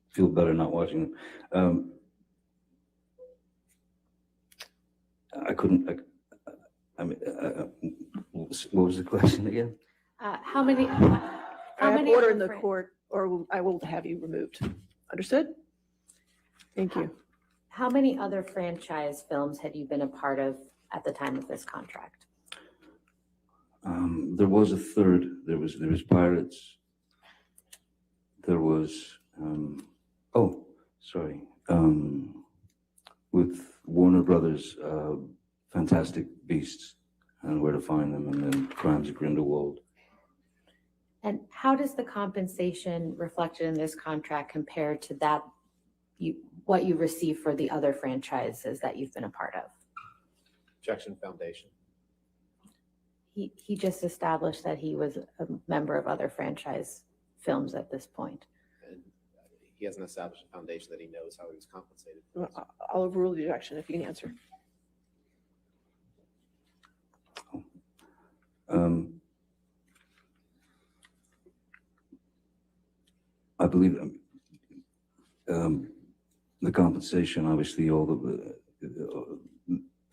feel better not watching them. What was the question again? How many? I have order other in the court, or I will have you removed. Understood? Thank you. How many other franchise films had you been a part of at the time of this contract? There was a third. There was Pirates. There was with Warner Brothers, Fantastic Beasts and Where to Find Them, and then Crimes of Grindelwald. And how does the compensation reflected in this contract compare to that what you receive for the other franchises that you've been a part of? Objection, foundation. He just established that he was a member of other franchise films at this point. And he hasn't established a foundation that he knows how he was compensated. I'll overrule the objection if you can answer. I believe the compensation, obviously, all the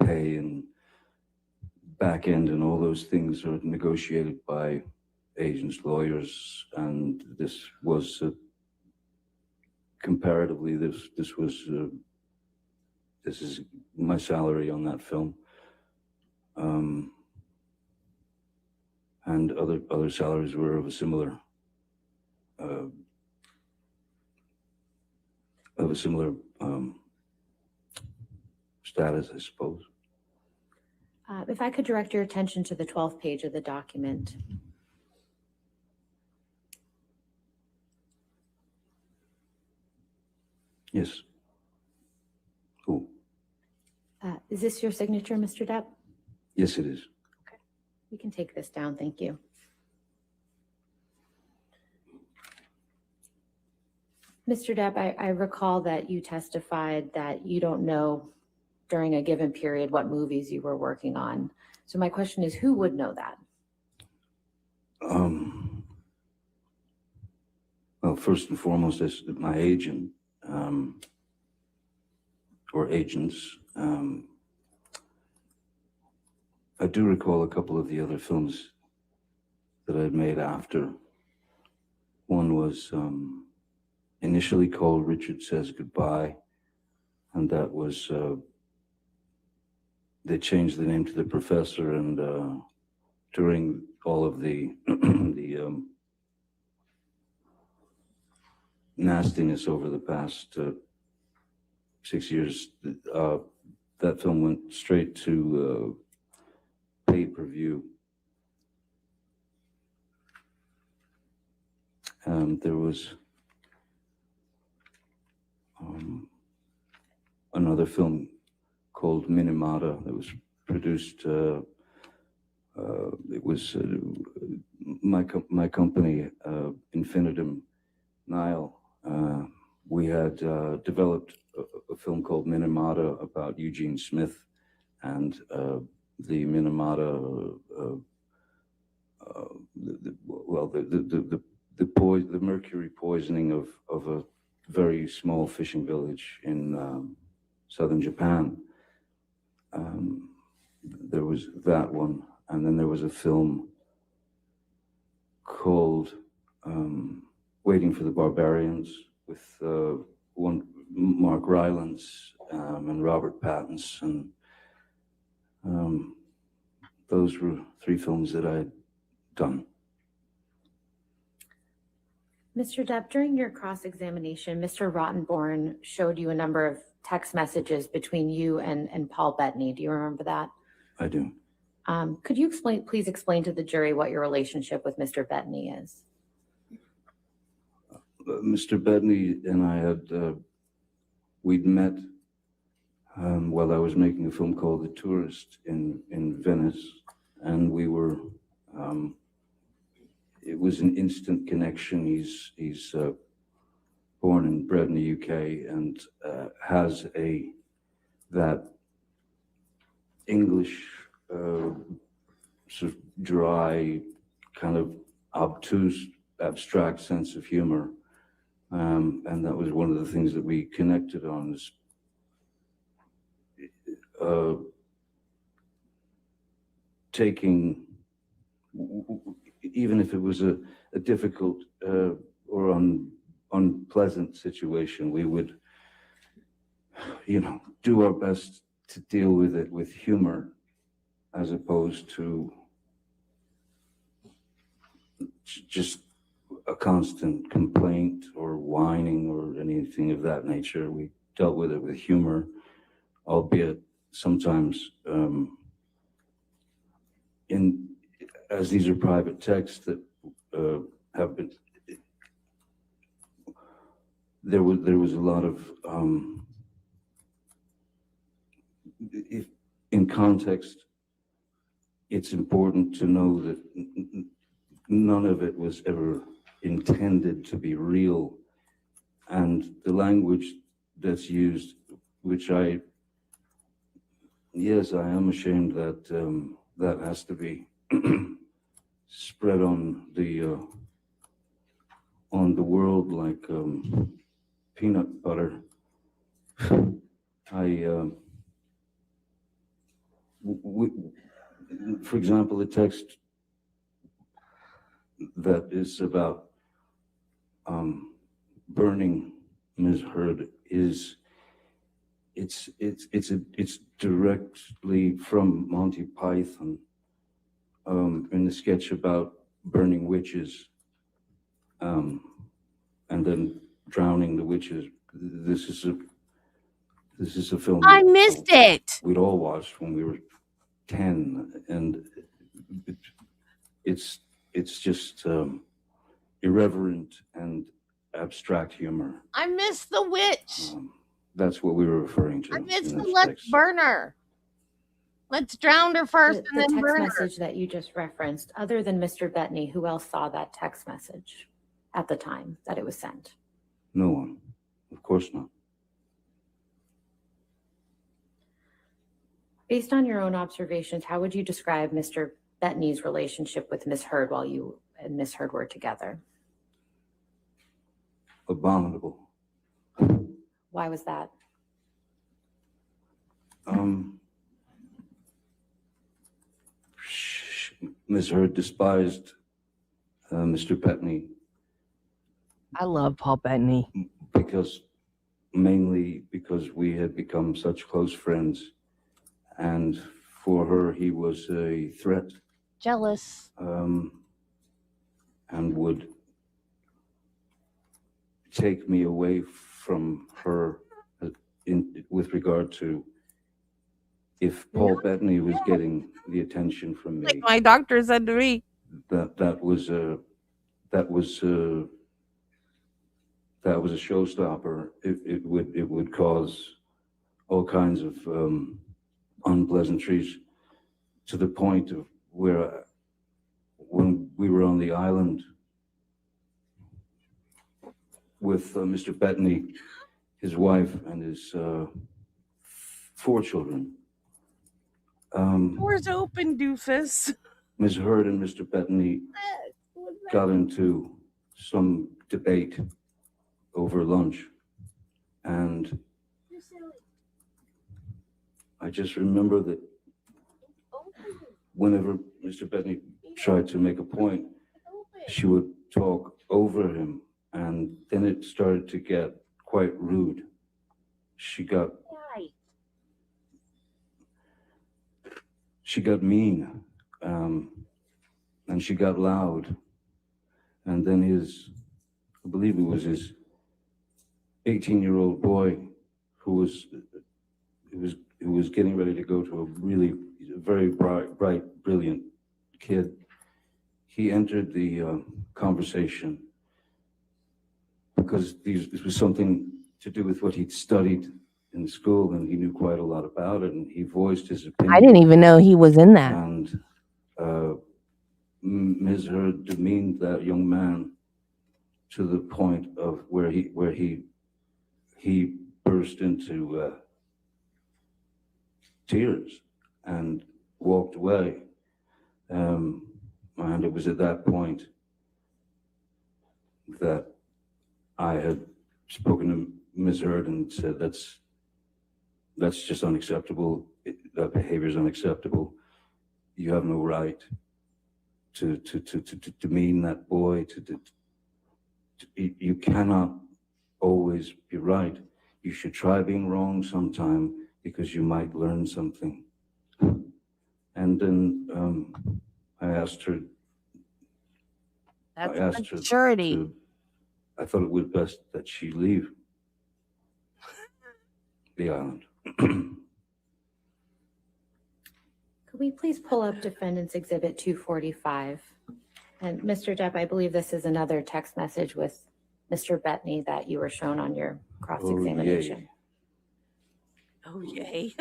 pay and back end and all those things are negotiated by agents, lawyers, and this was comparatively this is my salary on that film, and other salaries were of a similar status, I suppose. If I could direct your attention to the 12th page of the document. Yes. Who? Is this your signature, Mr. Depp? Yes, it is. Okay. We can take this down. Thank you. Mr. Depp, I recall that you testified that you don't know during a given period what movies you were working on. So my question is, who would know that? Well, first and foremost, is my agent, or agents. I do recall a couple of the other films that I'd made after. One was initially called Richard Says Goodbye, and that was, they changed the name to The Professor, and during all of the nastiness over the past 6 years, that film went straight to pay-per-view. There was another film called Minamata that was produced. It was my company, Infinitum Nile. We had developed a film called Minamata about Eugene Smith, and the Minamata, the mercury poisoning of a very small fishing village in southern Japan. There was that one, and then there was a film called Waiting for the Barbarians with one Mark Rylance and Robert Pattinson. Those were 3 films that I had done. Mr. Depp, during your cross-examination, Mr. Rottenborn showed you a number of text messages between you and Paul Bettany. Do you remember that? I do. Could you please explain to the jury what your relationship with Mr. Bettany is? Mr. Bettany and I had, we'd met while I was making a film called The Tourist in Venice, and we were, it was an instant connection. He's born and bred in the UK, and has that English sort of dry, kind of obtuse, abstract sense of humor. And that was one of the things that we connected on, is taking, even if it was a difficult or unpleasant situation, we would, do our best to deal with it with humor, as opposed to just a constant complaint or whining or anything of that nature. We dealt with it with humor, albeit sometimes as these are private texts that have been, there was a lot of in context. It's important to know that none of it was ever intended to be real, and the language that's used, which I am ashamed that that has to be spread on the world like peanut butter. For example, the text that is about burning Ms. Heard it's directly from Monty Python, in the sketch about burning witches, and then drowning the witches. This is a film I missed it. we'd all watched when we were 10, and it's just irreverent and abstract humor. I missed the witch. That's what we were referring to. I missed in the those let's texts. burn her. Let's drown her first The and then text burn her. message that you just referenced, other than Mr. Bettany, who else saw that text message at the time that it was sent? No one. Of course not. Based on your own observations, how would you describe Mr. Bettany's relationship with Miss Heard while you and Miss Heard were together? Abominable. Why was that? Ms. Heard despised Mr. Bettany I love Paul Bettany. mainly because we had become such close friends, and for her he was a threat, Jealous. and would take me away from her with regard to if Paul Bettany was getting the attention from me. Like my doctor said to me. That was a showstopper. It would cause all kinds of unpleasantries, to the point of where when we were on the island with Mr. Bettany, his wife, and his 4 children. Doors open, doofus. Ms. Heard and Mr. Bettany got into some debate over lunch, and I just remember that whenever Mr. Bettany tried to make a point, she would talk over him, and then it started to get quite rude. She got mean, and she got loud, and then I believe it was his 18-year-old boy who was getting ready to go to a really very bright, brilliant kid. He entered the conversation because this was something to do with what he'd studied in school, and he knew quite a lot about it, and he voiced his opinion. I didn't even know he was in that. And Ms. Heard demeaned that young man to the point of where he burst into tears and walked away. And it was at that point that I had spoken to Ms. Heard and said, that's just unacceptable. That behavior is unacceptable. You have no right to demean that boy. You cannot always be right. You should try being wrong sometime, because you might learn something. And then I asked her. That's maturity. I thought it was best that she leave the island. Could we please pull up Defendant's Exhibit 245? And Mr. Depp, I believe this is another text message with Mr. Bettany that you were shown on your cross-examination. Oh, yay.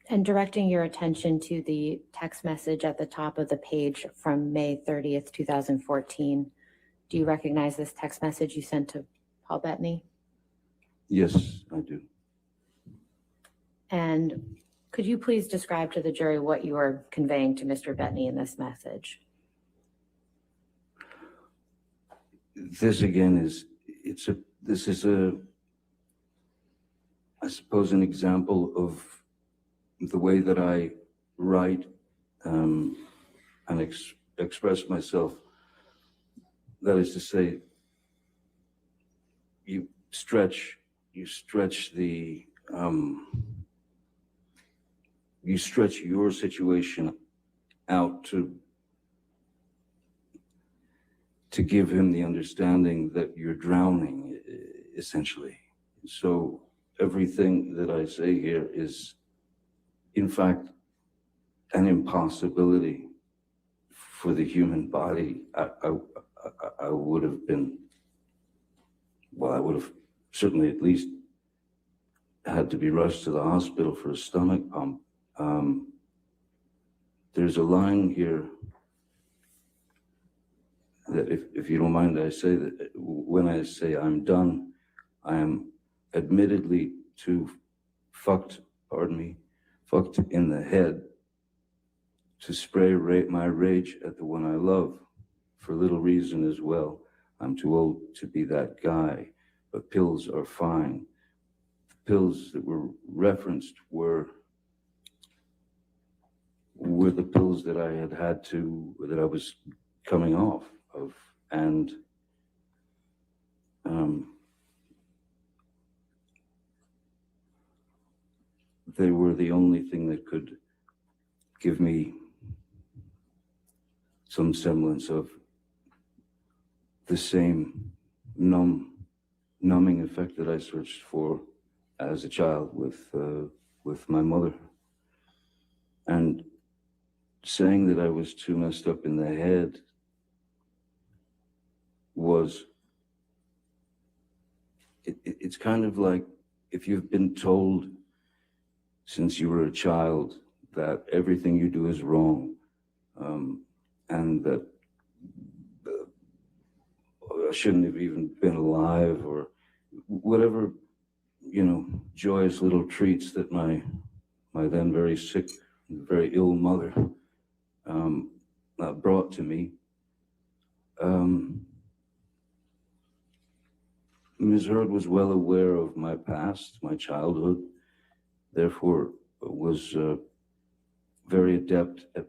And directing your attention to the text message at the top of the page from May 30th, 2014. Do you recognize this text message you sent to Paul Bettany? Yes, I do. And could you please describe to the jury what you are conveying to Mr. Bettany in this message? This again is I suppose, an example of the way that I write and express myself. That is to say, you stretch your situation out to give him the understanding that you're drowning, essentially. So everything that I say here is, in fact, an impossibility for the human body. I would have certainly at least had to be rushed to the hospital for a stomach pump. There's a line here that if you don't mind, I say that when I say I'm done, I am admittedly too fucked in the head to spray my rage at the one I love, for little reason as well. I'm too old to be that guy, but pills are fine. The pills that were referenced were the pills that that I was coming off of, and they were the only thing that could give me some semblance of the same numbing effect that I searched for as a child with my mother. And saying that I was too messed up in the head was, it's kind of like if you've been told since you were a child that everything you do is wrong, and that I shouldn't have even been alive, or whatever, joyous little treats that my then very sick, very ill mother brought to me. Ms. Heard was well aware of my past, my childhood, therefore was very adept at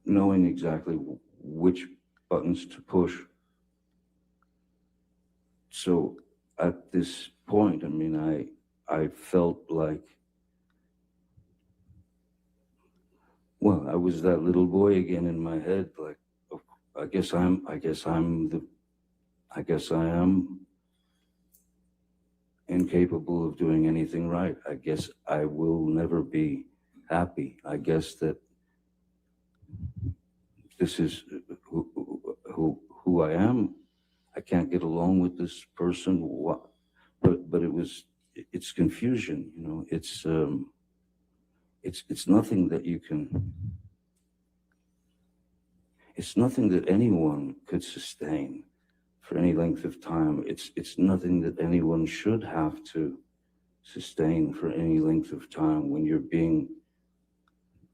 knowing exactly which buttons to push. So at this point, I mean, I felt like, well, I was that little boy again in my head, like, I guess I am incapable of doing anything right. I guess I will never be happy. I guess that this is who I am. I can't get along with this person. But it's confusion, it's nothing that you can, it's nothing that anyone could sustain for any length of time. It's nothing that anyone should have to sustain for any length of time when you're being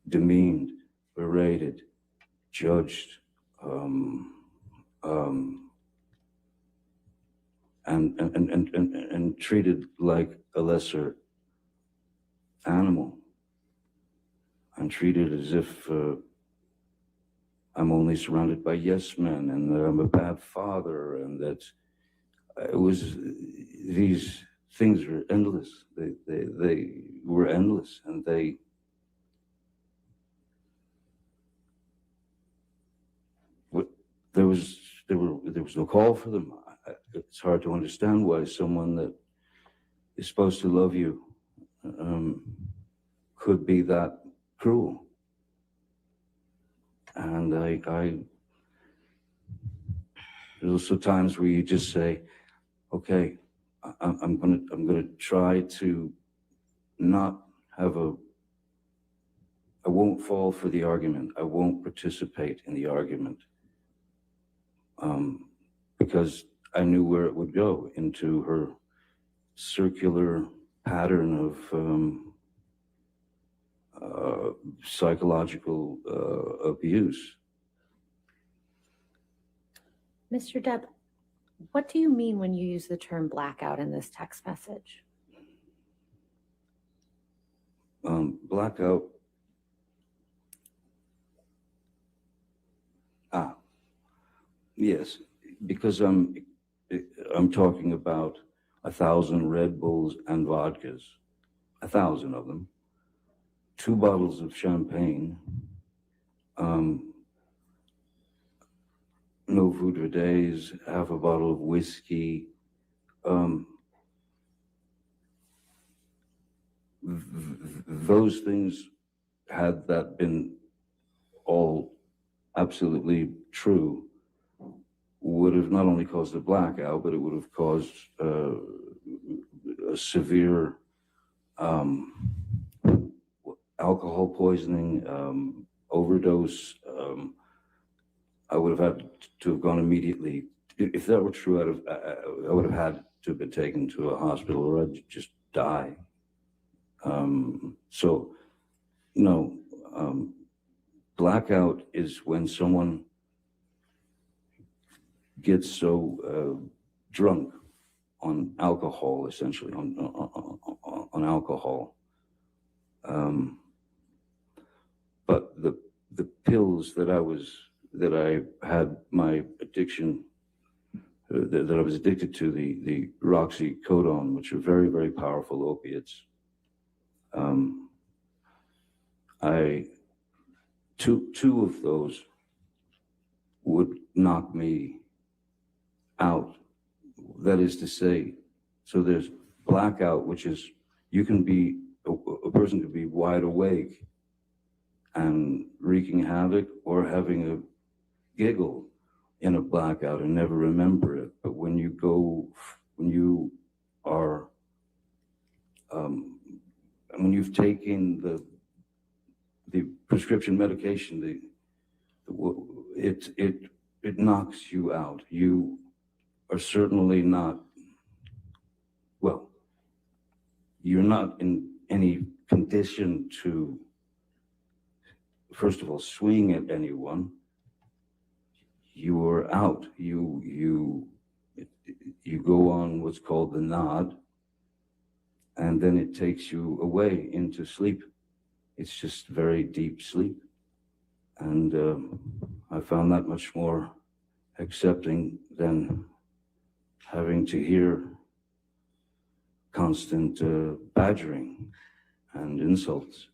demeaned, berated, judged, and treated like a lesser animal, and treated as if I'm only surrounded by yes men, and that I'm a bad father, and that these things were endless. They were endless, and there was no call for them. It's hard to understand why someone that is supposed to love you could be that cruel. And there's also times where you just say, okay, I'm gonna try to not have I won't fall for the argument. I won't participate in the argument, because I knew where it would go, into her circular pattern of psychological abuse. Mr. Depp, what do you mean when you use the term blackout in this text message? Blackout. Yes, because I'm talking about 1,000 Red Bulls and vodkas, 1,000 of them, 2 bottles of champagne, no food for days, half a bottle of whiskey. Those things, had that been all absolutely true, would have not only caused a blackout, but it would have caused a severe alcohol poisoning, overdose, I would have had to have gone immediately. If that were true, I would have had to have been taken to a hospital or I'd just die. So, no, blackout is when someone gets so drunk on alcohol, essentially, on alcohol. But the pills that I had my addiction, that I was addicted to, the roxycodone, which are very, very powerful opiates. Two of those would knock me out. That is to say, so there's blackout, which is you can be, a person could be wide awake and wreaking havoc or having a giggle in a blackout and never remember it. But when you are, when you've taken the prescription medication, it knocks you out. You are certainly not, well, you're not in any condition to, first of all, swing at anyone. You are out. You go on what's called the nod, and then it takes you away into sleep. It's just very deep sleep. And I found that much more accepting than having to hear constant badgering and insults.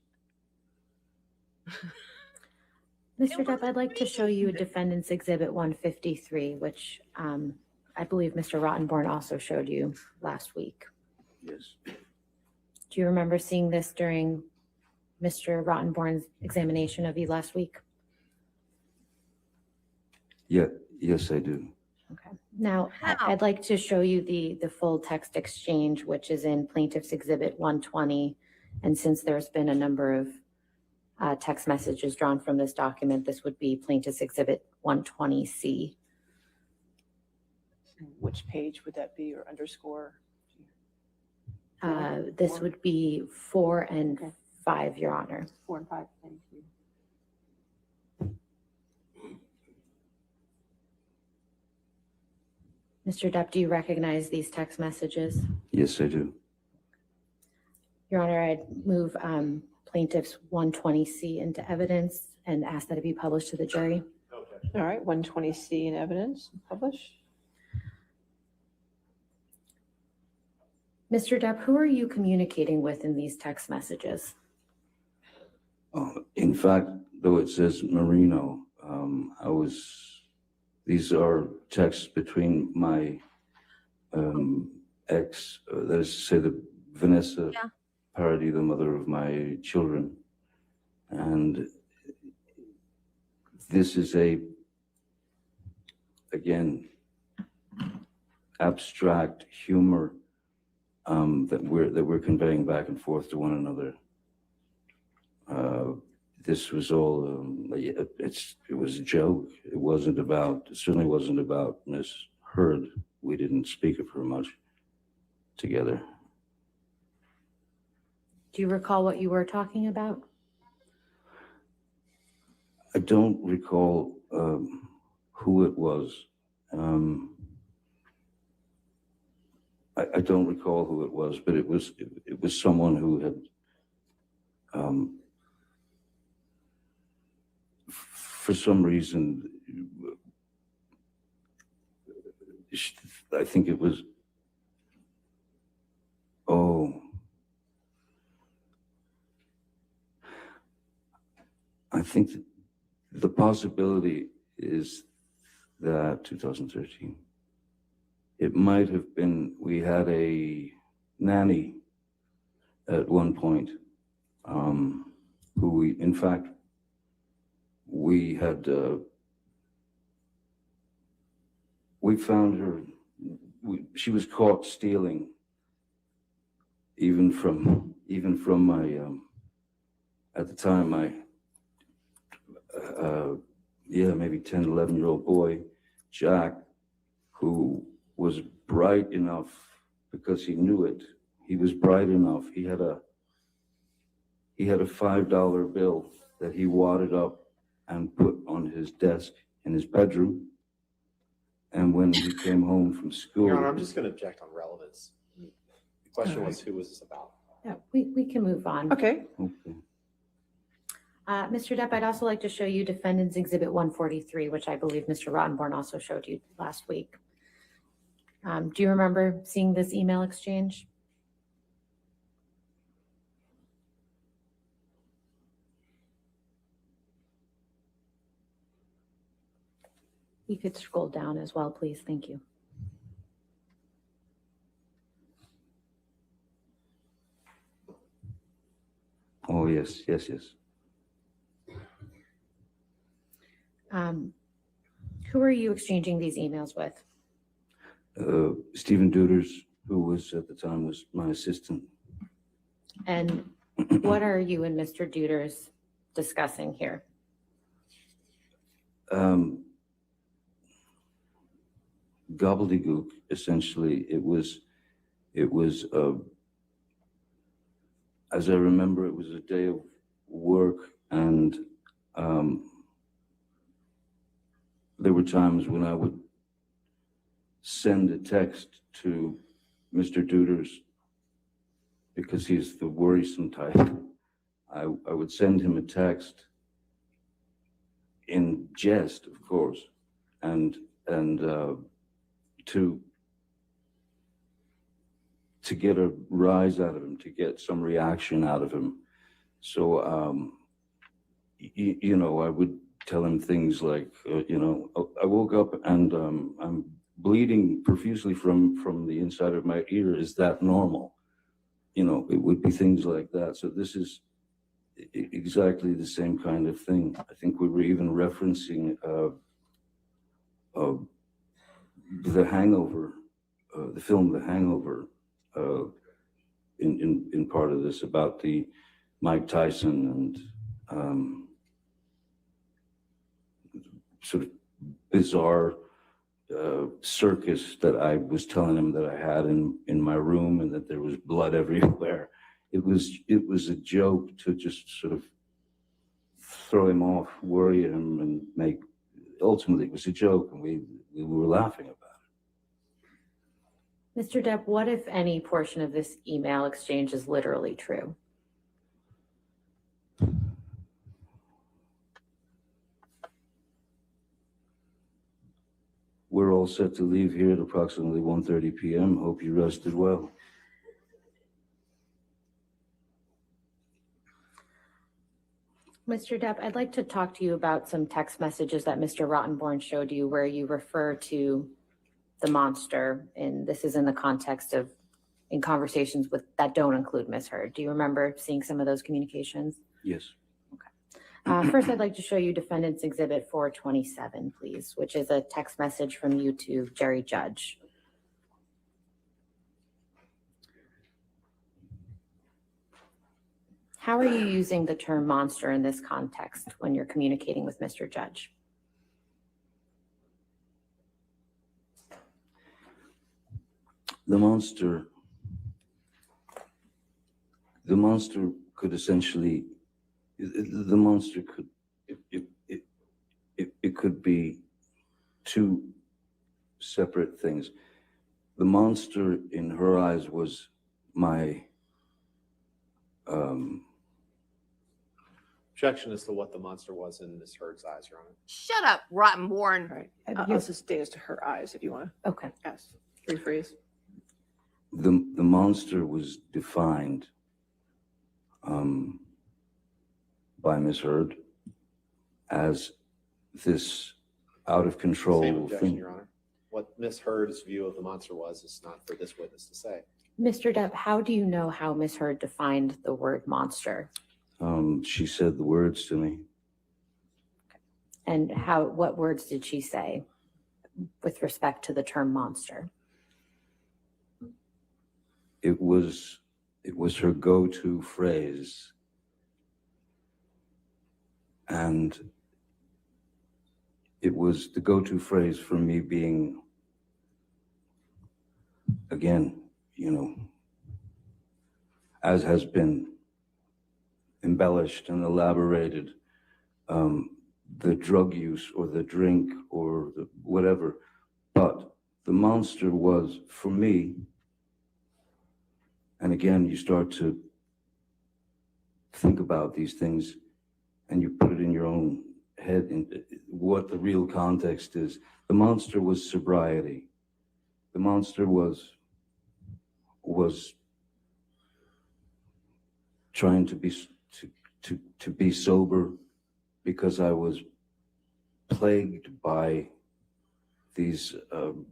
Mr. Depp, I'd like to show you Defendant's Exhibit 153, which I believe Mr. Rottenborn also showed you last week. Yes. Do you remember seeing this during Mr. Rottenborn's examination of you last week? Yeah, yes, I do. Okay. Now, I'd like to show you the full text exchange, which is in Plaintiff's Exhibit 120. And since there's been a number of text messages drawn from this document, this would be Plaintiff's Exhibit 120C. Which page would that be, or underscore? This would be 4 and 5, Your Honor. 4 and 5, thank you. Mr. Depp, do you recognize these text messages? Yes, I do. Your Honor, I'd move Plaintiff's 120C into evidence and ask that it be published to the jury. All right, 120C in evidence, publish. Mr. Depp, who are you communicating with in these text messages? In fact, though it says Marino, these are texts between my ex, that is to say, the Vanessa Paradis, the mother of my children. And this is again, abstract humor that we're conveying back and forth to one another. This was all, it was a joke. It certainly wasn't about Miss Heard. We didn't speak of her much together. Do you recall what you were talking about? I don't recall who it was. I don't recall who it was, but it was someone who had for some reason, I think it was, I think that the possibility is that 2013, it might have been, we had a nanny at one point, who we, in fact, we had, we found her, she was caught stealing even from my, at the time, my maybe 10, 11-year-old boy, Jack, who was bright enough because he knew it. He was bright enough. He had a $5 bill that he wadded up and put on his desk in his bedroom. And when he came home from school. Your Honor, I'm just going to object on relevance. The question was, who was this about? Yeah, we can move on. Okay. Okay. Mr. Depp, I'd also like to show you Defendant's Exhibit 143, which I believe Mr. Rottenborn also showed you last week. Do you remember seeing this email exchange? You could scroll down as well, please. Thank you. Oh, yes. Who are you exchanging these emails with? Stephen Duders, who was at the time was my assistant. And what are you and Mr. Duders discussing here? Gobbledygook, essentially. It was as I remember, it was a day of work, and there were times when I would send a text to Mr. Duders because he's the worrisome type. I would send him a text in jest, of course, and to get a rise out of him, to get some reaction out of him. So, I would tell him things like, I woke up and I'm bleeding profusely from the inside of my ear. Is that normal? It would be things like that. So this is exactly the same kind of thing. I think we were even referencing The Hangover, the film The Hangover, in part of this, about the Mike Tyson and sort of bizarre circus that I was telling him that I had in my room, and that there was blood everywhere. It was a joke to just sort of throw him off, worry him, and ultimately it was a joke, and we were laughing about it. Mr. Depp, what, if any, portion of this email exchange is literally true? We're all set to leave here at approximately 1:30 p.m. Hope you rested well. Mr. Depp, I'd like to talk to you about some text messages that Mr. Rottenborn showed you where you refer to the monster, and this is in the context of in conversations that don't include Ms. Heard. Do you remember seeing some of those communications? Yes. Okay. First, I'd like to show you Defendant's Exhibit 427, please, which is a text message from you to Jerry Judge. How are you using the term monster in this context when you're communicating with Mr. Judge? The monster could essentially, it could be two separate things. The monster in her eyes was my Objection as to what the monster was in Ms. Heard's eyes, Your Honor. Shut up, Rottenborn. All right. I'll just stay as to her eyes if you want to. Okay. Yes. Rephrase. The monster was defined by Ms. Heard as this out of control Same objection, thing. Your Honor. What Ms. Heard's view of the monster was is not for this witness to say. Mr. Depp, how do you know how Ms. Heard defined the word monster? She said the words to me. And what words did she say with respect to the term monster? It was her go-to phrase. And it was the go-to phrase for me being, again, you know, as has been embellished and elaborated, the drug use or the drink or the whatever. But the monster was, for me, and again, you start to think about these things and you put it in your own head in what the real context is. The monster was sobriety. The monster was trying to be sober because I was plagued by these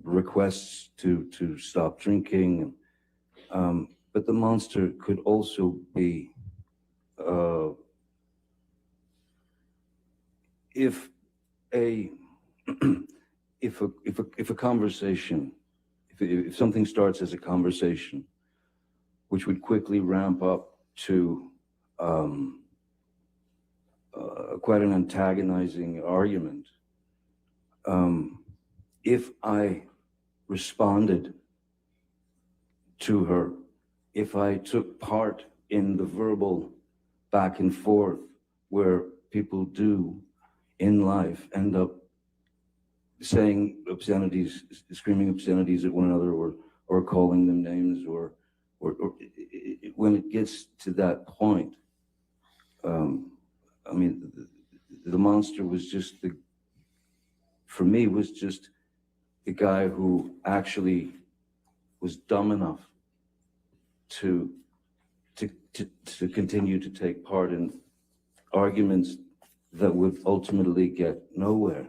requests to stop drinking. But the monster could also be if a conversation, if something starts as a conversation, which would quickly ramp up to quite an antagonizing argument, if I responded to her, if I took part in the verbal back and forth where people do in life end up saying obscenities, screaming obscenities at one another, or calling them names, or when it gets to that point, I mean, the monster was just for me, was just the guy who actually was dumb enough to continue to take part in arguments that would ultimately get nowhere.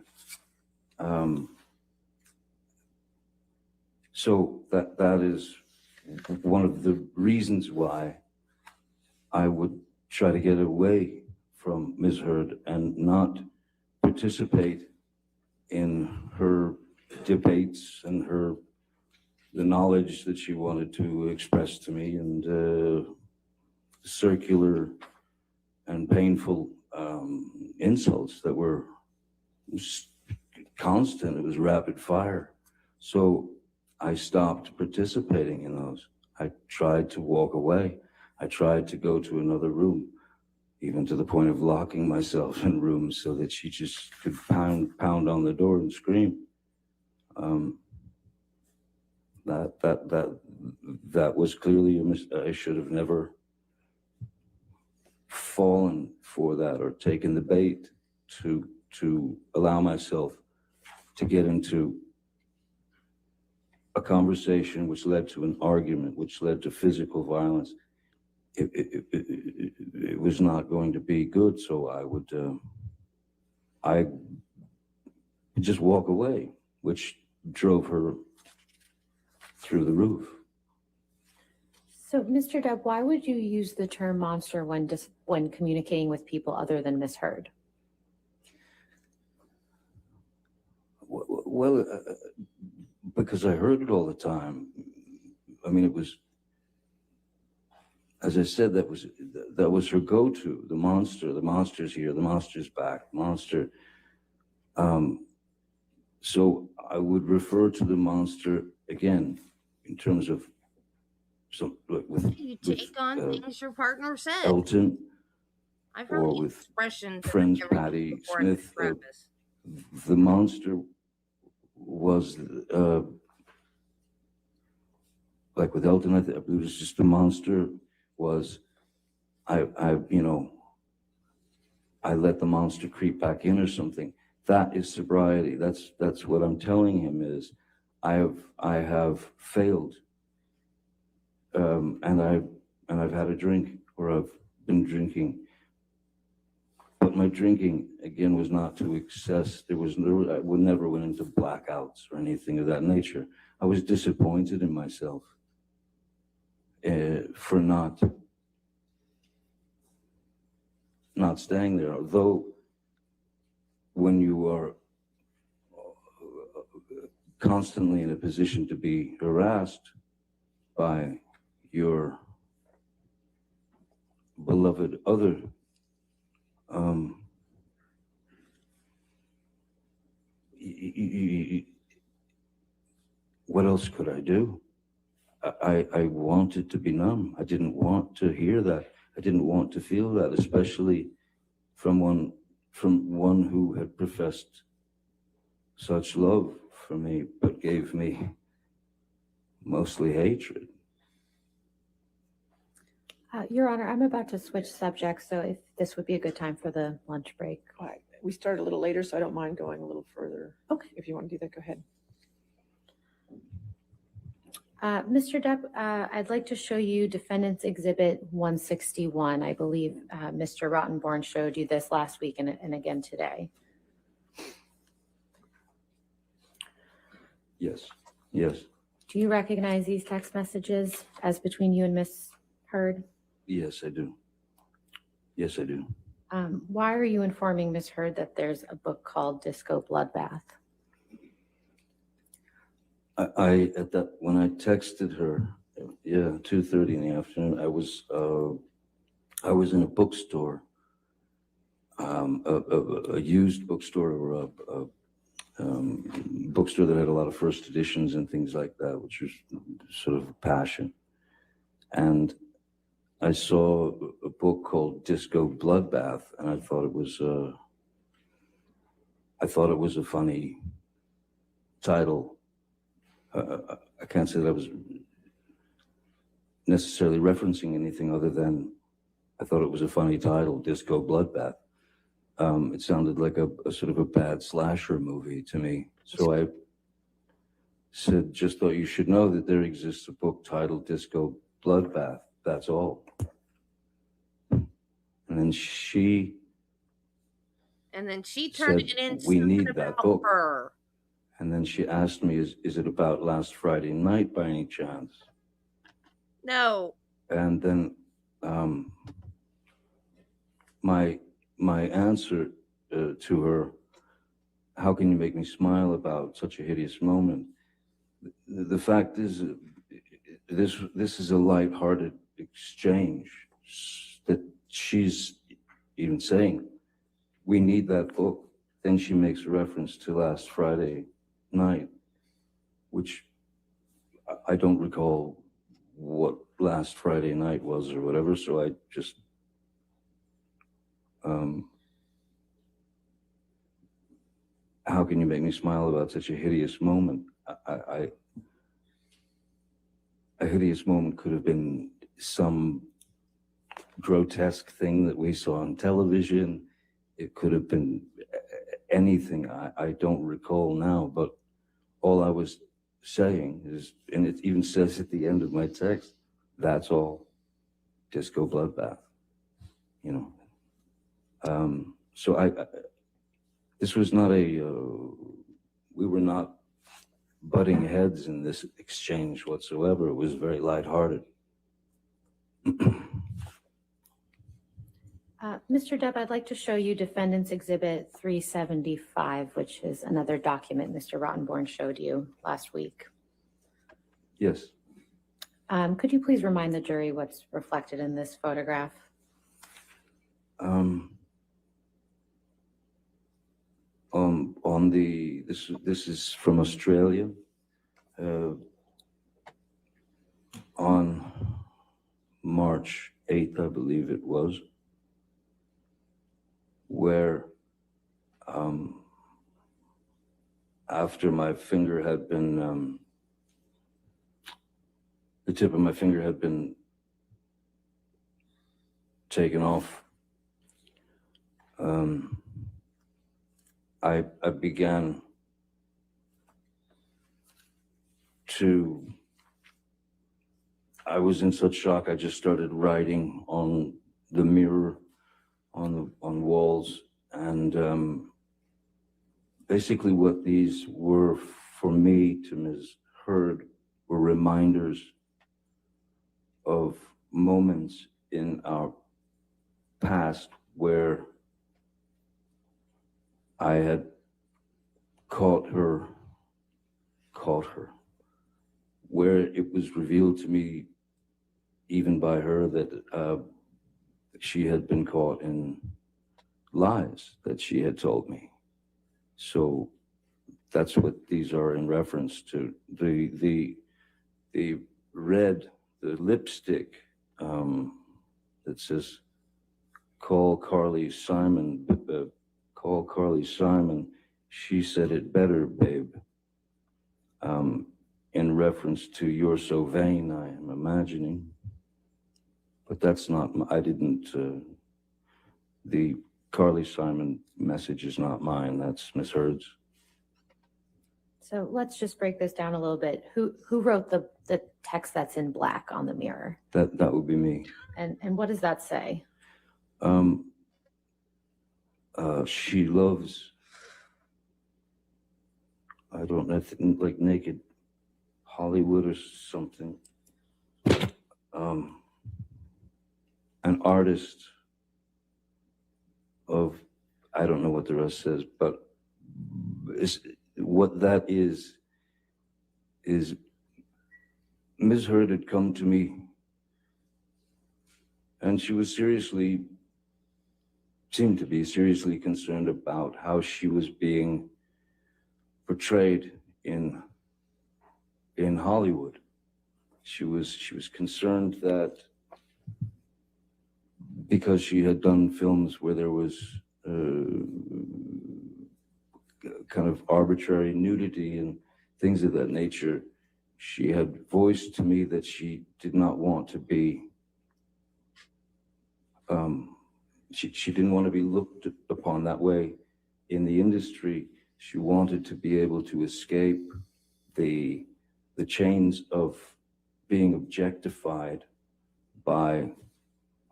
So that is one of the reasons why I would try to get away from Ms. Heard and not participate in her debates and the knowledge that she wanted to express to me, and circular and painful insults that were constant. It was rapid fire. So I stopped participating in those. I tried to walk away. I tried to go to another room, even to the point of locking myself in rooms so that she just could pound on the door and scream. That was clearly a mistake. I should have never fallen for that or taken the bait to allow myself to get into a conversation which led to an argument, which led to physical violence. It was not going to be good, so I would just walk away, which drove her through the roof. So, Mr. Depp, why would you use the term monster when communicating with people other than Ms. Heard? Well, because I heard it all the time. I mean, it was, as I said, that was her go-to. The monster's here, the monster's back, monster. So I would refer to the monster again in terms of You take on things your partner said. Elton, I've heard or the with expressions friends of everything Patti before in Smith. Travis. The monster was like with Elton. I believe it was just the monster was I let the monster creep back in or something. That is sobriety. That's what I'm telling him is I have failed, and I've had a drink, or I've been drinking. But my drinking again was not to excess. I would never went into blackouts or anything of that nature. I was disappointed in myself for not staying there. Although when you are constantly in a position to be harassed by your beloved other, what else could I do? I wanted to be numb. I didn't want to hear that. I didn't want to feel that, especially from one who had professed such love for me, but gave me mostly hatred. Your Honor, I'm about to switch subjects, so if this would be a good time for the lunch break. All right. We started a little later, so I don't mind going a little further. Okay. If you want to do that, go ahead. Mr. Depp, I'd like to show you Defendant's Exhibit 161. I believe Mr. Rottenborn showed you this last week and again today. Yes, yes, Do you recognize these text messages as between you and Miss Heard? yes, I do. Yes, I do. Why are you informing Miss Heard that there's a book called Disco Bloodbath? When I texted her, 2:30 in the afternoon, I was in a bookstore, a used bookstore, or a bookstore that had a lot of first editions and things like that, which was sort of a passion. And I saw a book called Disco Bloodbath, and I thought it was a funny title. I can't say that I was necessarily referencing anything other than I thought it was a funny title, Disco Bloodbath. It sounded like a sort of a bad slasher movie to me. So I said, just thought you should know that there exists a book titled Disco Bloodbath. That's all. And then she turned said, it into we something need that about book. her. And then she asked me, is it about last Friday night by any chance? No. And then my answer to her, how can you make me smile about such a hideous moment? The fact is, this is a lighthearted exchange that she's even saying, we need that book. Then she makes a reference to last Friday night, which I don't recall what last Friday night was or whatever, so I just how can you make me smile about such a hideous moment? A hideous moment could have been some grotesque thing that we saw on television. It could have been anything. I don't recall now, but all I was saying is, and it even says at the end of my text, that's all. Disco Bloodbath, you know. So this was not we were not butting heads in this exchange whatsoever. It was very lighthearted. Mr. Depp, I'd like to show you Defendant's Exhibit 375, which is another document Mr. Rottenborn showed you last week. Yes. Could you please remind the jury what's reflected in this photograph? This is from Australia. On March 8th, I believe it was, where after my finger had been, the tip of my finger had been taken off, I began to, I was in such shock, I just started writing on the mirror, on walls, and basically what these were for me, to Ms. Heard, were reminders of moments in our past where I had caught her, where it was revealed to me, even by her, that she had been caught in lies that she had told me. So that's what these are in reference to. The red, the lipstick that says, call Carly Simon, call Carly Simon, she said it better, babe. In reference to You're So Vain, I am imagining. But that's not, I didn't, the Carly Simon message is not mine, that's Miss Heard's. So let's just break this down a little bit. Who wrote the text that's in black on the mirror? That would be me. And what does that say? She loves, I don't know, like naked Hollywood or something. An artist of, I don't know what the rest says, but what that is Ms. Heard had come to me and she was seemed to be seriously concerned about how she was being portrayed in Hollywood. She was concerned that because she had done films where there was kind of arbitrary nudity and things of that nature, she had voiced to me that she did not want to be, she didn't want to be looked upon that way in the industry. She wanted to be able to escape the chains of being objectified by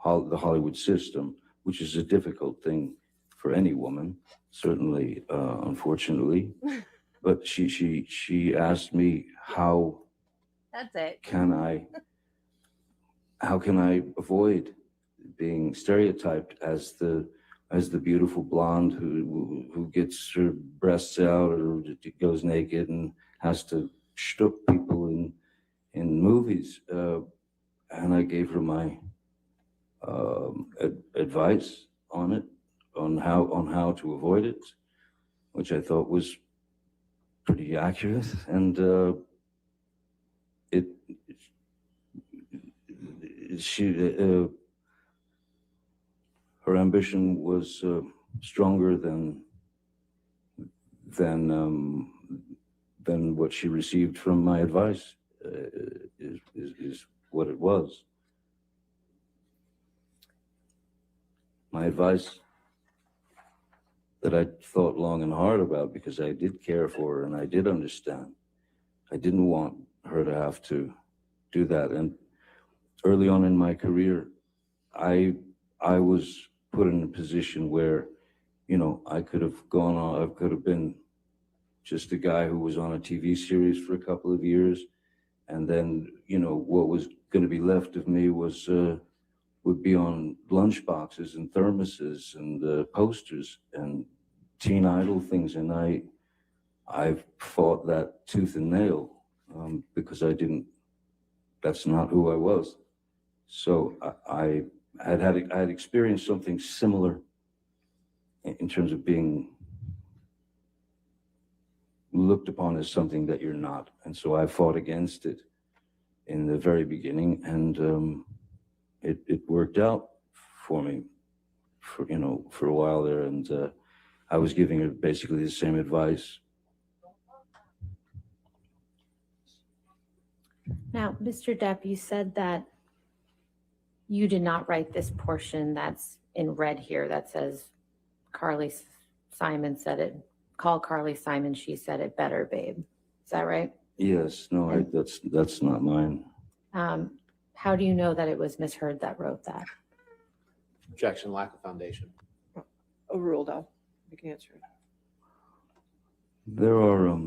the Hollywood system, which is a difficult thing for any woman, certainly, unfortunately. But she asked me how can I avoid being stereotyped as the beautiful blonde who gets her breasts out or goes naked and has to shtuck people in movies. And I gave her my advice on it, on how to avoid it, which I thought was pretty accurate. And her ambition was stronger than what she received from my advice, is what it was. My advice that I thought long and hard about, because I did care for her and I did understand. I didn't want her to have to do that. And early on in my career, I was put in a position where, you know, I could have gone on, I could have been just a guy who was on a TV series for a couple of years. And then, you know, what was going to be left of me was, would be on lunch boxes and thermoses and posters and teen idol things. And I've fought that tooth and nail because that's not who I was. So I had experienced something similar in terms of being looked upon as something that you're not. And so I fought against it in the very beginning, and it worked out for me for a while there. And I was giving her basically the same advice. Now, Mr. Depp, you said that you did not write this portion that's in red here that says Carly Simon said it. Call Carly Simon, she said it better, babe. Is that right? Yes, no, that's not mine. How do you know that it was Miss Heard that wrote that? Objection, lack of foundation. Overruled, you can answer it. There are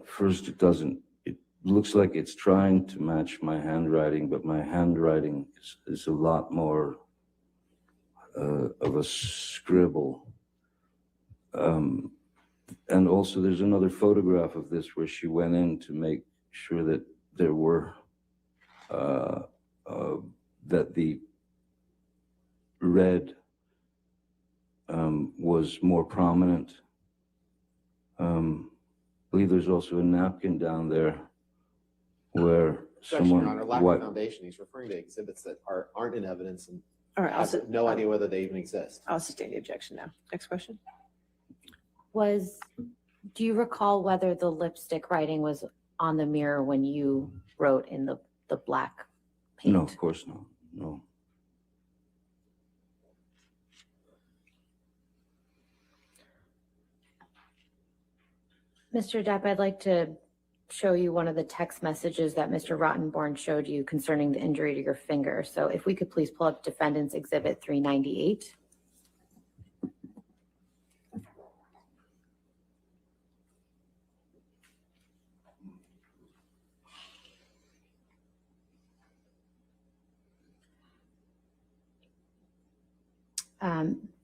first it looks like it's trying to match my handwriting, but my handwriting is a lot more of a scribble. And also there's another photograph of this where she went in to make sure that there were, that the red was more prominent. I believe there's also a napkin down there where Objection, Your Honor, someone lack of wiped. foundation. He's referring to exhibits that aren't in evidence and All right, have no idea whether they even exist. I'll sustain the objection now. Next question. Do you recall whether the lipstick writing was on the mirror when you wrote in the black paint? No, of course not. No. Mr. Depp, I'd like to show you one of the text messages that Mr. Rottenborn showed you concerning the injury to your finger. So if we could please pull up Defendant's Exhibit 398.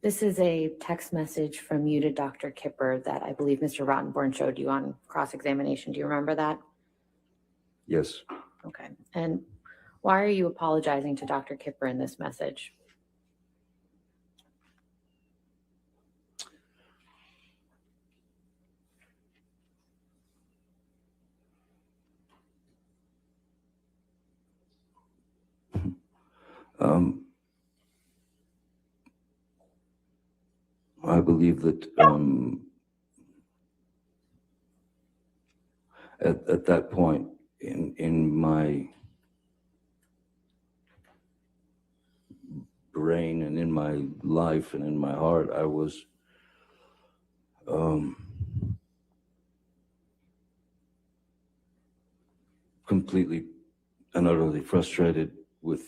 This is a text message from you to Dr. Kipper that I believe Mr. Rottenborn showed you on cross-examination. Do you remember that? Yes. Okay. And why are you apologizing to Dr. Kipper in this message? I believe that at that point in my brain and in my life and in my heart, I was completely and utterly frustrated with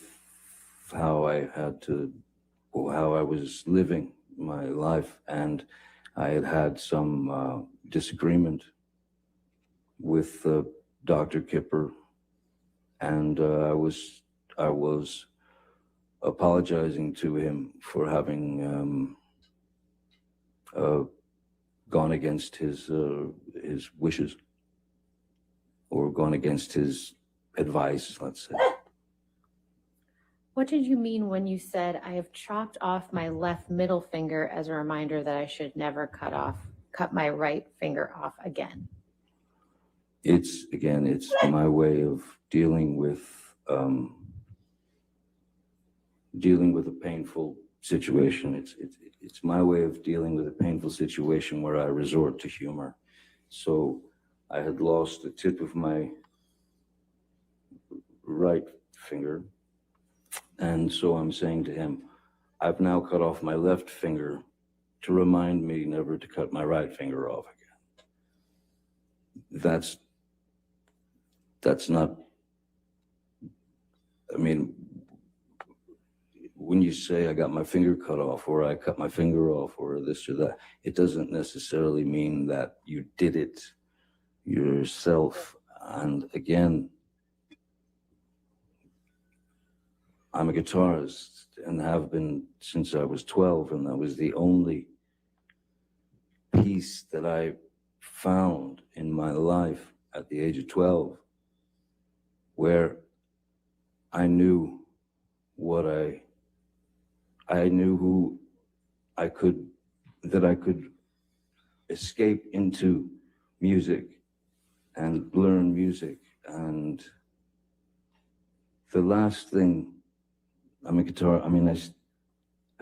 how I was living my life, and I had some disagreement with Dr. Kipper, and I was apologizing to him for having gone against his wishes, or gone against his advice, let's say. What did you mean when you said, I have chopped off my left middle finger as a reminder that I should never cut my right finger off again? It's my way of dealing with a painful situation. It's my way of dealing with a painful situation where I resort to humor. So I had lost the tip of my right finger, and so I'm saying to him, I've now cut off my left finger to remind me never to cut my right finger off again. That's not, I mean, when you say I got my finger cut off, or I cut my finger off, or this or that, it doesn't necessarily mean that you did it yourself. And again, I'm a guitarist and have been since I was 12, and that was the only piece that I found in my life at the age of 12 where I knew I knew who I could escape into music and learn music. And the last thing, I'm a guitar, I mean, I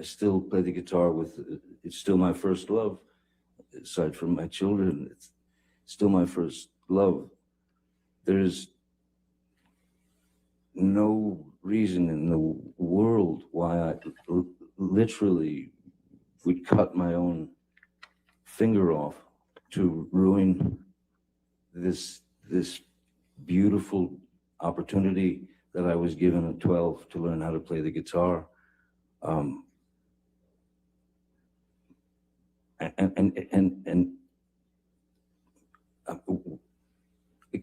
still play the guitar it's still my first love, aside from my children. It's still my first love. There's no reason in the world why I literally would cut my own finger off to ruin this beautiful opportunity that I was given at 12 to learn how to play the guitar.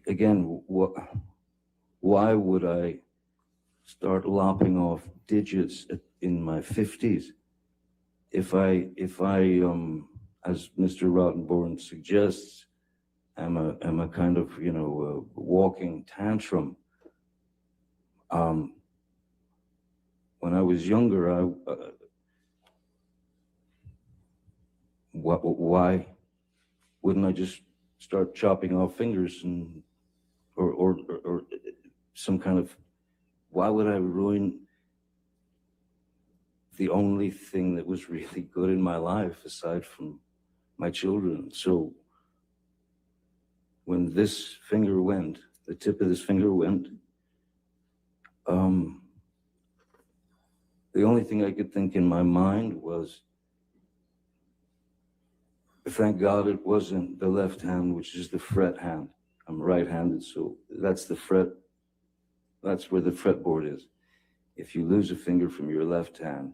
Again, why would I start lopping off digits in my 50s if I as Mr. Rottenborn suggests, am a kind of, walking tantrum? When I was younger, why wouldn't I just start chopping off fingers and or some kind of, why would I ruin the only thing that was really good in my life aside from my children? So when this finger went, the tip of this finger went, the only thing I could think in my mind was, thank God it wasn't the left hand, which is the fret hand. I'm right-handed, so that's the fret. That's where the fretboard is. If you lose a finger from your left hand,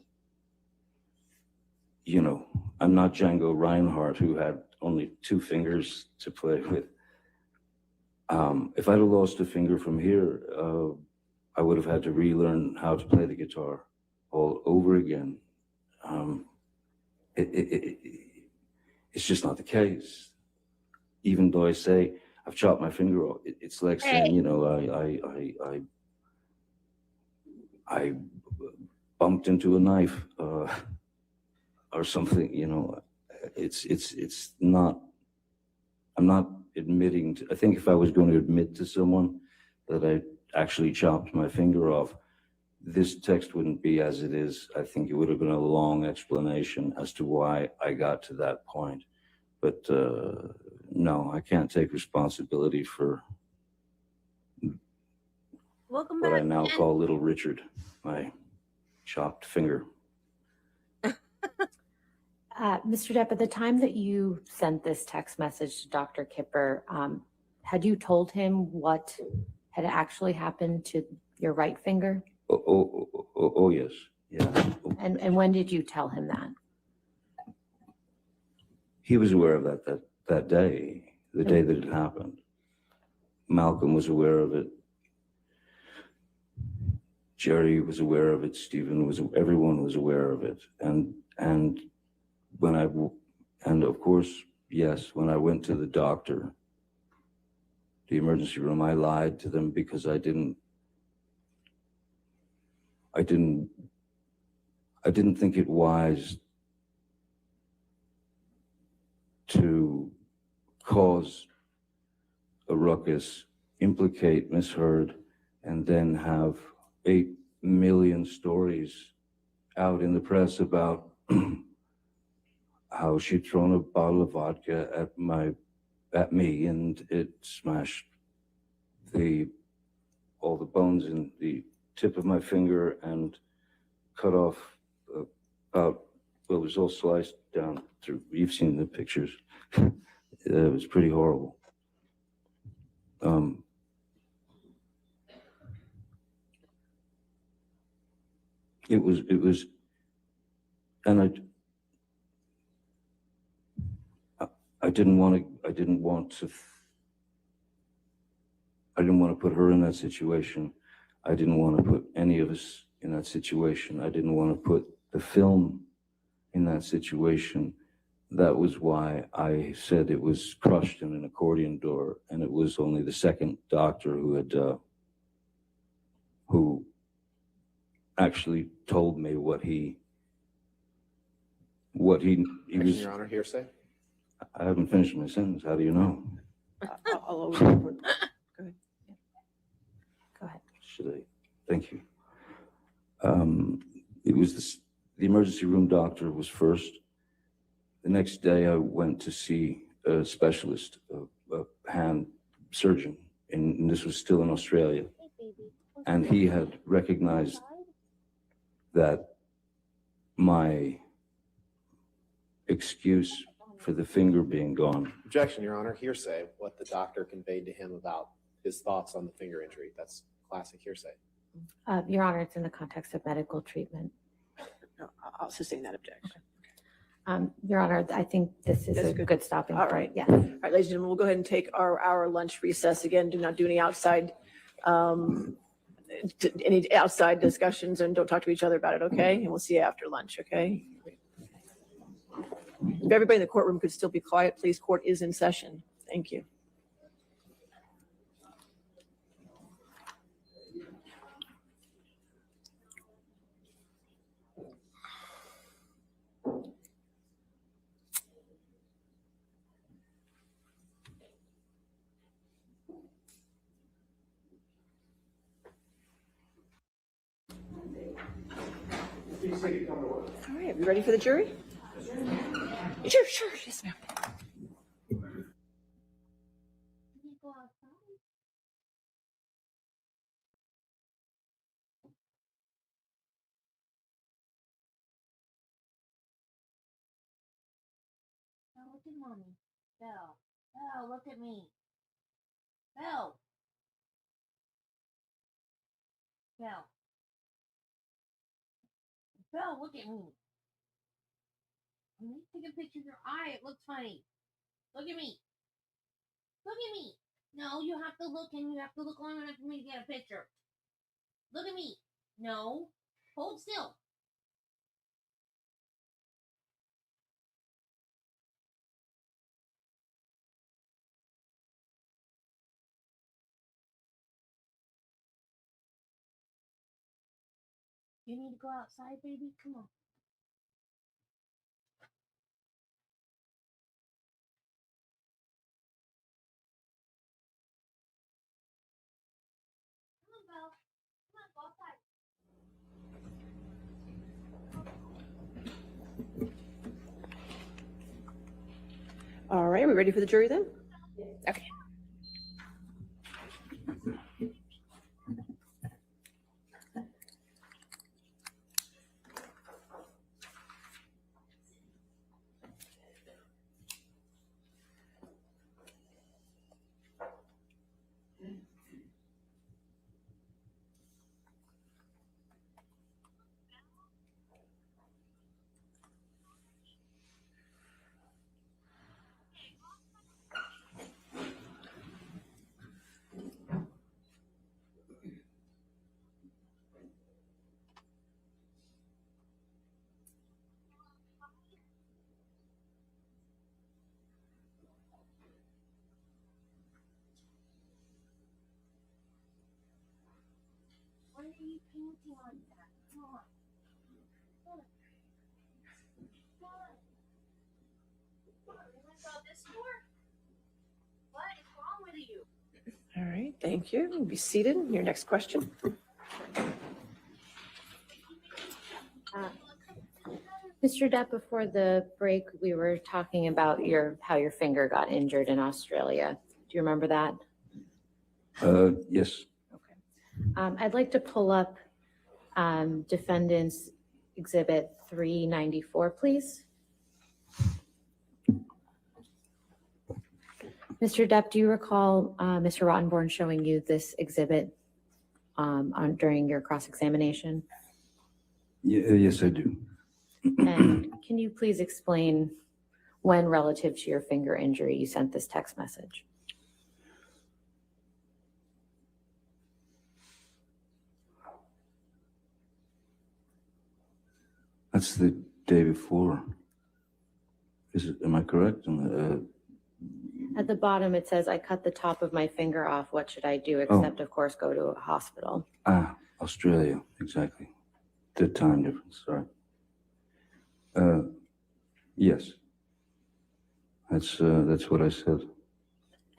you know, I'm not Django Reinhardt, who had only 2 fingers to play with. If I'd have lost a finger from here, I would have had to relearn how to play the guitar all over again. It's just not the case. Even though I say I've chopped my finger off, it's like saying, you know, I bumped into a knife or something. You know, it's not. I'm not admitting to. I think if I was going to admit to someone that I actually chopped my finger off, this text wouldn't be as it is. I think it would have been a long explanation as to why I got to that point. But no, I can't take responsibility for what I now call Little Richard, my chopped finger. Mr. Depp, at the time that you sent this text message to Dr. Kipper, had you told him what had actually happened to your right finger? Oh yes, yeah. And when did you tell him that? He was aware of that day, the day that it happened. Malcolm was aware of it. Jerry was aware of it. Stephen was. Everyone was aware of it. And of course, yes, when I went to the doctor, the emergency room, I lied to them because I didn't think it wise to cause a ruckus, implicate Miss Heard, and then have 8 million stories out in the press about how she'd thrown a bottle of vodka at me and it smashed all the bones in the tip of my finger and cut off about, well, it was all sliced down through. You've seen the pictures. It was pretty horrible. It was, and I didn't want to put her in that situation. I didn't want to put any of us in that situation. I didn't want to put the film in that situation. That was why I said it was crushed in an accordion door, and it was only the second doctor who actually told me what he was. Your Honor, hearsay. I haven't finished my sentence. How do you know? I'll always report. Go ahead. Go ahead. Should I? Thank you. It was the emergency room doctor was first. The next day I went to see a specialist, a hand surgeon, and this was still in Australia. And he had recognized that my excuse for the finger being gone. Objection, Your Honor. Hearsay. What the doctor conveyed to him about his thoughts on the finger injury. That's classic hearsay. Your Honor, it's in the context of medical treatment. No, I'll sustain that objection. Your Honor, I think this is That's a good. good stopping All point. right. Yes. All right, ladies and gentlemen, we'll go ahead and take our hour lunch recess again. Do not do any outside discussions, and don't talk to each other about it, okay? And we'll see you after lunch, okay? If everybody in the courtroom could still be quiet, please. Court is in session. Thank you. right, we ready for the jury? Sure, yes, ma'am. Belle, look at mommy. Belle. Belle, look at me. Belle. Belle. Belle, look at me. I'm gonna take a picture of your eye. It looks funny. Look at me. Look at me. No, you have to look and you have to look long enough for me to get a picture. Look at me. No. Hold still. You need to go outside, baby? Come on. Come on, Belle. Come on, go outside. All right, we ready for the jury then? Okay. Why are you painting like that? Come on. Come on. Come on. Come on. You went all this for? What is wrong with you? All right, thank you. You be seated. Your next question. Mr. Depp, before the break, we were talking about how your finger got injured in Australia. Do you remember that? Yes. I'd like to pull up Defendant's Exhibit 394, please. Mr. Depp, do you recall Mr. Rottenborn showing you this exhibit during your cross-examination? Yes, I do. And can you please explain when, relative to your finger injury, you sent this text message? That's the day before. Am I correct? At the bottom, it says, I cut the top of my finger off. What should I do? Except, of course, go to a hospital. Australia, exactly. The time difference, sorry. Yes. That's what I said.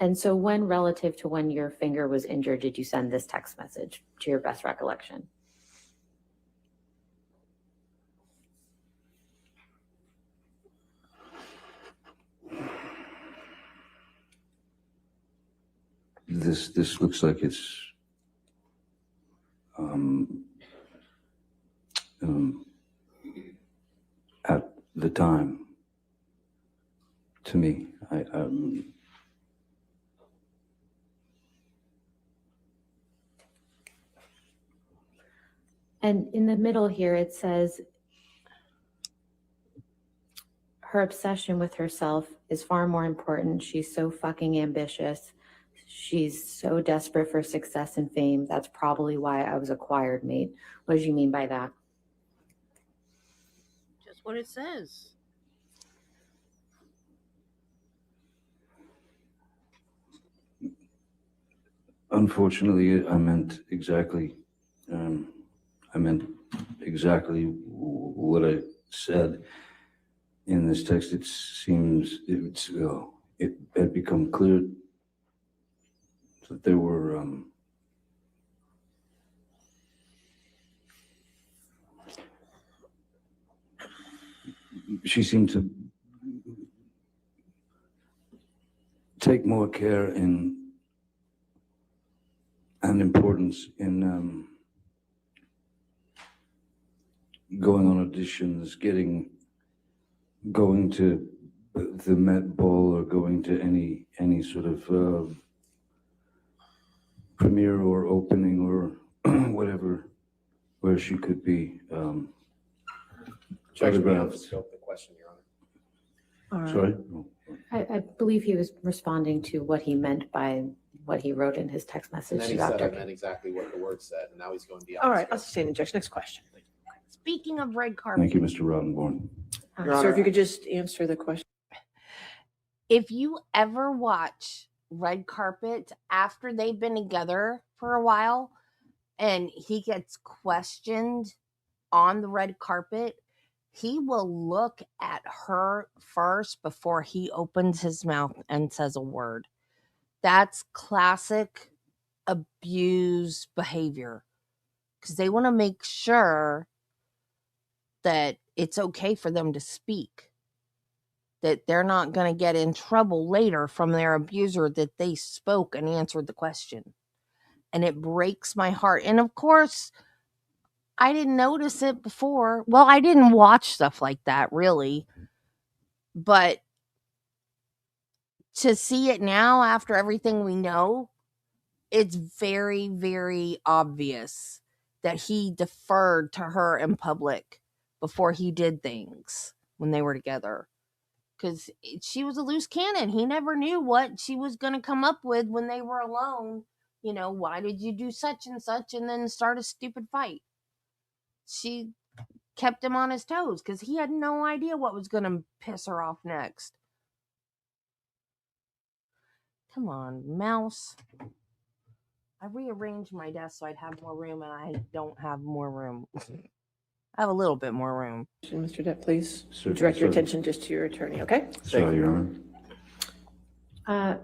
And so when, relative to when your finger was injured, did you send this text message, to your best recollection? This looks like it's at the time. To me, And in the middle here, it says, her obsession with herself is far more important. She's so fucking ambitious. She's so desperate for success and fame. That's probably why I was acquired, mate. What did you mean by that? Just what it says. unfortunately, I meant exactly what I said in this text. It seems it had become clear that there were she seemed to take more care and importance in going on auditions, going to the Met Ball or going to any sort of premiere or opening or whatever, where she could be Judge, we have autographed. to scope the question, Your Honor. All right. Sorry? I believe he was responding to what he meant by what he wrote in his text And message then to he said I Dr. meant exactly what the word said, and now he's going beyond. All right, I'll sustain the objection. Next question. Speaking of red carpet, Thank you, Mr. Rottenborn. Your Sir, Honor, if you could just answer the question. if you ever watch red carpet after they've been together for a while and he gets questioned on the red carpet, he will look at her first before he opens his mouth and says a word. That's classic abuse behavior, because they want to make sure that it's okay for them to speak, that they're not going to get in trouble later from their abuser, that they spoke and answered the question. And it breaks my heart. And of course, I didn't notice it before. Well, I didn't watch stuff like that, really. But to see it now after everything we know, it's very, very obvious that he deferred to her in public before he did things when they were together. Because she was a loose cannon. He never knew what she was going to come up with when they were alone. You know, why did you do such and such, and then start a stupid fight? She kept him on his toes because he had no idea what was going to piss her off next. Come on, mouse. I rearranged my desk so I'd have more room, and I don't have more room. I have a little bit more room. Mr. Depp, please Sir, direct your sorry. attention just to your attorney, okay? Sorry, Your Honor.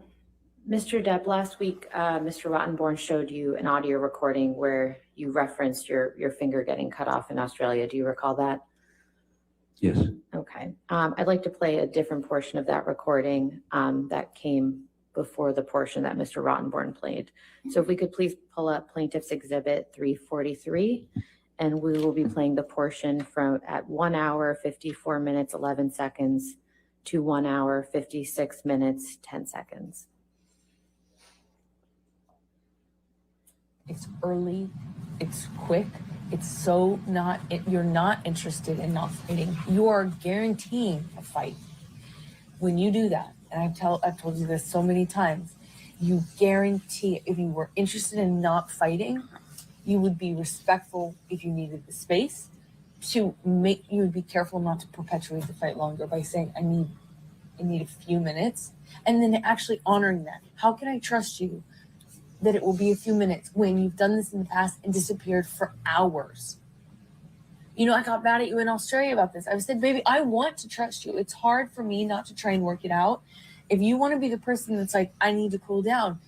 Mr. Depp, last week, Mr. Rottenborn showed you an audio recording where you referenced your finger getting cut off in Australia. Do you recall that? Yes. Okay. I'd like to play a different portion of that recording that came before the portion that Mr. Rottenborn played. So if we could please pull up Plaintiff's Exhibit 343, and we will be playing the portion from at 1 hour, 54 minutes, 11 seconds to 1 hour, 56 minutes, 10 seconds. It's early, it's quick, it's so not, you're not interested in not fighting. You are guaranteeing a fight. When you do that, and I've told you this so many times, you guarantee, if you were interested in not fighting, you would be respectful if you needed the space to make, you would be careful not to perpetuate the fight longer by saying, I need a few minutes, and then actually honoring that. How can I trust you that it will be a few minutes when you've done this in the past and disappeared for hours? You know, I got mad at you in Australia about this. I said, baby, I want to trust you. It's hard for me not to try and work it out. If you want to be the person that's like, I need to cool down,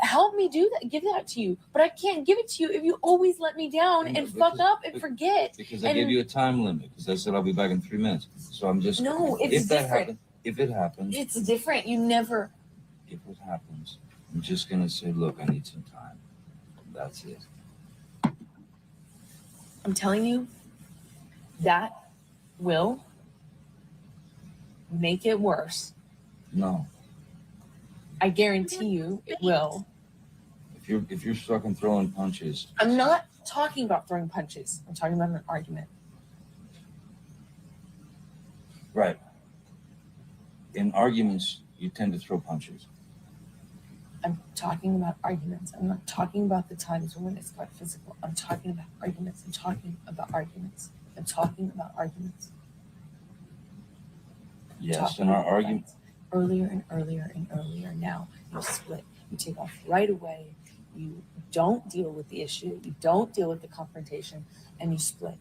help me do that, give that to you. But I can't give it to you if you always let me down and fuck up and forget. Because I gave you a time limit, because I said I'll be back in 3 minutes. So I'm just, No, it's if that different. happens, if it happens, It's different. You never. if it happens, I'm just gonna say, look, I need some time. That's it. I'm telling you, that will make it worse. No, I guarantee you it will. if you're stuck in throwing punches, I'm not talking about throwing punches. I'm talking about an argument. right? In arguments, you tend to throw punches. I'm talking about arguments. I'm not talking about the times when it's got physical. I'm talking about arguments. I'm talking about arguments. I'm talking about arguments. Yes, Talking and our about argument. fights. Earlier and earlier and earlier. Now you split. You take off right away. You don't deal with the issue. You don't deal with the confrontation, and you split.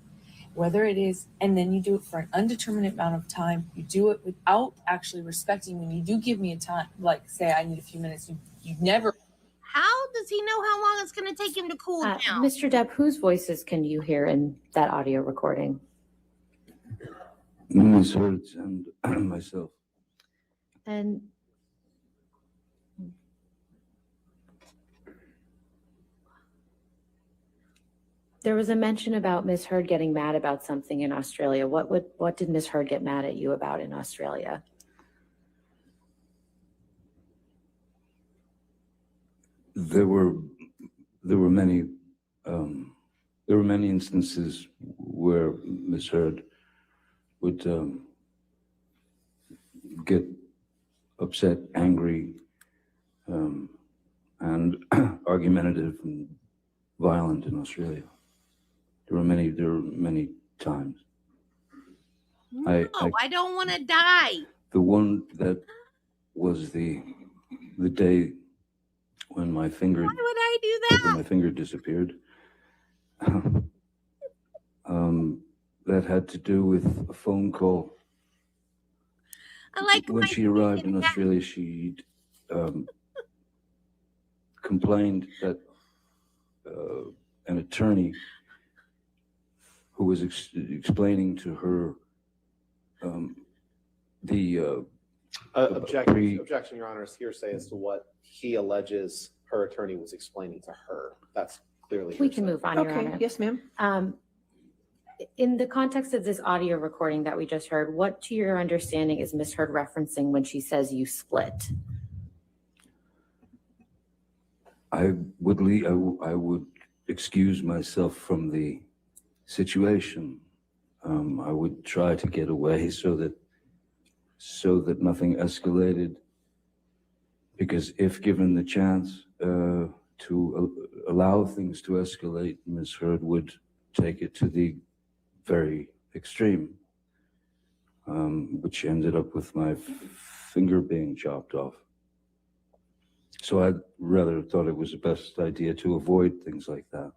Whether it is, and then you do it for an undeterminate amount of time. You do it without actually respecting. When you do give me a time, like say I need a few minutes, you never. How does he know how long it's going to take him to cool down? Mr. Depp, whose voices can you hear in that audio recording? Ms. Hertz and myself. And there was a mention about Ms. Heard getting mad about something in Australia. What did Ms. Heard get mad at you about in Australia? There were many instances where Ms. Heard would get upset, angry, and argumentative and violent in Australia. There were many times. No, I don't want to die. The one that was the day when my finger. Why would I do that? When my finger disappeared. That had to do with a phone call. I like when she arrived in Australia, she complained that an attorney who was explaining to her Objection, Your Honor, is hearsay as to what he alleges her attorney was explaining to her. That's clearly We can move on, Your Okay, Honor. yes, ma'am. In the context of this audio recording that we just heard, what to your understanding is Ms. Heard referencing when she says you split? I would excuse myself from the situation. I would try to get away so that nothing escalated. Because if given the chance to allow things to escalate, Ms. Heard would take it to the very extreme, which ended up with my finger being chopped off. So I rather thought it was the best idea to avoid things like that.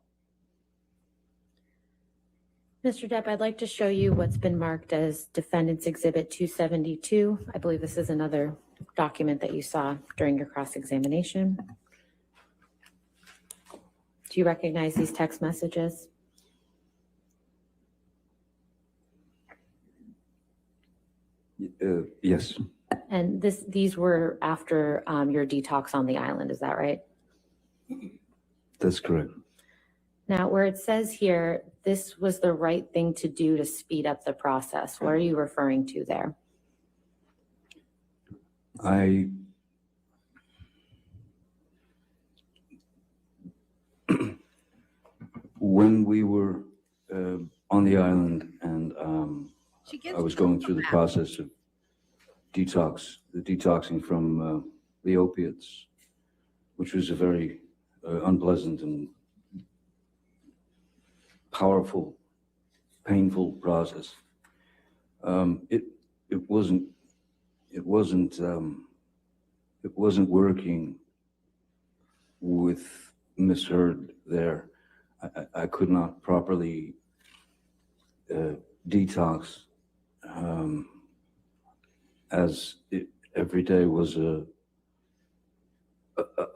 Mr. Depp, I'd like to show you what's been marked as Defendant's Exhibit 272. I believe this is another document that you saw during your cross-examination. Do you recognize these text messages? Yes. And these were after your detox on the island, is that right? That's correct. Now, where it says here, this was the right thing to do to speed up the process, what are you referring to there? When we were on the island and I was going through the process of detoxing from the opiates, which was a very unpleasant and powerful, painful process. It wasn't working with Miss Heard there. I could not properly detox, as every day was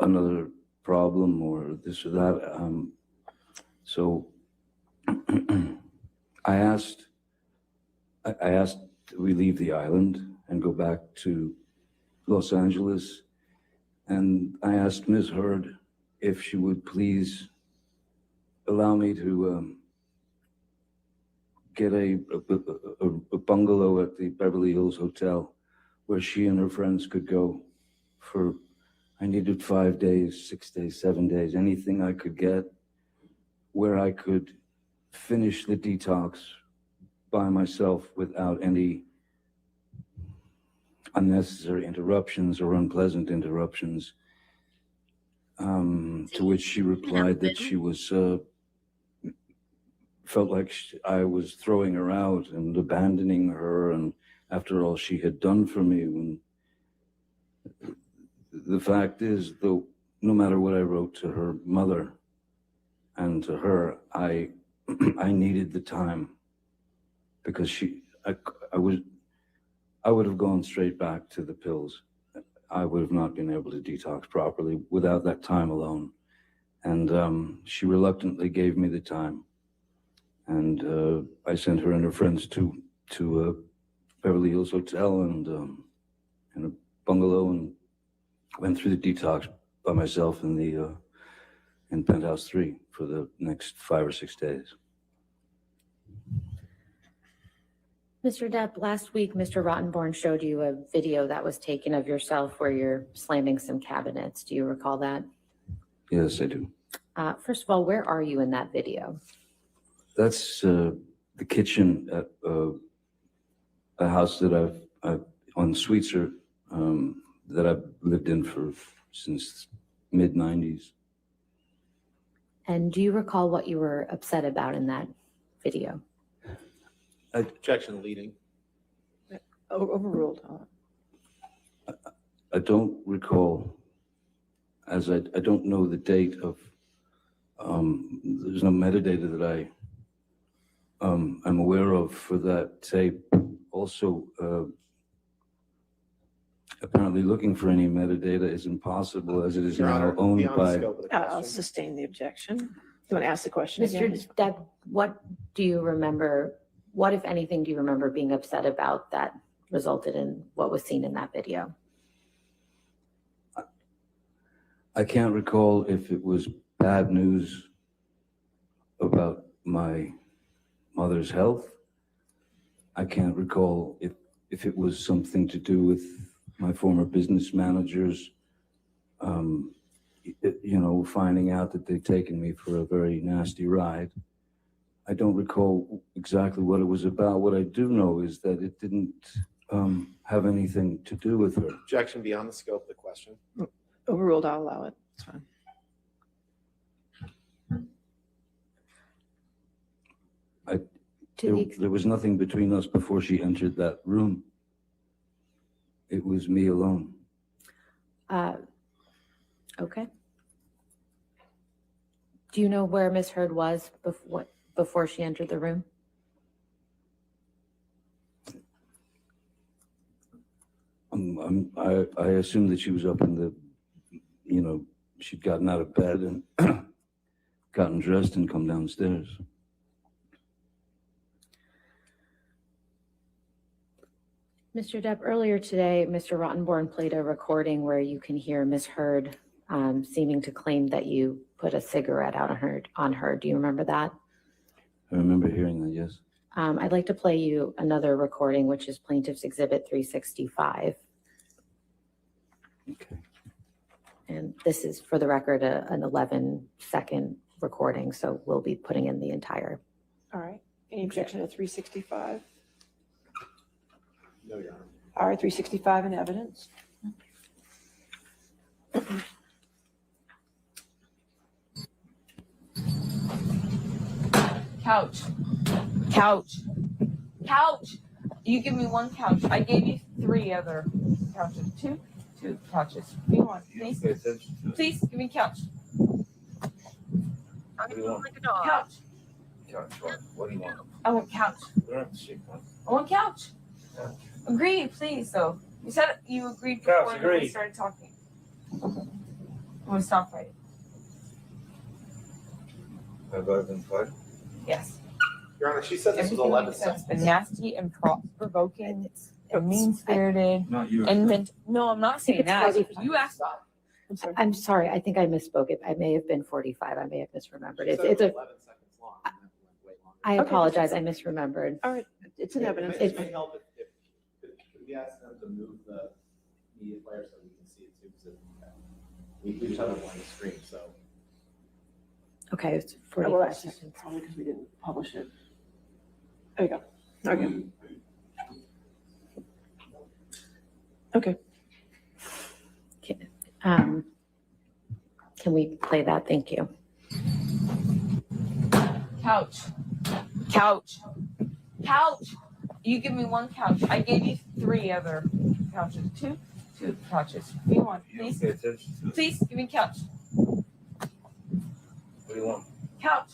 another problem or this or that. So I asked we leave the island and go back to Los Angeles, and I asked Ms. Heard if she would please allow me to get a bungalow at the Beverly Hills Hotel where she and her friends could go for, I needed 5 days, 6 days, 7 days, anything I could get where I could finish the detox by myself without any unnecessary interruptions or unpleasant interruptions. To which she replied that she was felt like I was throwing her out and abandoning her, and after all she had done for me. When the fact is, though, no matter what I wrote to her mother and to her, I needed the time, because I would have gone straight back to the pills. I would have not been able to detox properly without that time alone. And she reluctantly gave me the time. And I sent her and her friends to Beverly Hills Hotel and in a bungalow, and went through the detox by myself in the in Penthouse 3 for the next 5 or 6 days. Mr. Depp, last week, Mr. Rottenborn showed you a video that was taken of yourself where you're slamming some cabinets. Do you recall that? Yes, I do. First of all, where are you in that video? That's the kitchen at a house that I've on Sweetser that I've lived in since mid-90s. And do you recall what you were upset about in that video? Objection leading. Overruled. I don't recall, as I don't know the date of, there's no metadata that I'm aware of for that tape. Also, apparently looking for any metadata is impossible as it is Your now Honor, owned beyond the by. scope of the I'll question. sustain the objection. You want to ask the question again? Mr. Depp, what do you remember, what, if anything, do you remember being upset about that resulted in what was seen in that video? I can't recall if it was bad news about my mother's health. I can't recall if it was something to do with my former business managers, finding out that they'd taken me for a very nasty ride. I don't recall exactly what it was about. What I do know is that it didn't have anything to do with her. Objection beyond the scope of the question. Overruled, I'll allow it. It's fine. There was nothing between us before she entered that room. It was me alone. Okay. Do you know where Ms. Heard was before she entered the room? I assume that she was up in the, she'd gotten out of bed and gotten dressed and come downstairs. Mr. Depp, earlier today, Mr. Rottenborn played a recording where you can hear Ms. Heard seeming to claim that you put a cigarette out on her. Do you remember that? I remember hearing that, yes. I'd like to play you another recording, which is Plaintiff's Exhibit 365. Okay. And this is, for the record, an 11-second recording, so we'll be putting in the entire. All right. Any objection to 365? No, Your Honor. All right, 365 in evidence. Couch. Couch. Couch. You give me one couch. I gave you 3 other couches. Two couches. Give me one, please. Please, give me a couch. What do you want? Couch. Couch, what do you want? I want couch. You don't have to shake one. I want couch. Couch. Agree, please, though. You said you agreed Couch, before we agreed. started talking. I'm gonna stop fighting. Have I been fighting? Yes. Your Honor, she said this was Everything 11 you said has seconds. been nasty and provoking and mean-spirited. Not you. And no, I'm not saying It's that. 45. You asked. I'm sorry. I'm sorry, I think I misspoke. I may have been 45. I may have misremembered. She It's said it's it a. was 11 seconds long. and that went way longer. I Okay. apologize. I misremembered. All right, it's in evidence. It may help if we ask them to move the media player so we can see it too, because we just have it on the screen, so. Okay, it's Well, 45 that's just seconds. probably because we didn't publish it. There you go. Okay. Okay. Can we play that? Thank you. Couch. Couch. Couch. You give me one couch. I gave you 3 other couches. Two couches. Give me one, please. Pay attention to it. Please, give me a couch. What do you want? Couch.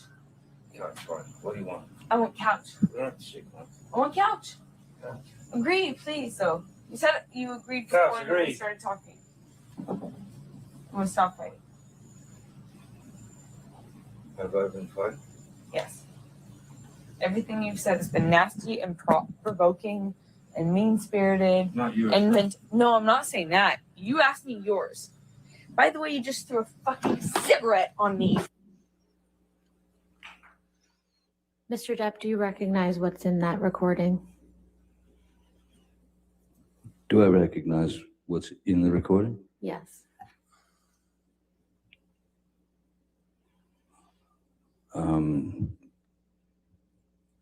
Couch, what do you want? I want couch. You don't have to shake one. I want couch. Couch. Agree, please, though. You said you agreed Couch, before we agreed. started talking. I'm gonna stop fighting. Have I been fighting? Yes. Everything you've said has been nasty and provoking and mean-spirited. Not yours. And no, I'm not saying that. You asked me yours. By the way, you just threw a fucking cigarette on me. Mr. Depp, do you recognize what's in that recording? Do I recognize what's in the recording? Yes.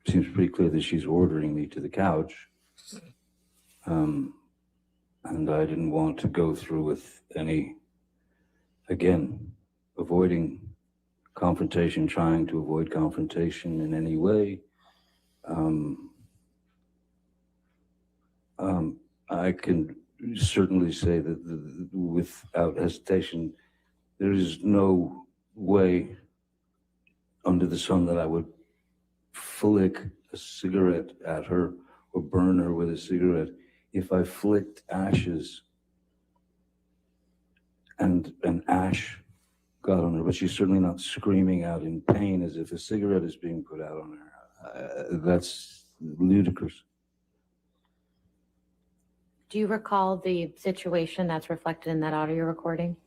Seems pretty clear that she's ordering me to the couch. And I didn't want to go through with any, again, avoiding confrontation, trying to avoid confrontation in any way. I can certainly say that without hesitation, there is no way under the sun that I would flick a cigarette at her or burn her with a cigarette. If I flicked ashes and an ash got on her, but she's certainly not screaming out in pain as if a cigarette is being put out on her. That's ludicrous. Do you recall the situation that's reflected in that audio recording?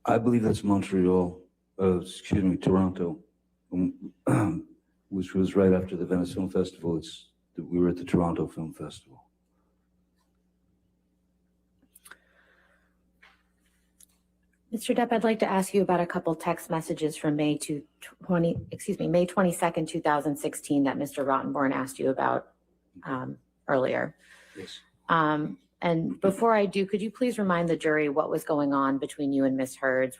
I believe that's Toronto, which was right after the Venice Film Festival. We were at the Toronto Film Festival. Mr. Depp, I'd like to ask you about a couple text messages from May 22nd, 2016 that Mr. Rottenborn asked you about earlier. Yes. And before I do, could you please remind the jury what was going on between you and Ms. Heard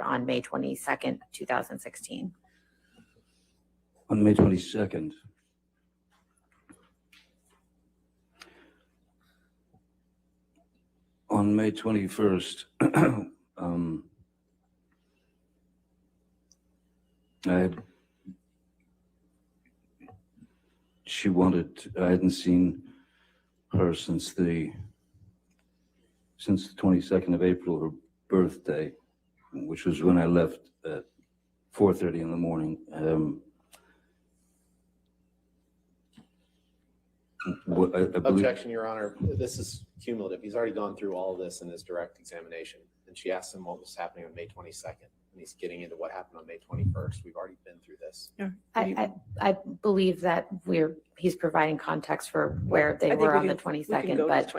on May 22nd, 2016? On May 22nd, on May 21st, I hadn't seen her since the 22nd of April, her birthday, which was when I left at 4:30 in the morning. I believe, Objection, Your Honor. This is cumulative. He's already gone through all of this in his direct examination. And she asked him what was happening on May 22nd. And he's getting into what happened on May 21st. We've already been through this. Yeah. I believe that he's providing context for where they were on the 22nd, but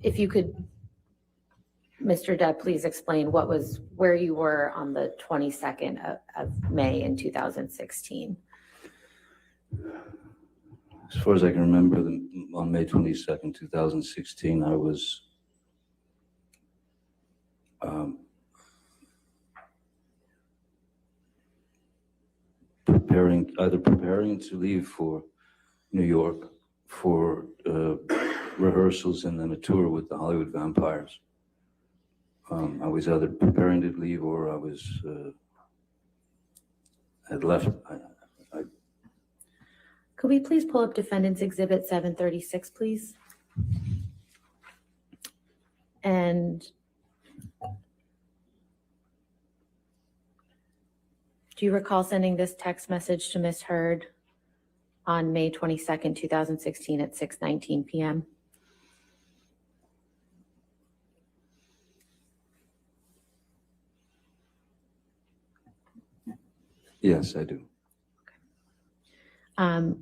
if you could, Mr. Depp, please explain where you were on the 22nd of May in 2016. as far as I can remember, on May 22nd, 2016, I was preparing to leave for New York for rehearsals and then a tour with the Hollywood Vampires. I was either preparing to leave or I was had left. Could we please pull up Defendant's Exhibit 736, please? And do you recall sending this text message to Ms. Heard on May 22nd, 2016 at 6:19 p.m.? Yes, I do.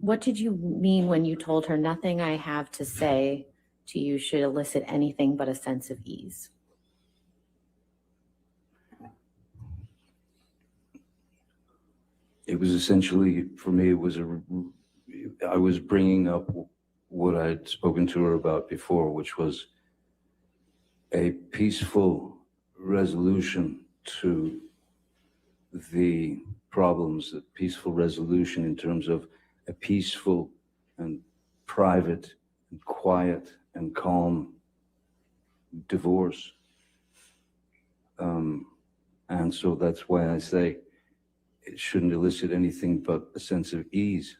What did you mean when you told her nothing I have to say to you should elicit anything but a sense of ease? It was essentially, for me, I was bringing up what I'd spoken to her about before, which was a peaceful resolution to the problems, a peaceful resolution in terms of a peaceful and private and quiet and calm divorce. And so that's why I say it shouldn't elicit anything but a sense of ease,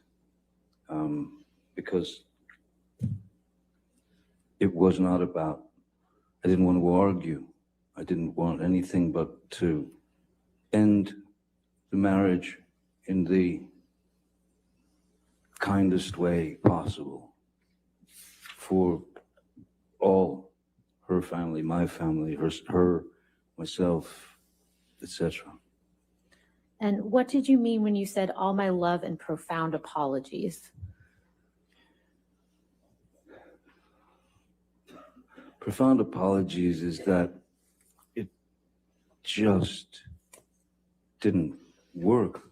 because it was not about, I didn't want to argue. I didn't want anything but to end the marriage in the kindest way possible for all, her family, my family, her, myself, etc. And what did you mean when you said all my love and profound apologies? Profound apologies is that it just didn't work.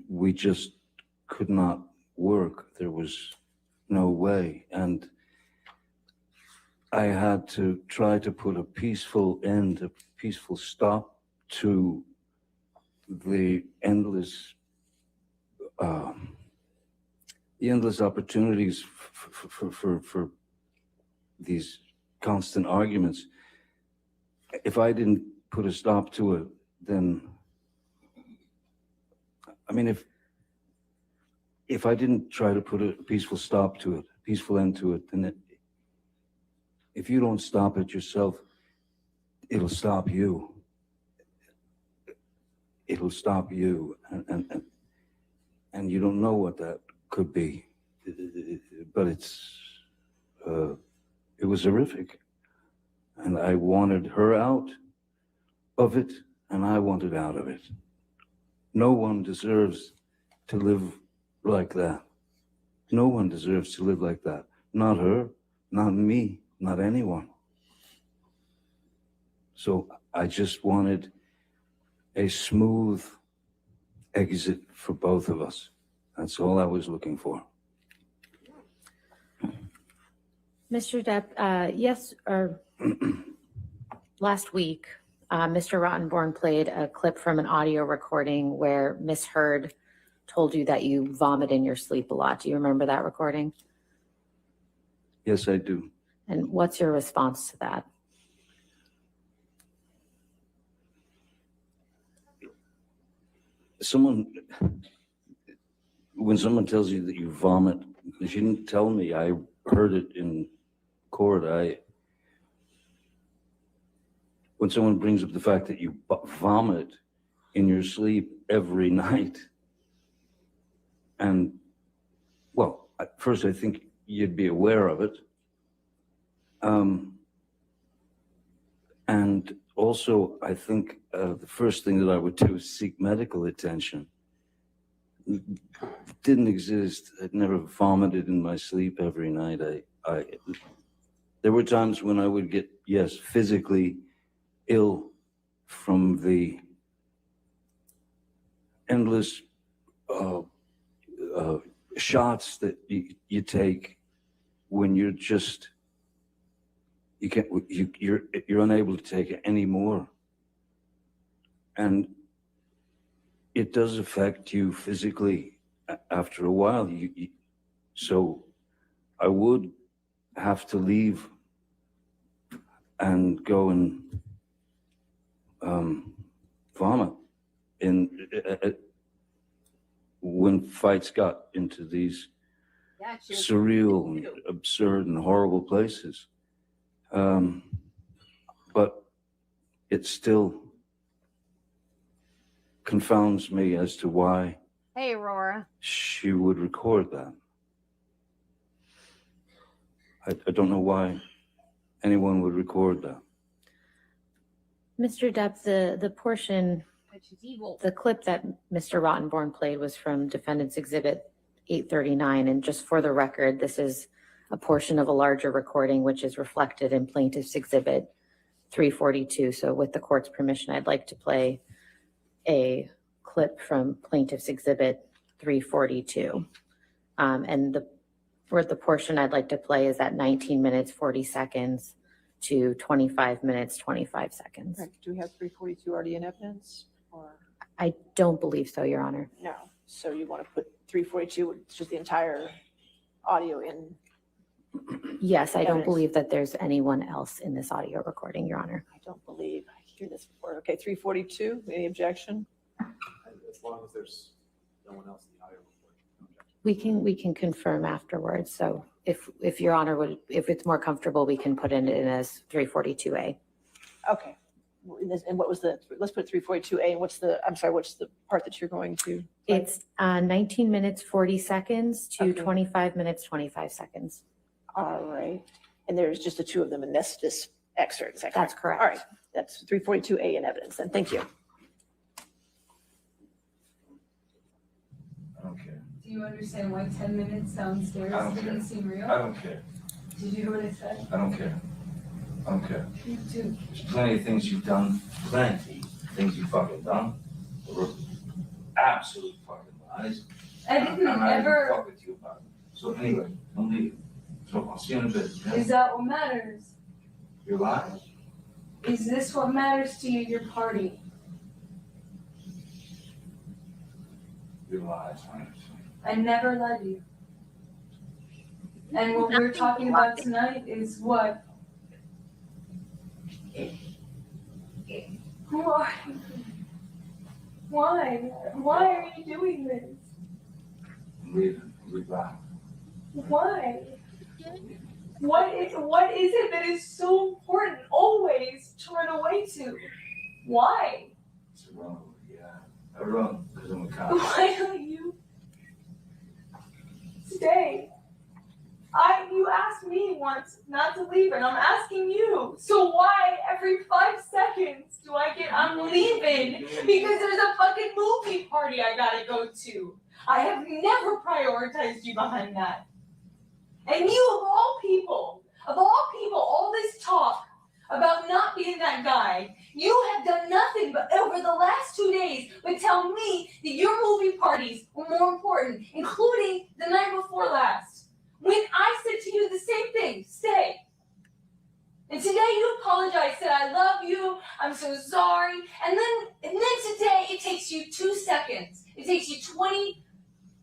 We just could not work. There was no way. And I had to try to put a peaceful end, a peaceful stop to the endless opportunities for these constant arguments. If I didn't put a stop to it, then, I mean, if I didn't try to put a peaceful stop to it, peaceful end to it, then if you don't stop it yourself, it'll stop you. It'll stop you, and you don't know what that could be, but it was horrific, and I wanted her out of it, and I wanted out of it. No one deserves to live like that. No one deserves to live like that. Not her, not me, not anyone. So I just wanted a smooth exit for both of us. That's all I was looking for. Mr. Depp, yes, or last week, Mr. Rottenborn played a clip from an audio recording where Miss Heard told you that you vomit in your sleep a lot. Do you remember that recording? Yes, I do. And what's your response to that? When someone tells you that you vomit, she didn't tell me. I heard it in court. When someone brings up the fact that you vomit in your sleep every night, and, well, at first I think you'd be aware of it. And also, I think the first thing that I would do is seek medical attention. It didn't exist. I'd never vomited in my sleep every night. There were times when I would get, yes, physically ill from the endless shots that you take when you're just, you're unable to take it anymore. And it does affect you physically after a while. So I would have to leave and go and vomit when fights got into these surreal and absurd and horrible places. But it still confounds me as to why Hey, Aurora. she would record that. I don't know why anyone would record that. Mr. Depp, the portion, the clip that Mr. Rottenborn played was from Defendant's Exhibit 839. And just for the record, this is a portion of a larger recording, which is reflected in Plaintiff's Exhibit 342. So with the court's permission, I'd like to play a clip from Plaintiff's Exhibit 342. And the portion I'd like to play is at 19 minutes, 40 seconds to 25 minutes, 25 seconds. Right. Do we have 342 already in evidence, or? I don't believe so, Your Honor. No. So you want to put 342, which is the entire audio in? Yes, I don't Evidence. believe that there's anyone else in this audio recording, Your Honor. I don't believe I hear this before. Okay, 342, any objection? As long as there's no one else in the audio recording. We can confirm afterwards. So if Your Honor would, if it's more comfortable, we can put it in as 342A. Okay, And what was let's put 342A, and what's the part that you're going to? It's 19 minutes, 40 seconds to Okay. 25 minutes, 25 seconds. All right. And there's just the two of them in this excerpt. Is that That's correct? correct. All right. That's 342A in evidence then. Thank you. I don't care. Do you understand why 10 minutes downstairs I don't didn't care. seem real? I don't care. Did you hear what I said? I don't care. I don't care. You too. There's plenty of things you've done, plenty of things you've fucking done that were absolute fucking lies. I didn't I'm not even ever. fuck with you about it. So anyway, don't leave. So I'll see you in a bit. Okay? Is that what matters? Your lies? Is this what matters to you, your party? Your lies, honey. I never led you. And what we're talking about tonight is what? Who are you? Why? Why are you doing this? I'm leaving. Goodbye. Why? What is it that is so important always to run away to? Why? It's a run. Yeah. I run because I'm a cop. Why don't you stay? You asked me once not to leave, and I'm asking you. So why every 5 seconds do I get I'm leaving because there's a fucking movie party I gotta go to? I have never prioritized you behind that. And you, of all people, all this talk about not being that guy, you have done nothing but over the last 2 days but tell me that your movie parties were more important, including the night before last. When I said to you the same thing, stay. And today you apologized, said I love you, I'm so sorry. And then today it takes you 2 seconds. It takes you 20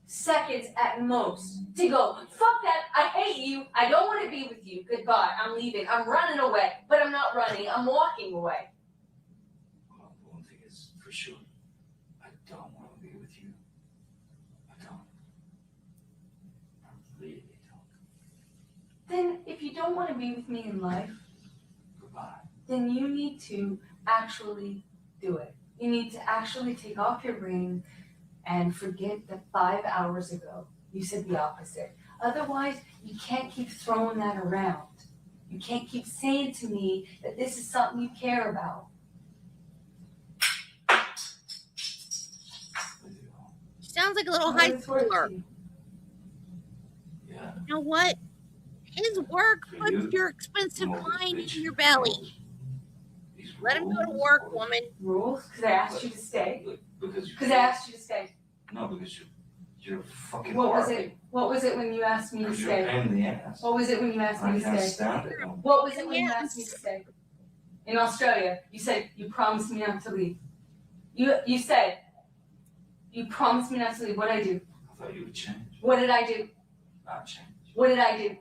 seconds at most to go, fuck that, I hate you, I don't want to be with you, goodbye, I'm leaving, I'm running away. But I'm not running, I'm walking away. Well, one thing is for sure, I don't want to be with you. I don't. I really don't. Then if you don't want to be with me in life, Goodbye. then you need to actually do it. You need to actually take off your brain and forget that 5 hours ago you said the opposite. Otherwise, you can't keep throwing that around. You can't keep saying to me that this is something you care about. Sounds like a little How high does this work schooler. to you? Yeah. You know what? His work For puts you, your expensive I'm over mind bitching in your belly. rules. These Let him go to rules work, are- woman. Rules? Because I asked you to stay. Because Because I asked you to stay. No, because you're fucking What was hard. it? What was it when you asked me to Because you're a stay? pain in the ass. What was it when you asked I me to can't stay? stand it. No. What was it when you asked me to stay? In Australia, you said you promised me not to leave. You said you promised me not to leave. What did I do? I thought you would change. What did I do? Not change. What did I do?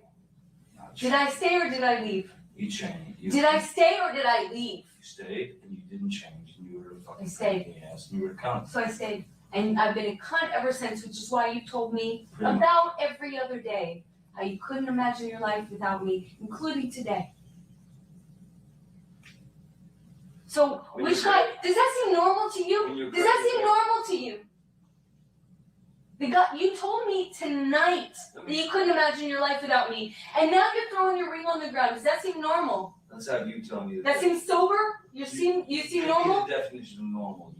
Not Did change. I stay or did I leave? You changed. Did I stay or did I leave? You stayed and you didn't change and you were a fucking I stayed. pain in the ass and you were a cunt. So I stayed. And I've been a cunt ever since, which is why you told me Pretty much. about every other day how you couldn't imagine your life without me, including today. So When which you- guy, does that seem normal to When you? you're Does that crazy. seem normal to you? The guy, you told me tonight that you couldn't imagine your life without me, and now you're throwing your ring on the ground. Does that seem normal? Let's have you tell me That seems sober? You seem normal? The definition of normal.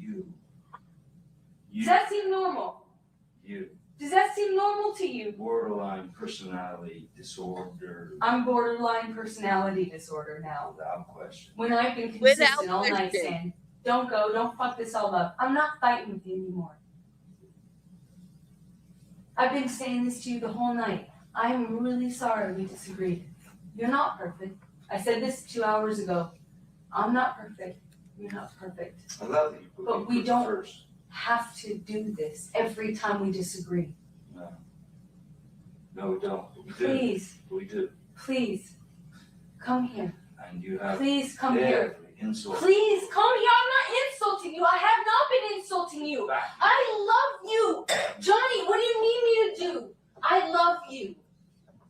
Does that seem normal? You. Does that seem normal to you? Borderline personality disorder. I'm borderline personality disorder now. Without question. When I've been Without consistent all night question. saying, don't go, don't fuck this all up. I'm not fighting with you anymore. I've been saying this to you the whole night. I'm really sorry we disagreed. You're not perfect. I said this 2 hours ago. I'm not perfect. You're not perfect. I love you. But we put don't- First. Have to do this every time we disagree. No, we don't. But we do. Please, We do. please, come here. And you have Please come here. every insult. Please come here. I'm not insulting you. I have not been insulting you. Back. I love you. Johnny, what do you need me to do? I love you.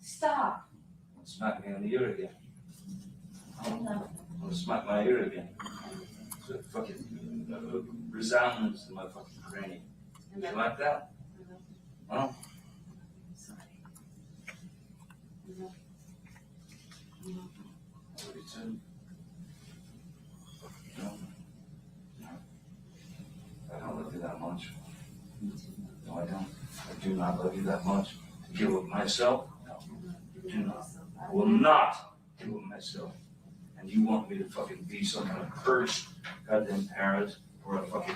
Stop. Smack me on the ear again. I love I'm gonna smack my ear again. fucking resoundance in my fucking cranium. You like that? Huh? Sorry. What you said? No. I don't love you that much. No, I don't. I do not love you that much. To give up myself? No. Do not. I will not give up myself. And you want me to fucking be some kind of cursed goddamn parrot or a fucking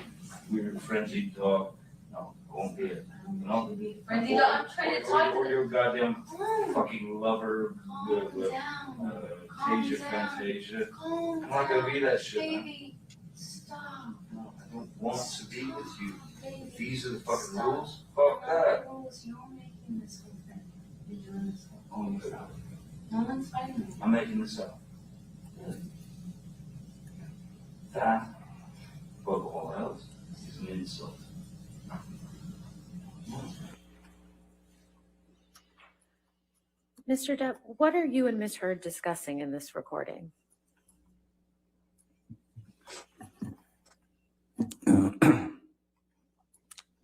weird frenzied dog? No, I won't be it. You know? Frenzied dog, I'm trying to talk to or your goddamn fucking lover, Calm Tasia down. Fantasia. Calm I'm not gonna be that shit. Baby, stop. No, I don't want to be with you. Baby, These are the fucking stop. rules? Fuck that. Rules, you're making this whole thing. You're doing this whole Oh, thing. No one's fighting with you. I'm making this up. That, above all else, is an insult. Mr. Depp, what are you and Ms. Heard discussing in this recording?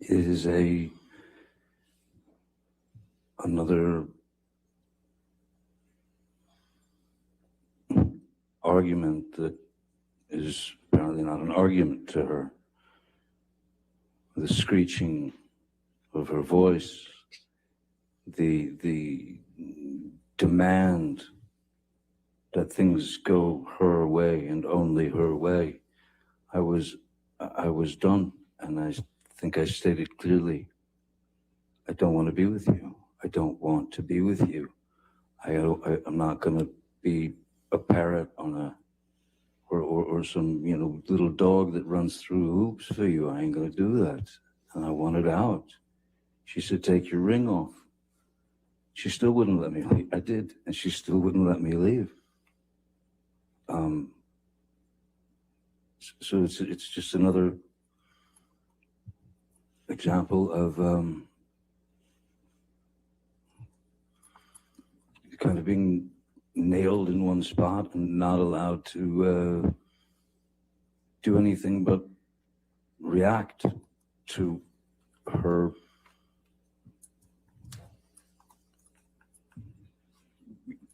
It is another argument that is apparently not an argument to her. The screeching of her voice, the demand that things go her way and only her way. I was done, and I think I stated clearly, I don't want to be with you. I don't want to be with you. I'm not going to be a parrot on a, or some, little dog that runs through hoops for you. I ain't going to do that. And I wanted out. She said, take your ring off. She still wouldn't let me leave. I did, and she still wouldn't let me leave. So it's just another example of kind of being nailed in one spot and not allowed to do anything but react to her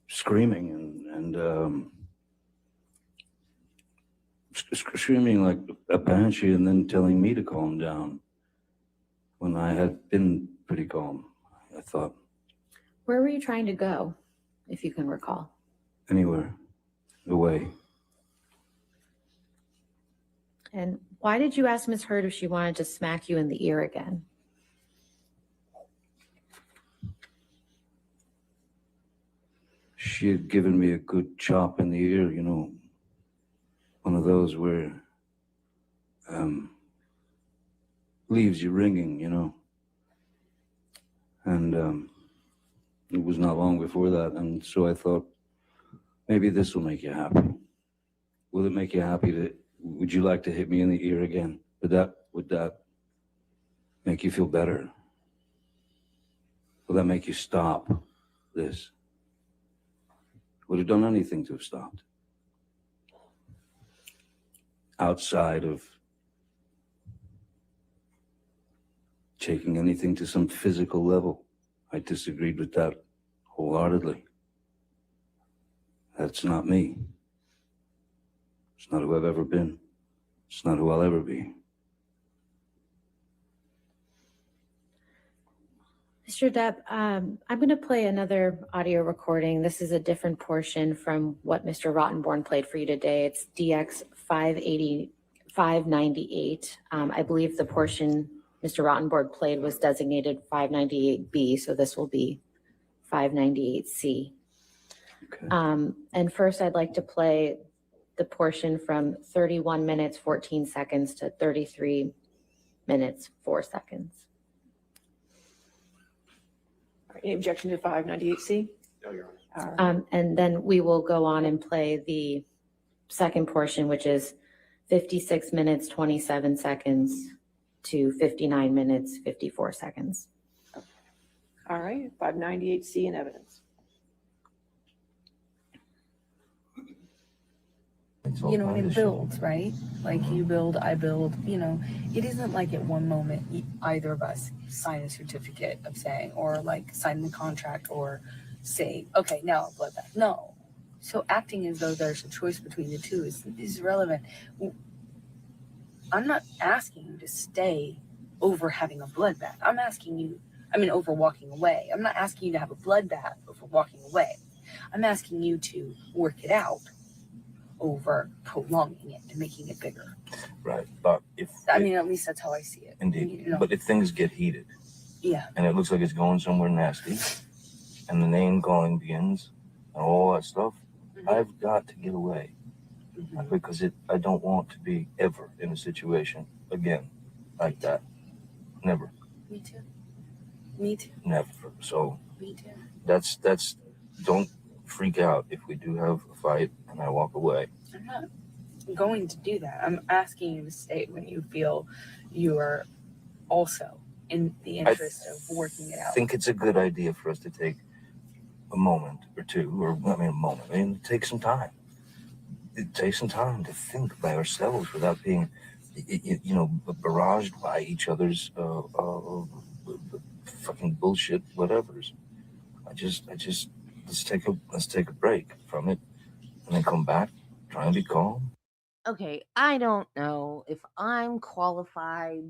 screaming and screaming like a banshee and then telling me to calm down when I had been pretty calm, I thought. Where were you trying to go, if you can recall? Anywhere, away. And why did you ask Ms. Heard if she wanted to smack you in the ear again? She had given me a good chop in the ear, one of those where leaves you ringing, and it was not long before that, and so I thought, maybe this will make you happy. Will it make you happy would you like to hit me in the ear again? Would that make you feel better? Will that make you stop this? Would have done anything to have stopped. Outside of taking anything to some physical level. I disagreed with that wholeheartedly. That's not me. It's not who I've ever been. It's not who I'll ever be. Mr. Depp, I'm going to play another audio recording. This is a different portion from what Mr. Rottenborn played for you today. It's DX 598. I believe the portion Mr. Rottenborn played was designated 598B, so this will be 598C. Okay. And first, I'd like to play the portion from 31 minutes, 14 seconds to 33 minutes, 4 seconds. All right, any objection to 598C? No, Your Honor. All right. And then we will go on and play the second portion, which is 56 minutes, 27 seconds to 59 minutes, 54 seconds. All right, 598C in evidence. I told you know, and it issue. builds, right? Like you build, I build, you know, it isn't like at one moment either of us sign a certificate of saying, or like sign the contract or say, okay, now I'll bloodbath. No. So acting as though there's a choice between the two is irrelevant. I'm not asking you to stay over having a bloodbath. I'm asking you, over walking away. I'm not asking you to have a bloodbath over walking away. I'm asking you to work it out over prolonging it and making it bigger. Right, but at least that's how I see it. Indeed, You know? but if things get heated, Yeah. and it looks like it's going somewhere nasty, and the name calling begins, and all that stuff, I've got to get away. Because I don't want to be ever in a situation again like that. Never. Me too. Me too. Never. So Me too. that's don't freak out if we do have a fight and I walk away. I'm not going to do that. I'm asking you to stay when you feel you are also in the interest of working it out. I think it's a good idea for us to take a moment or two, or a moment, take some time. Take some time to think by ourselves without being, barraged by each other's fucking bullshit whatevers. Let's take a break from it, and then come back, try and be calm. Okay, I don't know if I'm qualified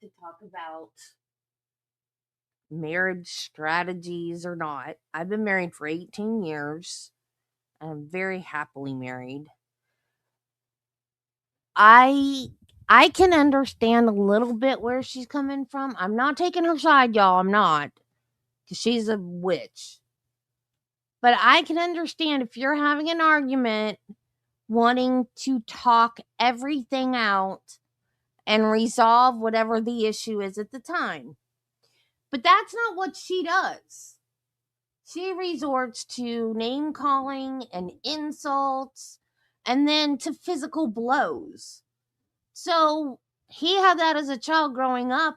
to talk about marriage strategies or not. I've been married for 18 years. I'm very happily married. I can understand a little bit where she's coming from. I'm not taking her side, y'all. I'm not. Because she's a witch. But I can understand if you're having an argument, wanting to talk everything out and resolve whatever the issue is at the time. But that's not what she does. She resorts to name calling and insults and then to physical blows. So he had that as a child growing up.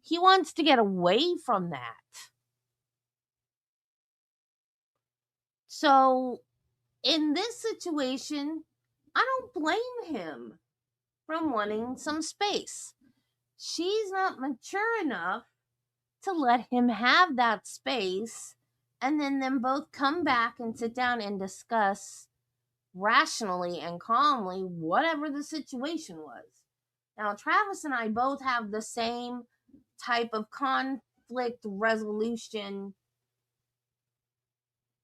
He wants to get away from that. So in this situation, I don't blame him from wanting some space. She's not mature enough to let him have that space and then them both come back and sit down and discuss rationally and calmly whatever the situation was. Now, Travis and I both have the same type of conflict resolution,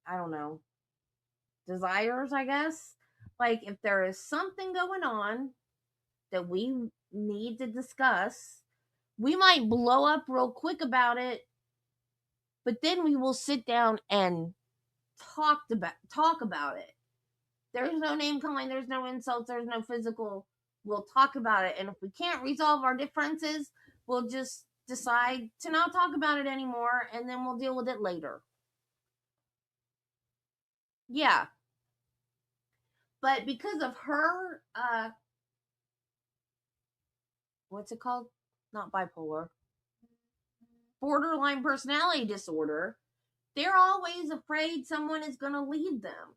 I don't know, desires, I guess. Like, if there is something going on that we need to discuss, we might blow up real quick about it, but then we will sit down and talk about it. There's no name calling, there's no insults, there's no physical. We'll talk about it, and if we can't resolve our differences, we'll just decide to not talk about it anymore, and then we'll deal with it later. Yeah. But because of her, what's it called? Not bipolar. Borderline personality disorder, they're always afraid someone is going to leave them.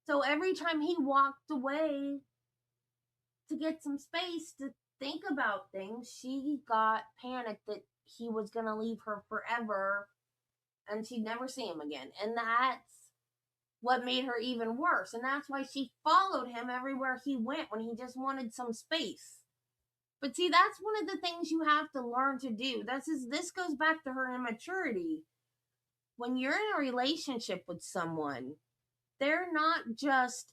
So every time he walked away to get some space to think about things, she got panicked that he was going to leave her forever and she'd never see him again. And that's what made her even worse. And that's why she followed him everywhere he went when he just wanted some space. But see, that's one of the things you have to learn to do. This goes back to her immaturity. When you're in a relationship with someone, they're not just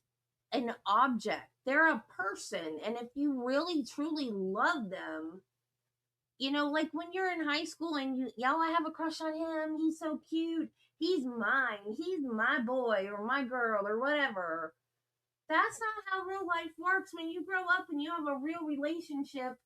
an object. They're a person. And if you really, truly love them, like when you're in high school and I have a crush on him. He's so cute. He's mine. He's my boy or my girl or whatever. That's not how real life works. When you grow up and you have a real relationship,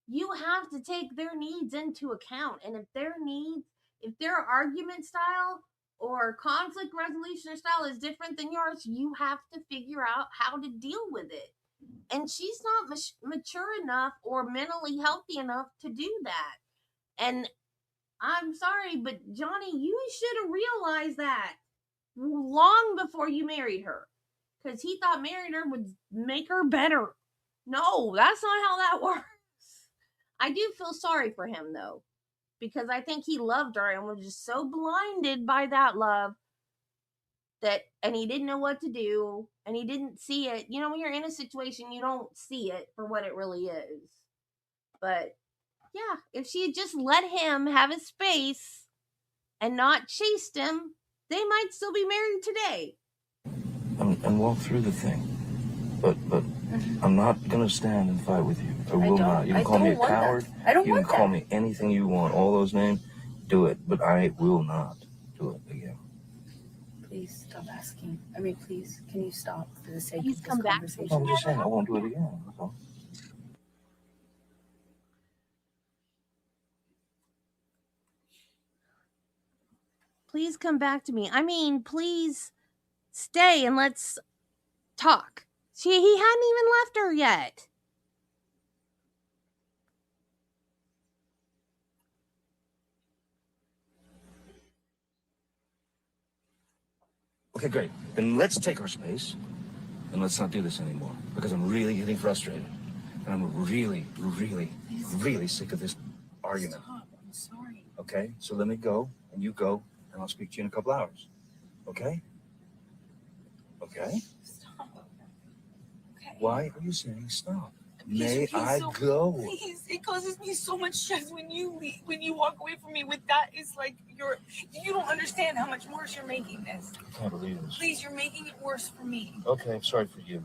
you have to take their needs into account. And if their argument style or conflict resolution style is different than yours, you have to figure out how to deal with it. And she's not mature enough or mentally healthy enough to do that. And I'm sorry, but Johnny, you should have realized that long before you married her. because he thought marrying her would make her better. No, that's not how that works. I do feel sorry for him though, because I think he loved her and was just so blinded by that love and he didn't know what to do and he didn't see it. You know, when you're in a situation, you don't see it for what it really is. But yeah, if she had just let him have his space and not chased him, they might still be married today. And walk through the thing. But I'm not gonna stand and fight with you. I will not. You can call me a coward. I don't You can want call that. me anything you want. All those names, do it. But I will not do it again. Please stop asking. I mean, please, can you stop for the sake Please of this come back. conversation? I'm just saying I won't do it again. That's all. Please come back to me. I mean, please stay and let's talk. He hadn't even left her yet. Okay, great. Then let's take our space and let's not do this anymore because I'm really getting frustrated. And I'm really, really, really sick of this argument. Stop. I'm sorry. Okay? So let me go and you go and I'll speak to you in a couple hours. Okay? Okay? Stop. Okay. Why are you saying stop? Because May you're I so- go? Please, it causes me so much stress when you leave, when you walk away from me with that. It's like you don't understand how much worse you're making this. I can't believe this. Please, you're making it worse for me. Okay, I'm sorry for you.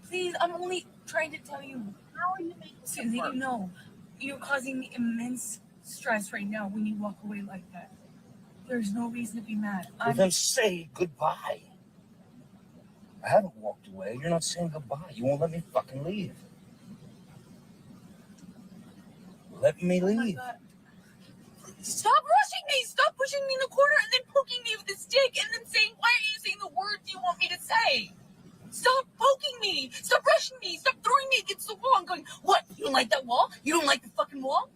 Please, I'm only trying to tell you. How are you making Susie, you know, you're causing me immense stress right now when you walk away like that. There's no reason to be mad. Well, then say goodbye. I haven't walked away. You're not saying goodbye. You won't let me fucking leave. Let me Oh my leave. God. Stop rushing me! Stop pushing me in the corner and then poking me with a stick and then saying, why are you saying the words you want me to say? Stop poking me! Stop rushing me! Stop throwing me against the wall! I'm going, what? You don't like that wall? You don't like the fucking wall?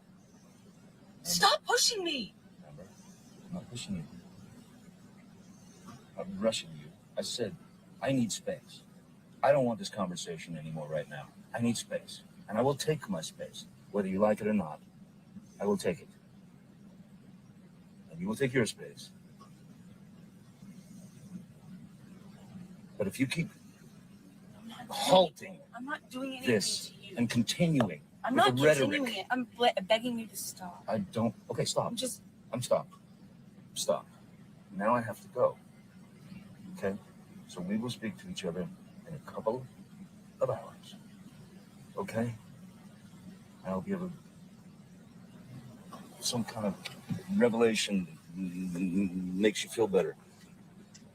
Stop pushing me! Remember? I'm not pushing you. I'm rushing you. I said, I need space. I don't want this conversation anymore right now. I need space. And I will take my space. Whether you like it or not, I will take it. And you will take your space. But if you keep halting I'm not doing anything this to you. and continuing I'm with not the rhetoric, continuing it. I'm begging you to stop. I don't. Okay, stop. Just I'm stopped. Stop. Now I have to go. Okay? So we will speak to each other in a couple of hours. Okay? I hope you have some kind of revelation that makes you feel better.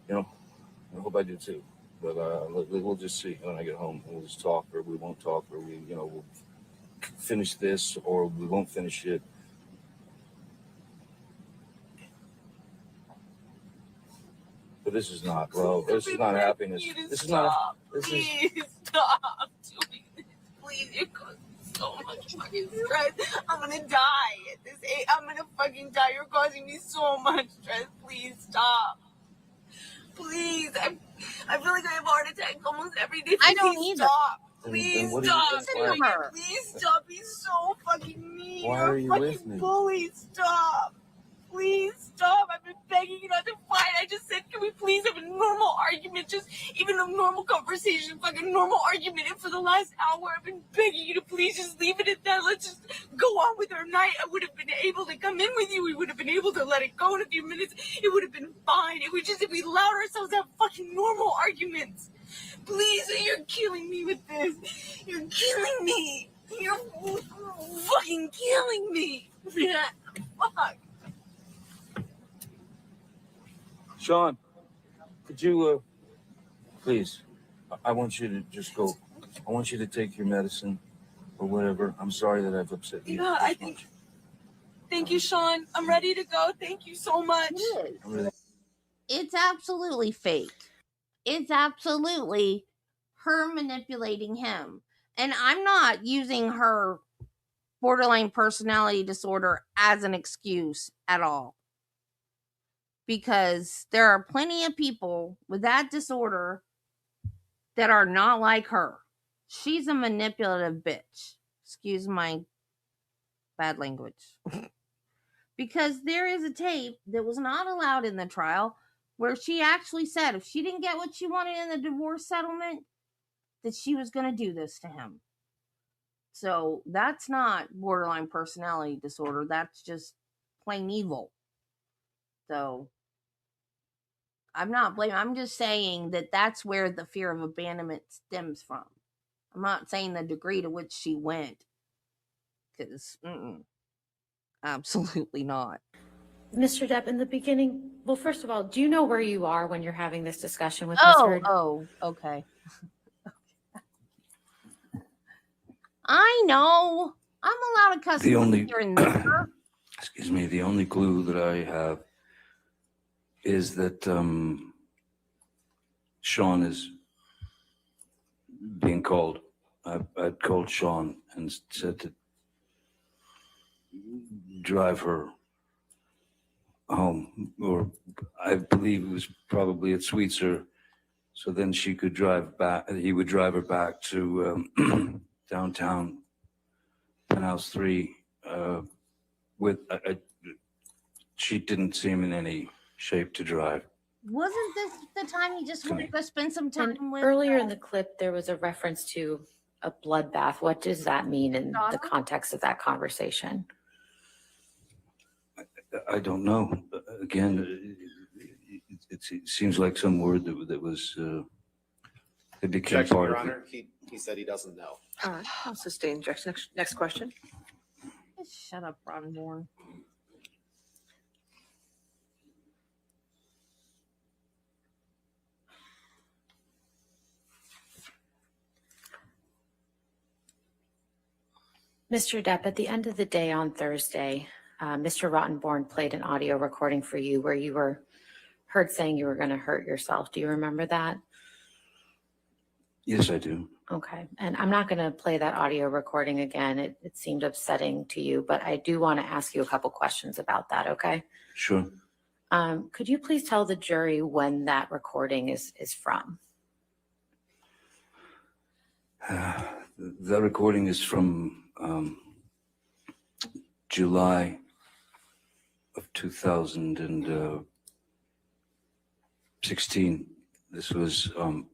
You know? I hope I do too. But we'll just see when I get home. We'll just talk, or we won't talk, or we'll finish this, or we won't finish it. But this is not love. This is not happiness. This is not. Please stop doing this. Please, it causes so much fucking stress. I'm gonna die at this age. I'm gonna fucking die. You're causing me so much stress. Please stop. Please, I feel like I have a heart attack almost every day. I don't Please either. stop. And Please what do you stop. think? Listen to her. Please stop. He's so fucking mean. Why You're are a you fucking with me? bully. Stop. Please stop. I've been begging you not to fight. I just said, can we please have a normal argument? Just even a normal conversation, fucking normal argument. And for the last hour, I've been begging you to please just leave it at that. Let's just go on with our night. I would have been able to come in with you. We would have been able to let it go in a few minutes. It would have been fine. It would just, if we allowed ourselves to have fucking normal arguments. Please, you're killing me with this. You're killing me. You're fucking killing me. Fuck. Sean, could you, please, I want you to just go. I want you to take your medicine or whatever. I'm sorry that I've upset you. Yeah, I think. Thank you, Sean. I'm ready to go. Thank you so much. It is. Really. It's absolutely fake. It's absolutely her manipulating him. And I'm not using her borderline personality disorder as an excuse at all. Because there are plenty of people with that disorder that are not like her. She's a manipulative bitch. Excuse my bad language. Because there is a tape that was not allowed in the trial where she actually said if she didn't get what she wanted in the divorce settlement, that she was going to do this to him. So that's not borderline personality disorder. That's just plain evil. So I'm not blaming. I'm just saying that that's where the fear of abandonment stems from. I'm not saying the degree to which she went. Because, absolutely not. Mr. Depp, in the beginning, well, first of all, do you know where you are when you're having this discussion with Ms. Heard? Oh, okay. I know. I'm allowed to cuss The only, here and there. excuse me, the only clue that I have is that Sean is being called. I'd called Sean and said to drive her home, or I believe it was probably at Sweetser, so then she could drive back. He would drive her back to downtown Penthouse 3 with she didn't seem in any shape to drive. Wasn't this the time you just wanted to spend some time And with? earlier in the clip, there was a reference to a bloodbath. What does that mean in the context of that conversation? I don't know. Again, it seems like some word that was it became Objection, part Your of Honor. He said he doesn't know. All right, I'll sustain objection. Next question. Just shut up, Ronborn. Mr. Depp, at the end of the day on Thursday, Mr. Rottenborn played an audio recording for you where you were heard saying you were going to hurt yourself. Do you remember that? Yes, I do. Okay. And I'm not going to play that audio recording again. It seemed upsetting to you, but I do want to ask you a couple questions about that, okay? Sure. Could you please tell the jury when that recording is from? The recording is from July of 2016. This was a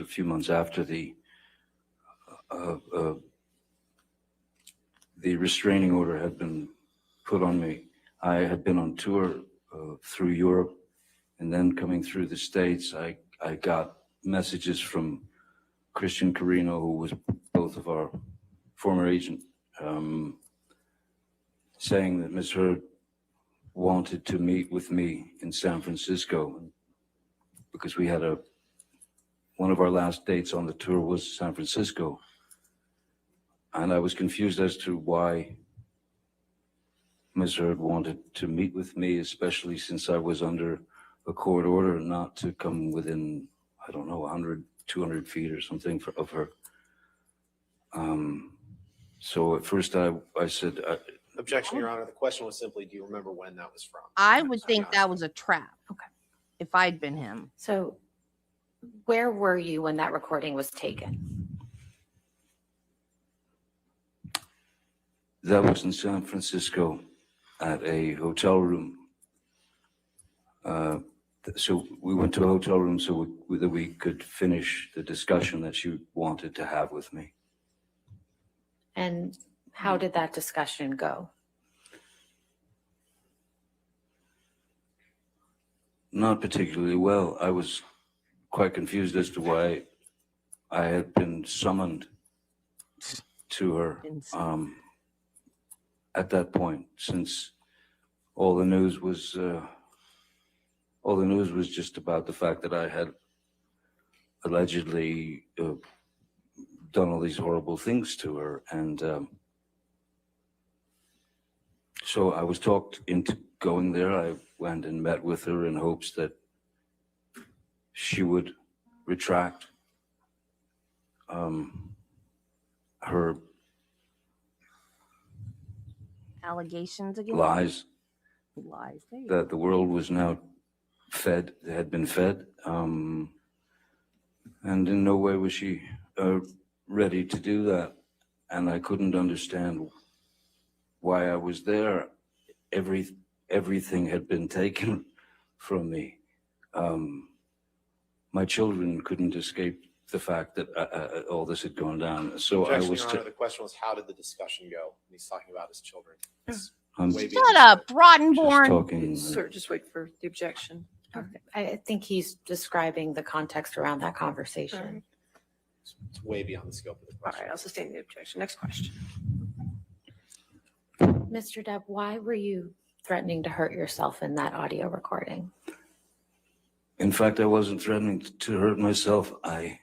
few months after the restraining order had been put on me. I had been on tour through Europe, and then coming through the States, I got messages from Christian Carino, who was both of our former agent, saying that Ms. Heard wanted to meet with me in San Francisco because we had one of our last dates on the tour was San Francisco. And I was confused as to why Ms. Heard wanted to meet with me, especially since I was under a court order not to come within, I don't know, 100, 200 feet or something of her. So at first I said... Objection, Your Honor. The question was simply, do you remember when that was from? I would think that was a trap. Okay. If I'd been him. So where were you when that recording was taken? That was in San Francisco at a hotel room. So we went to a hotel room so that we could finish the discussion that she wanted to have with me. And how did that discussion go? Not particularly well. I was quite confused as to why I had been summoned to her at that point, since all the news was just about the fact that I had allegedly done all these horrible things to her. And so I was talked into going there. I went and met with her in hopes that she would retract her Allegations again? lies Lies. that the world was now had been fed. And in no way was she ready to do that. And I couldn't understand why I was there. Everything had been taken from me. My children couldn't escape the fact that all this had gone down. So I Objection, was. Your Honor, the question was, how did the discussion go? And he's talking about his children. It's I'm way Shut beyond up, scope. Rottenborn. talking. Sir, just wait for the objection. Okay. I think he's describing the context around that conversation. It's way beyond the scope of the All question. right, I'll sustain the objection. Next question. Mr. Depp, why were you threatening to hurt yourself in that audio recording? In fact, I wasn't threatening to hurt myself. I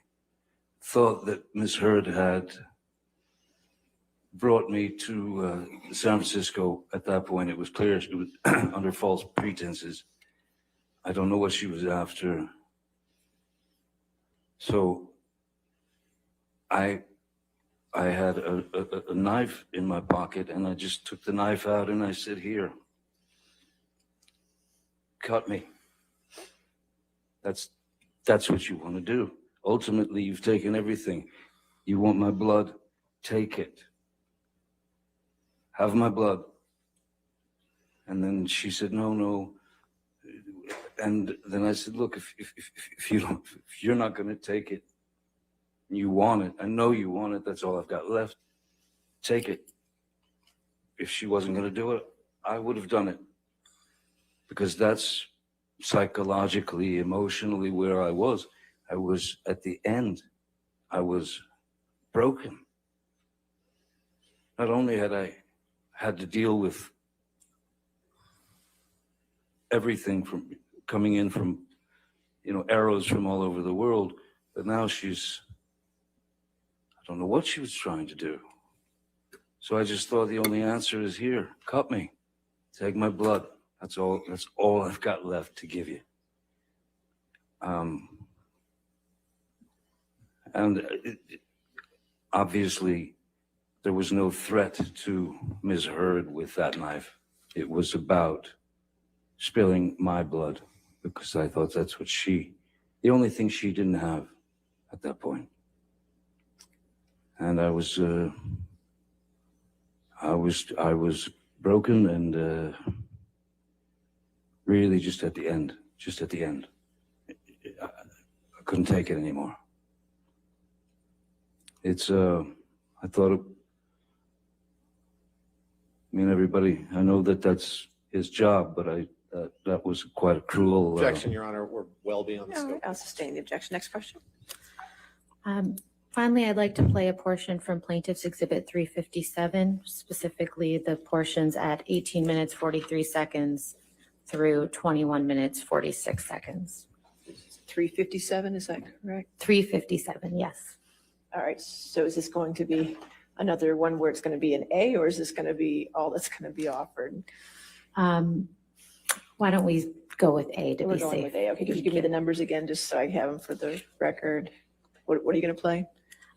thought that Miss Heard had brought me to San Francisco. At that point, it was clear she was under false pretenses. I don't know what she was after. So I had a knife in my pocket, and I just took the knife out and I said, "Here, cut me." That's what you want to do. Ultimately, you've taken everything. You want my blood? Take it. Have my blood. And then she said, no. And then I said, look, if you're not going to take it, you want it. I know you want it. That's all I've got left. Take it. If she wasn't going to do it, I would have done it. Because that's psychologically, emotionally where I was. I was at the end. I was broken. Not only had I had to deal with everything from coming in from, arrows from all over the world, but now I don't know what she was trying to do. So I just thought the only answer is here, cut me, take my blood. That's all I've got left to give you. Obviously, there was no threat to Ms. Heard with that knife. It was about spilling my blood, because I thought that's what the only thing she didn't have at that point. And I was broken and really just at the end. I couldn't take it anymore. I thought, everybody, I know that that's his job, but that was quite a cruel. Objection, Your Honor, we're well beyond the All right, scope. I'll sustain the objection. Next question. Finally, I'd like to play a portion from Plaintiff's Exhibit 357, specifically the portions at 18 minutes, 43 seconds through 21 minutes, 46 seconds. 357, is that correct? 357, yes. All right, so is this going to be another one where it's going to be an A, or is this going to be all that's going to be offered? Why don't we go with A to We're be going safe? with A. Okay, could you give me the numbers again, just so I have them for the record? What are you going to play?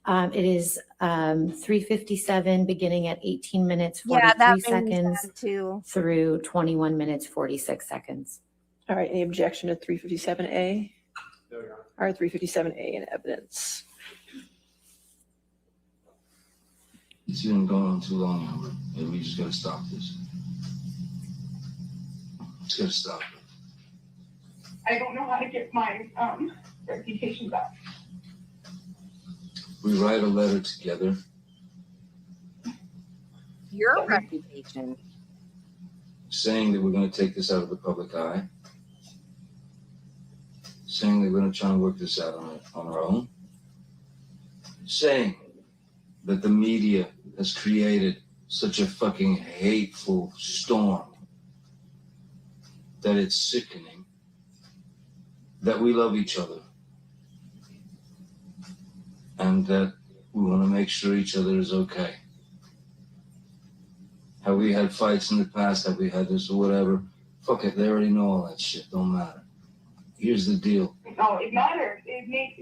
It is 357, beginning at 18 minutes, Yeah, that 43 made me seconds sad too. through 21 minutes, 46 seconds. All right, any objection to 357A? No, Your Honor. All right, 357A in evidence. It's been going on too long, Amber. Maybe we just gotta stop this. Just gotta stop it. I don't know how to get my reputation back. We write a letter together. Your reputation. Saying that we're going to take this out of the public eye, saying that we're going to try and work this out on our own, saying that the media has created such a fucking hateful storm that it's sickening, that we love each other, and that we want to make sure each other is okay. Have we had fights in the past? Have we had this or whatever? Fuck it, they already know all that shit. Don't matter. Here's the deal. No, it matters. It makes.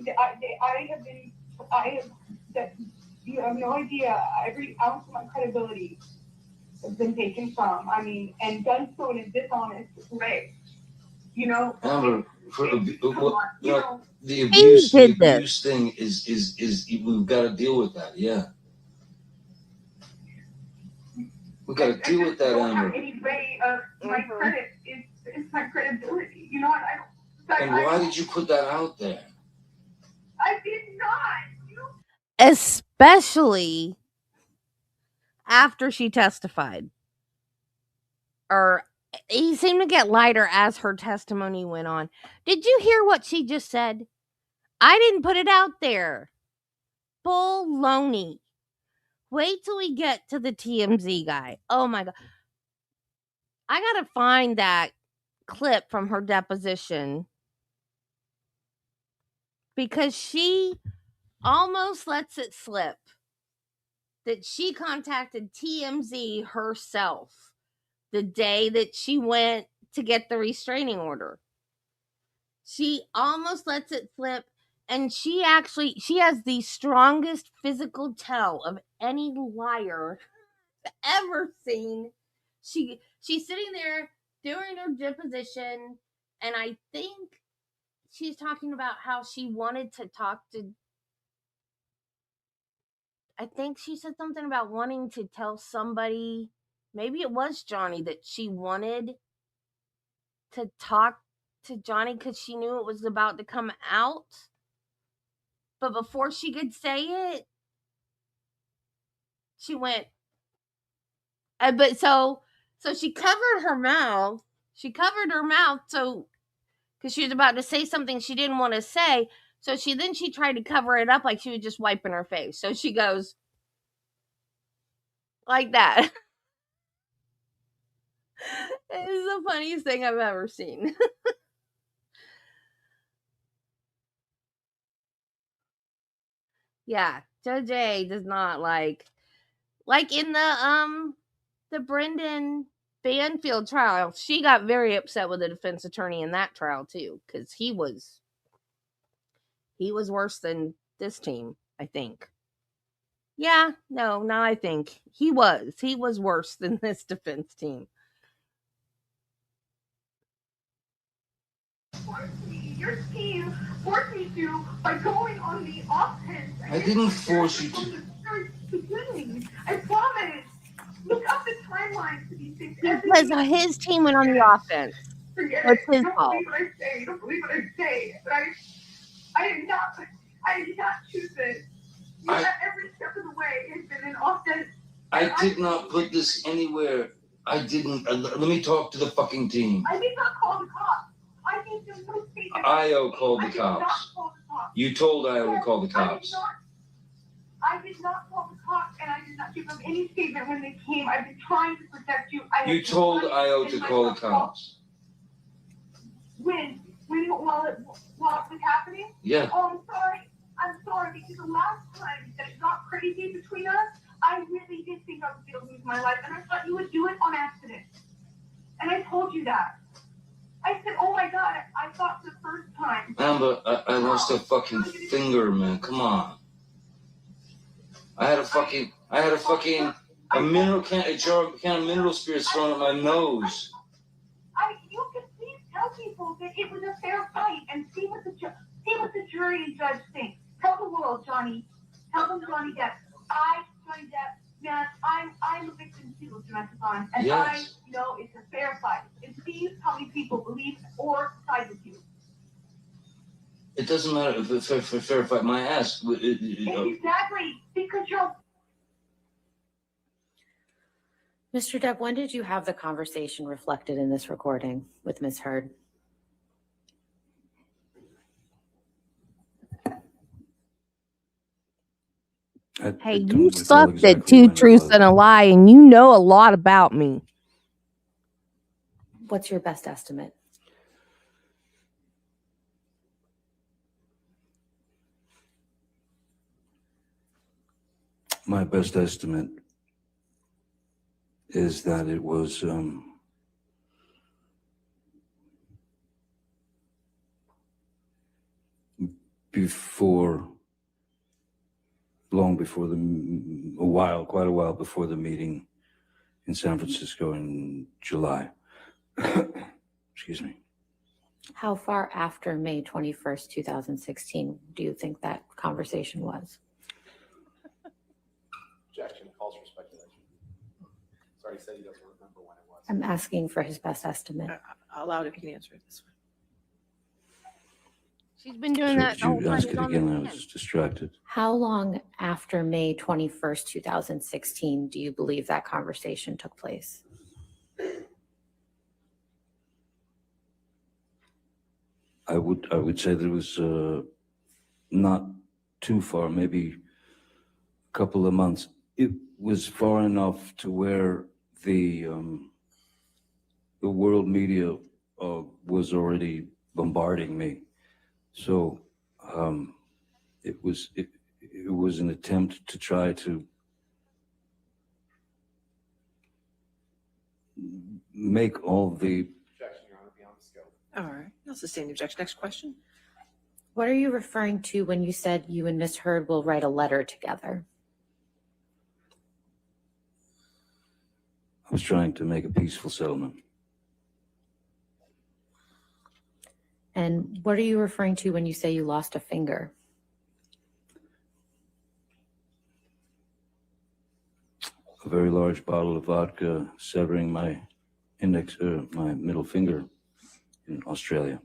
You have no idea. Every ounce of my credibility has been taken from. And done so in a dishonest way. Amber, The He did this. abuse thing is we've got to deal with that. Yeah, we got to deal with that, don't have Amber. any way of my credit. It's my credibility. You know what? And why did you put that out there? I did not. Especially after she testified. Or he seemed to get lighter as her testimony went on. Did you hear what she just said? I didn't put it out there. Baloney. Wait till we get to the TMZ guy. Oh my God. I gotta find that clip from her deposition because she almost lets it slip that she contacted TMZ herself the day that she went to get the restraining order. She almost lets it slip, and she has the strongest physical tell of any liar I've ever seen. She's sitting there doing her deposition, and I think she's talking about how she wanted to talk to, I think she said something about wanting to tell somebody, maybe it was Johnny, that she wanted to talk to Johnny because she knew it was about to come out. But before she could say it, she went, so she covered her mouth. So because she was about to say something she didn't want to say. So she tried to cover it up like she was just wiping her face. So she goes like that. It is the funniest thing I've ever seen. Yeah, Judge A does not like in the Brendan Banfield trial. She got very upset with the defense attorney in that trial too, because he was worse than this team, I think. Yeah, no, I think he was worse than this defense team. Your team forced me to by going on the offense. I didn't force you to. I promise. Look up the timeline to these things. Because his team went on the offense. It's his fault. You don't believe what I say. But I did not choose this. Every step of the way has been an offense. I did not put this anywhere. I didn't. Let me talk to the fucking team. I did not call the cops. IO called the cops. You told IO to call the cops. I did not call the cops, and I did not give them any statement when they came. I've been trying to protect you. You told IO to call the cops. When? While it was happening? Yeah. Oh, I'm sorry, because the last time that it got crazy between us, I really did think I was going to lose my life, and I thought you would do it on accident. And I told you that. I said, oh my God, I thought the first time. Amber, I lost a fucking finger, man. Come on. I had a fucking mineral can of mineral spirits thrown at my nose. You can please tell people that it was a fair fight and see what the jury and judge think. Tell the world, Johnny. Tell them Johnny Depp. Johnny Depp, man, I'm a victim too of domestic violence, and yes. I know it's a fair fight. And see how many people believe or side with you. It doesn't matter if it's a fair fight. My ass. Exactly, because you're. Mr. Depp, when did you have the conversation reflected in this recording with Ms. Heard? Hey, you sucked at Two Truths and a Lie, and you know a lot about me. What's your best estimate? My best estimate is that it was quite a while before the meeting in San Francisco in July. Excuse me. How far after May 21st, 2016 do you think that conversation was? Objection, calls for speculation. Sorry, he said he doesn't remember when it was. I'm asking for his best estimate. I'll allow it if you can answer it this way. She's been doing So that could the whole you time ask he's it on the again? I stand. was distracted. How long after May 21st, 2016 do you believe that conversation took place? I would say that it was not too far, maybe a couple of months. It was far enough to where the world media was already bombarding me. So it was an attempt to try to make all the Objection, Your Honor, beyond the scope. All right, I'll sustain the objection. Next question. What are you referring to when you said you and Miss Heard will write a letter together? I was trying to make a peaceful settlement. And what are you referring to when you say you lost a finger? A very large bottle of vodka severing my my middle finger in Australia.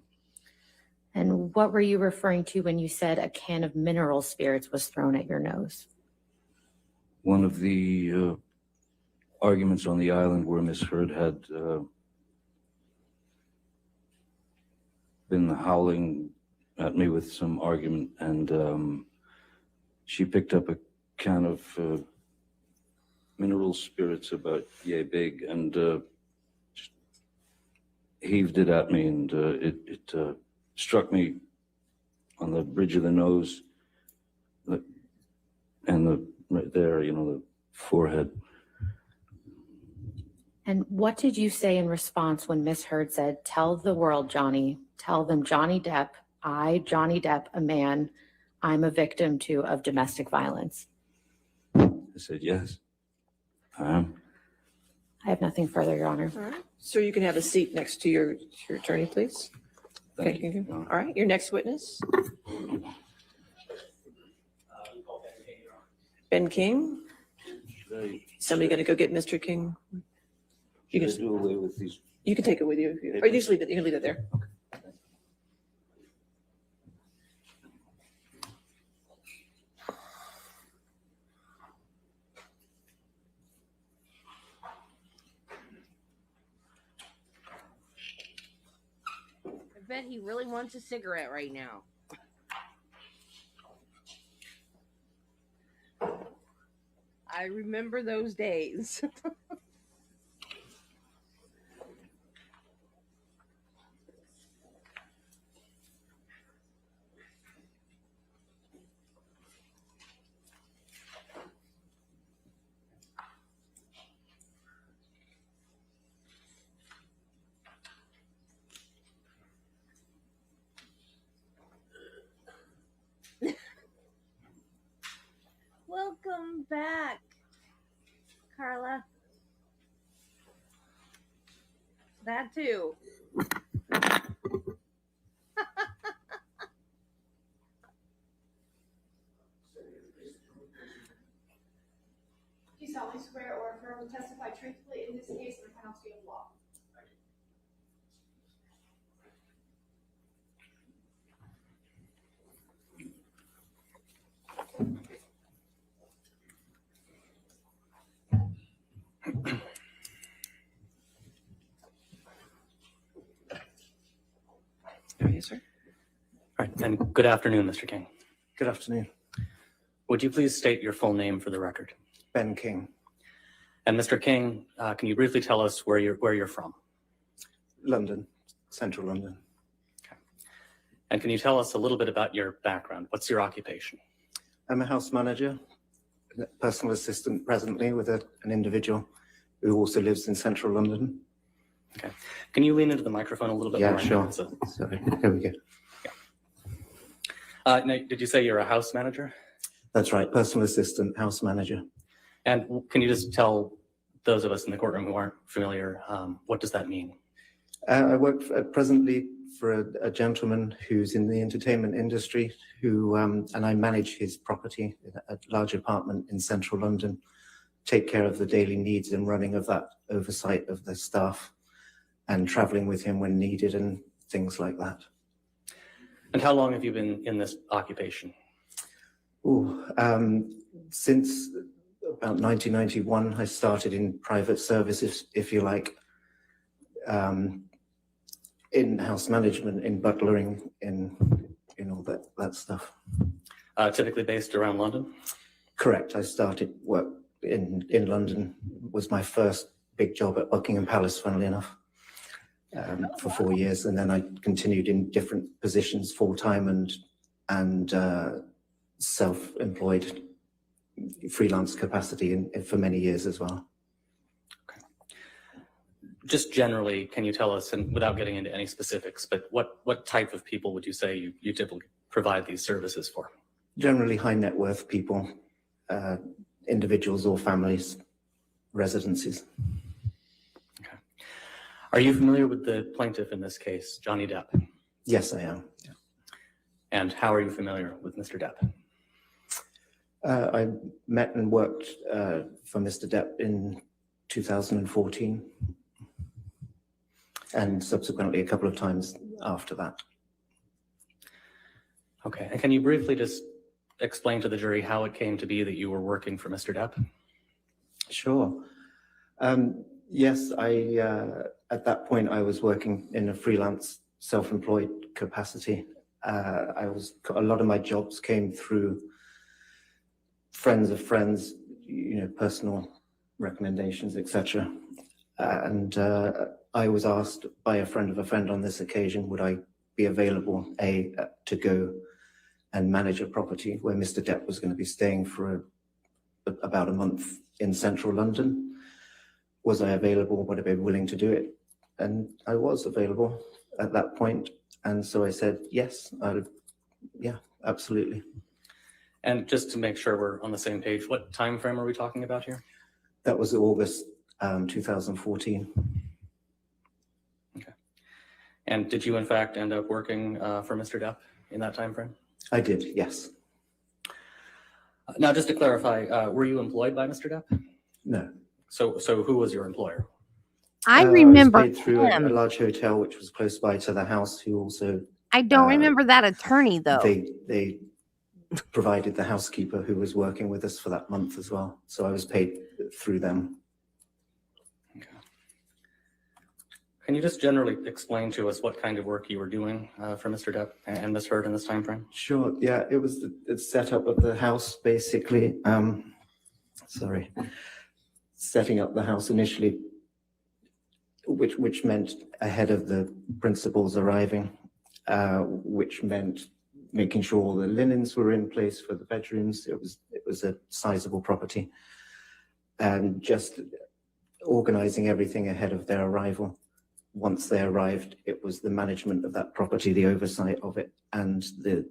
And what were you referring to when you said a can of mineral spirits was thrown at your nose? One of the arguments on the island where Miss Heard had been howling at me with some argument, and she picked up a can of mineral spirits about yay big and just heaved it at me, and it struck me on the bridge of the nose and right there, the forehead. And what did you say in response when Miss Heard said, "Tell the world, Johnny, tell them Johnny Depp, Johnny Depp, a man, I'm a victim too of domestic violence"? I said, yes, I am. I have nothing further, Your Honor. All right, sir, you can have a seat next to your attorney, please. Thank Okay, you. all right, your next witness. Ben King. Somebody gonna go get Mr. King? You Should I can, do away with these? you can take it with you, or you just leave it, you can leave it there. I bet he really wants a cigarette right now. I remember those days. Welcome back, Carla. That too. Do you solemnly swear or affirm to testify truthfully in this case in the penalty of law? Yes, sir. All right, and good afternoon, Mr. King. Good afternoon. Would you please state your full name for the record? Ben King, And Mr. King, can you briefly tell us where you're from? London, central London. And can you tell us a little bit about your background? What's your occupation? I'm a house manager, personal assistant presently with an individual who also lives in central London. Okay. Can you lean into the microphone a little bit Yeah, more? sure. Sorry, here we go. Now, did you say you're a house manager? That's right, personal assistant, house manager. And can you just tell those of us in the courtroom who aren't familiar, what does that mean? I work presently for a gentleman who's in the entertainment industry, who and I manage his property, a large apartment in central London, take care of the daily needs and running of that, oversight of the staff, and traveling with him when needed and things like that. And how long have you been in this occupation? Since about 1991, I started in private services, if you like, in house management, in butlering, in all that stuff. Typically based around London? Correct. I started work in London. Was my first big job at Buckingham Palace, funnily enough, for 4 years, and then I continued in different positions, full-time and self-employed, freelance capacity for many years as well. Okay. Just generally, can you tell us, and without getting into any specifics, but what type of people would you say you typically provide these services for? Generally high net worth people, individuals or families, residences. Okay. Are you familiar with the plaintiff in this case, Johnny Depp? Yes, I am. Yeah. And how are you familiar with Mr. Depp? I met and worked for Mr. Depp in 2014 and subsequently a couple of times after that. Okay, and can you briefly just explain to the jury how it came to be that you were working for Mr. Depp? Sure. Yes, at that point I was working in a freelance self-employed capacity. A lot of my jobs came through friends of friends, personal recommendations, etc. And I was asked by a friend of a friend on this occasion, would I be available, to go and manage a property where Mr. Depp was going to be staying for about a month in central London. Was I available? Would I be willing to do it? And I was available at that point. And so I said, yes, yeah, absolutely. And just to make sure we're on the same page, what time frame are we talking about here? That was August 2014. Okay. And did you in fact end up working for Mr. Depp in that time frame? I did, yes. Now, just to clarify, were you employed by Mr. Depp? No. So who was your employer? I remember I was paid through him. a large hotel which was close by to the house, who also I don't remember that attorney though. they provided the housekeeper who was working with us for that month as well. So I was paid through them. Okay. Can you just generally explain to us what kind of work you were doing for Mr. Depp and Ms. Heard in this time frame? Sure. Yeah, it was the setup of the house, basically. Setting up the house initially, which meant ahead of the principals arriving, which meant making sure all the linens were in place for the bedrooms. It was a sizable property, and just organizing everything ahead of their arrival. Once they arrived, it was the management of that property, the oversight of it, and the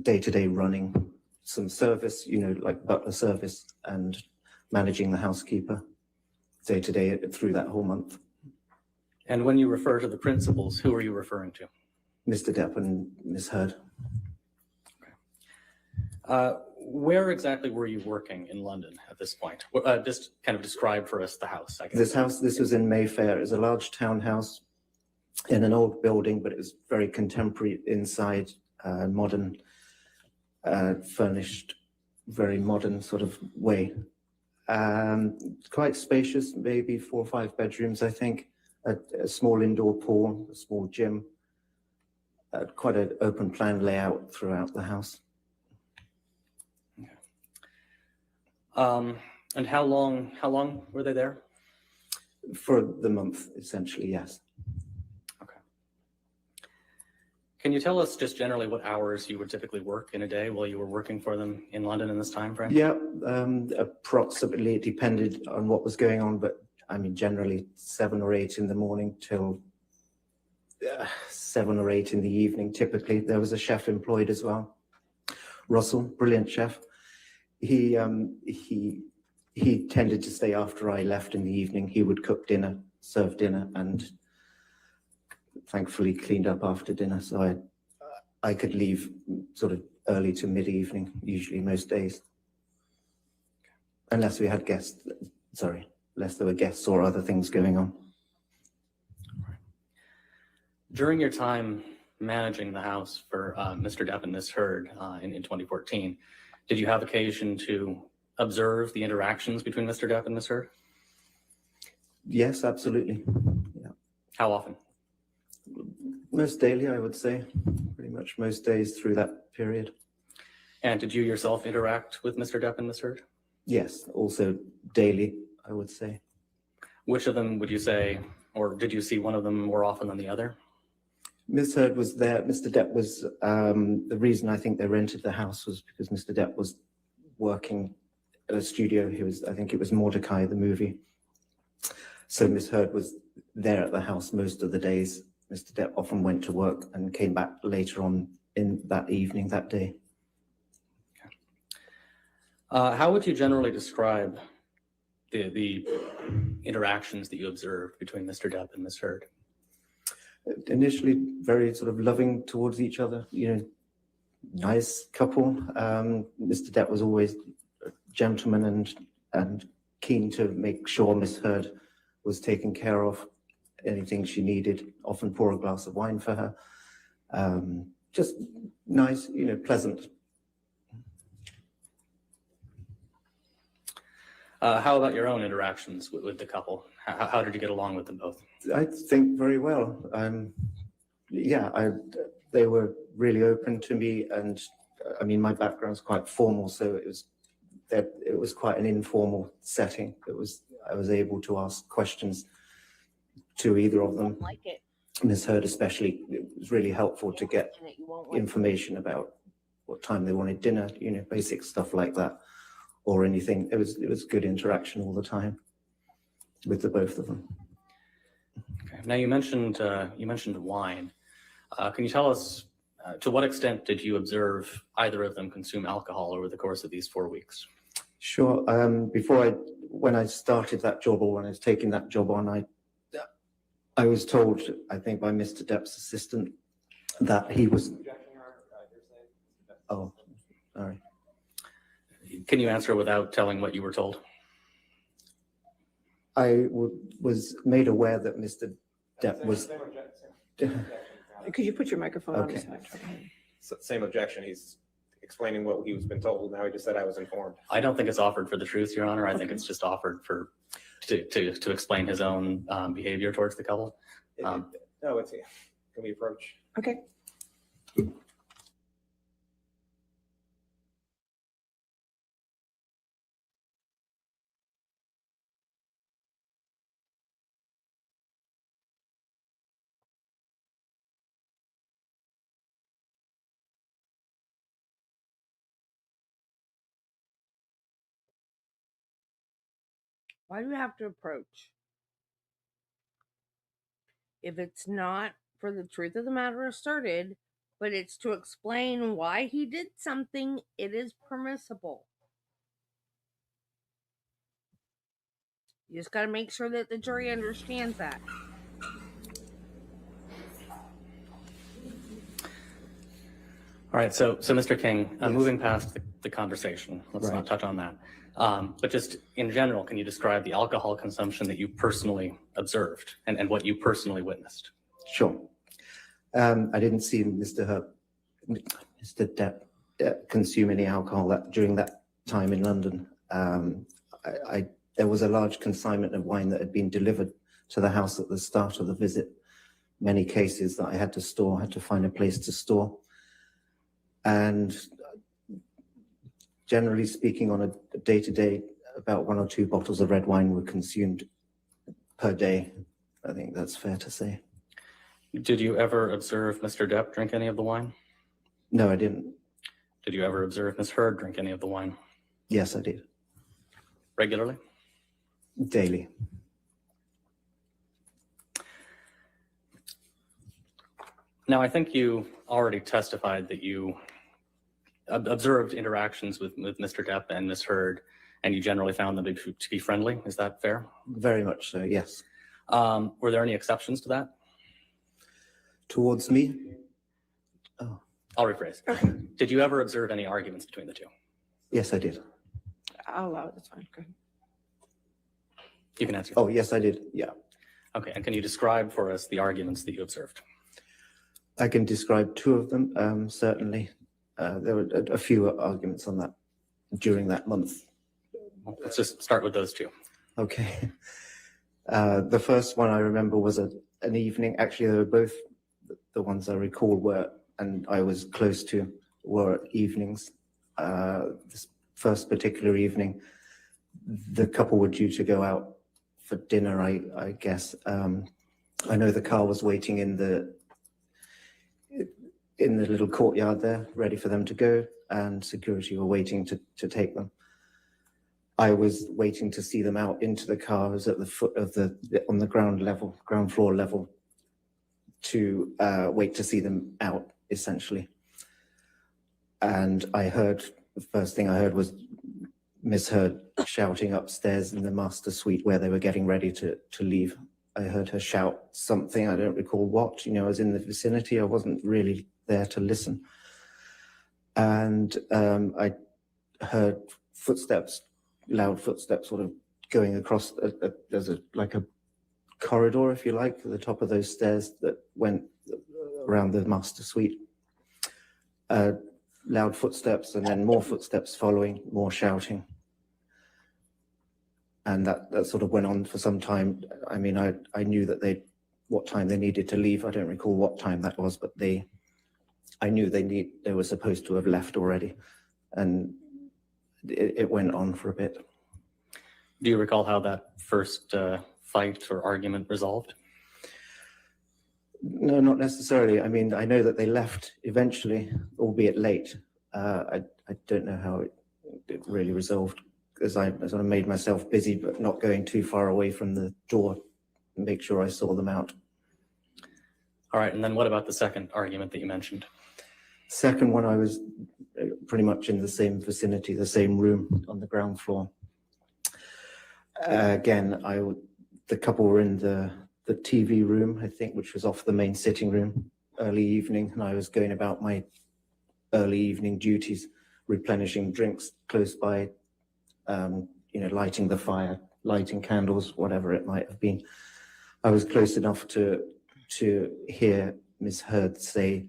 day-to-day running, some service, like butler service, and managing the housekeeper day-to-day through that whole month. And when you refer to the principals, who are you referring to? Mr. Depp and Ms. Heard. Okay. Where exactly were you working in London at this point? Just kind of describe for us the house, I guess. This was in Mayfair. It was a large townhouse in an old building, but it was very contemporary inside, modern, furnished, very modern sort of way. Quite spacious, maybe 4 or 5 bedrooms, I think. A small indoor pool, a small gym. Quite an open plan layout throughout the house. Okay. And how long were they there? For the month, essentially, yes. Okay. Can you tell us just generally what hours you would typically work in a day while you were working for them in London in this time frame? Yeah, approximately. It depended on what was going on, but I mean, generally 7 or 8 in the morning till 7 or 8 in the evening. Typically, there was a chef employed as well. Russell, brilliant chef. He tended to stay after I left in the evening. He would cook dinner, serve dinner, and thankfully cleaned up after dinner, so I could leave sort of early to mid-evening, usually most days. Unless we had guests, unless there were guests or other things going on. During your time managing the house for Mr. Depp and Ms. Heard in 2014, did you have occasion to observe the interactions between Mr. Depp and Ms. Heard? Yes, absolutely. Yeah. How often? Most daily, I would say. Pretty much most days through that period. And did you yourself interact with Mr. Depp and Ms. Heard? Yes, also daily, I would say. Which of them would you say, or did you see one of them more often than the other? Ms. Heard was there. Mr. Depp was, the reason I think they rented the house was because Mr. Depp was working at a studio. I think it was Mordecai, the movie. So Ms. Heard was there at the house most of the days. Mr. Depp often went to work and came back later on in that evening, that day. How would you generally describe the interactions that you observed between Mr. Depp and Ms. Heard? Initially, very sort of loving towards each other, nice couple. Mr. Depp was always a gentleman and keen to make sure Miss Heard was taken care of, anything she needed, often pour a glass of wine for her. Just nice, pleasant. How about your own interactions with the couple? How did you get along with them both? I think very well. They were really open to me, and I mean, my background's quite formal, so it was quite an informal setting. I was able to ask questions to either of them. Like it. Ms. Heard especially, it was really helpful to get information about what time they wanted dinner, basic stuff like that, or anything. It was good interaction all the time with the both of them. Okay. Now you mentioned wine. Can you tell us to what extent did you observe either of them consume alcohol over the course of these 4 weeks? Sure. When I started that job, or when I was taking that job on, I was told, I think by Mr. Depp's assistant, that he was. Oh, sorry. Can you answer without telling what you were told? I was made aware that Mr. Depp was. Could you put your microphone on? Okay. Same objection. He's explaining what he was been told. Now he just said I was informed. I don't think it's offered for the truth, Your Honor. I think it's just offered to explain his own behavior towards the couple. No, can we approach? Okay. Why do you have to approach? If it's not for the truth of the matter asserted, but it's to explain why he did something, it is permissible. You just got to make sure that the jury understands that. All right, so Mr. King, moving past the conversation, let's not touch on that. But just in general, can you describe the alcohol consumption that you personally observed and what you personally witnessed? Sure. I didn't see Mr. Depp consume any alcohol during that time in London. There was a large consignment of wine that had been delivered to the house at the start of the visit. Many cases that I had to find a place to store. And generally speaking, on a day-to-day, about 1 or 2 bottles of red wine were consumed per day. I think that's fair to say. Did you ever observe Mr. Depp drink any of the wine? No, I didn't. Did you ever observe Ms. Heard drink any of the wine? Yes, I did. Regularly? Daily. Now, I think you already testified that you observed interactions with Mr. Depp and Ms. Heard, and you generally found them to be friendly. Is that fair? Very much so, yes. Were there any exceptions to that? Towards me? I'll rephrase. Did you ever observe any arguments between the two? Yes, I did. I'll allow it, that's fine, go ahead. You can answer. Oh, yes, I did. Yeah. Okay, and can you describe for us the arguments that you observed? I can describe two of them, certainly. There were a few arguments on that during that month. Let's just start with those two. Okay. The first one I remember was an evening. Actually, they were both the ones I recall were, and I was close to, were evenings. This first particular evening, the couple were due to go out for dinner, I guess. I know the car was waiting in the little courtyard there, ready for them to go, and security were waiting to take them. I was waiting to see them out into the car. I was at the foot of on the ground floor level, to wait to see them out, essentially. And the first thing I heard was Miss Heard shouting upstairs in the master suite where they were getting ready to leave. I heard her shout something, I don't recall what, I was in the vicinity, I wasn't really there to listen. And I heard footsteps, loud footsteps sort of going across, there's like a corridor, if you like, at the top of those stairs that went around the master suite. Loud footsteps and then more footsteps following, more shouting. And that sort of went on for some time. I mean, I knew that what time they needed to leave. I don't recall what time that was, but I knew they were supposed to have left already. And it went on for a bit. Do you recall how that first fight or argument resolved? No, not necessarily. I mean, I know that they left eventually, albeit late. I don't know how it really resolved, because I sort of made myself busy, but not going too far away from the door to make sure I saw them out. All right, and then what about the second argument that you mentioned? Second one, I was pretty much in the same vicinity, the same room on the ground floor. Again, the couple were in the TV room, I think, which was off the main sitting room, early evening, and I was going about my early evening duties, replenishing drinks close by, lighting the fire, lighting candles, whatever it might have been. I was close enough to hear Miss Heard say,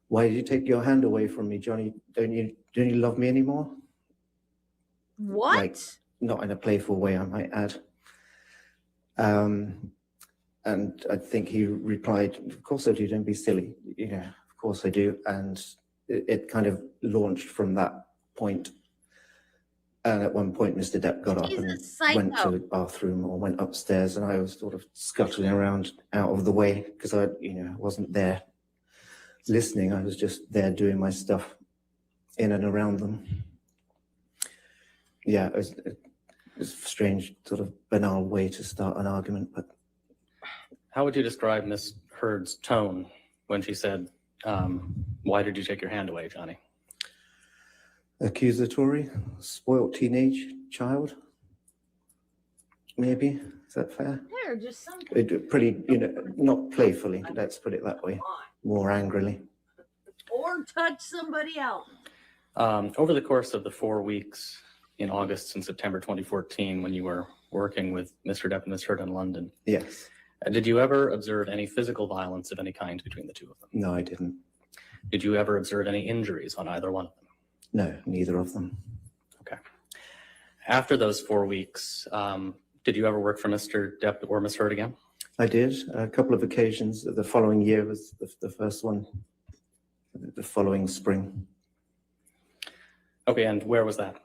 "Why did you take your hand away from me, Johnny? Don't you love me anymore?" What? Like, not in a playful way, I might add. And I think he replied, "Of course I do, don't be silly. Of course I do." And it kind of launched from that point. And at one point, Mr. Depp got up and went to the bathroom or went upstairs, and I was sort of scuttling around out of the way because I wasn't there listening. I was just there doing my stuff in and around them. Yeah, it was a strange, sort of banal way to start an argument. But how would you describe Miss Heard's tone when she said, "Why did you take your hand away, Johnny?" Accusatory, spoiled teenage child, maybe. Is that fair? There, just some. Pretty, not playfully, let's put it that way, more angrily. Or touch somebody else. Over the course of the 4 weeks in August and September 2014, when you were working with Mr. Depp and Ms. Heard in London, Yes. Did you ever observe any physical violence of any kind between the two of them? No, I didn't. Did you ever observe any injuries on either one of them? No, neither of them. Okay. After those 4 weeks, did you ever work for Mr. Depp or Ms. Heard again? I did. A couple of occasions. The following year was the first one, the following spring. Okay, and where was that?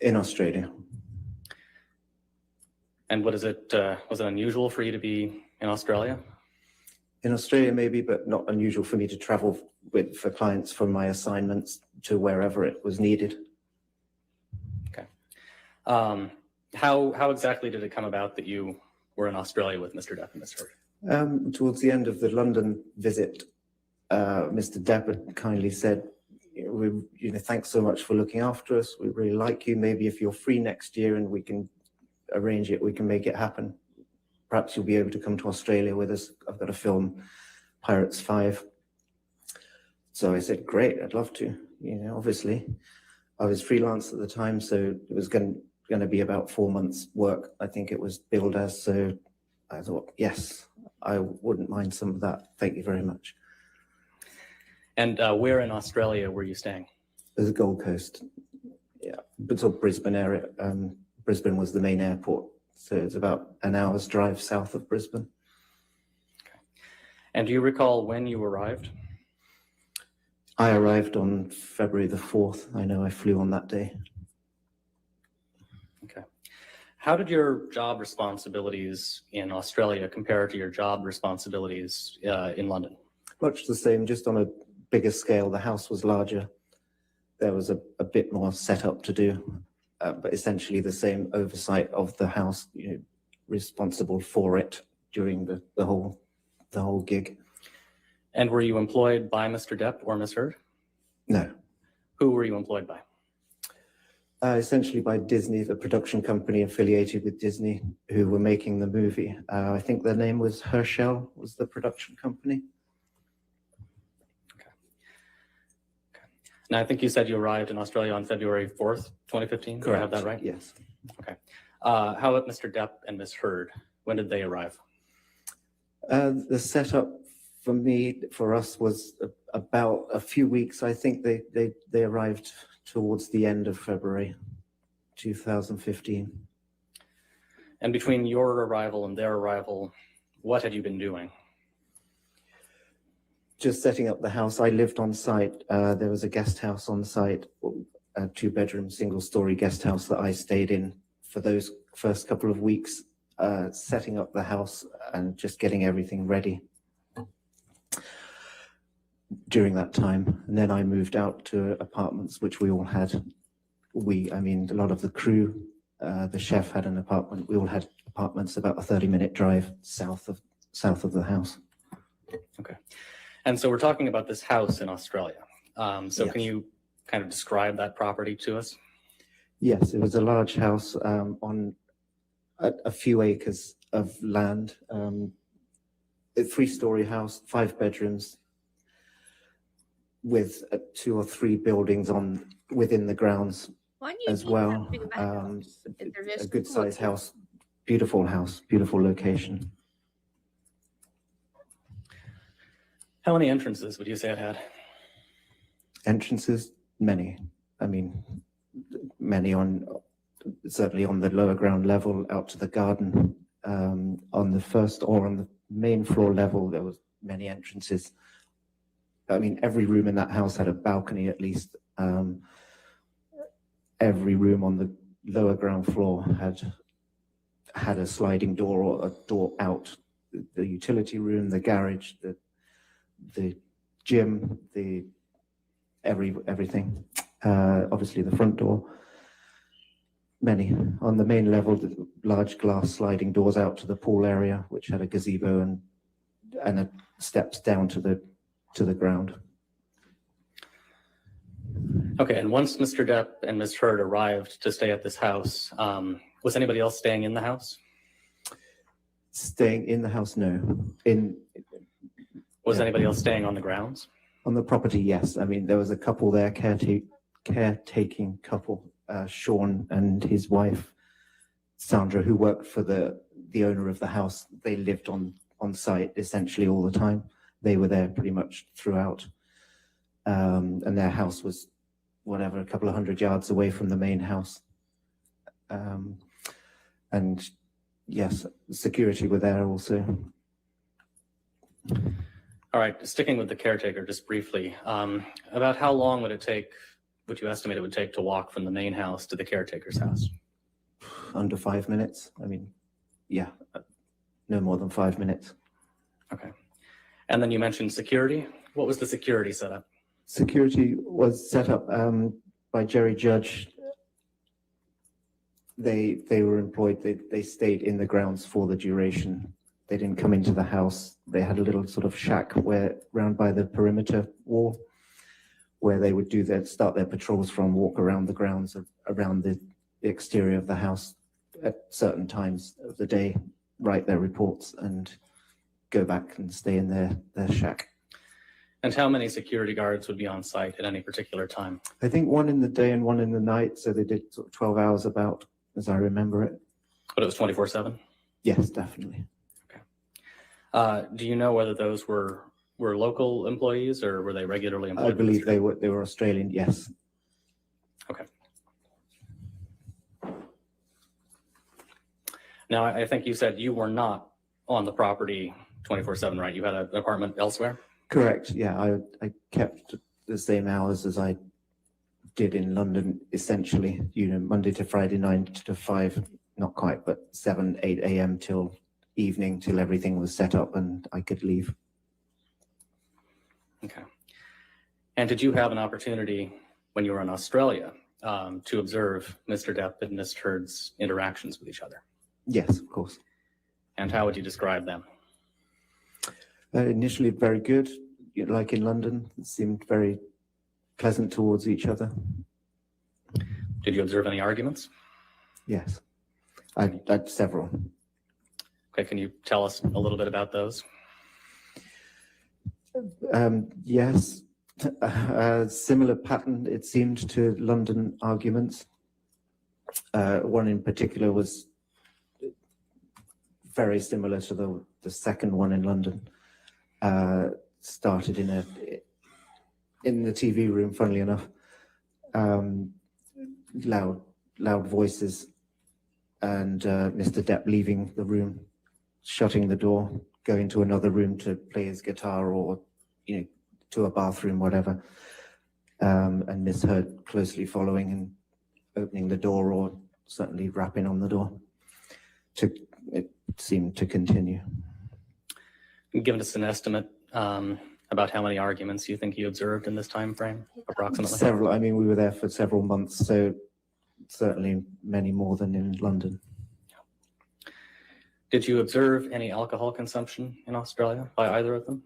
In Australia. And was it unusual for you to be in Australia? In Australia, maybe, but not unusual for me to travel for clients for my assignments to wherever it was needed. Okay. How exactly did it come about that you were in Australia with Mr. Depp and Ms. Heard? Towards the end of the London visit, Mr. Depp had kindly said, thanks so much for looking after us. We really like you. Maybe if you're free next year and we can arrange it, we can make it happen. Perhaps you'll be able to come to Australia with us. I've got a film Pirates 5. So I said, great, I'd love to. You know, obviously, I was freelance at the time, so it was going to be about 4 months' work. I think it was billed as. So I thought, yes, I wouldn't mind some of that. Thank you very much. And where in Australia were you staying? There's a Gold Coast, yeah, but sort of Brisbane area. Brisbane was the main airport, so it's about an hour's drive south of Brisbane. Okay. And do you recall when you arrived? I arrived on February the 4th. I know I flew on that day. Okay. How did your job responsibilities in Australia compare to your job responsibilities in London? Much the same, just on a bigger scale. The house was larger. There was a bit more setup to do, but essentially the same oversight of the house, you know, responsible for it during the whole gig. And were you employed by Mr. Depp or Ms. Heard? No. Who were you employed by? Essentially by Disney, the production company affiliated with Disney, who were making the movie. I think their name was Herschel, was the production company. Okay. Now, I think you said you arrived in Australia on February 4th, 2015. Correct. Do I have that right? Yes. Okay. How about Mr. Depp and Ms. Heard? When did they arrive? The setup for us was about a few weeks. I think they arrived towards the end of February 2015. And between your arrival and their arrival, what had you been doing? Just setting up the house. I lived on site. There was a guest house on site, a 2-bedroom, single-story guest house that I stayed in for those first couple of weeks, setting up the house and just getting everything ready during that time. And then I moved out to apartments, which we all had. I mean, a lot of the crew, the chef had an apartment. We all had apartments about a 30-minute drive south of the house. Okay. And so we're talking about this house in Australia. So Yes. Can you kind of describe that property to us? Yes, it was a large house on a few acres of land. A 3-story house, 5 bedrooms, with 2 or 3 buildings within the grounds as well. A good sized house, beautiful location. How many entrances would you say it had? Entrances, many. I mean, many certainly on the lower ground level out to the garden. On the first or on the main floor level, there was many entrances. I mean, every room in that house had a balcony at least. Every room on the lower ground floor had a sliding door or a door out. The utility room, the garage, the gym, everything. Obviously the front door. Many. On the main level, the large glass sliding doors out to the pool area, which had a gazebo and steps down to the ground. Okay, and once Mr. Depp and Ms. Heard arrived to stay at this house, was anybody else staying in the house? Staying in the house, no. Was anybody else staying on the grounds? On the property, yes. I mean, there was a couple there, caretaking couple, Sean and his wife, Sandra, who worked for the owner of the house. They lived on site essentially all the time. They were there pretty much throughout. And their house was, whatever, a couple of 100 yards away from the main house. And yes, security were there also. All right, sticking with the caretaker just briefly, about how long would you estimate it would take to walk from the main house to the caretaker's house? Under 5 minutes. I mean, yeah, no more than 5 minutes. Okay. And then you mentioned security. What was the security setup? Security was set up by Jerry Judge. They were employed. They stayed in the grounds for the duration. They didn't come into the house. They had a little sort of shack round by the perimeter wall, where they would start their patrols from, walk around the grounds, around the exterior of the house at certain times of the day, write their reports and go back and stay in their shack. And how many security guards would be on site at any particular time? I think one in the day and one in the night, so they did sort of 12 hours about, as I remember it. But it was 24/7? Yes, definitely. Do you know whether those were local employees or were they regularly employed? I believe they were Australian, yes. Okay. Now, I think you said you were not on the property 24/7, right? You had an apartment elsewhere? Correct, yeah. I kept the same hours as I did in London, essentially, Monday to Friday, 9 to 5, not quite, but 7, 8 a.m. till evening, till everything was set up and I could leave. Okay. And did you have an opportunity when you were in Australia to observe Mr. Depp and Ms. Heard's interactions with each other? Yes, of course. And how would you describe them? Initially very good, like in London, it seemed very pleasant towards each other. Did you observe any arguments? Yes, I had several. Okay, can you tell us a little bit about those? Yes, a similar pattern, it seemed, to London arguments. One in particular was very similar to the second one in London. Started in the TV room, funnily enough. Loud voices, and Mr. Depp leaving the room, shutting the door, going to another room to play his guitar or, to a bathroom, whatever. And Miss Heard closely following and opening the door or certainly rapping on the door. It seemed to continue. Give us an estimate about how many arguments you think you observed in this time frame, approximately? Several. I mean, we were there for several months, so certainly many more than in London. Did you observe any alcohol consumption in Australia by either of them?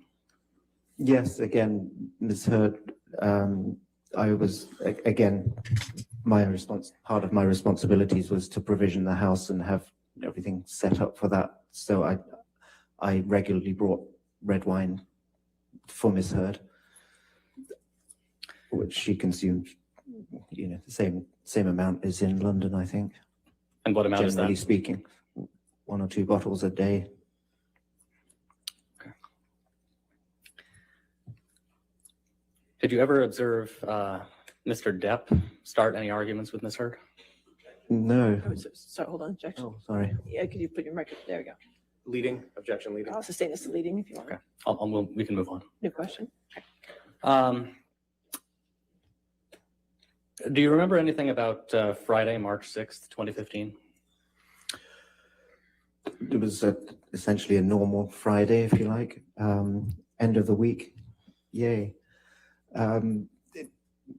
Yes, again, Ms. Heard, I was, again, part of my responsibilities was to provision the house and have everything set up for that. So I regularly brought red wine for Ms. Heard, which she consumed, the same amount as in London, I think. And what amount is that? Generally speaking, 1 or 2 bottles a day. Okay. Did you ever observe Mr. Depp start any arguments with Ms. Heard? No. Oh, sorry, hold on, objection. Oh, sorry. Yeah, could you put your record, there we go. Leading, objection, leading. I'll sustain this to leading if you want. Okay, we can move on. New question. Do you remember anything about Friday, March 6th, 2015? It was essentially a normal Friday, if you like. End of the week. Yay.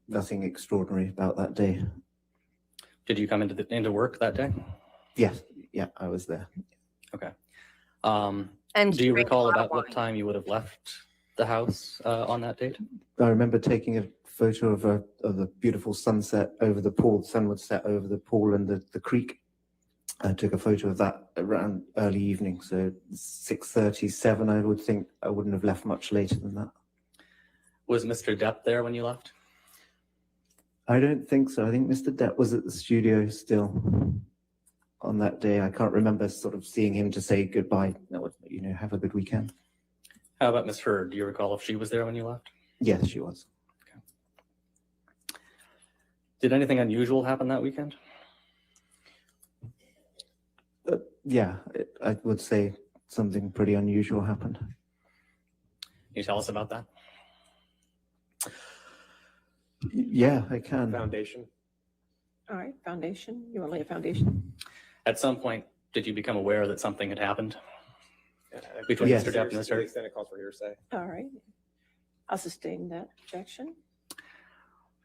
Nothing extraordinary about that day. Did you come into work that day? Yes. Yeah, I was there. Okay. And do you recall about what time you would have left the house on that date? I remember taking a photo of the beautiful sunset over the pool. The sun would set over the pool and the creek. I took a photo of that around early evening, so 6:37. I would think I wouldn't have left much later than that. Was Mr. Depp there when you left? I don't think so. I think Mr. Depp was at the studio still on that day. I can't remember sort of seeing him to say goodbye. Have a good weekend. How about Ms. Heard? Do you recall if she was there when you left? Yes, she was. Okay. Did anything unusual happen that weekend? Yeah, I would say something pretty unusual happened. Can you tell us about that? Yeah, I can. Foundation. All right, foundation. You want to lay a foundation? At some point, did you become aware that something had happened between Yes. Mr. Depp and Ms. To the Heard? extent it calls for hearsay. All right. I'll sustain that objection.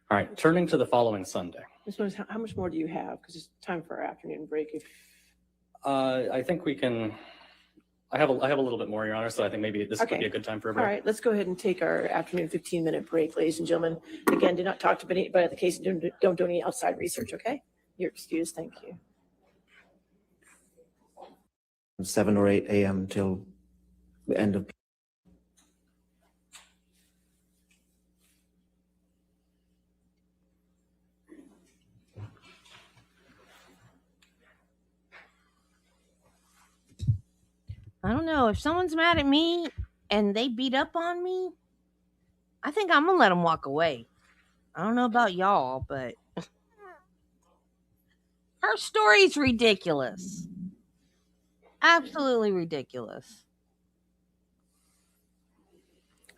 All right, turning to the following Sunday. Ms. Williams, how much more do you have? Because it's time for our afternoon break. I think we can. I have a little bit more, Your Honor, so I think maybe this would be a good time for a All break. right, let's go ahead and take our afternoon 15-minute break, ladies and gentlemen. Again, do not talk to anybody at the case. Don't do any outside research, okay? You're excused. Thank you. 7 or 8 a.m. till the end of. I don't know. If someone's mad at me and they beat up on me, I think I'm gonna let them walk away. I don't know about y'all, but her story's ridiculous. Absolutely ridiculous.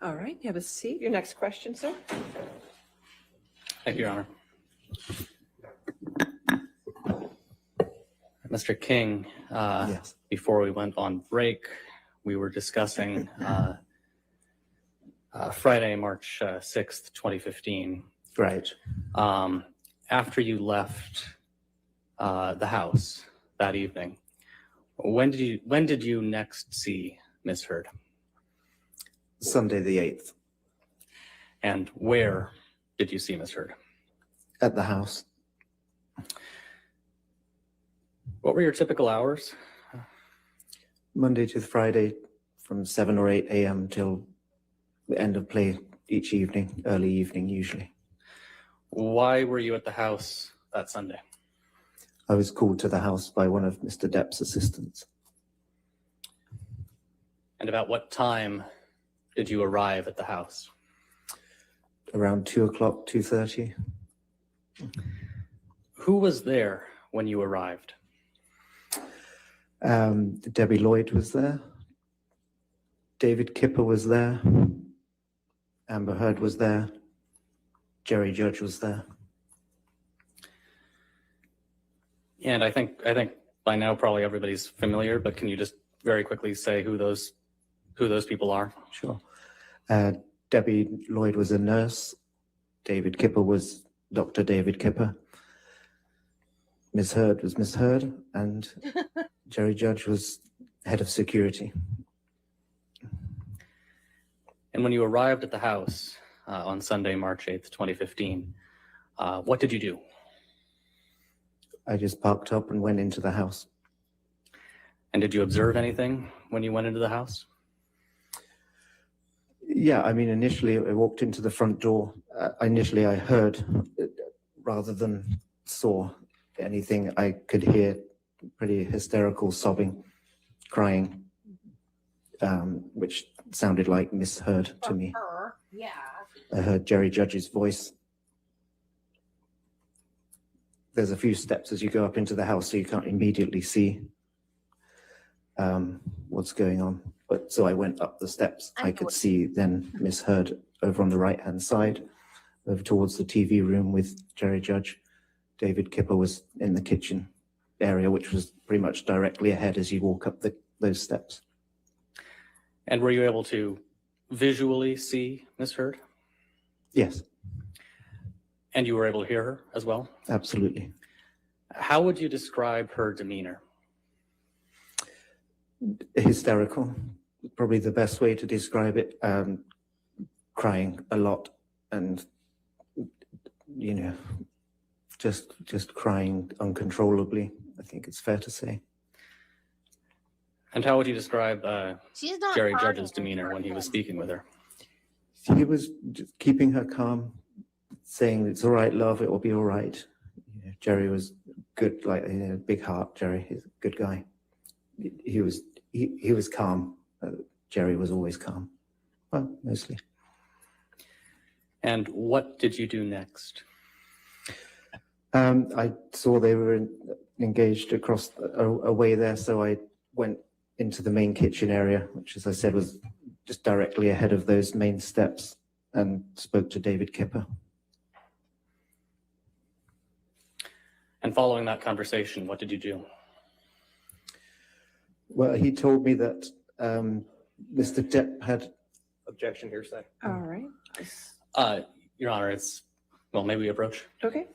All right, you have a seat. Your next question, sir. Thank you, Your Honor. Mr. King, Yes. before we went on break, we were discussing Friday, March 6th, 2015. Right. After you left the house that evening, when did you next see Miss Heard? Sunday the 8th. And where did you see Miss Heard? At the house. What were your typical hours? Monday to Friday from 7 or 8 a.m. till the end of play each evening, early evening usually. Why were you at the house that Sunday? I was called to the house by one of Mr. Depp's assistants. And about what time did you arrive at the house? Around 2 o'clock, 2:30. Who was there when you arrived? Debbie Lloyd was there. David Kipper was there. Amber Heard was there. Jerry Judge was there. And I think by now probably everybody's familiar, but can you just very quickly say who those people are? Sure. Debbie Lloyd was a nurse. David Kipper was Dr. David Kipper. Miss Heard was Miss Heard, and Jerry Judge was head of security. And when you arrived at the house on Sunday, March 8th, 2015, what did you do? I just parked up and went into the house. And did you observe anything when you went into the house? Yeah, I mean, initially I walked into the front door. Initially I heard rather than saw anything. I could hear pretty hysterical sobbing, crying, which sounded like Miss Heard to me. Yeah. I heard Jerry Judge's voice. There's a few steps as you go up into the house, so you can't immediately see what's going on. But so I went up the steps. I could see then Miss Heard over on the right-hand side, over towards the TV room with Jerry Judge. David Kipper was in the kitchen area, which was pretty much directly ahead as you walk up those steps. And were you able to visually see Miss Heard? Yes, And you were able to hear her as well? absolutely. How would you describe her demeanor? Hysterical, probably the best way to describe it. Crying a lot, and just crying uncontrollably. I think it's fair to say. And how would you describe She's not Jerry hurting Judge's demeanor when he was speaking with her? He was just keeping her calm, saying, "It's all right, love. It will be all right." Jerry was good, like big heart. Jerry, he's a good guy. He was calm. Jerry was always calm. Well, mostly. And what did you do next? I saw they were engaged across a way there, so I went into the main kitchen area, which, as I said, was just directly ahead of those main steps, and spoke to David Kipper. And following that conversation, what did you do? Well, he told me that Mr. Depp had. Objection, hearsay. All right. Your Honor, maybe we approach. Okay.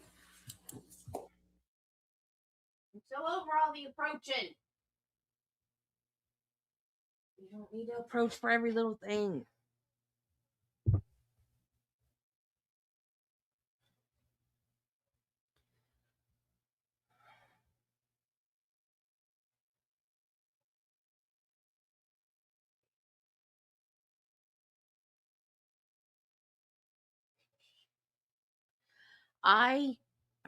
I'm so over all the approaching. You don't need to approach for every little thing. I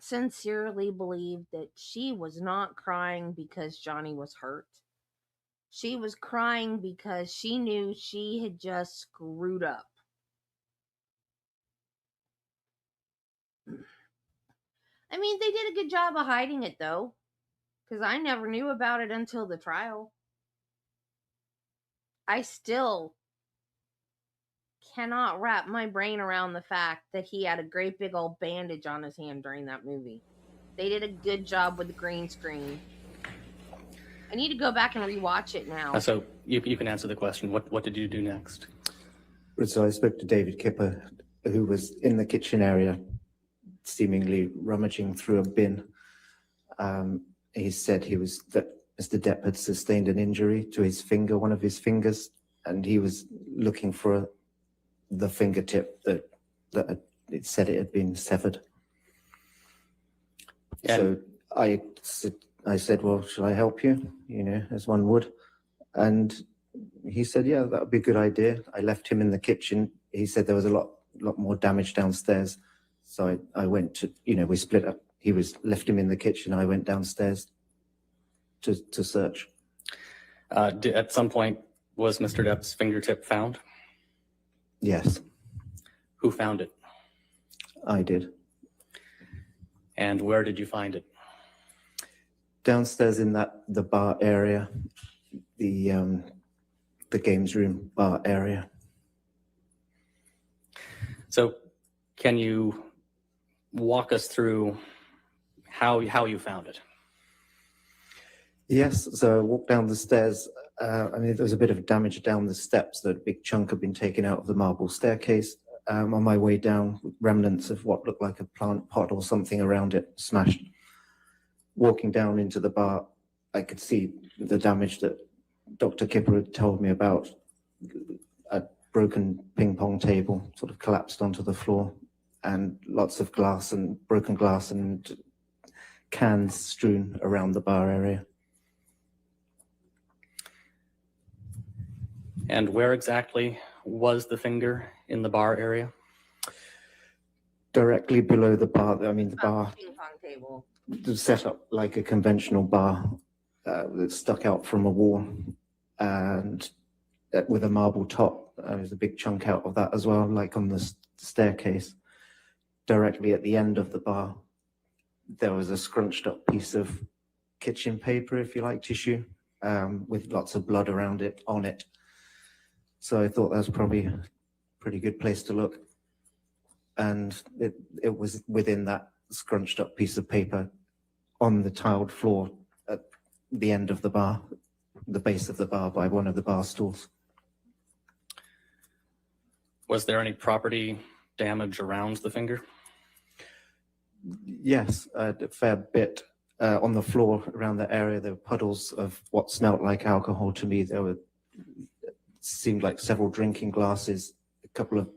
sincerely believe that she was not crying because Johnny was hurt. She was crying because she knew she had just screwed up. I mean, they did a good job of hiding it, though, because I never knew about it until the trial. I still cannot wrap my brain around the fact that he had a great big old bandage on his hand during that movie. They did a good job with the green screen. I need to go back and rewatch it now. So you can answer the question. What did you do next? So I spoke to David Kipper, who was in the kitchen area, seemingly rummaging through a bin. He said that Mr. Depp had sustained an injury to his finger, one of his fingers, and he was looking for the fingertip that it said it had been severed. So I said, well, shall I help you? You know, as one would. And he said, yeah, that would be a good idea. I left him in the kitchen. He said there was a lot more damage downstairs. So I went to, we split up. He left him in the kitchen. I went downstairs to search. At some point, was Mr. Depp's fingertip found? Yes. Who found it? I did. And where did you find it? Downstairs in the bar area, the games room bar area. So can you walk us through how you found it? Yes, so I walked down the stairs. There was a bit of damage down the steps. That a big chunk had been taken out of the marble staircase. On my way down, remnants of what looked like a plant pot or something around it smashed. Walking down into the bar, I could see the damage that Dr. Kipper had told me about. A broken ping pong table sort of collapsed onto the floor, and lots of glass and broken glass and cans strewn around the bar area. And where exactly was the finger in the bar area? Directly below the bar. The bar Ping pong table. was set up like a conventional bar that stuck out from a wall, and with a marble top. There's a big chunk out of that as well, like on the staircase. Directly at the end of the bar, there was a scrunched up piece of kitchen paper, if you like, tissue, with lots of blood around it, on it. So I thought that was probably a pretty good place to look. And it was within that scrunched up piece of paper on the tiled floor at the end of the bar, the base of the bar by one of the bar stools. Was there any property damage around the finger? Yes, a fair bit. On the floor around the area, there were puddles of what smelt like alcohol to me. There seemed like several drinking glasses, a couple of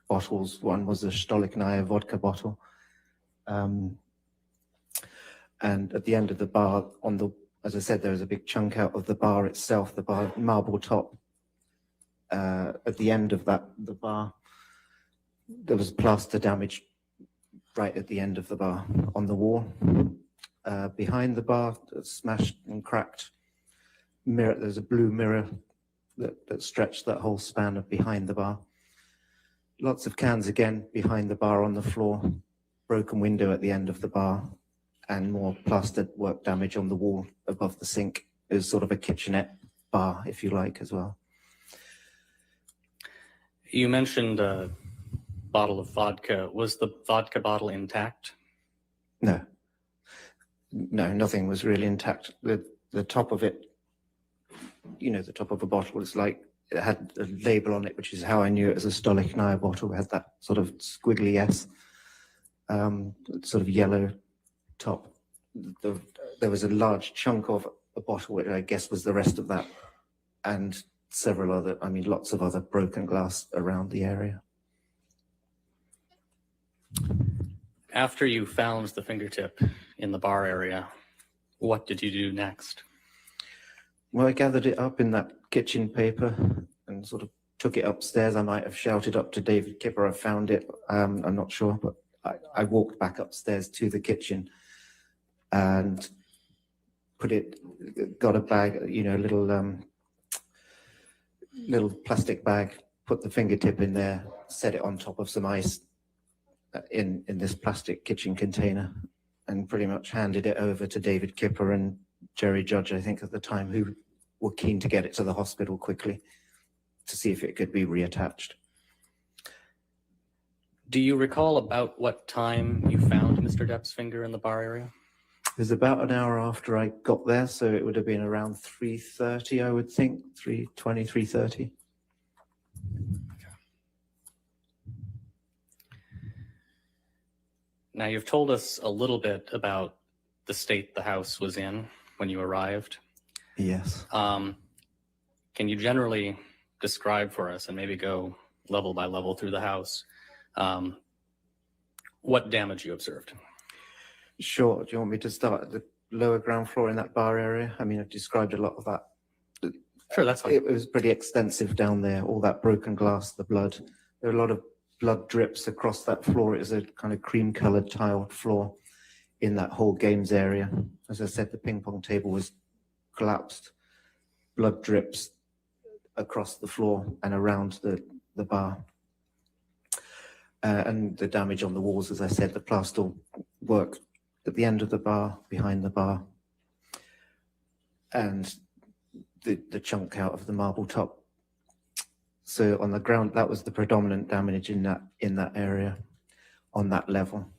bottles. One was a Stolichnaya vodka bottle. And at the end of the bar, as I said, there was a big chunk out of the bar itself, the bar marble top. At the end of the bar, there was plaster damage right at the end of the bar on the wall. Behind the bar, smashed and cracked mirror. There's a blue mirror that stretched that whole span of behind the bar. Lots of cans again behind the bar on the floor. Broken window at the end of the bar, and more plastered work damage on the wall above the sink. It was sort of a kitchenette bar, if you like, as well. You mentioned a bottle of vodka. Was the vodka bottle intact? No, nothing was really intact. The top of it, the top of a bottle, it's like it had a label on it, which is how I knew it was a Stolichnaya bottle. It had that sort of squiggly S, sort of yellow top. There was a large chunk of a bottle, which I guess was the rest of that, and lots of other broken glass around the area. After you found the fingertip in the bar area, what did you do next? Well, I gathered it up in that kitchen paper sort of took it upstairs. I might have shouted up to David Kipper, I found it. I'm not sure, but I walked back upstairs to the kitchen and got a bag, a little plastic bag, put the fingertip in there, set it on top of some ice in this plastic kitchen container, and pretty much handed it over to David Kipper and Jerry Judge, I think at the time, who were keen to get it to the hospital quickly to see if it could be reattached. Do you recall about what time you found Mr. Depp's finger in the bar area? It was about an hour after I got there, so it would have been around 3:30, I would think, 3:20, 3:30. Now, you've told us a little bit about the state the house was in when you arrived. Yes. Can you generally describe for us, and maybe go level by level through the house, what damage you observed? Sure. Do you want me to start at the lower ground floor in that bar area? I mean, I've described a lot of that. Sure, that's fine. It was pretty extensive down there, all that broken glass, the blood. There are a lot of blood drips across that floor. It was a kind of cream-colored tiled floor in that whole games area. As I said, the ping pong table was collapsed. Blood drips across the floor and around the bar. And the damage on the walls, as I said, the plaster work at the end of the bar, behind the bar, and the chunk out of the marble top. So on the ground, that was the predominant damage in that area, on that level.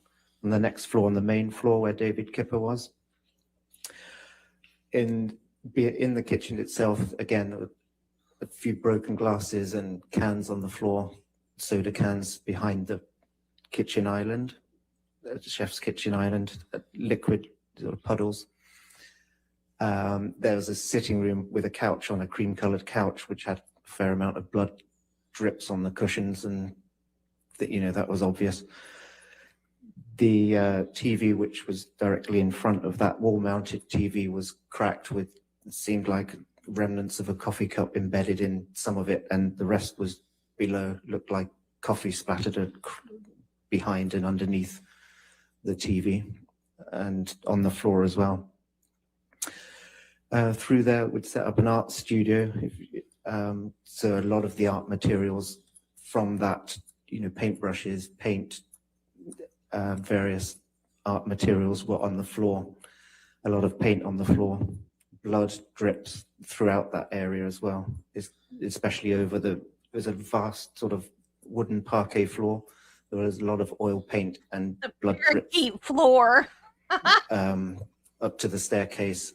On the next floor, on the main floor where David Kipper was, in the kitchen itself, again, a few broken glasses and cans on the floor, soda cans behind the kitchen island, the chef's kitchen island, liquid sort of puddles. There was a sitting room with a couch on a cream-colored couch, which had a fair amount of blood drips on the cushions, and that was obvious. The TV, which was directly in front of that wall-mounted TV, was cracked with, it seemed like remnants of a coffee cup embedded in some of it, and the rest was below, looked like coffee splattered behind and underneath the TV and on the floor as well. Through there, we'd set up an art studio. So a lot of the art materials from that, paintbrushes, paint, various art materials were on the floor. A lot of paint on the floor. Blood drips throughout that area as well, especially over there's a vast sort of wooden parquet floor. There was a lot of oil paint and blood drips. Floor. Up to the staircase.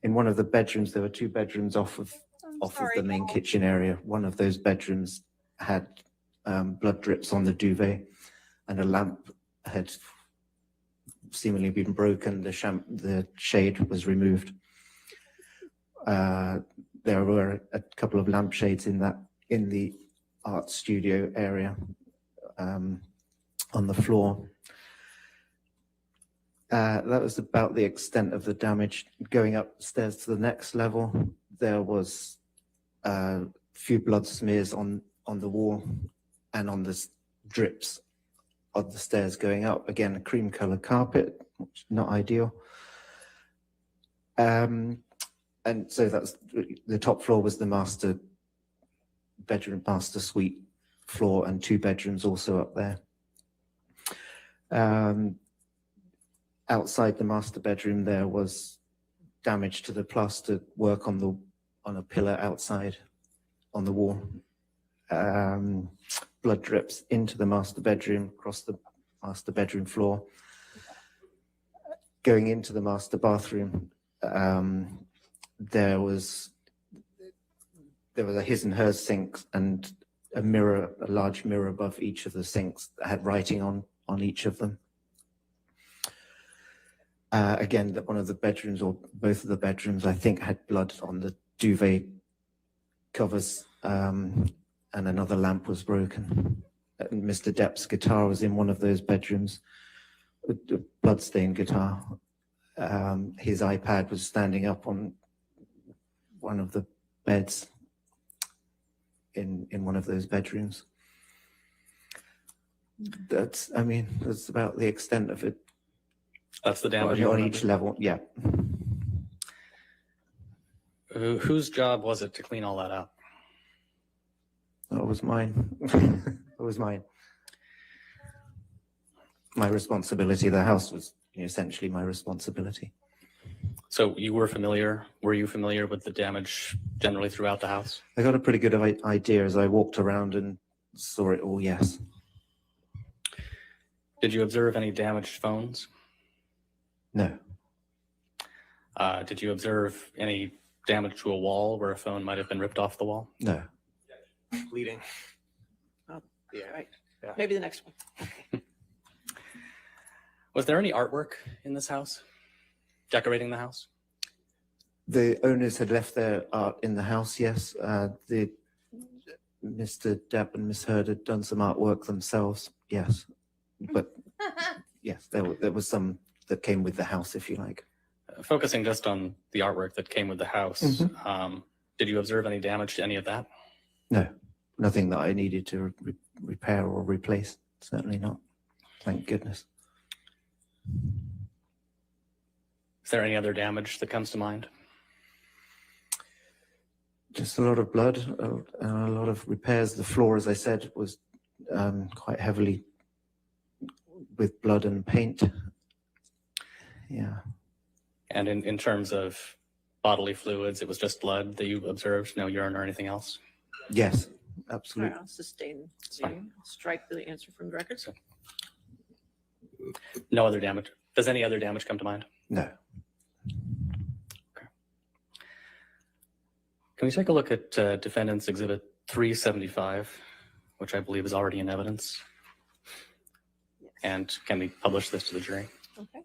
In one of the bedrooms, there were two bedrooms off of the main kitchen area. One of those bedrooms had blood drips on the duvet, and a lamp had seemingly been broken. The shade was removed. There were a couple of lampshades in the art studio area on the floor. That was about the extent of the damage. Going upstairs to the next level, there was a few blood smears on the wall and on the drips of the stairs going up. Again, a cream-colored carpet, which not ideal. And so that's the top floor was the master bedroom, master suite floor, and two bedrooms also up there. Outside the master bedroom, there was damage to the plaster work on a pillar outside on the wall. Blood drips into the master bedroom, across the master bedroom floor. Going into the master bathroom, there was a his and hers sink and a large mirror above each of the sinks that had writing on each of them. Again, one of the bedrooms, or both of the bedrooms, I think, had blood on the duvet covers, and another lamp was broken. Mr. Depp's guitar was in one of those bedrooms, a blood-stained guitar. His iPad was standing up on one of the beds in one of those bedrooms. That's about the extent of it. That's the damage on each level, yeah. Whose job was it to clean all that up? That was mine. It was mine. My responsibility. The house was essentially my responsibility. So were you familiar with the damage generally throughout the house? I got a pretty good idea as I walked around and saw it all, yes. Did you observe any damaged phones? No. Did you observe any damage to a wall where a phone might have been ripped off the wall? No. Bleeding. Oh, yeah, right. Maybe the next one. Was there any artwork in this house? Decorating the house? The owners had left their art in the house, yes. Mr. Depp and Miss Heard had done some artwork themselves, yes. But yes, there was some that came with the house, if you like. Focusing just on the artwork that came with the house, did you observe any damage to any of that? No, nothing that I needed to repair or replace. Certainly not. Thank goodness. Is there any other damage that comes to mind? Just a lot of blood and a lot of repairs. The floor, as I said, was quite heavily with blood and paint. Yeah. And in terms of bodily fluids, it was just blood that you observed, no urine or anything else? Yes, absolutely. All right, I'll sustain strike the answer from the record. No other damage. Does any other damage come to mind? No. Okay. Can we take a look at Defendant's Exhibit 375, which I believe is already in evidence? Yes. And can we publish this to the jury? Okay.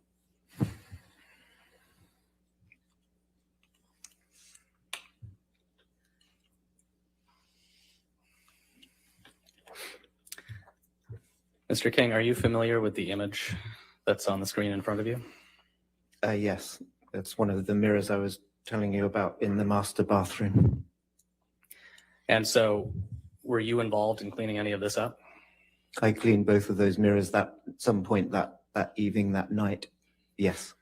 Mr. King, are you familiar with the image that's on the screen in front of you? Yes, that's one of the mirrors I was telling you about in the master bathroom. And so were you involved in cleaning any of this up? I cleaned both of those mirrors at some point that evening, that night. Yes.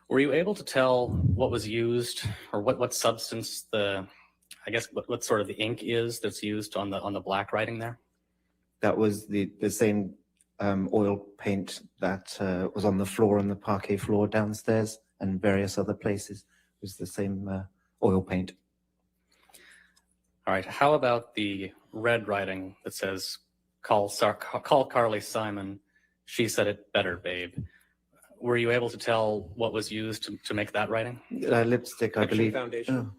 Were you able to tell what was used or what substance what sort of the ink is that's used on the black writing there? That was the same oil paint that was on the floor, on the parquet floor downstairs and various other places. It was the same oil paint. All right. How about the red writing that says, call Carly Simon. She said it better, babe. Were you able to tell what was used to make that writing? Lipstick, I believe. Foundation.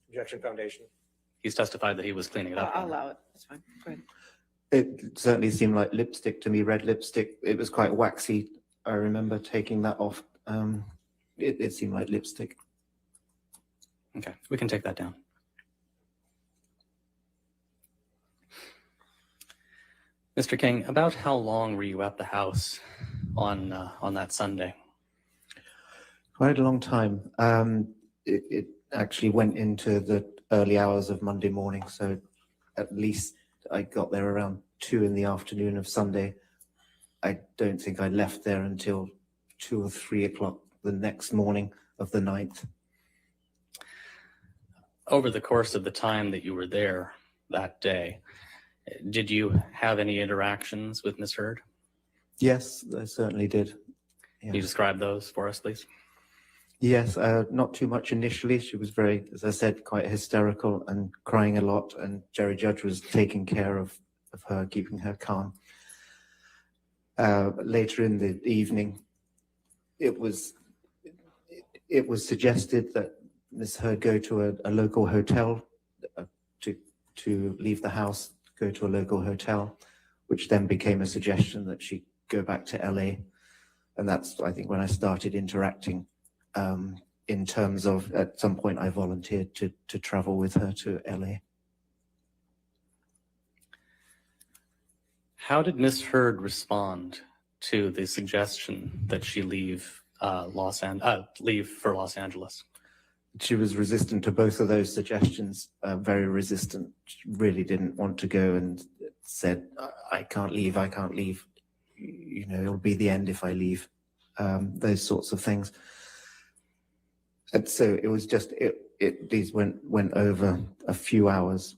Injection foundation. He's testified that he was cleaning it up. I'll allow it. That's fine. Go ahead. It certainly seemed like lipstick to me, red lipstick. It was quite waxy. I remember taking that off. It seemed like lipstick. Okay, we can take that down. Mr. King, about how long were you at the house on that Sunday? Quite a long time. It actually went into the early hours of Monday morning, so at least I got there around 2 in the afternoon of Sunday. I don't think I left there until 2 or 3 o'clock the next morning of the 9th. Over the course of the time that you were there that day, did you have any interactions with Ms. Heard? Yes, I certainly did. Yeah. Can you describe those for us, please? Yes, not too much initially. She was very, as I said, quite hysterical and crying a lot, and Jerry Judge was taking care of her, keeping her calm. Later in the evening, it was suggested that Ms. Heard go to a local hotel, to leave the house, go to a local hotel, which then became a suggestion that she go back to LA. And that's, I think, when I started interacting in terms of, at some point, I volunteered to travel with her to LA. How did Ms. Heard respond to the suggestion that she leave for Los Angeles? She was resistant to both of those suggestions, very resistant. She really didn't want to go, and said, I can't leave, I can't leave. You know, it'll be the end if I leave. Those sorts of things. And so it was just, these went over a few hours.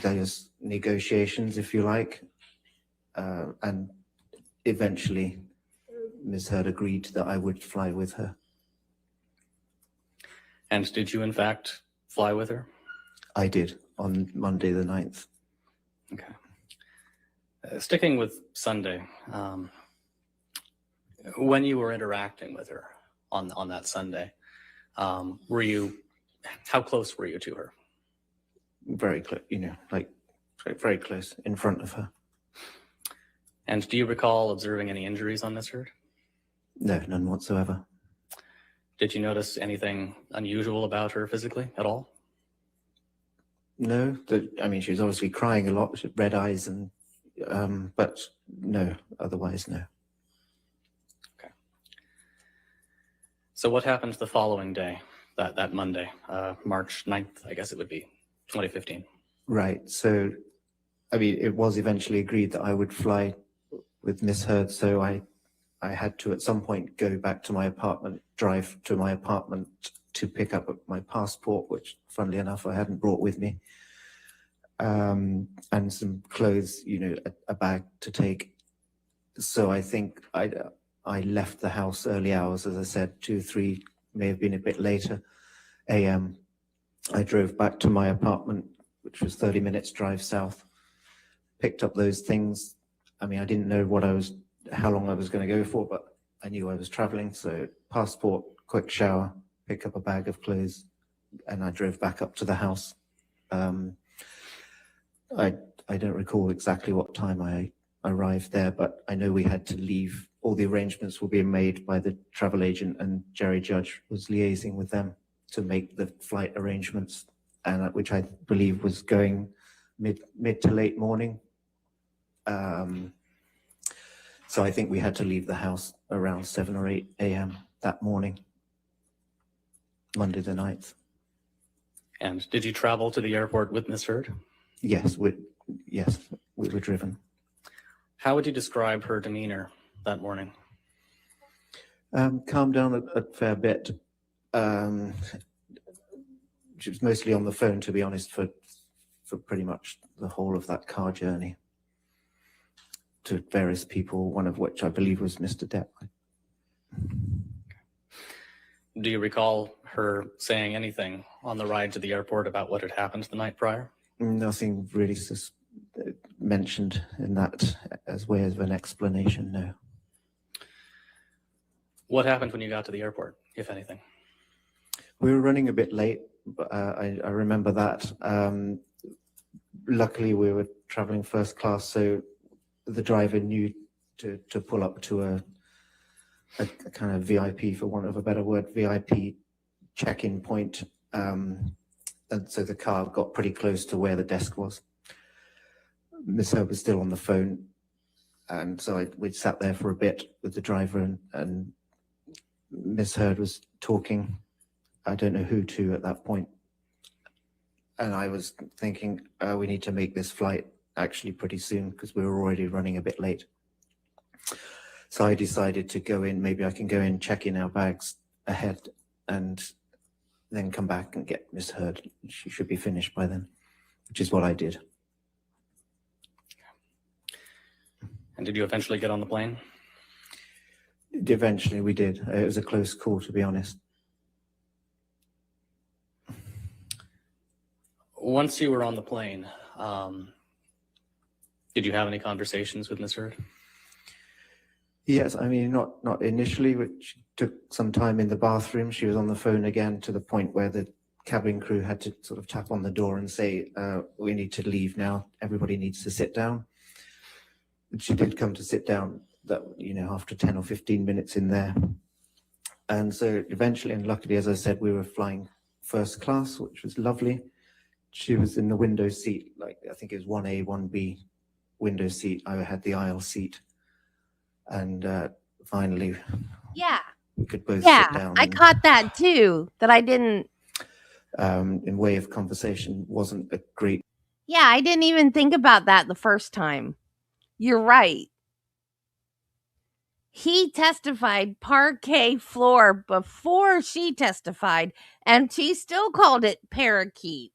Those negotiations, if you like. And eventually, Ms. Heard agreed that I would fly with her. And did you, in fact, fly with her? I did, on Monday the 9th. Okay. Sticking with Sunday, when you were interacting with her on that Sunday, how close were you to her? Very close, you know, like very close in front of her. And do you recall observing any injuries on Miss Heard? No, none whatsoever. Did you notice anything unusual about her physically at all? No, I mean, she was obviously crying a lot, she had red eyes, and but no, otherwise no. Okay. So what happened the following day, that Monday, March 9th, I guess it would be, 2015? Right, so, I mean, it was eventually agreed that I would fly with Miss Heard, so I had to at some point go back to my apartment, drive to my apartment to pick up my passport, which funnily enough I hadn't brought with me, and some clothes, you know, a bag to take. So I think I left the house early hours, as I said, 2, 3, may have been a bit later, a.m. I drove back to my apartment, which was 30 minutes drive south, picked up those things. I mean, I didn't know how long I was going to go for, but I knew I was traveling. So passport, quick shower, pick up a bag of clothes, and I drove back up to the house. I don't recall exactly what time I arrived there, but I know we had to leave. All the arrangements were being made by the travel agent, and Jerry Judge was liaising with them to make the flight arrangements, and which I believe was going mid to late morning. So I think we had to leave the house around 7 or 8 a.m. that morning, Monday the 9th. And did you travel to the airport with Miss Heard? Yes, we were driven. How would you describe her demeanor that morning? Calmed down a fair bit. She was mostly on the phone, to be honest, for pretty much the whole of that car journey to various people, one of which I believe was Mr. Depp. Do you recall her saying anything on the ride to the airport about what had happened the night prior? Nothing really mentioned in that as way of an explanation, no. What happened when you got to the airport, if anything? We were running a bit late, but I remember that. Luckily, we were traveling first class, so the driver knew to pull up to a kind of VIP, for want of a better word, VIP check-in point. And so the car got pretty close to where the desk was. Miss Heard was still on the phone, and so we sat there for a bit with the driver, and Miss Heard was talking. I don't know who to at that point. And I was thinking, we need to make this flight actually pretty soon because we were already running a bit late. So I decided to go in, maybe I can go in, check in our bags ahead, and then come back and get Miss Heard. She should be finished by then, which is what I did. And did you eventually get on the plane? Eventually we did. It was a close call, to be honest. Once you were on the plane, did you have any conversations with Miss Heard? Yes, I mean, not initially, which took some time in the bathroom. She was on the phone again to the point where the cabin crew had to sort of tap on the door and say, we need to leave now. Everybody needs to sit down. And she did come to sit down, that, you know, after 10 or 15 minutes in there. And so eventually, and luckily, as I said, we were flying first class, which was lovely. She was in the window seat, like I think it was 1A, 1B window seat. I had the aisle seat. And finally, we could both sit down. I caught that too, that I didn't. In way of conversation, wasn't a great. Yeah, I didn't even think about that the first time. You're right. He testified parquet floor before she testified, and she still called it parakeet.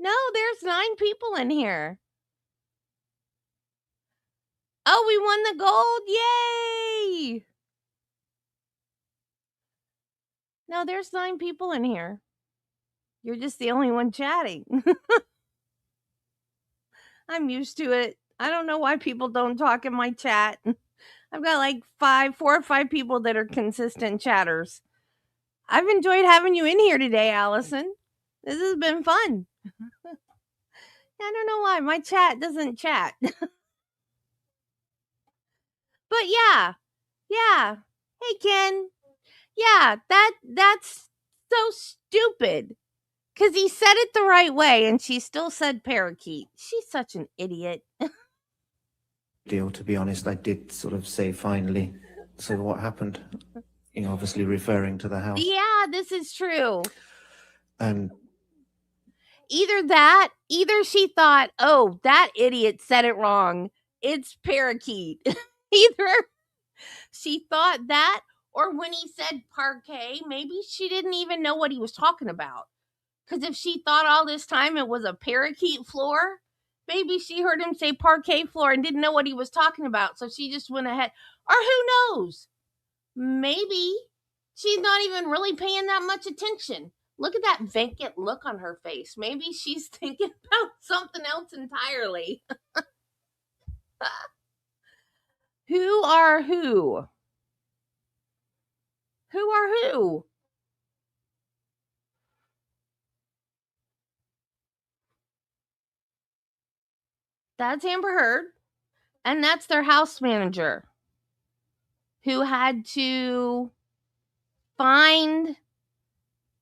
No, there's 9 people in here. Oh, we won the gold. Yay! No, there's 9 people in here. You're just the only one chatting. I'm used to it. I don't know why people don't talk in my chat. I've got like 4 or 5 people that are consistent chatters. I've enjoyed having you in here today, Allison. This has been fun. I don't know why my chat doesn't chat. But yeah. Hey Ken. Yeah, that's so stupid. Cuz he said it the right way and she still said parakeet. She's such an idiot. Deal, to be honest, I did sort of say finally. So what happened? You know, obviously referring to the house. Yeah, this is true. And Either she thought, "Oh, that idiot said it wrong. It's parakeet." Either she thought that, or when he said parquet, maybe she didn't even know what he was talking about. Because if she thought all this time it was a parakeet floor, maybe she heard him say parquet floor and didn't know what he was talking about. So she just went ahead. Or who knows? Maybe she's not even really paying that much attention. Look at that vacant look on her face. Maybe she's thinking about something else entirely. Who are who? Who are who? That's Amber Heard, and that's their house manager who had to find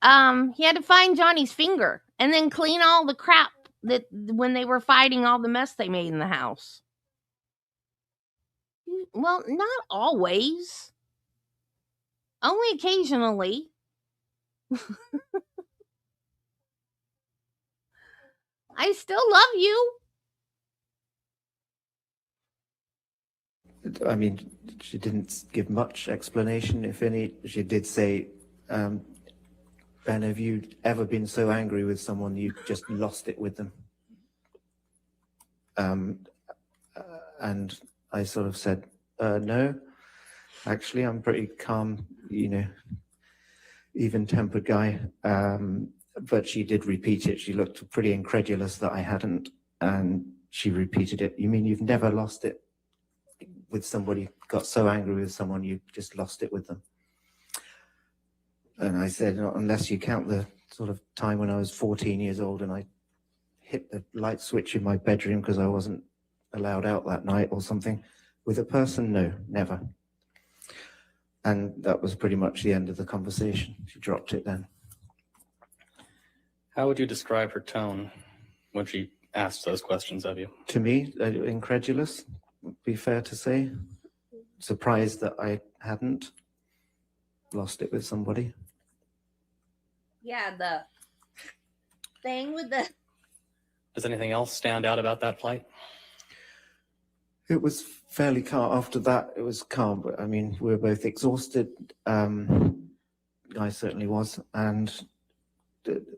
Johnny's finger and then clean all the crap that when they were fighting, all the mess they made in the house. Well, not always. Only occasionally. I still love you. I mean, she didn't give much explanation, if any. She did say, Ben, have you ever been so angry with someone you just lost it with them? And I sort of said, no, actually, I'm pretty calm, you know, even-tempered guy. But she did repeat it. She looked pretty incredulous that I hadn't. And she repeated it. You mean you've never lost it with somebody, got so angry with someone, you just lost it with them? And I said, unless you count the sort of time when I was 14 years old and I hit the light switch in my bedroom because I wasn't allowed out that night or something. With a person, no, never. And that was pretty much the end of the conversation. She dropped it then. How would you describe her tone when she asked those questions of you? To me, incredulous, would be fair to say. Surprised that I hadn't lost it with somebody. Yeah, the thing with the... Does anything else stand out about that flight? It was fairly calm. After that, it was calm. But I mean, we were both exhausted. I certainly was. And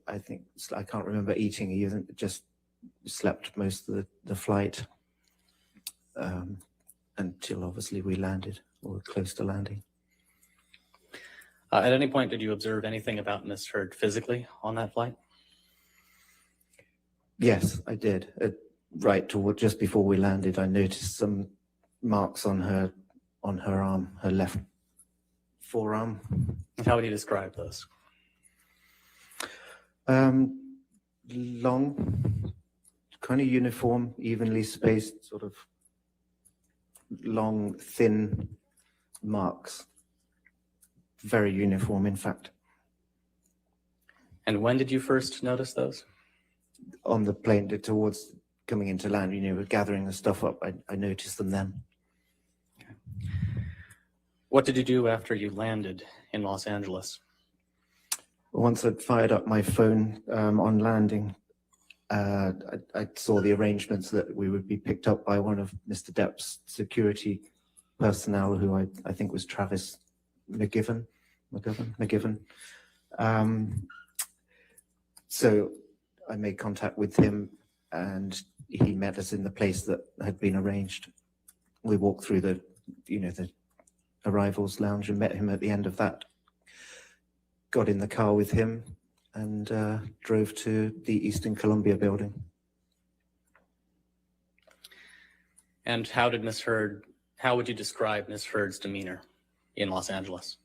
I think, I can't remember eating either. Just slept most of the flight until obviously we landed, or were close to landing. At any point, did you observe anything about Miss Heard physically on that flight? Yes, I did. Right toward just before we landed, I noticed some marks on her arm, her left forearm. How would you describe those? Long, kind of uniform, evenly spaced, sort of long, thin marks. Very uniform, in fact. And when did you first notice those? On the plane towards coming into land, you know, we're gathering the stuff up. I noticed them then. Okay. What did you do after you landed in Los Angeles? Once I'd fired up my phone on landing, I saw the arrangements that we would be picked up by one of Mr. Depp's security personnel, who I think was Travis McGivern. So I made contact with him, and he met us in the place that had been arranged. We walked through the arrivals lounge and met him at the end of that. Got in the car with him and drove to the Eastern Columbia building. And how would you describe Miss Heard's demeanor in Los Angeles?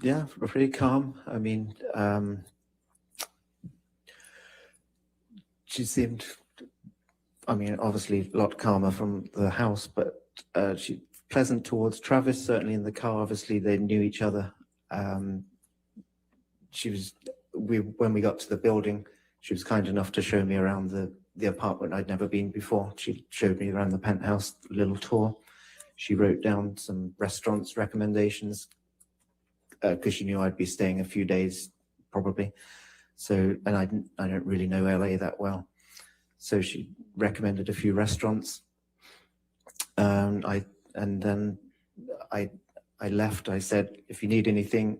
Yeah, pretty calm. I mean, she seemed, obviously a lot calmer from the house, but she pleasant towards Travis, certainly in the car. Obviously they knew each other. When we got to the building, she was kind enough to show me around the apartment. I'd never been before. She showed me around the penthouse, a little tour. She wrote down some restaurants recommendations because she knew I'd be staying a few days probably. So, and I don't really know LA that well. So she recommended a few restaurants. And then I left. I said, if you need anything,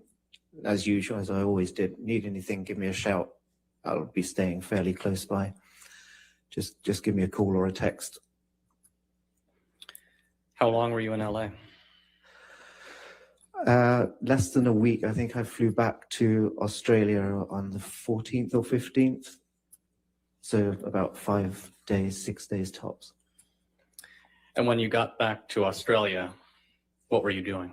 as usual, as I always did, need anything, give me a shout. I'll be staying fairly close by. Just give me a call or a text. How long were you in LA? Less than a week. I think I flew back to Australia on the 14th or 15th. So about 5 days, 6 days tops. And when you got back to Australia, what were you doing?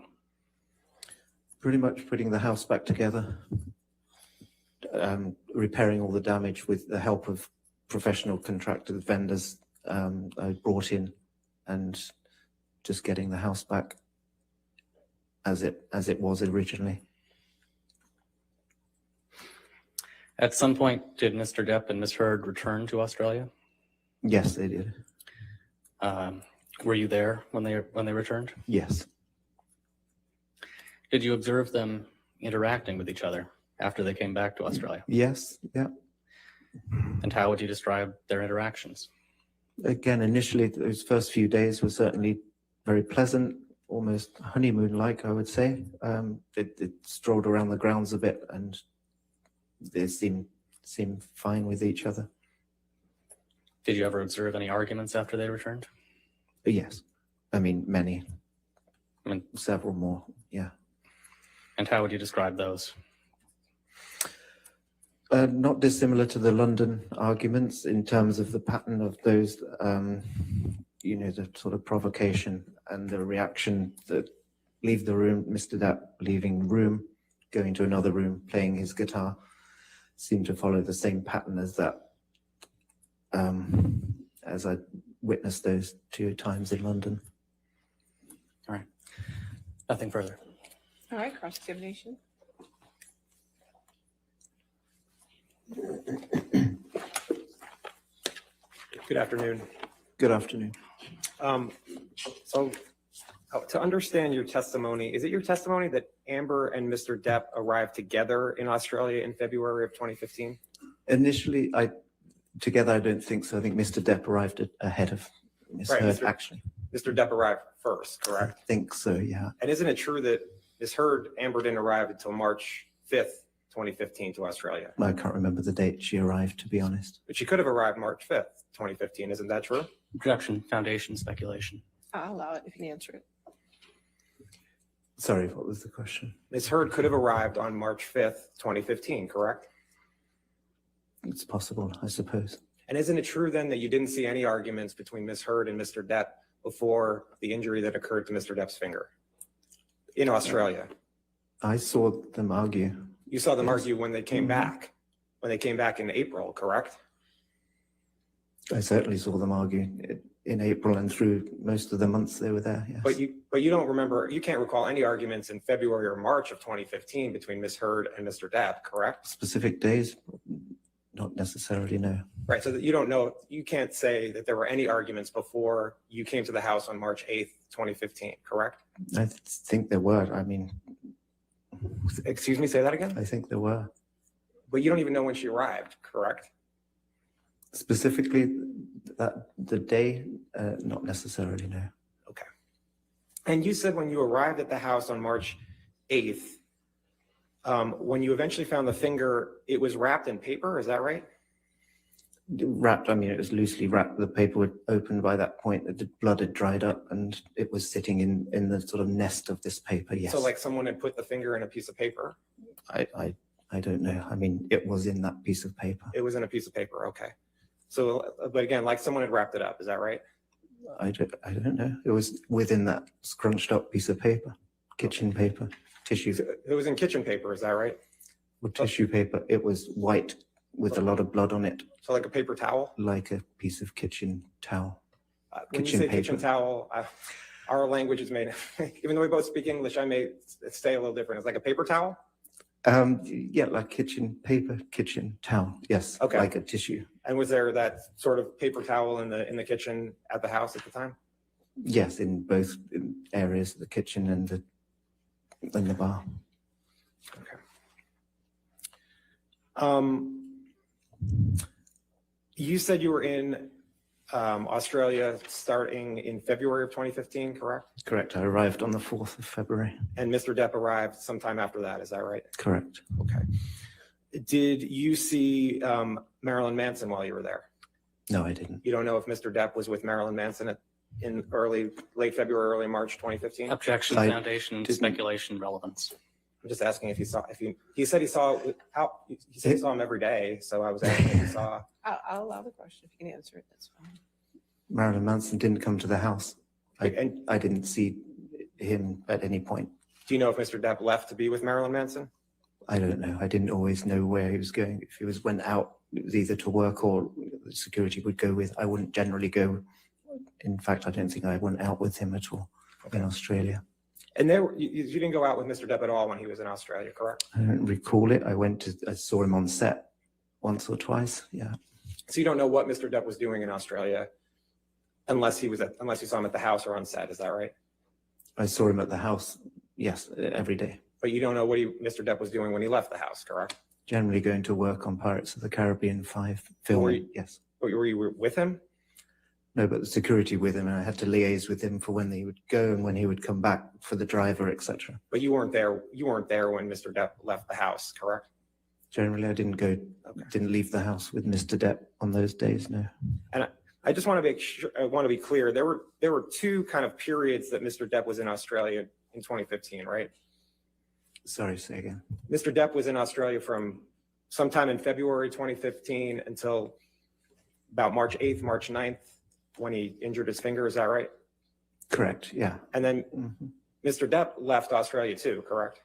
Pretty much putting the house back together, repairing all the damage with the help of professional contracted vendors I brought in, and just getting the house back as it was originally. At some point, did Mr. Depp and Miss Heard return to Australia? Yes, they did. Were you there when they returned? Yes. Did you observe them interacting with each other after they came back to Australia? Yes, yeah. And how would you describe their interactions? Again, initially, those first few days were certainly very pleasant, almost honeymoon-like, I would say. It strolled around the grounds a bit, and they seemed fine with each other. Did you ever observe any arguments after they returned? Yes. I mean, many. Several more, yeah. And how would you describe those? Not dissimilar to the London arguments in terms of the pattern of those, the sort of provocation and the reaction that leave the room, Mr. Depp leaving room, going to another room, playing his guitar, seemed to follow the same pattern as that, as I witnessed those 2 times in London. All right. Nothing further. All right, cross-examination. Good afternoon. Good afternoon. So to understand your testimony, is it your testimony that Amber and Mr. Depp arrived together in Australia in February of 2015? Initially, together, I don't think so. I think Mr. Depp arrived ahead of Ms. Heard, actually. Mr. Depp arrived first, correct? I think so, yeah. And isn't it true that Ms. Heard, Amber didn't arrive until March 5th, 2015 to Australia? I can't remember the date she arrived, to be honest. But she could have arrived March 5th, 2015. Isn't that true? Objection, foundation, speculation. I'll allow it if you can answer it. Sorry, what was the question? Ms. Heard could have arrived on March 5th, 2015, correct? It's possible, I suppose. And isn't it true then that you didn't see any arguments between Ms. Heard and Mr. Depp before the injury that occurred to Mr. Depp's finger in Australia? I saw them argue. You saw them argue when they came back, in April, correct? I certainly saw them argue in April and through most of the months they were there, yes. But you don't remember, you can't recall any arguments in February or March of 2015 between Ms. Heard and Mr. Depp, correct? Specific days? Not necessarily, no. Right, so that you don't know, you can't say that there were any arguments before you came to the house on March 8th, 2015, correct? I think there were. I mean, Excuse me, say that again? I think there were. But you don't even know when she arrived, correct? Specifically, that the day, not necessarily, no. Okay. And you said when you arrived at the house on March 8th, when you eventually found the finger, it was wrapped in paper, is that right? Wrapped, I mean, it was loosely wrapped. The paper was open by that point. The blood had dried up and it was sitting in the sort of nest of this paper, yes. So like someone had put the finger in a piece of paper? I don't know. I mean, it was in that piece of paper. It was in a piece of paper, okay. So, but again, like someone had wrapped it up, is that right? I don't know. It was within that scrunched up piece of paper, kitchen paper, tissue. It was in kitchen paper, is that right? Or tissue paper. It was white with a lot of blood on it. So like a paper towel? Like a piece of kitchen towel. When you say kitchen towel, our language is made, even though we both speak English, I may say a little different. It's like a paper towel? Yeah, like kitchen paper, kitchen towel. Yes. Okay. Like a tissue. And was there that sort of paper towel in the kitchen at the house at the time? Yes, in both areas, the kitchen and the bar. Okay. You said you were in Australia starting in February of 2015, correct? Correct. I arrived on the 4th of February. And Mr. Depp arrived sometime after that, is that right? Correct. Okay. Did you see Marilyn Manson while you were there? No, I didn't. You don't know if Mr. Depp was with Marilyn Manson in late February, early March 2015? Objection, foundation, speculation, relevance. I'm just asking if he saw, he said he saw him every day, so I was asking if he saw. I'll allow the question if you can answer it, that's fine. Marilyn Manson didn't come to the house. I didn't see him at any point. Do you know if Mr. Depp left to be with Marilyn Manson? I don't know. I didn't always know where he was going. If he went out, it was either to work or the security would go with. I wouldn't generally go. In fact, I don't think I went out with him at all in Australia. And you didn't go out with Mr. Depp at all when he was in Australia, correct? I don't recall it. I saw him on set once or twice. Yeah. So you don't know what Mr. Depp was doing in Australia unless you saw him at the house or on set, is that right? I saw him at the house, yes, every day. But you don't know what Mr. Depp was doing when he left the house, correct? Generally going to work on Pirates of the Caribbean 5 filming, yes. But were you with him? No, but the security with him, and I had to liaise with him for when he would go and when he would come back for the driver, etc. But you weren't there when Mr. Depp left the house, correct? Generally, I didn't leave the house with Mr. Depp on those days, no. And I just want to make sure, I want to be clear, there were two kind of periods that Mr. Depp was in Australia in 2015, right? Sorry, say again. Mr. Depp was in Australia from sometime in February 2015 until about March 8th, March 9th, when he injured his finger, is that right? Correct, yeah. And then Mr. Depp left Australia too, correct?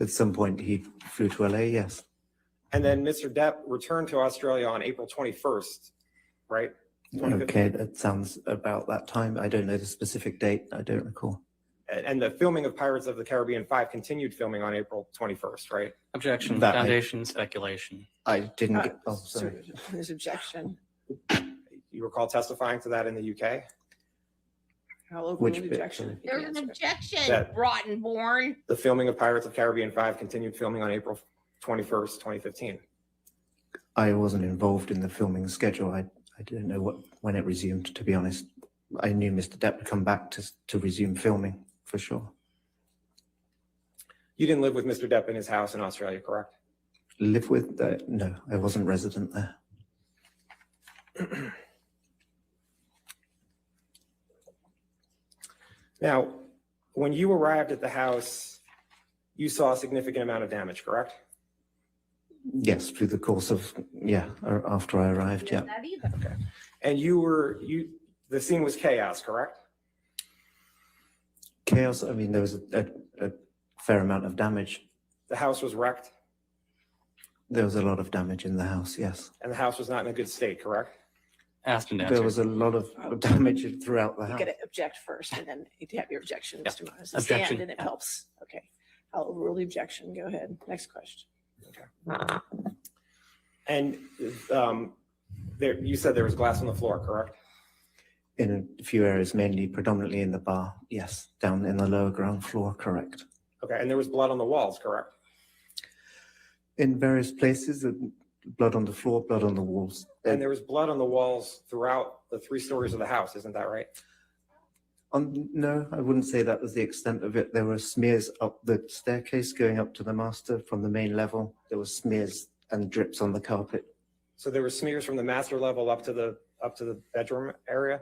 At some point he flew to LA, yes. And then Mr. Depp returned to Australia on April 21st, right? Okay, that sounds about that time. I don't know the specific date. I don't recall. And the filming of Pirates of the Caribbean 5 continued filming on April 21st, right? Objection, foundation, speculation. I didn't get, oh, sorry. There's objection. You recall testifying to that in the UK? I'll open Which an bit, objection. There's an objection, That- Rottenborn. The filming of Pirates of the Caribbean 5 continued filming on April 21st, 2015. I wasn't involved in the filming schedule. I didn't know when it resumed, to be honest. I knew Mr. Depp would come back to resume filming, for sure. You didn't live with Mr. Depp in his house in Australia, correct? Live with? No, I wasn't resident there. Now, when you arrived at the house, you saw a significant amount of damage, correct? Yes, through the course of, yeah, after I arrived, yeah. Not either. Okay. And the scene was chaos, correct? Chaos, I mean, there was a fair amount of damage. The house was wrecked? There was a lot of damage in the house, yes. And the house was not in a good state, correct? Asked and answered. There was a lot of damage throughout the You house. gotta object first and then you have your objection, Yeah. Mr. Myers. Objection. Stand and it helps. Okay. I'll overrule the objection. Go ahead. Next question. And you said there was glass on the floor, correct? In a few areas, mainly predominantly in the bar, yes. Down in the lower ground floor, correct. Okay, and there was blood on the walls, correct? In various places, blood on the floor, blood on the walls. And there was blood on the walls throughout the 3 stories of the house, isn't that right? No, I wouldn't say that was the extent of it. There were smears up the staircase going up to the master from the main level. There were smears and drips on the carpet. So there were smears from the master level up to the bedroom area?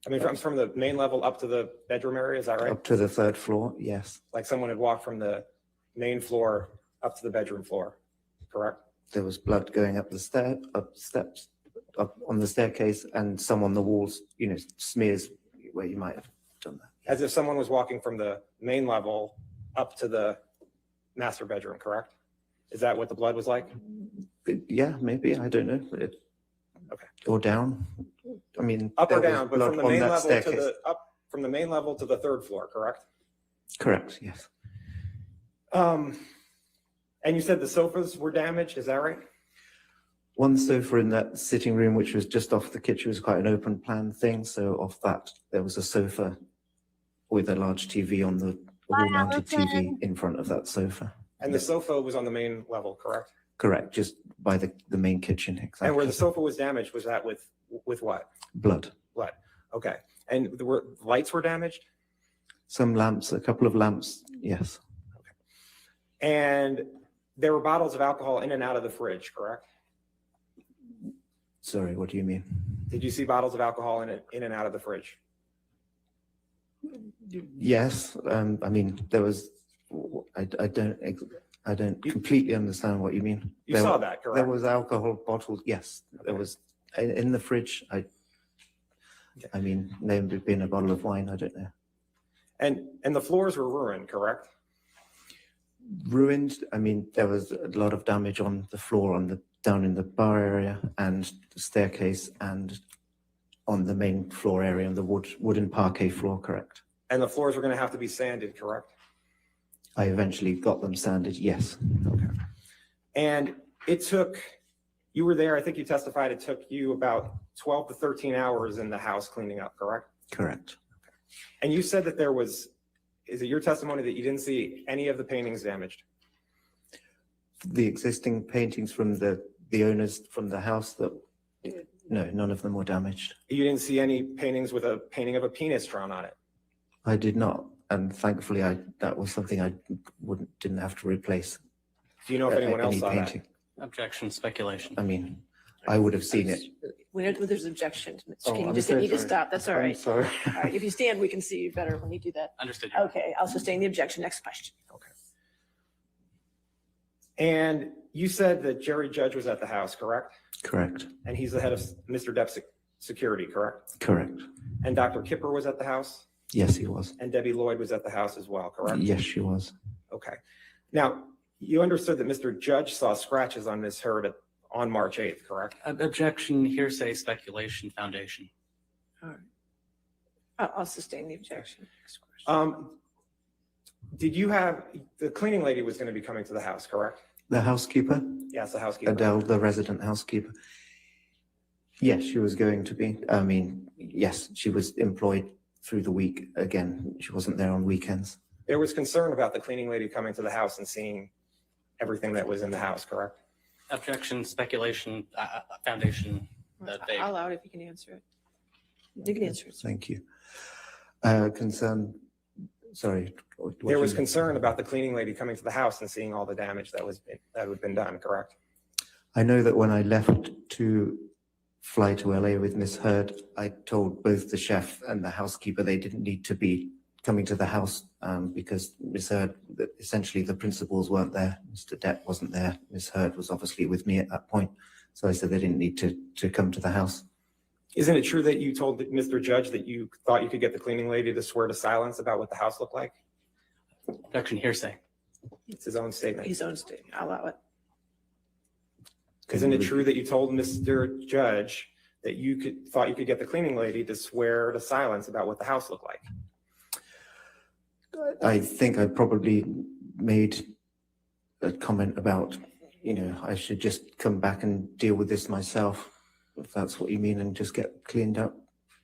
I mean, from the main level up to the bedroom area, is that right? Up to the 3rd floor, yes. Like someone had walked from the main floor up to the bedroom floor, correct? There was blood going up the steps, up on the staircase, and some on the walls, smears where you might have done that. As if someone was walking from the main level up to the master bedroom, correct? Is that what the blood was like? Yeah, maybe, I don't know. Okay. Or down. I mean, Up or there was down, but blood from the on main that level to staircase. from the main level to the 3rd floor, correct? Correct, yes. And you said the sofas were damaged, is that right? One sofa in that sitting room, which was just off the kitchen, was quite an open plan thing. So off that, there was a sofa with a large TV on the wall-mounted TV in front of that sofa. And the sofa was on the main level, correct? Correct, just by the main kitchen, exactly. And where the sofa was damaged, was that with what? Blood. Blood, okay. And the lights were damaged? Some lamps, a couple of lamps, yes. And there were bottles of alcohol in and out of the fridge, correct? Sorry, what do you mean? Did you see bottles of alcohol in and out of the fridge? Yes, I mean, there was, I don't completely understand what you mean. You saw that, correct? There was alcohol bottles, yes. There was, in the fridge, I mean, there may have been a bottle of wine, I don't know. And the floors were ruined, correct? Ruined, I mean, there was a lot of damage on the floor, down in the bar area and the staircase and on the main floor area, on the wooden parquet floor, correct? And the floors were going to have to be sanded, correct? I eventually got them sanded, yes. Okay. And you were there, I think you testified, it took you about 12 to 13 hours in the house cleaning up, correct? Correct. Okay. And you said that is it your testimony that you didn't see any of the paintings damaged? The existing paintings from the owners from the house no, none of them were damaged. You didn't see any paintings with a painting of a penis drawn on it? I did not, and thankfully that was something I didn't have to replace. Do you know if anyone else any saw painting. That? Objection, speculation. I mean, I would have seen it. There's objection. Oh, Can you I'm just so need to sorry. stop? That's all I'm right. sorry. All right, if you stand, we can see you better when you do that. Understood. Okay, I'll sustain the objection. Next question. Okay. And you said that Jerry Judge was at the house, correct? Correct. And he's the head of Mr. Depp's security, correct? Correct. And Dr. Kipper was at the house? Yes, he was. And Debbie Lloyd was at the house as well, correct? Yes, she was. Okay. Now, you understood that Mr. Judge saw scratches on Ms. Hurd on March 8th, correct? Objection, hearsay, speculation, foundation. All right. I'll sustain the objection. Did you have, the cleaning lady was going to be coming to the house, correct? The housekeeper? Yes, the housekeeper. Adele, the resident housekeeper. Yes, she was going to be. I mean, yes, she was employed through the week. Again, she wasn't there on weekends. There was concern about the cleaning lady coming to the house and seeing everything that was in the house, correct? Objection, speculation, foundation. I'll allow it if you can answer it. You can answer it. Thank you. Concern, sorry. There was concern about the cleaning lady coming to the house and seeing all the damage that had been done, correct? I know that when I left to fly to LA with Miss Hurd, I told both the chef and the housekeeper they didn't need to be coming to the house because Miss Hurd, essentially the principals weren't there. Mr. Depp wasn't there. Miss Hurd was obviously with me at that point. So I said they didn't need to come to the house. Isn't it true that you told Mr. Judge that you thought you could get the cleaning lady to swear to silence about what the house looked like? Objection, hearsay. It's his own statement. His own statement. I'll allow it. Isn't it true that you told Mr. Judge that you thought you could get the cleaning lady to swear to silence about what the house looked like? I think I probably made a comment about, I should just come back and deal with this myself, if that's what you mean, and just get cleaned up.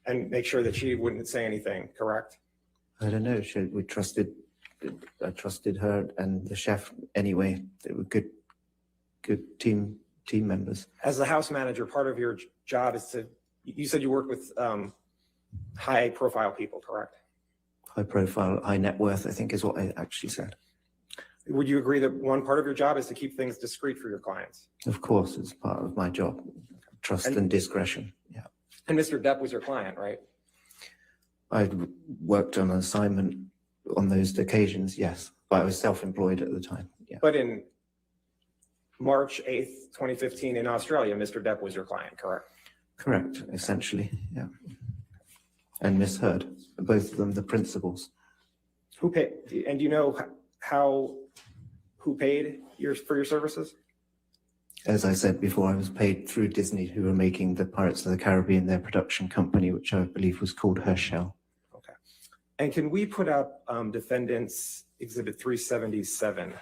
And make sure that she wouldn't say anything, correct? I don't know. We trusted I trusted her and the chef anyway. They were good team members. As the house manager, part of your job is to, you said you work with high profile people, correct? High profile, high net worth, I think is what I actually said. Would you agree that one part of your job is to keep things discreet for your clients? Of course, it's part of my job. Trust and discretion, yeah. And Mr. Depp was your client, right? I worked on an assignment on those occasions, yes, but I was self-employed at the time, yeah. But in March 8th, 2015 in Australia, Mr. Depp was your client, correct? Correct, essentially, yeah. And misheard, both of them the principals. Who paid, and do you know who paid for your services? As I said before, I was paid through Disney, who were making the Pirates of the Caribbean, their production company, which I believe was called Herschel. Okay. And can we put up Defendant's Exhibit 377,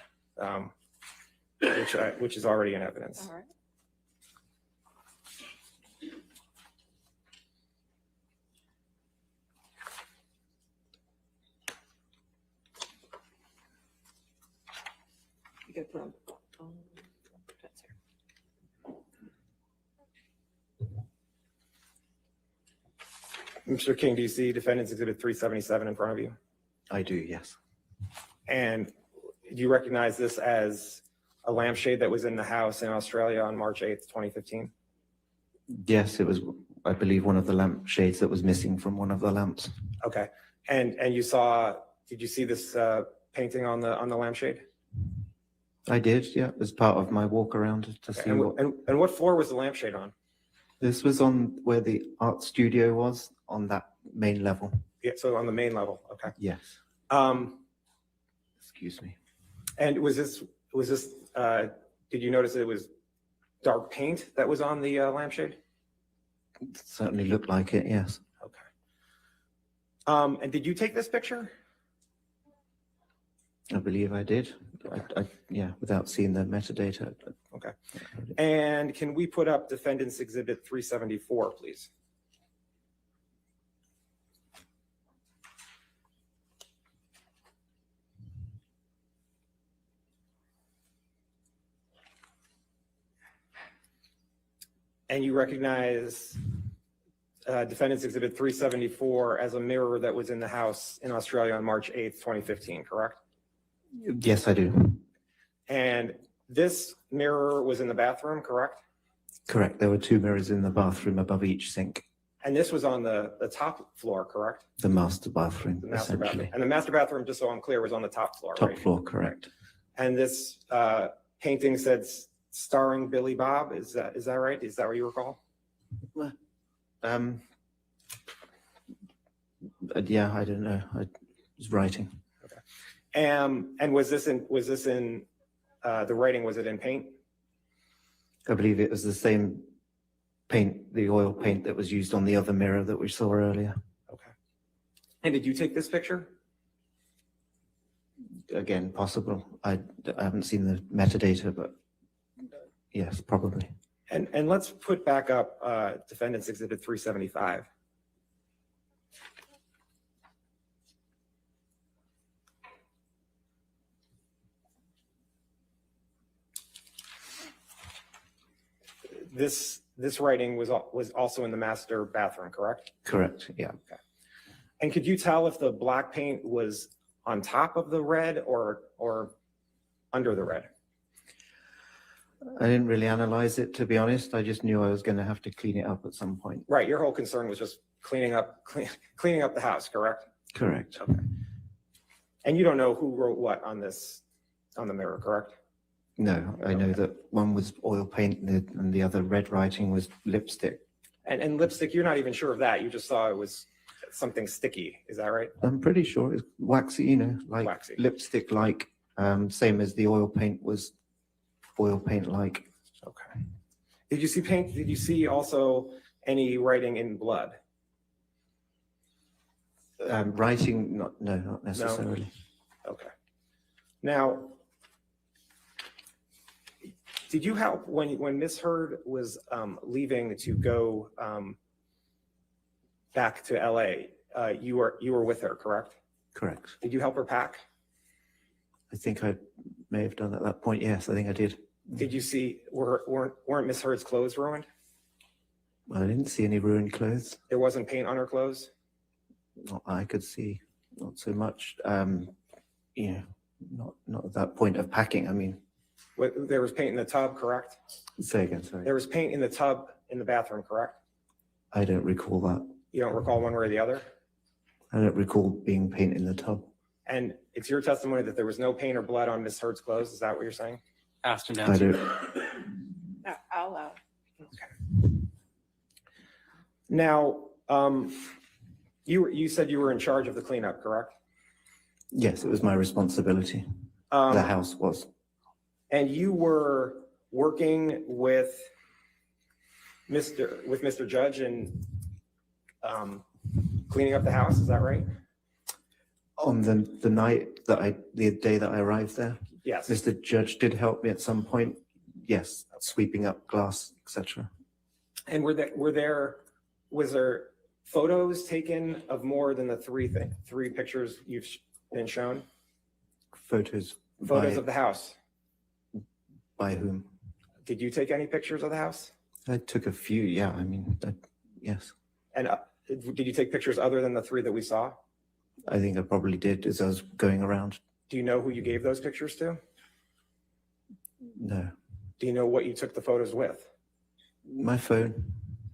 which is already in evidence? All right. You gotta put on, that's here. Mr. King, do you see Defendant's Exhibit 377 in front of you? I do, yes. And do you recognize this as a lampshade that was in the house in Australia on March 8th, 2015? Yes, it was, I believe, one of the lampshades that was missing from one of the lamps. Okay. And you saw, did you see this painting on the lampshade? I did, yeah, as part of my walk around to see what. And what floor was the lampshade on? This was on where the art studio was, on that main level. Yeah, so on the main level, okay. Yes. Excuse me. And was this, did you notice it was dark paint that was on the lampshade? It certainly looked like it, yes. Okay. And did you take this picture? I believe I did. Yeah, without seeing the metadata. Okay. And can we put up Defendant's Exhibit 374, please? And you recognize Defendant's Exhibit 374 as a mirror that was in the house in Australia on March 8th, 2015, correct? Yes, I do. And this mirror was in the bathroom, correct? Correct. There were two mirrors in the bathroom above each sink. And this was on the top floor, correct? The master bathroom, The master bathroom. essentially. And the master bathroom, just so I'm clear, was on the top floor, Top right? floor, correct. And this painting said starring Billy Bob. Is that right? Is that what you recall? Yeah, I don't know. I was writing. Okay. And was this in the writing? Was it in paint? I believe it was the same paint, the oil paint that was used on the other mirror that we saw earlier. Okay. And did you take this picture? Again, possible. I haven't seen the metadata, but yes, probably. And let's put back up Defendant's Exhibit 375. This writing was also in the master bathroom, correct? Correct, yeah. Okay. And could you tell if the black paint was on top of the red or under the red? I didn't really analyze it, to be honest. I just knew I was going to have to clean it up at some point. Right, your whole concern was just cleaning up the house, correct? Correct. Okay. And you don't know who wrote what on the mirror, correct? No, I know that one was oil paint and the other red writing was lipstick. And lipstick, you're not even sure of that. You just saw it was something sticky. Is that right? I'm pretty sure it's waxy, you know, like Waxy. lipstick-like, same as the oil paint was oil paint-like. Okay. Did you see paint? Did you see also any writing in blood? Writing, not necessarily. No? Okay. Now, did you help when Miss Heard was leaving to go back to LA? You were with her, correct? Correct. Did you help her pack? I think I may have done at that point. Yes, I think I did. Did you see, weren't Miss Heard's clothes ruined? Well, I didn't see any ruined clothes. There wasn't paint on her clothes? Not I could see, not so much. You know, not at that point of packing. I mean, There was paint in the tub, correct? say again, sorry. There was paint in the tub in the bathroom, correct? I don't recall that. You don't recall one way or the other? I don't recall being paint in the tub. And it's your testimony that there was no paint or blood on Miss Heard's clothes? Is that what you're saying? Asked and I answered. don't. I'll allow. Now, you said you were in charge of the cleanup, correct? Yes, it was my responsibility. The house was. And you were working with Mr. Judge and cleaning up the house, is that right? On the day that I arrived there, Yes. Mr. Judge did help me at some point. Yes, sweeping up glass, etc. And was there photos taken of more than the three pictures you've been shown? Photos Photos of the house. By whom? Did you take any pictures of the house? I took a few. Yeah, I mean, yes. And did you take pictures other than the three that we saw? I think I probably did as I was going around. Do you know who you gave those pictures to? No, Do you know what you took the photos with? my phone.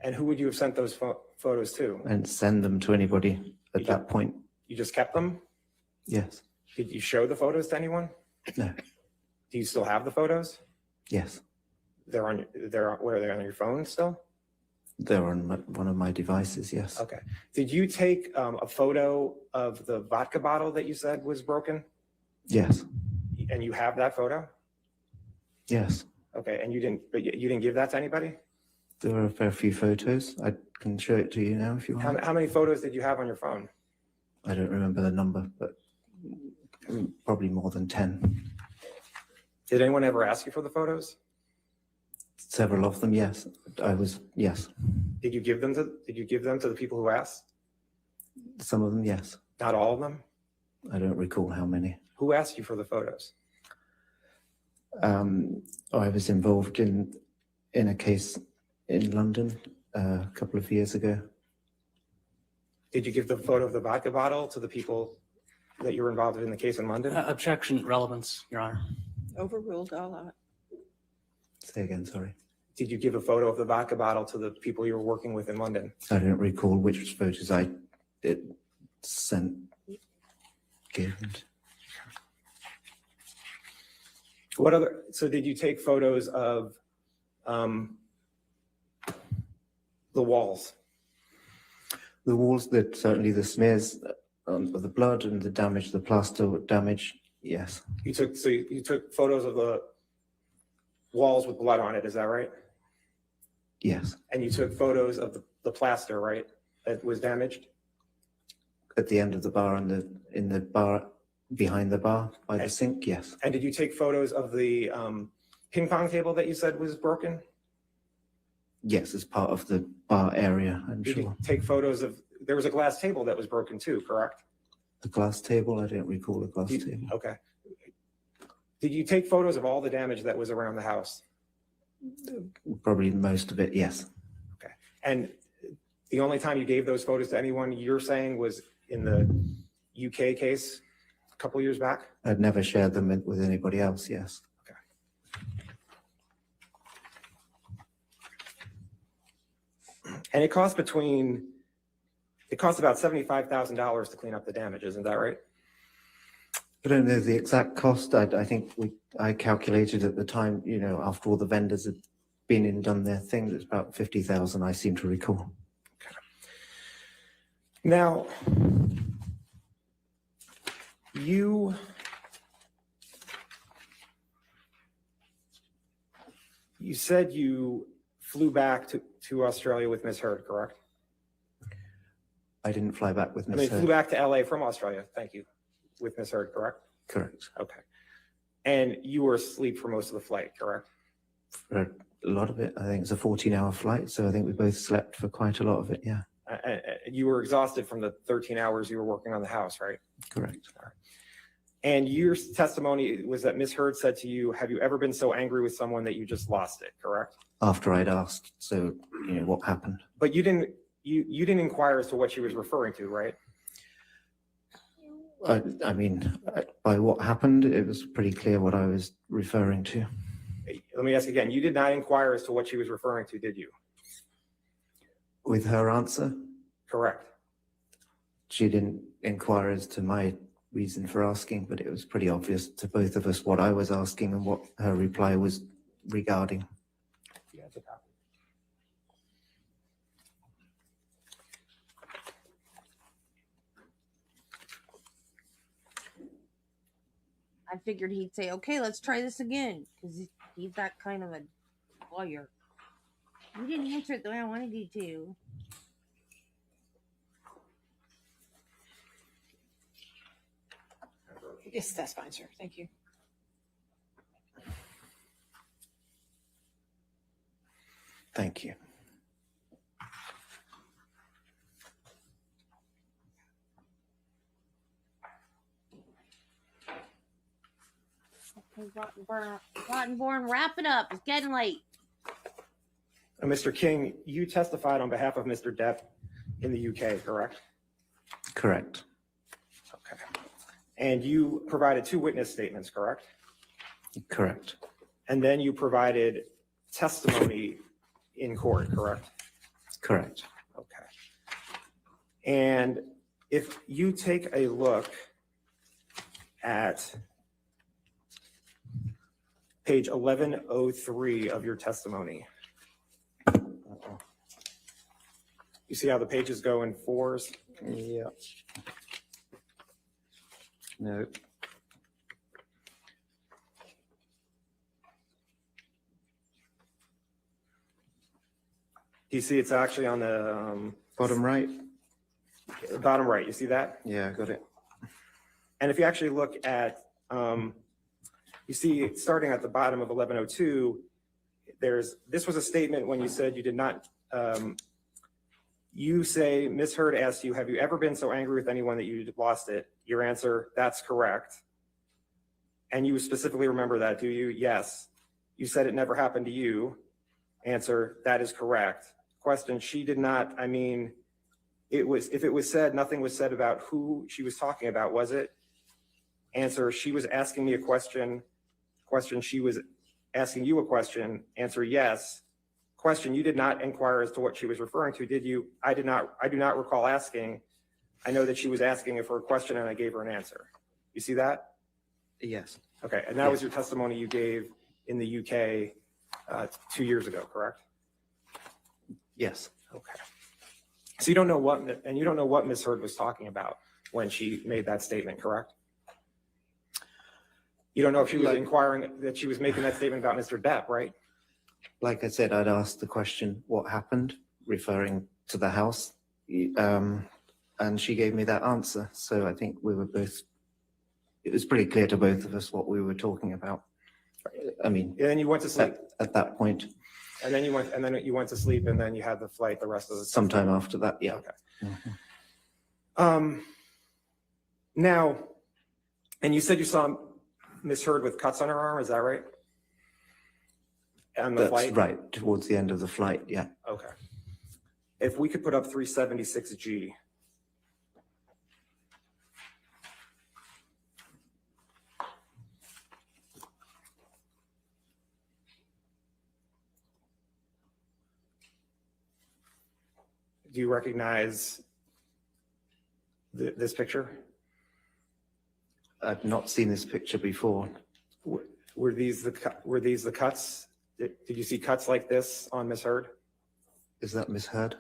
And who would you have sent those photos to? And send them to anybody at that point. You just kept them? Yes. Did you show the photos to anyone? No. Do you still have the photos? Yes. Where are they on your phone still? They're on one of my devices. Yes. Okay. Did you take a photo of the vodka bottle that you said was broken? Yes. And you have that photo? Yes. Okay. And you didn't give that to anybody? There are a fair few photos. I can show it to you now if you want. How many photos did you have on your phone? I don't remember the number, but probably more than 10. Did anyone ever ask you for the photos? Several of them, yes. Yes. Did you give them to the people who asked? Some of them, yes. Not all of them? I don't recall how many. Who asked you for the photos? I was involved in a case in London a couple of years ago. Did you give the photo of the vodka bottle to the people that you were involved in the case in London? Objection, relevance, Your Honor. Overruled, I'll allow it. Say again, sorry. Did you give a photo of the vodka bottle to the people you were working with in London? I don't recall which photos I given. So did you take photos of the walls? The walls, certainly the smears of the blood and the damage, the plaster damage, yes. You took photos of the walls with blood on it, is that right? Yes. And you took photos of the plaster, right, that was damaged? At the end of the bar and in the bar, behind the bar, by the sink, yes. And did you take photos of the ping pong table that you said was broken? Yes, as part of the bar area, I'm Did sure. you take photos of, there was a glass table that was broken too, correct? The glass table, I don't recall the glass table. Okay. Did you take photos of all the damage that was around the house? Probably most of it, yes. Okay. And the only time you gave those photos to anyone, you're saying, was in the UK case a couple years back? I'd never shared them with anybody else, yes. And it cost about $75,000 to clean up the damage, isn't that right? I don't know the exact cost. I think I calculated at the time, after all the vendors had been and done their thing, it's about 50,000, I seem to recall. Okay. Now, you said you flew back to Australia with Ms. Heard, correct? I didn't fly back with Ms. I mean, Heard. flew back to LA from Australia, thank you, with Ms. Heard, correct? Correct. Okay. And you were asleep for most of the flight, correct? For a lot of it, I think it's a 14-hour flight, so I think we both slept for quite a lot of it, yeah. You were exhausted from the 13 hours you were working on the house, right? Correct. All right. And your testimony was that Ms. Heard said to you, have you ever been so angry with someone that you just lost it, correct? After I'd asked, so, what happened? But you didn't inquire as to what she was referring to, right? I mean, by what happened, it was pretty clear what I was referring to. Let me ask again, you did not inquire as to what she was referring to, did you? With her answer? Correct. She didn't inquire as to my reason for asking, but it was pretty obvious to both of us what I was asking and what her reply was regarding. Yeah, it's a copy. I figured he'd say, okay, let's try this again, because he's that kind of a lawyer. You didn't answer it the way I wanted you to. Yes, that's fine, sir. Thank you. Thank you. Okay, Rottenborn, wrap it up. It's getting late. Mr. King, you testified on behalf of Mr. Depp in the UK, correct? Correct. Okay. And you provided 2 witness statements, correct? Correct. And then you provided testimony in court, correct? Correct. Okay. And if you take a look at page 1103 of your testimony, you see how the pages go in 4s? Yeah. No. Do you see it's actually on the Bottom right? bottom right? You see that? Yeah, got it. And if you actually look at, you see starting at the bottom of 1102, this was a statement when you said you did not, you say, Ms. Heard asked you, have you ever been so angry with anyone that you lost it? Your answer, that's correct. And you specifically remember that, do you? Yes. You said it never happened to you. Answer, that is correct. Question, she did not, I mean, if it was said, nothing was said about who she was talking about, was it? Answer, she was asking me a question. Question, she was asking you a question. Answer, yes. Question, you did not inquire as to what she was referring to, did you? I do not recall asking. I know that she was asking for a question and I gave her an answer. You see that? Yes. Okay, and that was your testimony you gave in the UK 2 years ago, correct? Yes. Okay. So you don't know what Ms. Heard was talking about when she made that statement, correct? You don't know if she was inquiring, that she was making that statement about Mr. Depp, right? Like I said, I'd asked the question, what happened, referring to the house, and she gave me that answer. So I think we were both, it was pretty clear to both of us what we were talking about. I mean, and then you went to sleep at that point. And then you went to sleep, and then you had the flight the rest of the sometime after that. Yeah. Okay. Mm-hmm. Now, and you said you saw Ms. Heard with cuts on her arm. Is that right? On the flight? That's right. Towards the end of the flight. Yeah. Okay. If we could put up 376G. Do you recognize this picture? I've not seen this picture before. Were these the cuts? Did you see cuts like this on Ms. Heard? Is that Ms. Heard?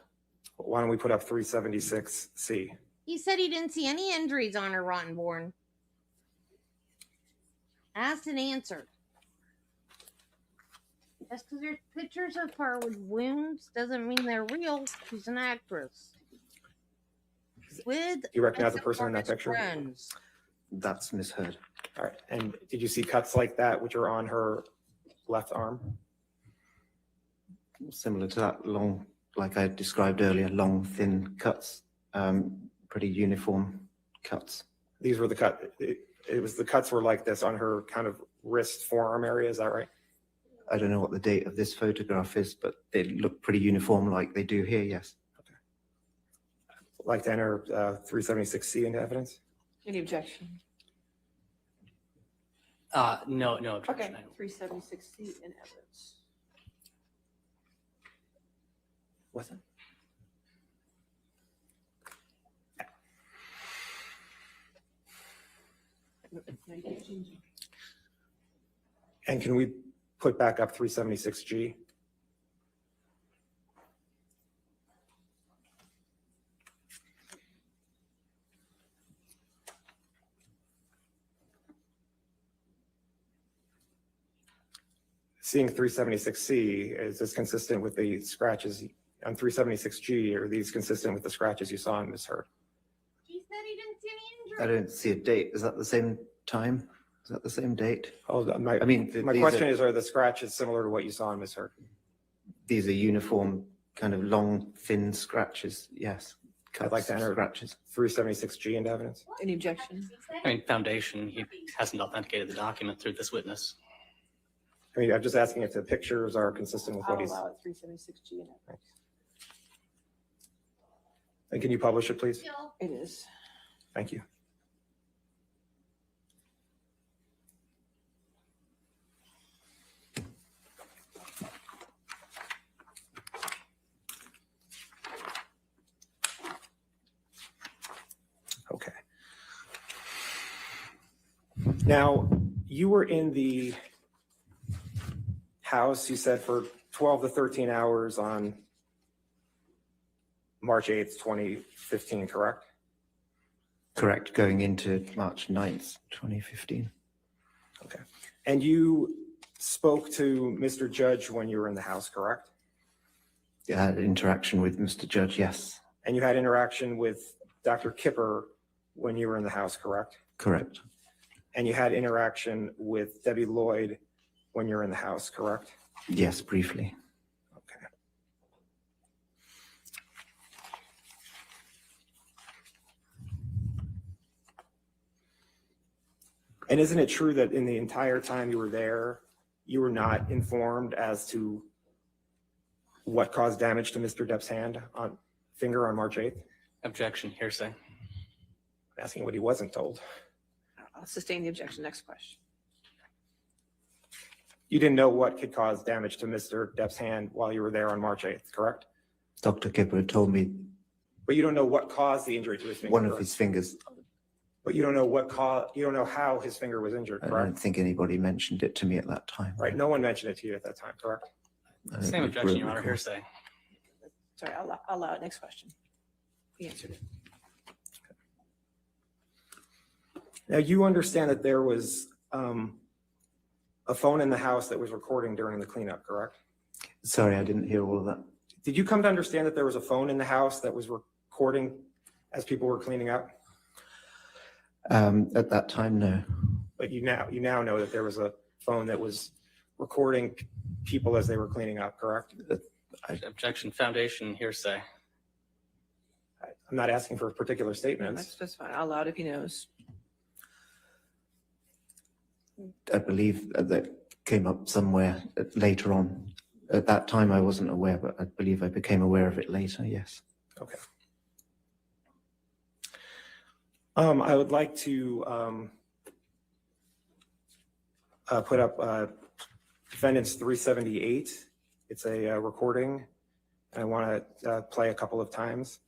Why don't we put up 376C? He said he didn't see any injuries on her, Rottenborn. Asked and answered. Just because there's pictures of her with wounds doesn't mean they're real. She's an actress. With Do you recognize the person in that picture? Friends. That's Ms. Heard. All right. And did you see cuts like that, which are on her left arm? Similar to that, long, like I described earlier, long, thin cuts, pretty uniform cuts. These were the cut. the cuts were like this on her kind of wrist forearm area. Is that right? I don't know what the date of this photograph is, but they look pretty uniform like they do here, yes. Like to enter 376C into evidence? Any objection? No objection. Okay, 376C in evidence. What's that? And can we put back up 376G? Seeing 376C, is this consistent with the scratches on 376G? Are these consistent with the scratches you saw in Ms. Hurd? He said he didn't see any I injury. don't see a date. Is that the same time? Is that the same date? Oh, my these question is, are the scratches similar to what you saw in Ms. Hurd? These are uniform, kind of long, thin scratches, yes. I'd like to enter scratches. 376G into evidence. Any objection? I mean, foundation, he hasn't authenticated the document through this witness. I mean, I'm just asking if the pictures are consistent with what I'll he's. allow it 376G in evidence. And can you publish it, please? It is. Thank you. Okay. Now, you were in the house, you said, for 12 to 13 hours on March 8th, 2015, correct? Correct, going into March 9th, 2015. Okay. And you spoke to Mr. Judge when you were in the house, correct? You had interaction with Mr. Judge, yes. And you had interaction with Dr. Kipper when you were in the house, correct? Correct. And you had interaction with Debbie Lloyd when you were in the house, correct? Yes, briefly. Okay. And isn't it true that in the entire time you were there, you were not informed as to what caused damage to Mr. Depp's finger on March 8th? Objection, hearsay. I'm asking what he wasn't told. I'll sustain the objection. Next question. You didn't know what could cause damage to Mr. Depp's hand while you were there on March 8th, correct? Dr. Kipper told me But you don't know what caused the injury to his finger. one of correct? his fingers. But you don't know you don't know how his finger was injured, I correct? don't think anybody mentioned it to me at that time. Right, no one mentioned it to you at that time, correct? I don't Same objection, Your Honor, recall. hearsay. Sorry, I'll allow it. Next question. He answered it. Now, you understand that there was a phone in the house that was recording during the cleanup, correct? Sorry, I didn't hear all of that. Did you come to understand that there was a phone in the house that was recording as people were cleaning up? At that time, no. But you now know that there was a phone that was recording people as they were cleaning up, correct? Objection, foundation, hearsay. I'm not asking for particular statements. That's fine. I'll allow it if he knows. I believe that came up somewhere later on. At that time, I wasn't aware, but I believe I became aware of it later, yes. Okay. I would like to put up defendant's 378. It's a recording. I want to play a couple of times.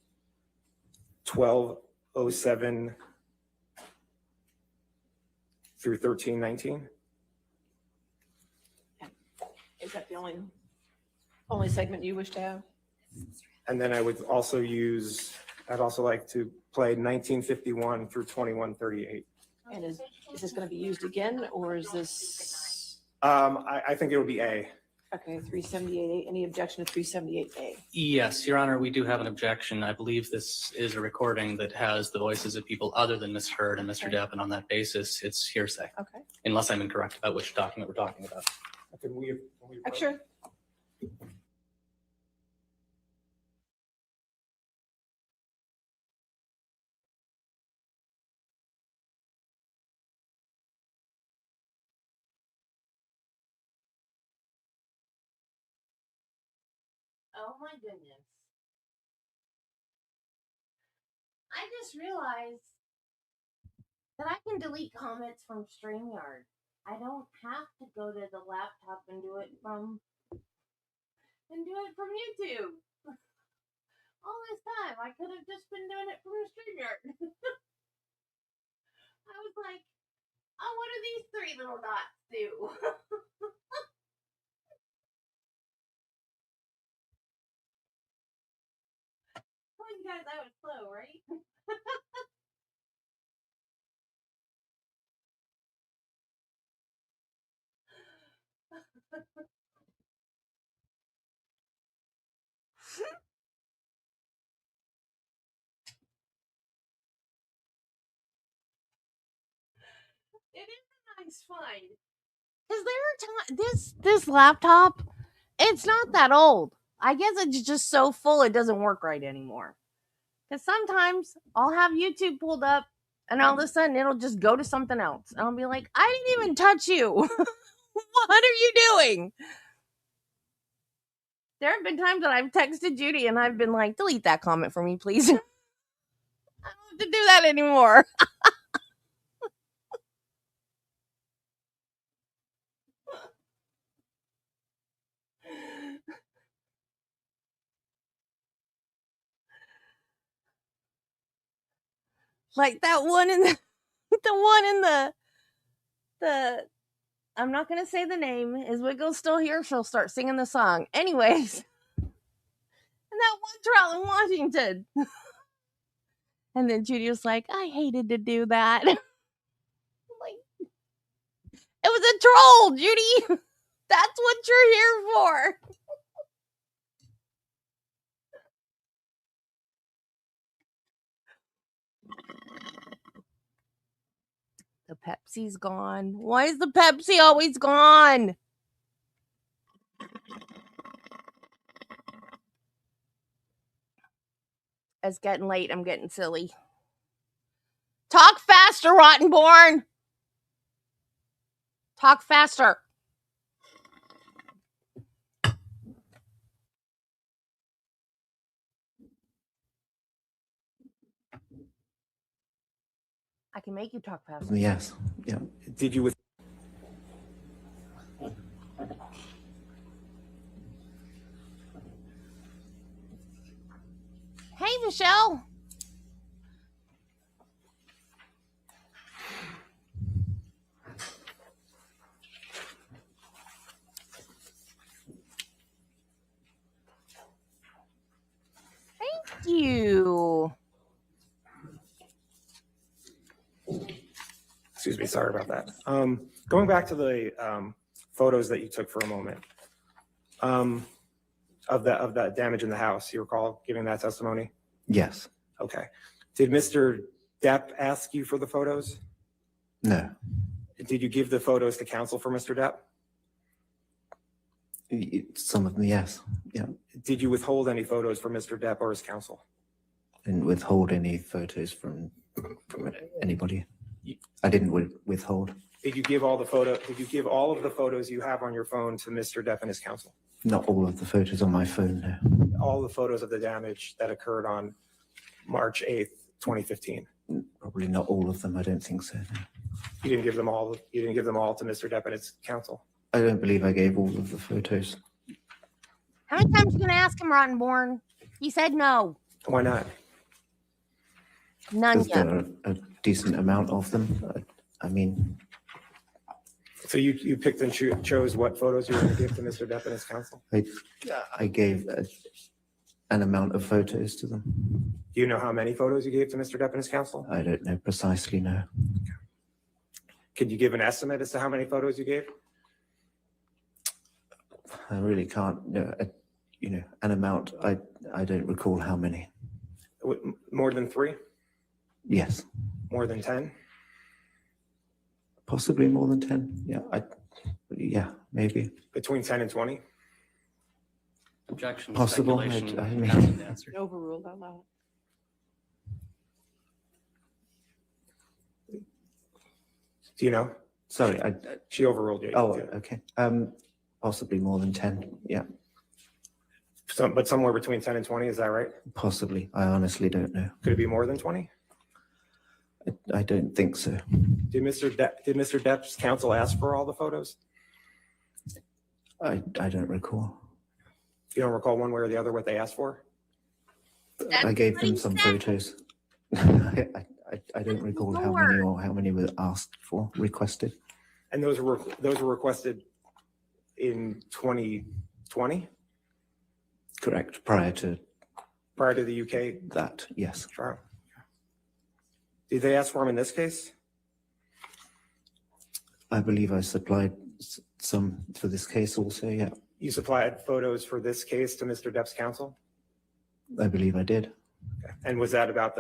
12:07 through 13:19. Is that the only segment you wish to have? And then I'd also like to play 1951 through 21:38. And is this going to be used again, or is this? I think it would be A. Okay, 378A. Any objection to 378A? Yes, Your Honor, we do have an objection. I believe this is a recording that has the voices of people other than Ms. Hurd and Mr. Depp, and on that basis, it's hearsay. Okay. Unless I'm incorrect about which document we're talking about. Can we Sure. Oh my goodness. I just realized that I can delete comments from StreamYard. I don't have to go to the laptop and do it from YouTube. All this time, I could have just been doing it from StreamYard. I was like, oh, what do these three little dots do? Oh, you guys, that was slow, right? It is a nice find. Is there a time this laptop? It's not that old. I guess it's just so full it doesn't work right anymore. Because sometimes I'll have YouTube pulled up, and all of a sudden it'll just go to something else, and I'll be like, I didn't even touch you. What are you doing? There have been times that I've texted Judy and I've been like, delete that comment for me, please. I don't have to do that anymore. Like that one in the one in the I'm not gonna say the name. Is Wiggle's still here? She'll start singing the song. Anyways. And that one trial in Washington. And then Judy was like, I hated to do that. Like, it was a troll, Judy. That's what you're here for. The Pepsi's gone. Why is the Pepsi always gone? It's getting late. I'm getting silly. Talk faster, Rottenborn. Talk faster. I can make you talk faster. Yes. Yeah. Did you Hey, Michelle. Thank you. Excuse me, sorry about that. Going back to the photos that you took for a moment, of that damage in the house, you recall giving that testimony? Yes. Okay. Did Mr. Depp ask you for the photos? No. Did you give the photos to counsel for Mr. Depp? Some of them, yes. Yeah. Did you withhold any photos from Mr. Depp or his counsel? Didn't withhold any photos from anybody. I didn't withhold. Did you give all the photo? Did you give all of the photos you have on your phone to Mr. Depp and his counsel? Not all of the photos on my phone, no. All the photos of the damage that occurred on March 8th, 2015. Probably not all of them. I don't think so. No. You didn't give them all. You didn't give them all to Mr. Depp and his counsel. I don't believe I gave all of the photos. How many times are you going to ask him, Rottenborn? He said no. Why not? None Is yet. there a decent amount of them? I mean. So you picked and chose what photos you were going to give to Mr. Depp and his counsel? I gave an amount of photos to them. Do you know how many photos you gave to Mr. Depp and his counsel? I don't know precisely, no. Could you give an estimate as to how many photos you gave? I really can't. No, an amount. I don't recall how many. More than 3? Yes. More than 10? Possibly more than 10. Yeah, maybe. Between 10 and 20? Objection. Possible. Speculation. I mean, Hasn't answered. Overruled out loud. Do you know? Sorry, she overruled you. Oh, okay. Possibly more than 10. Yeah. But somewhere between 10 and 20, is that right? Possibly. I honestly don't know. Could it be more than 20? I don't think so. Did Mr. Depp's counsel ask for all the photos? I don't recall. You don't recall one way or the other what they asked for? I gave them some photos. I don't recall how many were asked for, requested. And those were requested in 2020? Correct. Prior to the UK? That, yes. Trial. Did they ask for them in this case? I believe I supplied some for this case also, yeah. You supplied photos for this case to Mr. Depp's counsel? I believe I did. Okay. And was that about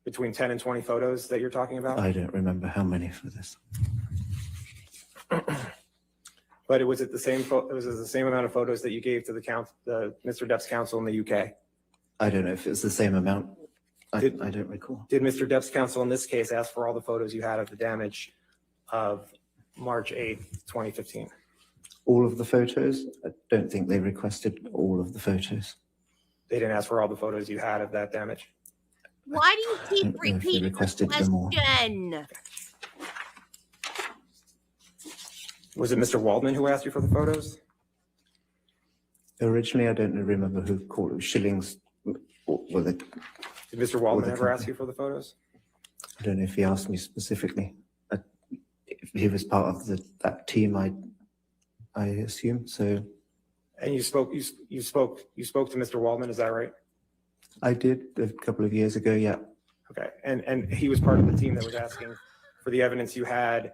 between 10 and 20 photos that you're talking about? I don't remember how many for this. But it was the same amount of photos that you gave to the Mr. Depp's counsel in the UK? I don't know if it's the same amount. I don't recall. Did Mr. Depp's counsel in this case ask for all the photos you had of the damage of March 8th, 2015? All of the photos? I don't think they requested all of the photos. They didn't ask for all the photos you had of that damage? Why do you keep repeating the requested them all. question? Was it Mr. Waldman who asked you for the photos? Originally, I don't remember who called it. Shillings. Did Mr. Waldman ever ask you for the photos? I don't know if he asked me specifically. If he was part of that team, I assume so. And you spoke to Mr. Waldman, is that right? I did a couple of years ago, yeah. Okay, and he was part of the team that was asking for the evidence you had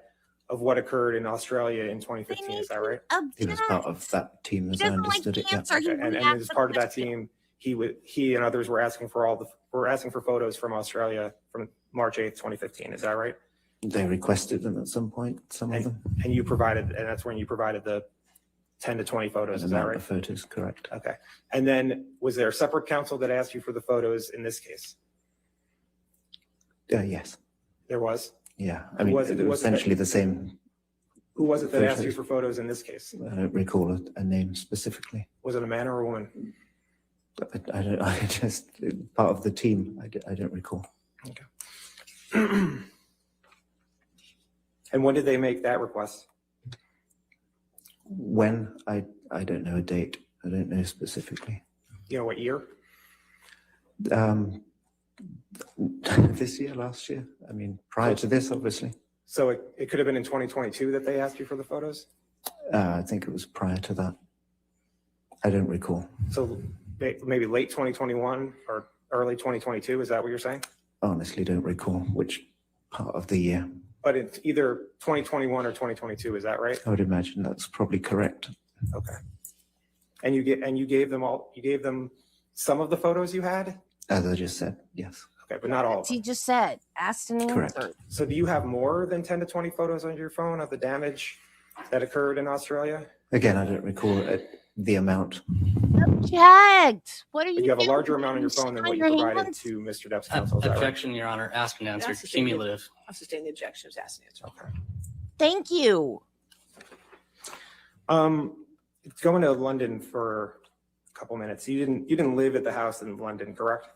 of what occurred in Australia in 2015, is that right? He was part of that team as I understood it, yeah. Okay, and as part of that team, he and others were asking for photos from Australia from March 8th, 2015, is that right? They requested them at some point, some of them. And that's when you provided the 10 to 20 photos, is that right? The photos, correct. Okay. And then was there a separate counsel that asked you for the photos in this case? Yes. There was? Yeah, I mean, it was essentially the same. Who was it that asked you for photos in this case? I don't recall a name specifically. Was it a man or a woman? I just, part of the team, I don't recall. Okay. And when did they make that request? When? I don't know a date. I don't know specifically. You know what year? This year, last year? I mean, prior to this, obviously. So it could have been in 2022 that they asked you for the photos? I think it was prior to that. I don't recall. So maybe late 2021 or early 2022, is that what you're saying? Honestly, don't recall which part of the year. But it's either 2021 or 2022, is that right? I would imagine that's probably correct. Okay. And you gave them some of the photos you had? As I just said, yes. Okay, but not all of them. He just said, asked and Correct. answered. So do you have more than 10 to 20 photos on your phone of the damage that occurred in Australia? Again, I don't recall the amount. Object! What are you But you have a doing? larger amount on your phone than what you Your provided hands? to Mr. Depp's counsel. Is that right? Objection, Your Honor. Asked and answered. Cumulative. I'll sustain the objection, it was asked and answered. Okay. Thank you. Going to London for a couple minutes. You didn't live at the house in London, correct?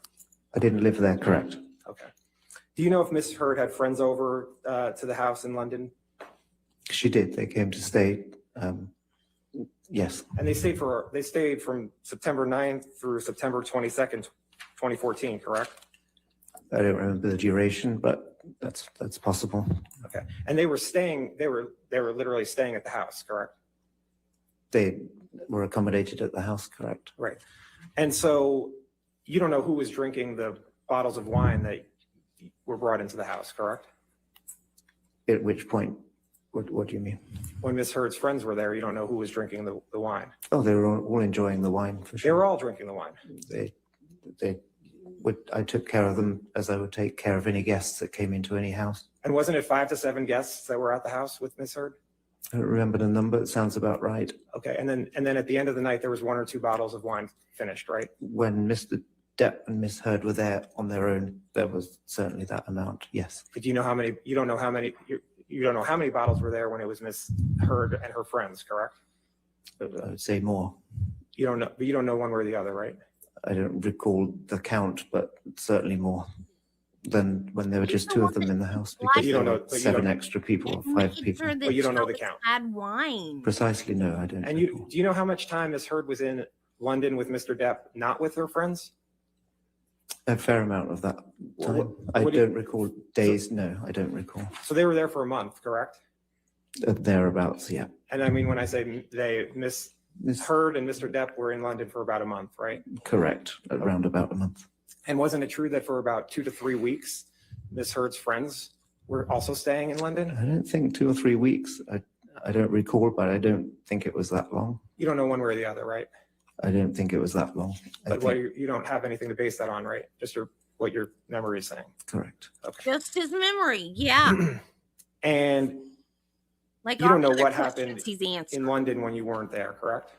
I didn't live there, correct. Okay. Do you know if Miss Heard had friends over to the house in London? She did. They came to stay. Yes. And they stayed from September 9th through September 22nd, 2014, correct? I don't remember the duration, but that's possible. Okay. And they were literally staying at the house, correct? They were accommodated at the house, correct. Right. And so you don't know who was drinking the bottles of wine that were brought into the house, correct? At which point? What do you mean? When Miss Heard's friends were there, you don't know who was drinking the wine. Oh, they were all enjoying the wine for sure. They were all drinking the wine. I took care of them as I would take care of any guests that came into any house. And wasn't it 5 to 7 guests that were at the house with Miss Heard? I don't remember the number. It sounds about right. Okay. And then at the end of the night, there was 1 or 2 bottles of wine finished, right? When Mr. Depp and Miss Heard were there on their own, there was certainly that amount. Yes. But you know how many? You don't know how many. You don't know how many bottles were there when it was Miss Heard and her friends, correct? I would say more. You don't know, but you don't know one way or the other, right? I don't recall the count, but certainly more than when there were just two of them in the house, because you there don't were know- but you 7 don't- extra people or 5 people. But you don't know the count. Had wine. Precisely, no, I don't. And do you know how much time Ms. Heard was in London with Mr. Depp, not with her friends? A fair amount of that Well, time. I what do you- don't recall days, no, I don't recall. So they were there for a month, correct? Thereabouts, yeah. And I mean, when I say they, Ms. Heard and Mr. Depp were in London for about a month, right? Correct, around about a month. And wasn't it true that for about 2 to 3 weeks, Ms. Heard's friends were also staying in London? I don't think 2 or 3 weeks. I don't recall, but I don't think it was that long. You don't know one way or the other, right? I don't think it was that long. But what you don't have anything to base that on, right? Just what your memory is saying. Correct. Okay. Just his memory. Yeah. And Like you don't know all the what questions happened he's answered. in London when you weren't there, correct?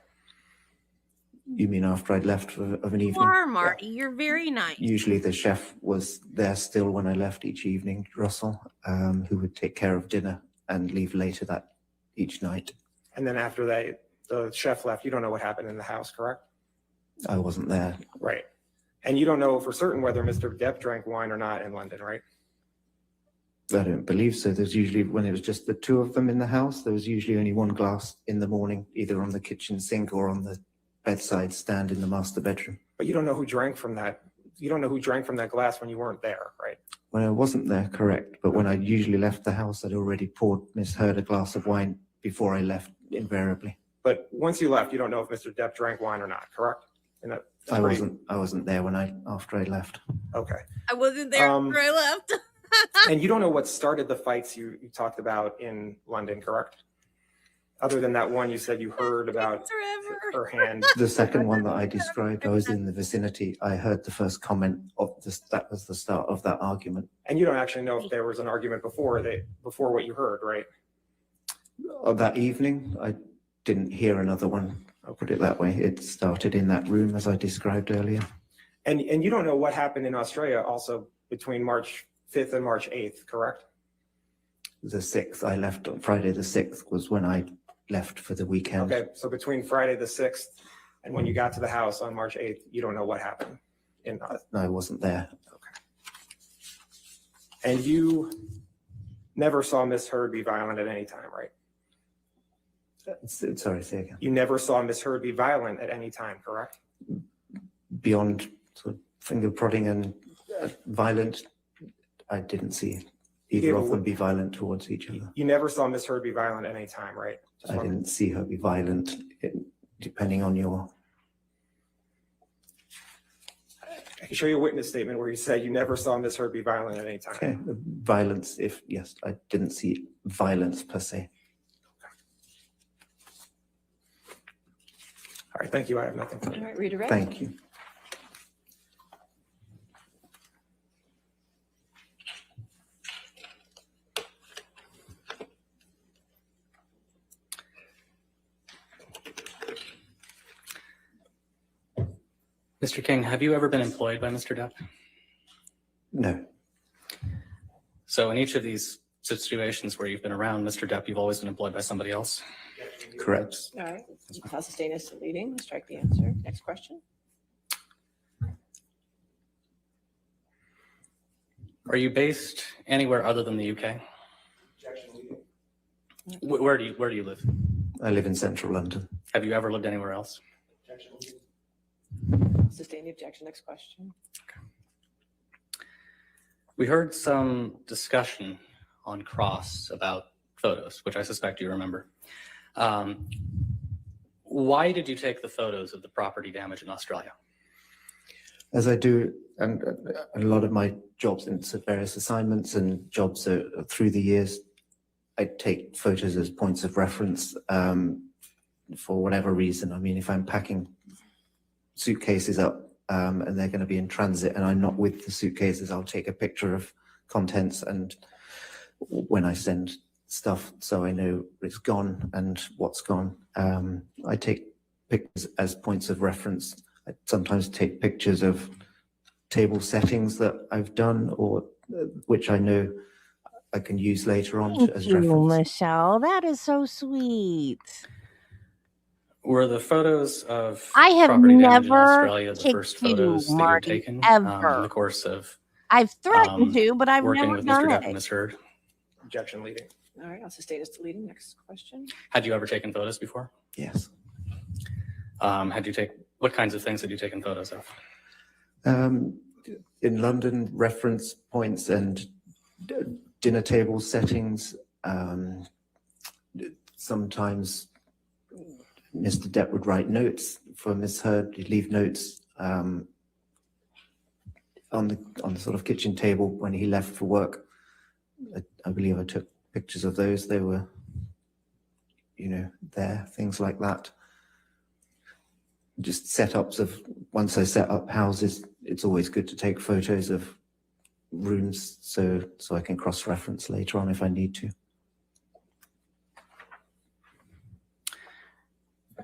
You mean after I'd left of an You evening? are, Marty. You're very nice. Usually the chef was there still when I left each evening, Russell, who would take care of dinner and leave later that each night. And then after that, the chef left, you don't know what happened in the house, correct? I wasn't there. Right. And you don't know for certain whether Mr. Depp drank wine or not in London, right? I don't believe so. There's usually, when it was just the two of them in the house, there was usually only one glass in the morning, either on the kitchen sink or on the bedside stand in the master bedroom. But you don't know who drank from that. You don't know who drank from that glass when you weren't there, right? When I wasn't there, correct. But when I usually left the house, I'd already poured Miss Heard a glass of wine before I left, invariably. But once you left, you don't know if Mr. Depp drank wine or not, correct? In that I wasn't there after I left. Okay. I wasn't there after I left. And you don't know what started the fights you talked about in London, correct? Other than that one you said you heard about her hand. The second one that I described, I was in the vicinity. I heard the first comment of this. That was the start of that argument. And you don't actually know if there was an argument before what you heard, right? That evening, I didn't hear another one. I'll put it that way. It started in that room as I described earlier. And you don't know what happened in Australia also between March 5th and March 8th, correct? The 6th, I left on Friday the 6th was when I left for the weekend. Okay, so between Friday the 6th and when you got to the house on March 8th, you don't know what happened. No, I wasn't there. Okay. And you never saw Miss Heard be violent at any time, right? Sorry, say again. You never saw Miss Heard be violent at any time, correct? Beyond sort of finger prodding and violent, I didn't see either of them be violent towards each other. You never saw Miss Heard be violent at any time, right? I didn't see her be violent, depending on your... I can show you a witness statement where you said you never saw Miss Heard be violent at any time. Okay, violence, yes, I didn't see violence per se. All right, thank you. I have nothing further. All right, redirect. Thank you. Mr. King, have you ever been employed by Mr. Depp? No. So in each of these situations where you've been around Mr. Depp, you've always been employed by somebody else? Correct. All right, House sustained leading. Let's strike the answer. Next question. Are you based anywhere other than the UK? Where do you live? I live in central London. Have you ever lived anywhere else? Sustain the objection. Next question. We heard some discussion on cross about photos, which I suspect you remember. Why did you take the photos of the property damage in Australia? As I do, and a lot of my jobs in various assignments and jobs through the years, I take photos as points of reference for whatever reason. I mean, if I'm packing suitcases up and they're going to be in transit and I'm not with the suitcases, I'll take a picture of contents and when I send stuff so I know it's gone and what's gone. I take pictures as points of reference. I sometimes take pictures of table settings that I've done or which I know I can use later on as reference. Michelle. That is so sweet. Were the photos of I have property damage in never Australia the kicked first you, photos that you had Marty, taken in ever. the course of I've threatened to, but I've working never with done Mr. Depp and it. Ms. Heard? Objection leading. All right, I'll sustain as deleting. Next question. Had you ever taken photos before? Yes. What kinds of things had you taken photos of? In London, reference points and dinner table settings. Sometimes Mr. Depp would write notes for Miss Heard. He'd leave notes on the sort of kitchen table when he left for work. I believe I took pictures of those. They were, there, things like that. Just setups of, once I set up houses, it's always good to take photos of rooms so I can cross-reference later on if I need to.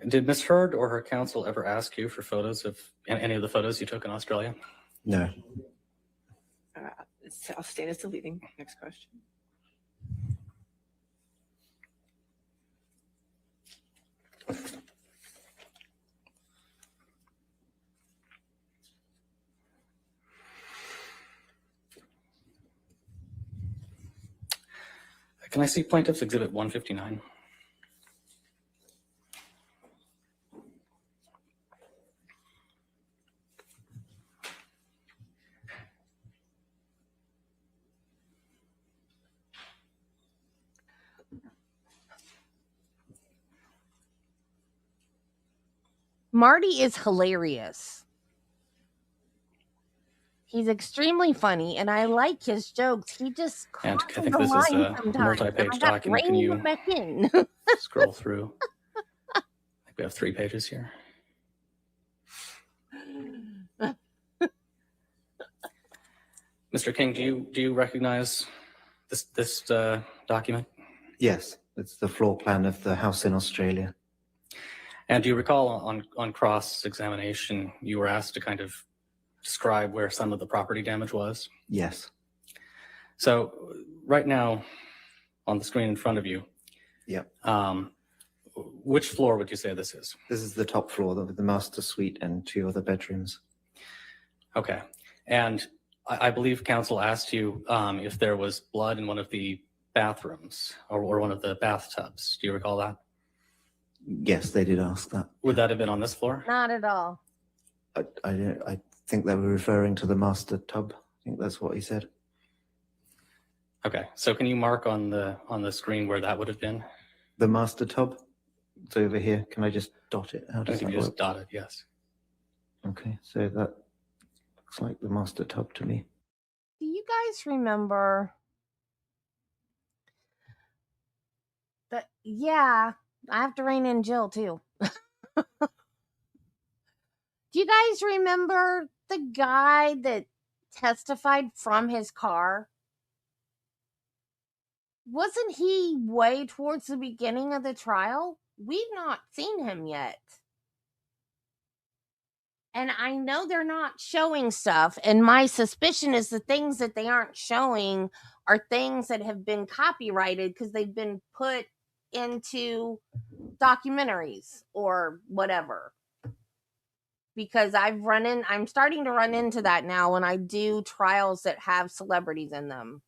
Did Ms. Heard or her counsel ever ask you for photos of any of the photos you took in Australia? No. I'll sustain as deleting. Next question. Can I see Plaintiff's Exhibit 159? Marty is hilarious. He's extremely funny, and I like his jokes. He just And crosses I think the this is line a sometimes. multi-page and I gotta document. Can rein you him back in. scroll through? I think we have 3 pages here. Mr. King, do you recognize this document? Yes, it's the floor plan of the house in Australia. And do you recall on cross-examination, you were asked to kind of describe where some of the property damage was? Yes. So right now, on the screen in front of you, Yep. Which floor would you say this is? This is the top floor, the master suite and 2 other bedrooms. Okay. And I believe counsel asked you if there was blood in one of the bathrooms or one of the bathtubs. Do you recall that? Yes, they did ask that. Would that have been on this floor? Not at all. I think they were referring to the master tub. I think that's what he said. Okay. So can you mark on the screen where that would have been? The master tub? It's over here. Can I just dot it? How I does think that you work? just dot it, yes. Okay, so that looks like the master tub to me. Do you guys remember that? Yeah, I have to rein in Jill too. Do you guys remember the guy that testified from his car? Wasn't he way towards the beginning of the trial? We've not seen him yet. And I know they're not showing stuff, and my suspicion is the things that they aren't showing are things that have been copyrighted because they've been put into documentaries or whatever. Because I'm starting to run into that now when I do trials that have celebrities in them.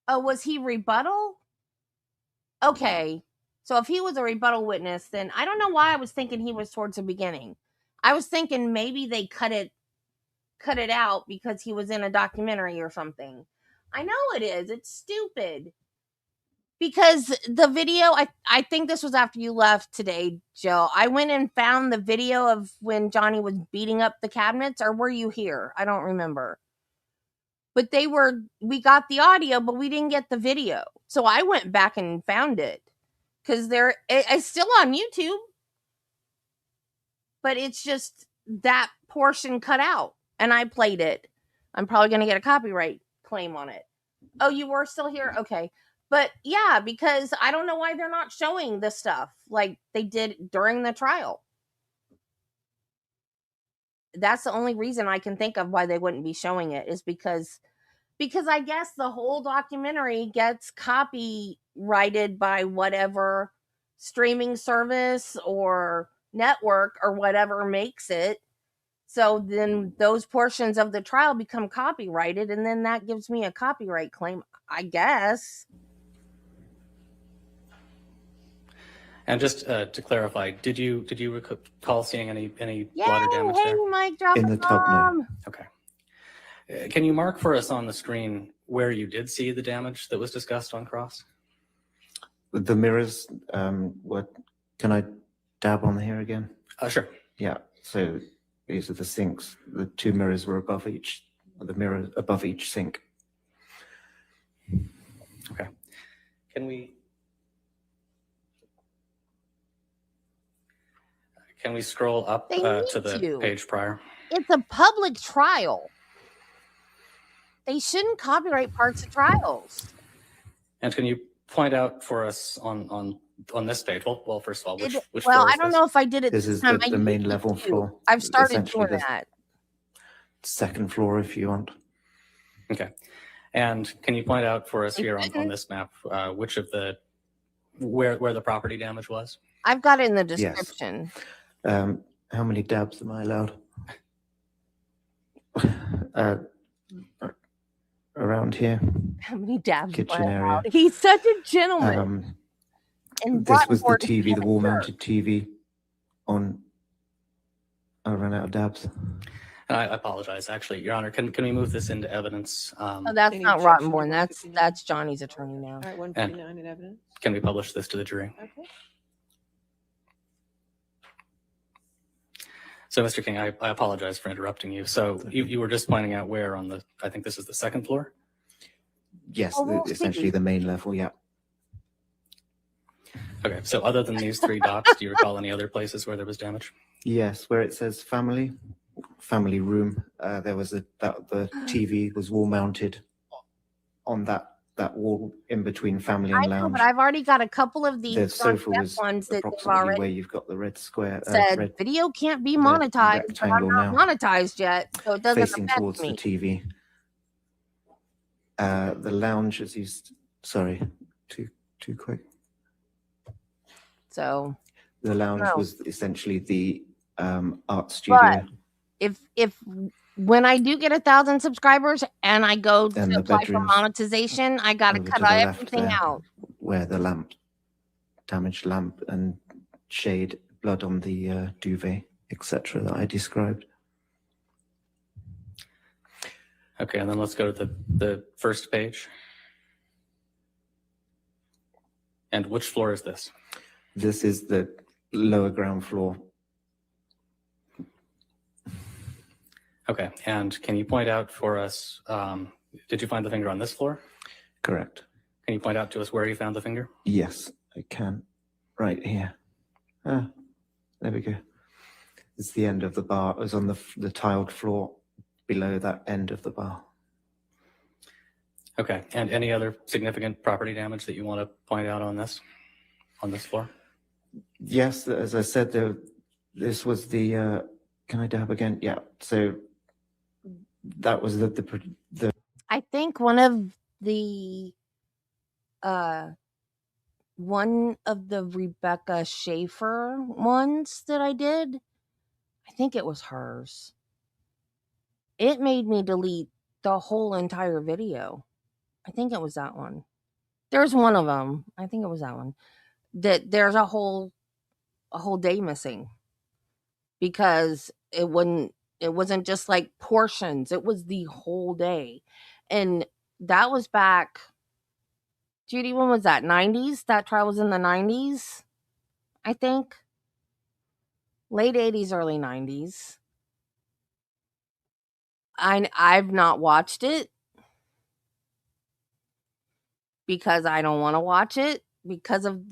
Oh, was he rebuttal? Okay. So if he was a rebuttal witness, then I don't know why I was thinking he was towards the beginning. I was thinking maybe they cut it out because he was in a documentary or something. I know it is. It's stupid. Because the video, I think this was after you left today, Jill. I went and found the video of when Johnny was beating up the cabinets, or were you here? I don't remember. But we got the audio, but we didn't get the video. So I went back and found it. Because it's still on YouTube. But it's just that portion cut out. And I played it. I'm probably going to get a copyright claim on it. Oh, you were still here? Okay. But yeah, because I don't know why they're not showing this stuff like they did during the trial. That's the only reason I can think of why they wouldn't be showing it is because I guess the whole documentary gets copyrighted by whatever streaming service or network or whatever makes it. So then those portions of the trial become copyrighted, and then that gives me a copyright claim, I guess. And just to clarify, did you recall seeing any Yay! blood or damage Hey, there? Mike, drop In a the tub, no. bomb. Okay. Can you mark for us on the screen where you did see the damage that was discussed on cross? The mirrors, what, can I dab on here again? Sure. Yeah, so these are the sinks. The two mirrors were above each, the mirror above each sink. Okay. Can we scroll up They to need the to. page prior? It's a public trial. They shouldn't copyright parts of trials. And can you point out for us on this page? Well, first of all, which Well, floor is I don't this? know if I did it This this is time. the I main usually level do. floor. I've started Essentially doing the that. second floor if you want. Okay. And can you point out for us here on this map which of the where the property damage was? I've got it in the Yes. description. How many dabs am I allowed? Around here. How many dabs? Kitchen am I area. allowed? He's such a gentleman. And This was the Rockport TV, the manager. wall-mounted TV on. I ran out of dabs. I apologize. Actually, Your Honor, can we move this into evidence? Oh, that's Any not objection to Rottenborn. That's Johnny's attorney now. All right, 149 in evidence. Can we publish this to the jury? Okay. So, Mr. King, I apologize for interrupting you. So you were just pointing out where on the, I think this is the second floor? Yes, Oh, we'll essentially see. the main level, yeah. Okay, so other than these three dots, do you recall any other places where there was damage? Yes, where it says family room, there was the TV was wall mounted on that wall in between family and I know, lounge. but I've already got a couple of The these sofa was ones that they've approximately already where you've got the red square, said red video can't be red monetized, but I'm rectangle not now, monetized yet, so it doesn't facing affect towards me. the TV. The lounge, as you, sorry, too quick. So The lounge No. was essentially the art studio. But if when I do get 1,000 subscribers and I go And to the apply for bedrooms monetization, I got to over cut to the left everything there, out. where the damaged lamp and shade, blood on the duvet, etc. that I described. Okay, and then let's go to the first page. And which floor is this? This is the lower ground floor. Okay, and can you point out for us, did you find the finger on this floor? Correct. Can you point out to us where you found the finger? Yes, I can. Right here. Ah, there we go. It's the end of the bar. It was on the tiled floor below that end of the bar. Okay, and any other significant property damage that you want to point out on this floor? Yes, as I said, this was the. Can I dab again? Yeah. So that was the. I think one of the Rebecca Schaefer ones that I did, I think it was hers. It made me delete the whole entire video. I think it was that one. There's one of them. I think it was that one. That there's a whole day missing because it wasn't just like portions. It was the whole day. And that was back, Judy, when was that? 90s? That trial was in the 90s, I think. Late 80s, early 90s. I've not watched it because I don't want to watch it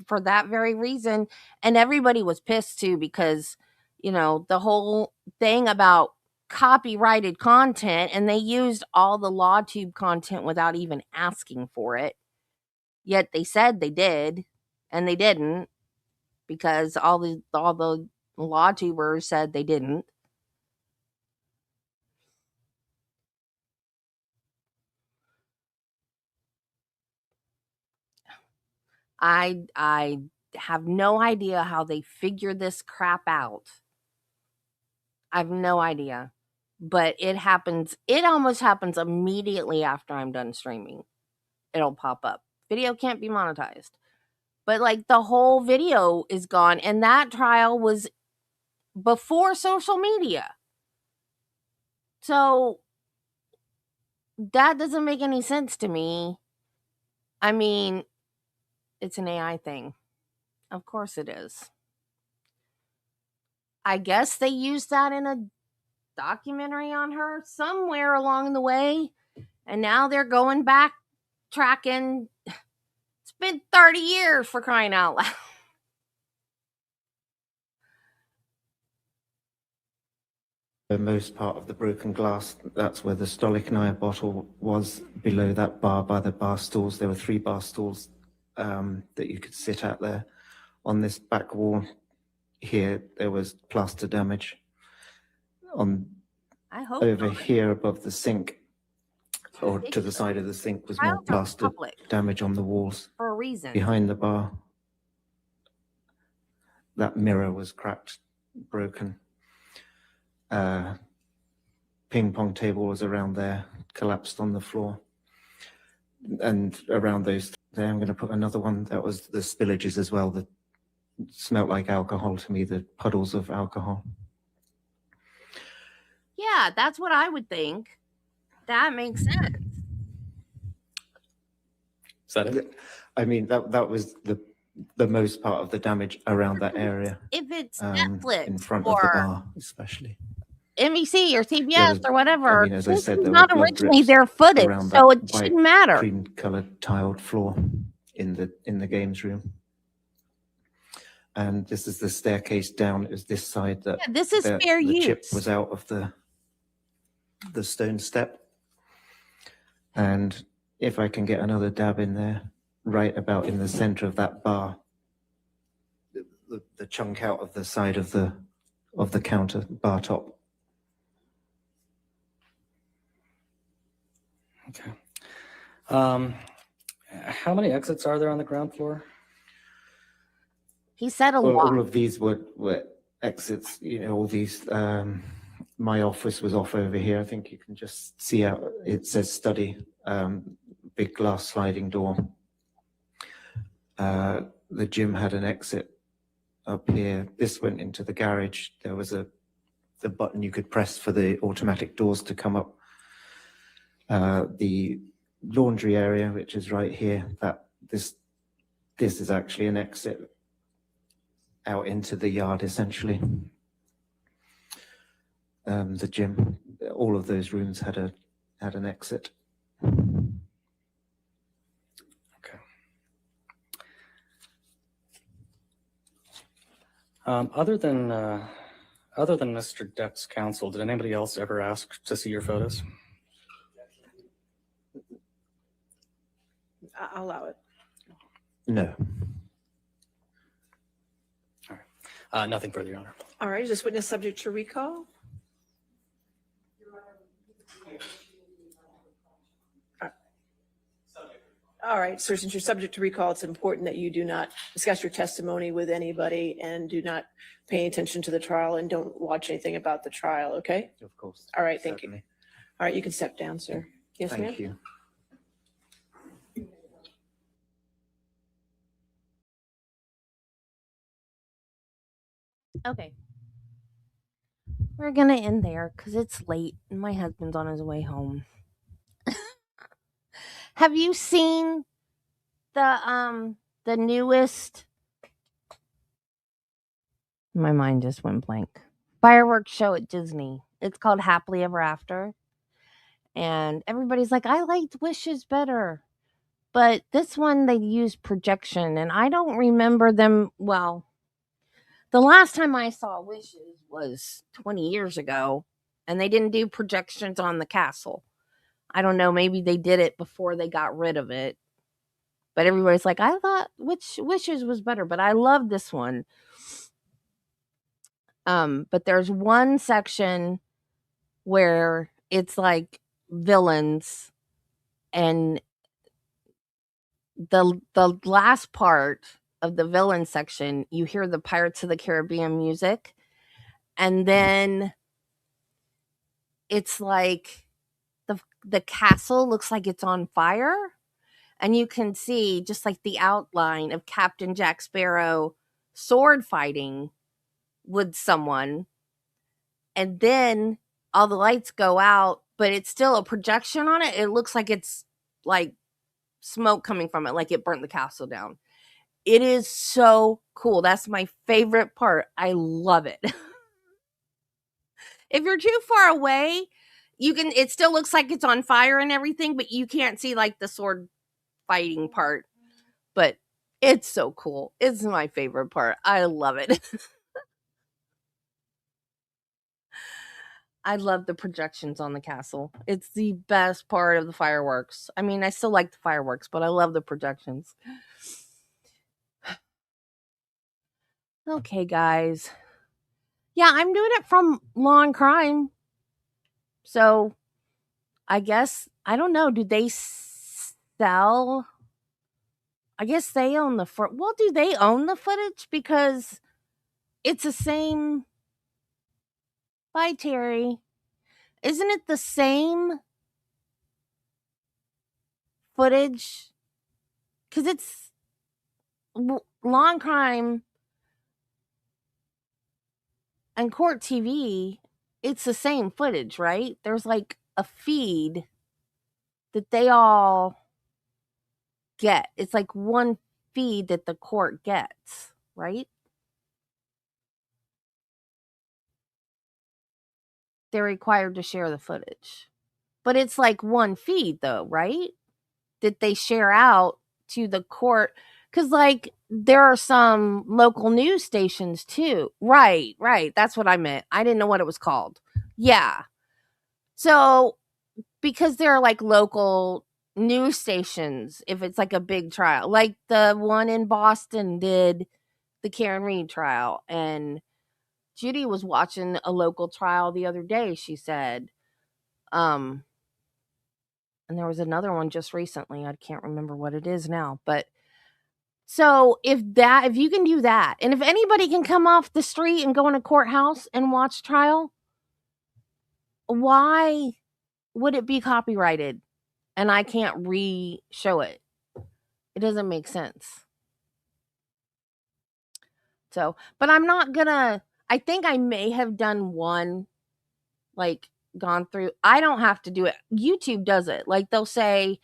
for that very reason. And everybody was pissed too because, the whole thing about copyrighted content, and they used all the LawTube content without even asking for it. Yet they said they did, and they didn't, because all the LawTubers said they didn't. I have no idea how they figured this crap out. I have no idea. But it almost happens immediately after I'm done streaming. It'll pop up. Video can't be monetized. But like the whole video is gone, and that trial was before social media. So that doesn't make any sense to me. I mean, it's an AI thing. Of course it is. I guess they used that in a documentary on her somewhere along the way, and now they're going back tracking. It's been 30 years, for crying out loud. The most part of the broken glass, that's where the Stolichnaya bottle was, below that bar by the bar stools. There were 3 bar stools that you could sit at there. On this back wall here, there was plaster damage. I hope over not. here above the sink, or to the side of the sink, was more plaster damage on the walls. For a reason. Behind the bar, that mirror was cracked, broken. Ping pong table was around there, collapsed on the floor. And around those there, I'm going to put another one. That was the spillages as well, that smelled like alcohol to me, the puddles of alcohol. Yeah, that's what I would think. That makes sense. Is that it? I mean, that was the most part of the damage around that area. If it's Netflix in front of the bar, especially. NBC or CBS or whatever, I mean, as I this said, is there not were blood originally drips their footage, around so that it shouldn't matter. Cream-colored tiled floor in the games room. And this is the staircase down. It was this side that this is fair the use. chip was out of the stone step. And if I can get another dab in there, right about in the center of that bar, the chunk out of the side of the counter bar top. Okay. How many exits are there on the ground floor? He said a Well, lot. all of these were exits, all these, my office was off over here. I think you can just see out, it says study, big glass sliding door. The gym had an exit up here. This went into the garage. There was the button you could press for the automatic doors to come up. The laundry area, which is right here, this is actually an exit out into the yard, essentially. The gym, all of those rooms had an exit. Okay. Other than Mr. Depp's counsel, did anybody else ever ask to see your photos? I'll allow it. No. All right. Nothing further, Your Honor. All right, is this witness subject to recall? All right, so since you're subject to recall, it's important that you do not discuss your testimony with anybody and do not pay attention to the trial and don't watch anything about the trial, okay? Of course. All right, thank you. Certainly. All right, you can step down, sir. Yes, ma'am? Thank you. Okay. We're going to end there because it's late and my husband's on his way home. Have you seen the newest? My mind just went blank. Fireworks show at Disney. It's called Happily Ever After. And everybody's like, I liked Wishes better. But this one, they used projection. And I don't remember them. Well, the last time I saw Wishes was 20 years ago. And they didn't do projections on the castle. I don't know. Maybe they did it before they got rid of it. But everybody's like, I thought Wishes was better. But I love this one. But there's one section where it's like villains, and the last part of the villain section, you hear the Pirates of the Caribbean music, and then it's like the castle looks like it's on fire, and you can see just like the outline of Captain Jack Sparrow sword fighting with someone, and then all the lights go out, but it's still a projection on it. It looks like it's like smoke coming from it, like it burnt the castle down. It is so cool. That's my favorite part. I love it. If you're too far away, it still looks like it's on fire and everything, but you can't see like the sword fighting part. But it's so cool. It's my favorite part. I love it. I love the projections on the castle. It's the best part of the fireworks. I mean, I still like the fireworks, but I love the projections. Okay, guys. Yeah, I'm doing it from Law and Crime. So, I guess, I don't know, do they sell? I guess they own the well, do they own the footage? Because it's the same. Bye, Terry. Isn't it the same footage? Because it's Law and Crime and Court TV. It's the same footage, right? There's like a feed that they all get. It's like one feed that the court gets, right? They're required to share the footage. But it's like one feed though, right? That they share out to the court. Because like there are some local news stations too. Right. That's what I meant. I didn't know what it was called. Yeah. So because there are like local news stations, if it's like a big trial, like the one in Boston did the Karen Reed trial, and Judy was watching a local trial the other day, she said. And there was another one just recently. I can't remember what it is now, but so if you can do that, and if anybody can come off the street and go in a courthouse and watch trial, why would it be copyrighted and I can't re-show it? It doesn't make sense. So, but I'm not gonna, I think I may have done one, like gone through. I don't have to do it. YouTube does it. Like they'll say,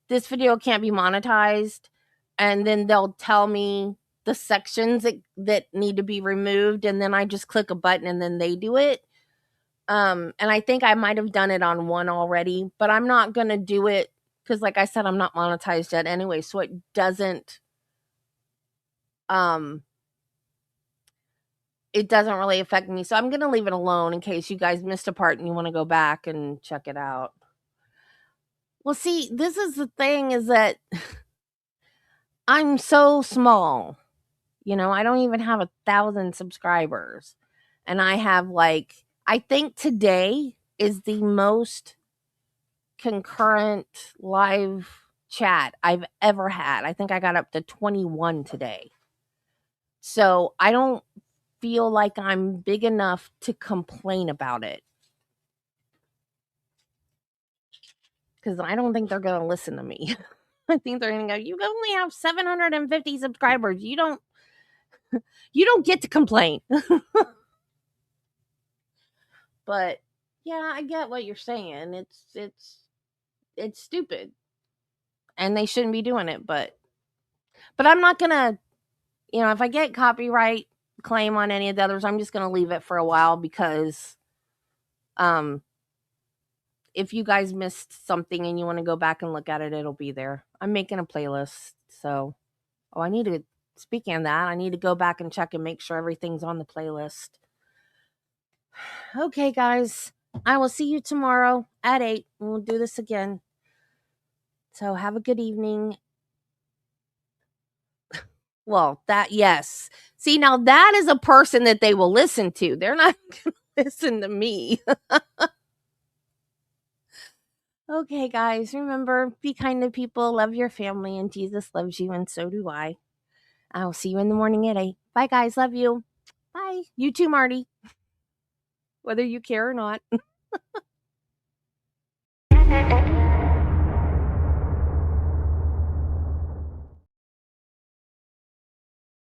this video can't be monetized, and then they'll tell me the sections that need to be removed, and then I just click a button and then they do it. And I think I might have done it on one already, but I'm not gonna do it because like I said, I'm not monetized yet anyway, so it doesn't really affect me. So I'm gonna leave it alone in case you guys missed a part and you want to go back and check it out. Well, see, this is the thing, is that I'm so small. You know, I don't even have 1,000 subscribers. And I have like, I think today is the most concurrent live chat I've ever had. I think I got up to 21 today. So I don't feel like I'm big enough to complain about it. Because I don't think they're going to listen to me. I think they're going to go, you only have 750 subscribers. You don't get to complain. But yeah, I get what you're saying. It's stupid. And they shouldn't be doing it, but I'm not going to, if I get copyright claim on any of the others, I'm just going to leave it for a while, because if you guys missed something and you want to go back and look at it, it'll be there. I'm making a playlist. So, speaking of that, I need to go back and check and make sure everything's on the playlist. Okay, guys, I will see you tomorrow at 8. We'll do this again. So have a good evening. Well, yes. See, now that is a person that they will listen to. They're not going to listen to me. Okay, guys, remember, be kind to people, love your family, and Jesus loves you, and so do I. I'll see you in the morning at 8. Bye, guys. Love you. Bye. You too, Marty. Whether you care or not.